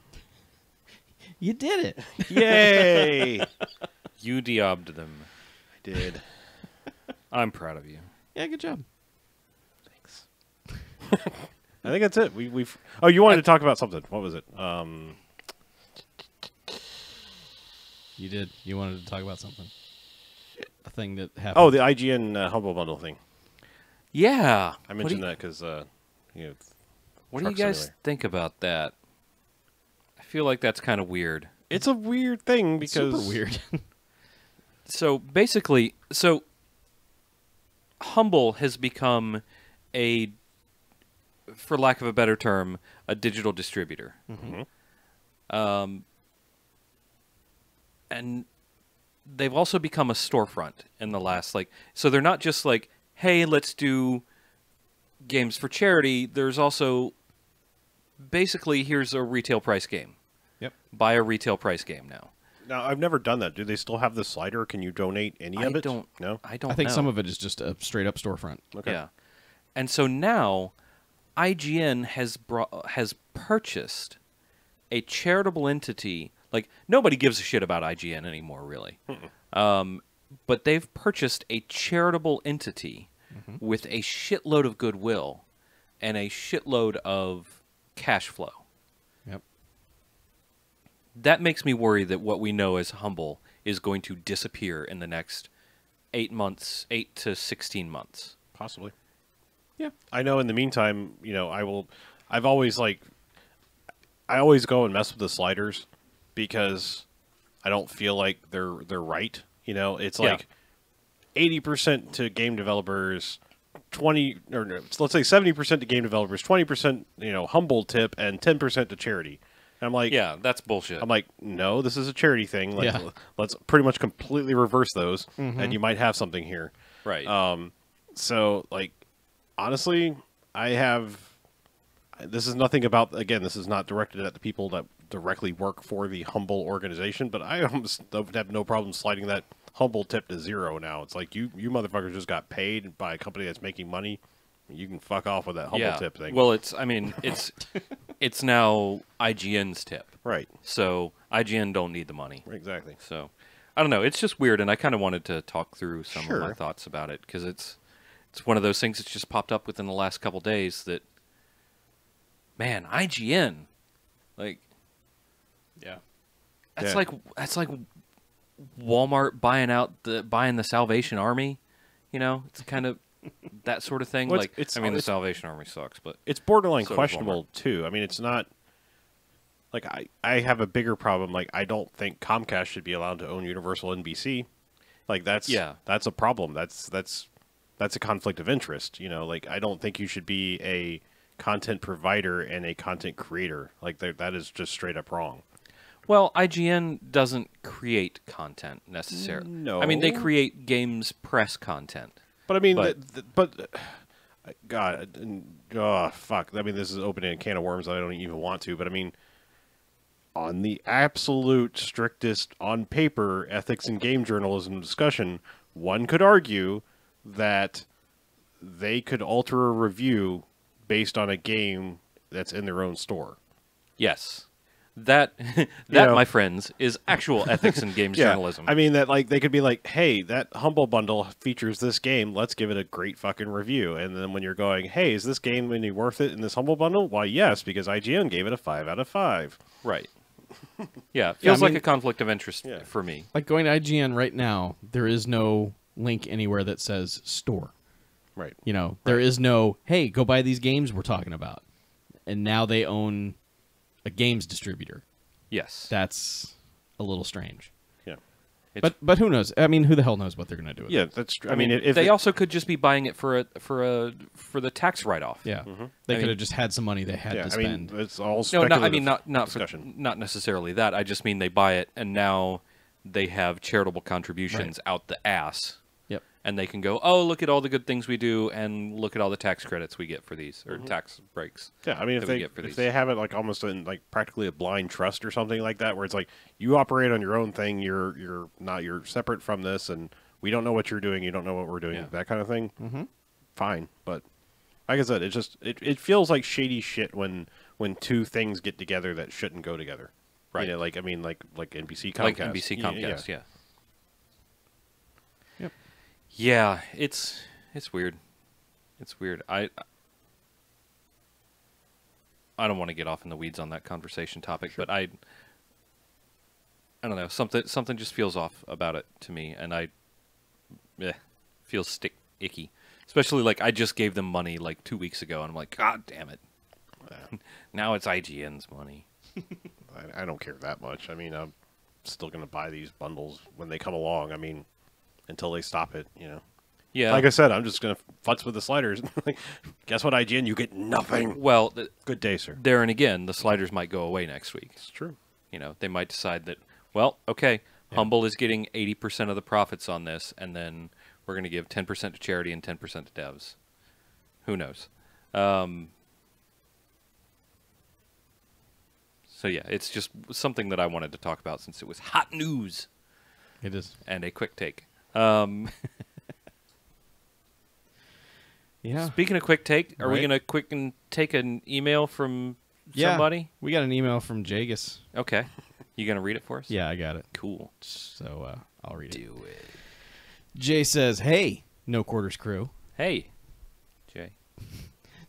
[SPEAKER 2] You did it.
[SPEAKER 1] Yay! I
[SPEAKER 3] You diobbed them.
[SPEAKER 1] did.
[SPEAKER 3] I'm proud of you.
[SPEAKER 2] Yeah, good job.
[SPEAKER 1] Thanks. I think that's it. We've. Oh, you wanted to talk about something. What was it?
[SPEAKER 2] You did. You wanted to talk about something. A thing that happened.
[SPEAKER 1] Oh, the IGN Humble Bundle thing.
[SPEAKER 3] Yeah.
[SPEAKER 1] I mentioned that because you know.
[SPEAKER 3] What do you
[SPEAKER 1] Truck
[SPEAKER 3] guys
[SPEAKER 1] Simulator.
[SPEAKER 3] think about that? I feel like that's kind of weird.
[SPEAKER 1] It's a weird thing
[SPEAKER 2] It's
[SPEAKER 1] because
[SPEAKER 2] super weird.
[SPEAKER 3] So basically, Humble has become a, for lack of a better term, a digital distributor. And they've also become a storefront in the last, like, so they're not just like, hey, let's do games for charity. There's also basically, here's a retail price game.
[SPEAKER 2] Yep.
[SPEAKER 3] Buy a retail price game now.
[SPEAKER 1] Now I've never done that. Do they still have the slider? Can you donate any of it?
[SPEAKER 3] don't.
[SPEAKER 1] No.
[SPEAKER 3] I don't.
[SPEAKER 2] I think
[SPEAKER 3] know.
[SPEAKER 2] some of it is just a straight up storefront.
[SPEAKER 1] Okay.
[SPEAKER 3] Yeah, and so now IGN has purchased a charitable entity. Like nobody gives a shit about IGN anymore, really. But they've purchased a charitable entity with a shitload of goodwill and a shitload of cash flow.
[SPEAKER 2] Yep.
[SPEAKER 3] That makes me worry that what we know as Humble is going to disappear in the next 8 to 16 months.
[SPEAKER 1] Possibly.
[SPEAKER 2] Yeah.
[SPEAKER 1] I know in the meantime, you know, I always go and mess with the sliders because I don't feel like they're right. You know, it's
[SPEAKER 3] Yeah.
[SPEAKER 1] like 80% to game developers, 20 or no, let's say 70% to game developers, 20%, you know, Humble tip, and 10% to charity. And I'm like,
[SPEAKER 3] Yeah, that's bullshit.
[SPEAKER 1] I'm like, no, this is a charity thing. Like,
[SPEAKER 2] Yeah.
[SPEAKER 1] let's pretty much completely reverse those, and you might have something here.
[SPEAKER 3] right.
[SPEAKER 1] So, like, honestly, this is nothing about, again, this is not directed at the people that directly work for the Humble organization, but I almost have no problem sliding that Humble tip to 0 now. It's like, you motherfuckers just got paid by a company that's making money. You can fuck off with that Humble tip thing.
[SPEAKER 3] Well, it's now IGN's tip.
[SPEAKER 1] Right.
[SPEAKER 3] So IGN don't need the money.
[SPEAKER 1] Exactly.
[SPEAKER 3] So I don't know. It's just weird, and I kind of wanted to talk through some of my
[SPEAKER 1] Sure.
[SPEAKER 3] thoughts about it because it's one of those things that's just popped up within the last couple days that, man, IGN, like,
[SPEAKER 2] Yeah.
[SPEAKER 3] that's
[SPEAKER 1] Yeah.
[SPEAKER 3] like Walmart buying the Salvation Army, you know? It's kind of that sort of thing.
[SPEAKER 1] Well,
[SPEAKER 3] like,
[SPEAKER 1] it's-
[SPEAKER 3] I mean, the
[SPEAKER 1] it's-
[SPEAKER 3] Salvation Army sucks, but
[SPEAKER 1] It's borderline
[SPEAKER 3] So does
[SPEAKER 1] questionable, too. I mean, it's not... Like, I have a bigger problem. Like, I don't think Comcast should be allowed to own Universal NBC. Like, that's a problem. That's a conflict of interest, you know? Like, I don't think you should be a content provider and a content creator. Like, that is just straight up wrong.
[SPEAKER 3] well, IGN doesn't create content necessarily.
[SPEAKER 1] No.
[SPEAKER 3] I mean, they create games press content.
[SPEAKER 1] But, I mean,
[SPEAKER 3] But-
[SPEAKER 1] God, oh, fuck. I mean, this is opening a can of worms that I don't even want to, but I mean... On the absolute strictest, on paper, ethics and game journalism discussion, one could argue that they could alter a review based on a game that's in their own store.
[SPEAKER 3] Yes. That,
[SPEAKER 1] know.
[SPEAKER 3] my friends, is actual ethics and games journalism.
[SPEAKER 1] I mean, that like they could be like, hey, that Humble Bundle features this game. Let's give it a great fucking review. And then when you're going, hey, is this game any worth it in this Humble Bundle? Why, yes, because IGN gave it a 5 out of 5.
[SPEAKER 3] Right. Yeah, it feels
[SPEAKER 2] I
[SPEAKER 3] like
[SPEAKER 2] mean-
[SPEAKER 3] a conflict of interest
[SPEAKER 1] Yeah.
[SPEAKER 3] for me.
[SPEAKER 2] Like going to IGN right now, there is no link anywhere that says store.
[SPEAKER 1] Right.
[SPEAKER 2] You know, there is no, hey, go buy these games we're talking about. And now they own a games distributor.
[SPEAKER 3] Yes.
[SPEAKER 2] That's a little strange.
[SPEAKER 1] Yeah.
[SPEAKER 2] But who knows? I mean, who the hell knows what they're going to do with
[SPEAKER 1] Yeah,
[SPEAKER 2] it?
[SPEAKER 1] that's true.
[SPEAKER 3] I mean,
[SPEAKER 1] if
[SPEAKER 3] they also could just be buying it for the tax write-off.
[SPEAKER 2] Yeah.
[SPEAKER 1] Mm-hmm.
[SPEAKER 2] They
[SPEAKER 3] I
[SPEAKER 2] could
[SPEAKER 3] mean-
[SPEAKER 2] have just had some money they had to spend.
[SPEAKER 1] it's all
[SPEAKER 3] No,
[SPEAKER 1] speculative
[SPEAKER 3] I mean not
[SPEAKER 1] discussion.
[SPEAKER 3] not necessarily that. I just mean they buy it and now they have charitable contributions out the ass.
[SPEAKER 2] Yep.
[SPEAKER 3] And they can go, oh, look at all the good things we do, and look at all the tax credits we get for these, or tax breaks.
[SPEAKER 1] Yeah, I mean,
[SPEAKER 3] that we get for
[SPEAKER 1] if
[SPEAKER 3] these.
[SPEAKER 1] they have it like almost in like practically a blind trust or something like that, where it's like you operate on your own thing, you're separate from this, and we don't know what you're doing, you don't know what we're doing, that kind of thing. Mm-hmm. Fine, but like I said, it just it feels like shady shit when two things get together that shouldn't go together.
[SPEAKER 3] Right.
[SPEAKER 1] You know, like NBC Comcast.
[SPEAKER 3] Like NBC Comcast, yeah.
[SPEAKER 2] Yep.
[SPEAKER 3] Yeah, it's weird. It's weird. I don't want to get off in the weeds on that conversation topic, but I don't know, something just feels off about it to me, and feels icky. Especially like I just gave them money like 2 weeks ago, and I'm like, God damn it! Now it's IGN's money.
[SPEAKER 1] I don't care that much. I mean, I'm still going to buy these bundles when they come along. I mean, until they stop it, you know.
[SPEAKER 3] Yeah.
[SPEAKER 1] Like I said, I'm just going to futz with the sliders. Guess what, IGN? You get nothing.
[SPEAKER 3] Well,
[SPEAKER 1] Good day, sir.
[SPEAKER 3] there and again, the sliders might go away next week.
[SPEAKER 1] It's true.
[SPEAKER 3] You know, they might decide that, well, okay, Humble is getting 80% of the profits on this, and then we're going to give 10% to charity and 10% to devs. Who knows? So yeah, it's just something that I wanted to talk about since it was hot news
[SPEAKER 2] It is.
[SPEAKER 3] and a quick take.
[SPEAKER 2] Yeah.
[SPEAKER 3] Speaking of quick take, are we
[SPEAKER 2] Right.
[SPEAKER 3] going to quick and take an email from somebody?
[SPEAKER 2] We got an email from Jagus.
[SPEAKER 3] Okay. You going to read it for us?
[SPEAKER 2] Yeah, I got it.
[SPEAKER 3] Cool.
[SPEAKER 2] So I'll read it.
[SPEAKER 3] Do it.
[SPEAKER 2] Jay says, "Hey, No Quarters crew.
[SPEAKER 3] Hey, Jay.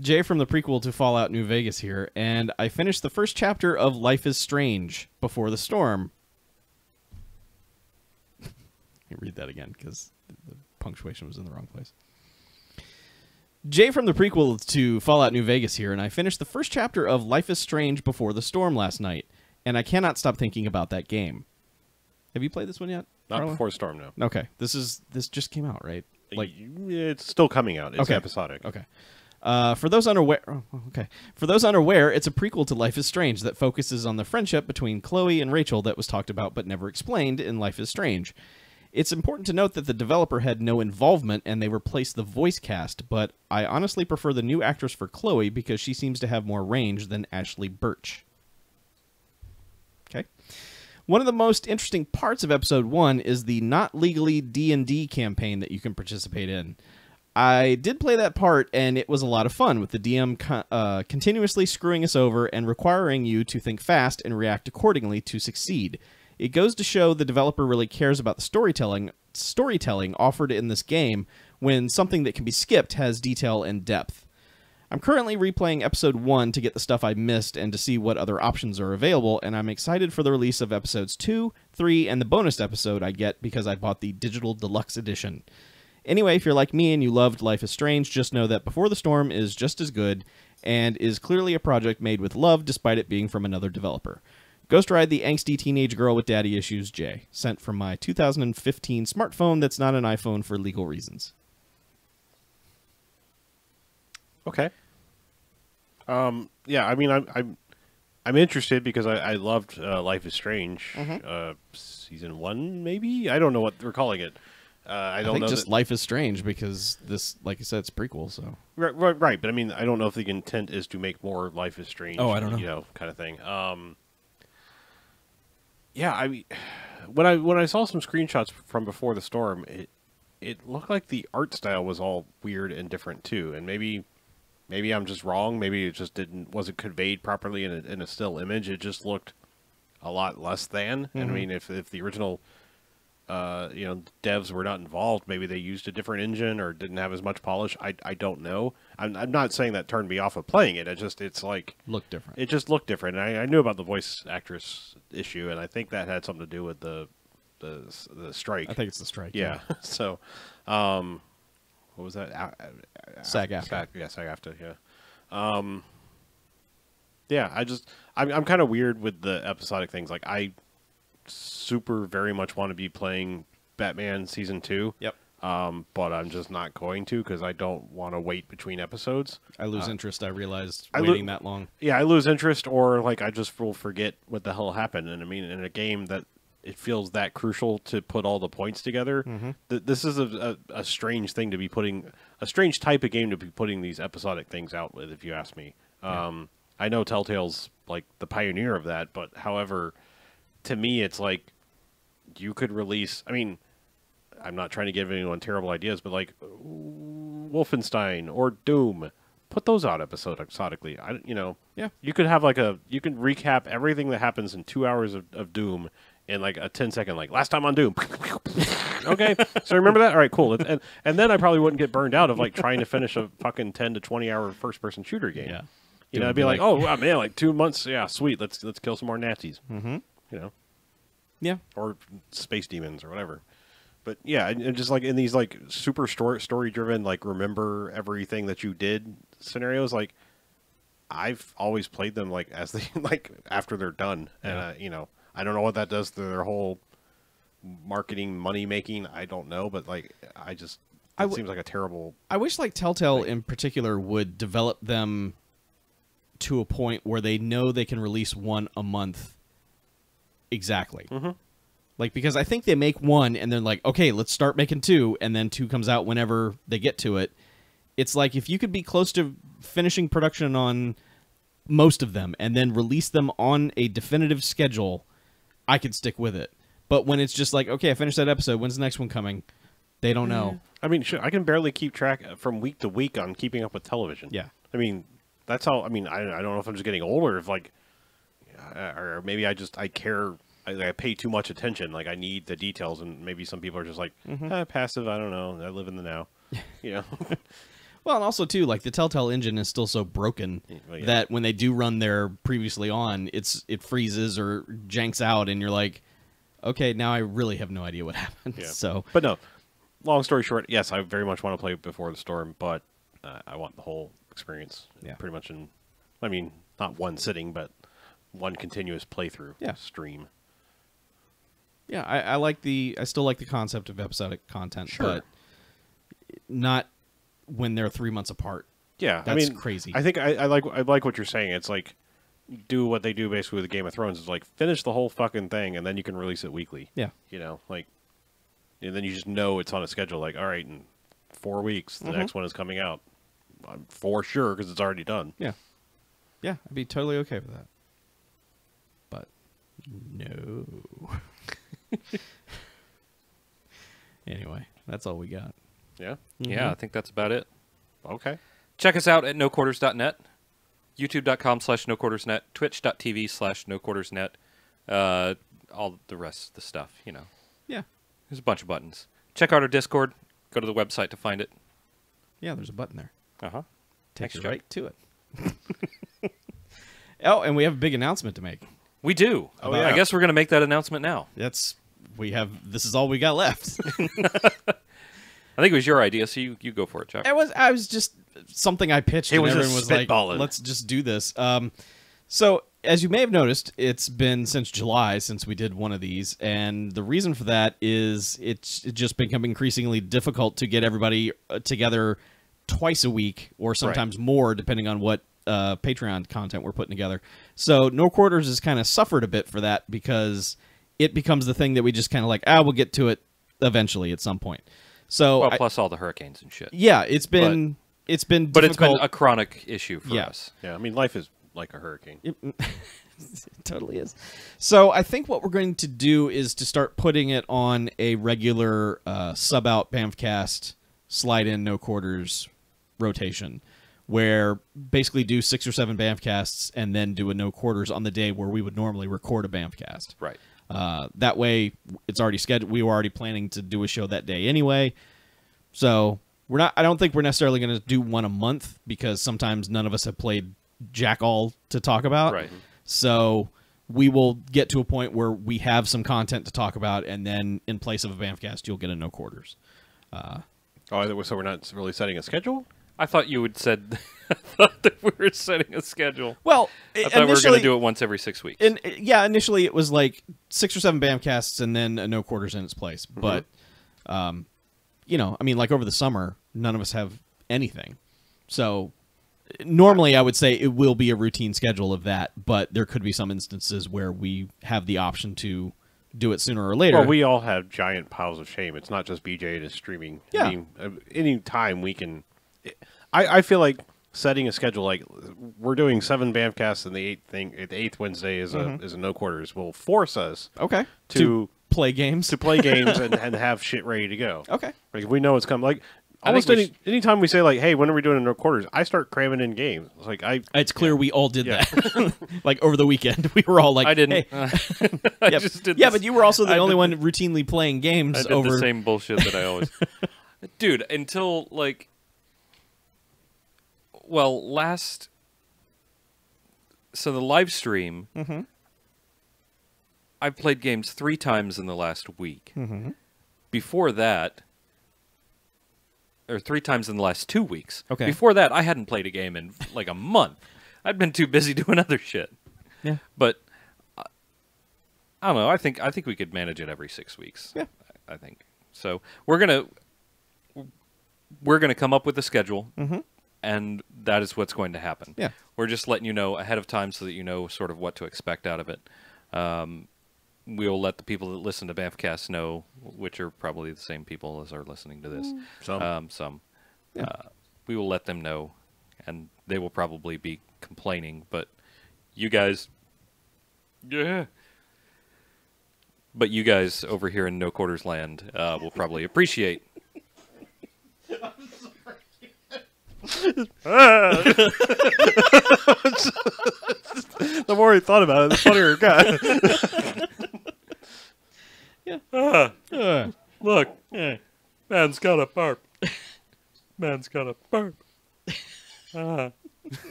[SPEAKER 2] Jay from the prequel to Fallout New Vegas here, and I finished the first chapter of Life is Strange Before the Storm." Let me read that again because the punctuation was in the wrong place. Jay from the prequel to Fallout New Vegas here, and I finished the first chapter of Life is Strange Before the Storm last night, and I cannot stop thinking about that game. Have you played this one yet?
[SPEAKER 1] Not
[SPEAKER 2] Carlo?
[SPEAKER 1] before Storm, no.
[SPEAKER 2] Okay, this just came out, right? Like,
[SPEAKER 1] It's still coming out. It's
[SPEAKER 2] Okay.
[SPEAKER 1] episodic.
[SPEAKER 2] okay. For those unaware, it's a prequel to Life is Strange that focuses on the friendship between Chloe and Rachel that was talked about but never explained in Life is Strange. It's important to note that the developer had no involvement and they replaced the voice cast, but I honestly prefer the new actress for Chloe because she seems to have more range than Ashley Birch. Okay. One of the most interesting parts of Episode 1 is the Not Legally D&D campaign that you can participate in. I did play that part, and it was a lot of fun, with the DM continuously screwing us over and requiring you to think fast and react accordingly to succeed. It goes to show the developer really cares about the storytelling offered in this game when something that can be skipped has detail and depth. I'm currently replaying Episode 1 to get the stuff I missed and to see what other options are available, and I'm excited for the release of Episodes 2, 3, and the bonus episode I get because I bought the Digital Deluxe Edition. Anyway, if you're like me and you loved Life is Strange, just know that Before the Storm is just as good and is clearly a project made with love despite it being from another developer. Ghost Ride the angsty teenage girl with daddy issues, Jay. Sent from my 2015 smartphone that's not an iPhone for legal reasons.
[SPEAKER 1] Okay. Yeah, I mean, I'm interested because I loved Life is Strange, season 1, maybe. I don't know what we're calling it. I don't
[SPEAKER 2] think
[SPEAKER 1] know.
[SPEAKER 2] just Life is Strange because this, like I said, it's prequel. So
[SPEAKER 1] Right. But I mean, I don't know if the intent is to make more Life is Strange.
[SPEAKER 2] Oh, I don't know.
[SPEAKER 1] You know, kind of thing. Yeah, I mean, when I saw some screenshots from Before the Storm, it looked like the art style was all weird and different too, and maybe I'm just wrong. Maybe it just wasn't conveyed properly in a still image. It just looked a lot less than. And I mean, if the original devs were not involved, maybe they used a different engine or didn't have as much polish. I don't know. I'm not saying that turned me off of playing it. It's like
[SPEAKER 2] look different.
[SPEAKER 1] it just looked different. And I knew about the voice actress issue, and I think that had something to do with the strike.
[SPEAKER 2] I think it's the strike.
[SPEAKER 1] Yeah. So, what was that?
[SPEAKER 2] SAG-AFTRA.
[SPEAKER 1] SAG-AFTRA. Yeah. Yeah, I'm kind of weird with the episodic things. Like, I super very much want to be playing Batman Season 2.
[SPEAKER 2] Yep.
[SPEAKER 1] But I'm just not going to because I don't want to wait between episodes.
[SPEAKER 2] I lose interest, I realized,
[SPEAKER 1] I
[SPEAKER 2] waiting that long.
[SPEAKER 1] Yeah, I lose interest, or like I just will forget what the hell happened. And I mean, in a game that it feels that crucial to put all the points together, this is a strange thing to be putting, a strange type of game to be putting these episodic things out with, if you ask me. I know Telltale's like the pioneer of that, but however, to me, it's like you could release, I mean, I'm not trying to give anyone terrible ideas, but like Wolfenstein or Doom, put those out episodically.
[SPEAKER 2] Yeah.
[SPEAKER 1] You could have you can recap everything that happens in 2 hours of Doom in like a 10-second, like last time on Doom. Okay, so remember that? All right, cool. And then I probably wouldn't get burned out of like trying to finish a fucking 10 to 20 hour first person shooter game.
[SPEAKER 2] Yeah.
[SPEAKER 1] You know, I'd be like, oh wow, man, like 2 months, yeah, sweet. Let's kill some more Nazis.
[SPEAKER 2] Mm-hmm.
[SPEAKER 1] You know.
[SPEAKER 2] Yeah.
[SPEAKER 1] Or space demons or whatever. But yeah, and just like in these like super story driven, like remember everything that you did scenarios, like I've always played them like as they like after they're done, and I don't know what that does to their whole marketing, money making. I don't know, but like it seems like a terrible.
[SPEAKER 2] I wish like Telltale in particular would develop them to a point where they know they can release one a month. Exactly.
[SPEAKER 1] Mm-hmm.
[SPEAKER 2] Like, because I think they make one and then like, okay, let's start making two, and then two comes out whenever they get to it. It's like if you could be close to finishing production on most of them and then release them on a definitive schedule, I could stick with it. But when it's just like, okay, I finished that episode, when's the next one coming? They don't know.
[SPEAKER 1] I mean, I can barely keep track from week to week on Keeping Up with Television.
[SPEAKER 2] Yeah.
[SPEAKER 1] I mean, that's how, I don't know if I'm just getting older, if like, or maybe I care. I pay too much attention. Like I need the details, and maybe some people are just like passive. I don't know. I live in the now. You know.
[SPEAKER 2] Well, and also too, like the Telltale engine is still so broken that when they do run their previously on, it freezes or janks out, and you're like, okay, now I really have no idea what happened.
[SPEAKER 1] Yeah.
[SPEAKER 2] So,
[SPEAKER 1] but no. Long story short, yes, I very much want to play Before the Storm, but I want the whole experience.
[SPEAKER 2] Yeah.
[SPEAKER 1] Pretty much not one sitting, but one continuous playthrough stream.
[SPEAKER 2] Yeah, I still like the concept of episodic content, but not when they're 3 months apart.
[SPEAKER 1] Yeah,
[SPEAKER 2] that's crazy.
[SPEAKER 1] I think I like what you're saying. It's like do what they do basically with Game of Thrones. It's like finish the whole fucking thing, and then you can release it weekly.
[SPEAKER 2] Yeah,
[SPEAKER 1] you know, like, and then you just know it's on a schedule. Like, all right, in 4 weeks, the next one is coming out for sure because it's already done.
[SPEAKER 2] Yeah, I'd be totally okay with that. But no. Anyway, that's all we got.
[SPEAKER 1] Yeah?
[SPEAKER 3] Yeah, I think that's about it.
[SPEAKER 1] Okay.
[SPEAKER 3] Check us out at noquarters.net, youtube.com/noquartersnet, twitch.tv/noquartersnet, all the rest of the stuff, you know.
[SPEAKER 2] Yeah.
[SPEAKER 3] There's a bunch of buttons. Check out our Discord. Go to the website to find it.
[SPEAKER 2] Yeah, there's a button there.
[SPEAKER 3] Uh-huh.
[SPEAKER 2] Takes you
[SPEAKER 3] Chuck.
[SPEAKER 2] right to it. Oh, and we have a big announcement to make.
[SPEAKER 3] We do.
[SPEAKER 1] Oh, yeah.
[SPEAKER 3] I guess we're going to make that announcement now.
[SPEAKER 2] This is all we got left.
[SPEAKER 3] I think it was your idea, so you go for it, Chuck.
[SPEAKER 2] I was just something I pitched, and everyone was like, let's just do this. So, as you may have noticed, it's been since July since we did one of these, and the reason for that is it's just become increasingly difficult to get everybody together twice a week, or sometimes more, depending on what Patreon content we're putting together. So No Quarters has kind of suffered a bit for that because it becomes the thing that we just kind of like, we'll get to it eventually at some point. So
[SPEAKER 3] plus all the hurricanes and shit.
[SPEAKER 2] Yeah, it's been difficult.
[SPEAKER 3] But it's been a chronic issue for us.
[SPEAKER 1] Yeah, I mean, life is like a hurricane.
[SPEAKER 2] It totally is. So I think what we're going to do is to start putting it on a regular sub-out Bamfcast slide-in No Quarters rotation, where basically do 6 or 7 Bamfcasts and then do a No Quarters on the day where we would normally record a Bamfcast.
[SPEAKER 3] Right.
[SPEAKER 2] That way, it's already scheduled. We were already planning to do a show that day anyway. So we're not. I don't think we're necessarily going to do one a month because sometimes none of us have played jack all to talk about.
[SPEAKER 3] Right.
[SPEAKER 2] So we will get to a point where we have some content to talk about, and then in place of a Bamfcast, you'll get a No Quarters.
[SPEAKER 1] So we're not really setting a schedule?
[SPEAKER 3] I thought you would said thought that we were setting a schedule.
[SPEAKER 2] Well,
[SPEAKER 3] I thought we were going to do it once every 6 weeks.
[SPEAKER 2] Initially it was like 6 or 7 Bamcasts and then a no quarters in its place. But, like over the summer, none of us have anything. So normally I would say it will be a routine schedule of that, but there could be some instances where we have the option to do it sooner or later.
[SPEAKER 1] Well, we all have giant piles of shame. It's not just BJ and his streaming.
[SPEAKER 2] Yeah.
[SPEAKER 1] I mean, any time we can. I feel like setting a schedule, like we're doing 7 Bamcasts, and the 8th Wednesday is a no quarters, will force us to
[SPEAKER 2] play games,
[SPEAKER 1] and have shit ready to go.
[SPEAKER 2] Okay,
[SPEAKER 1] like we know it's coming. Like almost anytime we say like, "Hey, when are we doing a no quarters?" I start cramming in games. It's like it's
[SPEAKER 2] clear we all did that. Like over the weekend, we were all like,
[SPEAKER 3] I didn't.
[SPEAKER 2] Hey.
[SPEAKER 3] I just did.
[SPEAKER 2] Yeah, but you were also the only one routinely playing games.
[SPEAKER 3] I did
[SPEAKER 2] over
[SPEAKER 3] the same bullshit that I always. Dude, until like. Well, so the live stream, I've played games 3 times in the last week. Before that, or 3 times in the last 2 weeks.
[SPEAKER 2] Okay.
[SPEAKER 3] Before that, I hadn't played a game in like a month. I'd been too busy doing other shit.
[SPEAKER 2] Yeah.
[SPEAKER 3] But I don't know. I think we could manage it every 6 weeks.
[SPEAKER 2] Yeah.
[SPEAKER 3] I think so. We're gonna come up with a schedule. And that is what's going to happen.
[SPEAKER 2] Yeah.
[SPEAKER 3] We're just letting you know ahead of time so that you know sort of what to expect out of it. We'll let the people that listen to Bamfcast know, which are probably the same people as are listening to this. Some.
[SPEAKER 2] Yeah.
[SPEAKER 3] We will let them know, and they will probably be complaining, but you guys... Yeah. But you guys over here in No Quarters Land will probably appreciate...
[SPEAKER 1] The more he thought about it, the funnier it got.
[SPEAKER 3] Look, man's got a burp. Man's got a burp.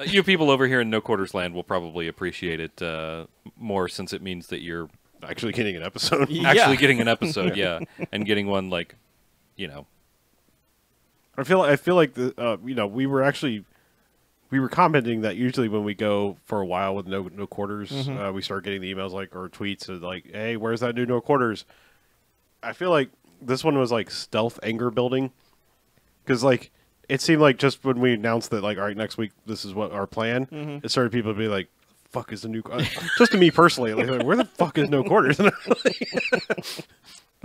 [SPEAKER 3] You people over here in No Quarters Land will probably appreciate it more, since it means that you're
[SPEAKER 1] actually getting an episode.
[SPEAKER 3] Getting an episode, and getting one like,
[SPEAKER 1] I feel like we were commenting that usually when we go for a while with no quarters, we start getting the emails or tweets of like, "Hey, where's that new no quarters?" I feel like this one was like stealth anger building, because like it seemed like just when we announced that like, all right, next week this is what our plan, it started people to be like, "Fuck is the new?" Just to me personally, like, where the fuck is no quarters?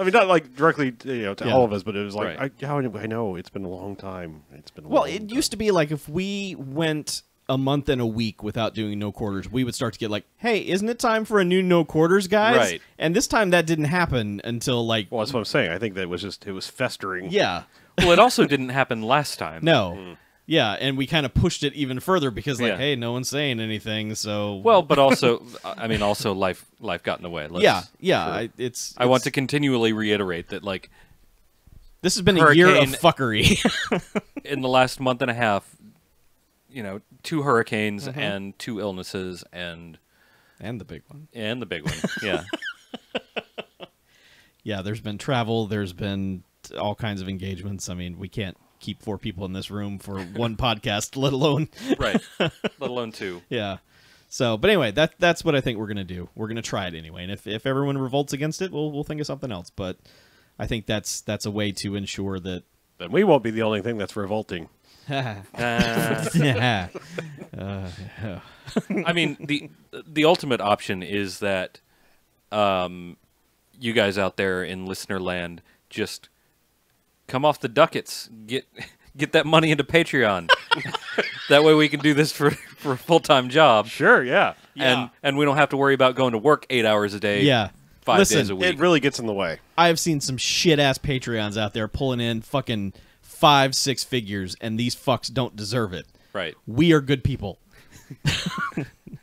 [SPEAKER 1] I mean, not like directly, to all of us, but it was like,
[SPEAKER 3] right.
[SPEAKER 1] I know it's been a long time.
[SPEAKER 2] It used to be like if we went a month and a week without doing no quarters, we would start to get like, "Hey, isn't it time for a new no quarters, guys?"
[SPEAKER 3] Right.
[SPEAKER 2] And this time that didn't happen until like.
[SPEAKER 1] Well, that's what I'm saying. I think that it was festering.
[SPEAKER 2] Yeah.
[SPEAKER 3] Well, it also didn't happen last time.
[SPEAKER 2] No. Yeah, and we kind of pushed it even further because, hey, no one's saying anything, so...
[SPEAKER 3] Well, but also, also life got in the way.
[SPEAKER 2] I
[SPEAKER 3] want to continually reiterate that, like...
[SPEAKER 2] This has been a year of fuckery.
[SPEAKER 3] In the last month and a half, 2 hurricanes and 2 illnesses and...
[SPEAKER 2] And the big one.
[SPEAKER 3] And the big one, yeah.
[SPEAKER 2] Yeah, there's been travel, there's been all kinds of engagements. I mean, we can't keep 4 people in this room for one podcast, let alone
[SPEAKER 3] right, let alone 2.
[SPEAKER 2] Yeah. So, but anyway, that's what I think we're gonna do. We're gonna try it anyway, and if everyone revolts against it, we'll think of something else. But I think that's a way to ensure that.
[SPEAKER 1] Then we won't be the only thing that's revolting.
[SPEAKER 3] I mean, the ultimate option is that you guys out there in listener land just come off the ducats, get that money into Patreon. That way we can do this for a full-time job.
[SPEAKER 1] Sure, yeah.
[SPEAKER 3] And we don't have to worry about going to work 8 hours a day.
[SPEAKER 2] Yeah.
[SPEAKER 3] 5 days a week.
[SPEAKER 1] It really gets in the way.
[SPEAKER 2] I have seen some shit-ass Patreons out there pulling in fucking 5-6 figures, and these fucks don't deserve it.
[SPEAKER 3] Right.
[SPEAKER 2] We are good people.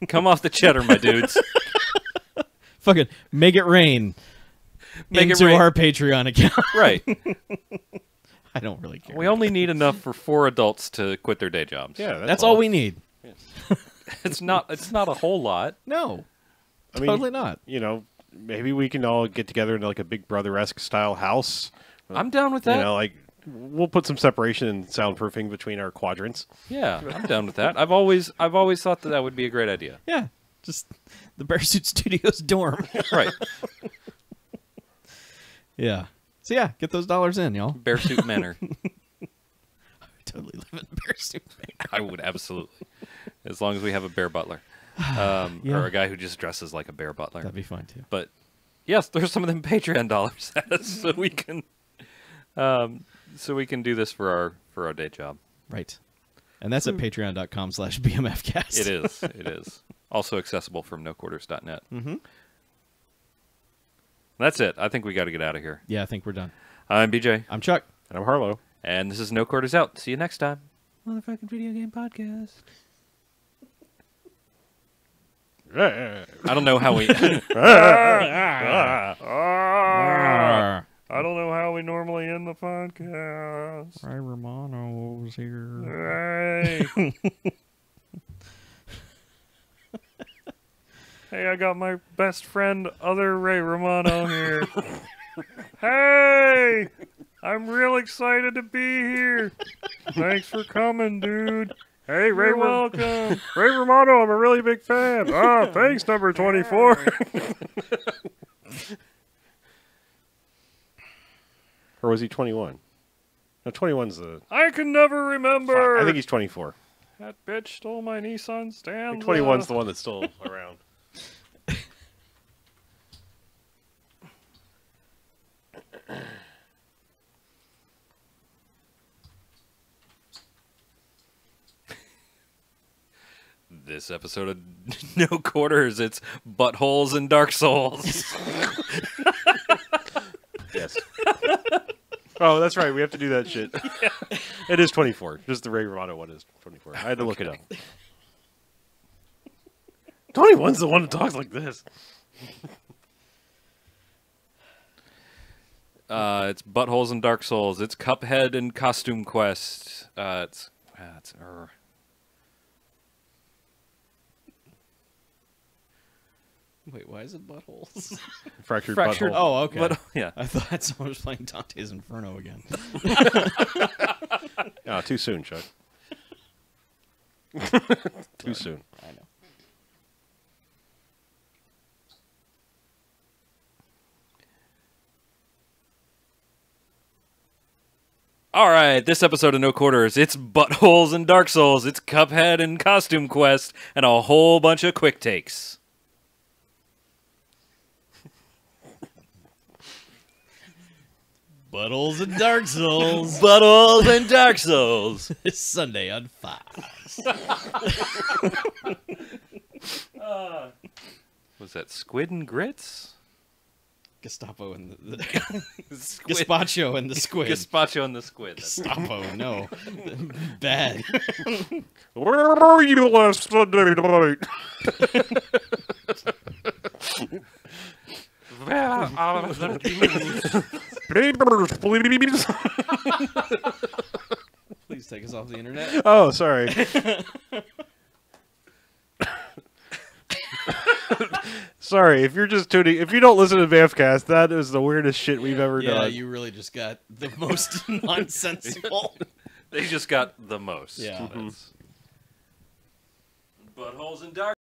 [SPEAKER 3] Come off the cheddar, my dudes.
[SPEAKER 2] Fucking make it rain. Into our Patreon account.
[SPEAKER 3] Right.
[SPEAKER 2] I don't really care.
[SPEAKER 3] We only need enough for 4 adults to quit their day jobs.
[SPEAKER 1] Yeah,
[SPEAKER 2] that's all we need.
[SPEAKER 3] It's not a whole lot.
[SPEAKER 2] No.
[SPEAKER 1] I mean,
[SPEAKER 2] totally not.
[SPEAKER 1] Maybe we can all get together in like a Big Brother-esque style house.
[SPEAKER 3] I'm down with that.
[SPEAKER 1] we'll put some separation and soundproofing between our quadrants.
[SPEAKER 3] Yeah, I'm down with that. I've always thought that would be a great idea.
[SPEAKER 2] Yeah, just the Bearsuit Studios dorm.
[SPEAKER 3] Right.
[SPEAKER 2] Yeah. So yeah, get those dollars in, y'all.
[SPEAKER 3] Bearsuit Manor.
[SPEAKER 2] Totally live in Bearsuit Manor.
[SPEAKER 3] I would absolutely, as long as we have a bear butler,
[SPEAKER 2] Yeah.
[SPEAKER 3] or a guy who just dresses like a bear butler.
[SPEAKER 2] That'd be fine too.
[SPEAKER 3] But yes, there's some of them Patreon dollars, so we can do this for our day job.
[SPEAKER 2] Right. And that's at patreon.com/bmfcast.
[SPEAKER 3] It is. It is. Also accessible from noquarters.net.
[SPEAKER 2] Mm-hmm.
[SPEAKER 3] That's it. I think we got to get out of here.
[SPEAKER 2] Yeah, I think we're done.
[SPEAKER 3] I'm BJ.
[SPEAKER 2] I'm Chuck.
[SPEAKER 1] And I'm Harlow.
[SPEAKER 3] And this is No Quarters Out. See you next time. Motherfucking video game podcast. I don't know how we... I don't know how we normally end the podcast.
[SPEAKER 2] Ray Romano was here.
[SPEAKER 3] Hey. Hey, I got my best friend, other Ray Romano here. Hey! I'm real excited to be here. Thanks for coming, dude.
[SPEAKER 1] Hey,
[SPEAKER 3] You're welcome.
[SPEAKER 1] Ray Romano, I'm a really big fan. Ah, thanks, number 24. Or was he 21? No, 21's the...
[SPEAKER 3] I can never remember.
[SPEAKER 1] Fuck, I think he's 24.
[SPEAKER 3] That bitch stole my Nissan
[SPEAKER 1] I
[SPEAKER 3] stand.
[SPEAKER 1] think 21's the one that's still around.
[SPEAKER 3] This episode of No Quarters, it's Buttholes and Dark Souls.
[SPEAKER 1] Yes. Oh, that's right. We have to do that shit. Yeah. It is 24. Just the Ray Romano one is 24. I had to look it up. 21's the one that talks like this.
[SPEAKER 3] It's Buttholes and Dark Souls. It's Cuphead and Costume Quest.
[SPEAKER 2] Wait, why is it buttholes?
[SPEAKER 1] Fractured
[SPEAKER 3] Fractured-
[SPEAKER 1] butthole.
[SPEAKER 2] Oh, okay.
[SPEAKER 3] But, yeah.
[SPEAKER 2] I thought someone was playing Dante's Inferno again.
[SPEAKER 1] Oh, too soon, Chuck. Too soon.
[SPEAKER 2] I know.
[SPEAKER 3] All right, this episode of No Quarters, it's Buttholes and Dark Souls. It's Cuphead and Costume Quest and a whole bunch of quick takes.
[SPEAKER 2] Buttholes and Dark Souls.
[SPEAKER 3] Buttholes and Dark Souls.
[SPEAKER 2] This Sunday on Fox.
[SPEAKER 3] Was that Squid and Grits?
[SPEAKER 2] Gestapo and the
[SPEAKER 3] Squid.
[SPEAKER 2] Gazpacho and the squid.
[SPEAKER 3] Gazpacho and the Squid.
[SPEAKER 2] Gestapo, no. Bad.
[SPEAKER 1] Where are you last Sunday night? Papers, please.
[SPEAKER 2] Please take us off the internet.
[SPEAKER 1] Oh, sorry. Sorry, if you're just tuning, if you don't listen to Vanfcast, that is the weirdest shit we've ever
[SPEAKER 2] Yeah,
[SPEAKER 1] done.
[SPEAKER 2] you really just got the most nonsensical.
[SPEAKER 3] They just got the most.
[SPEAKER 2] Yeah.
[SPEAKER 3] Buttholes and Dark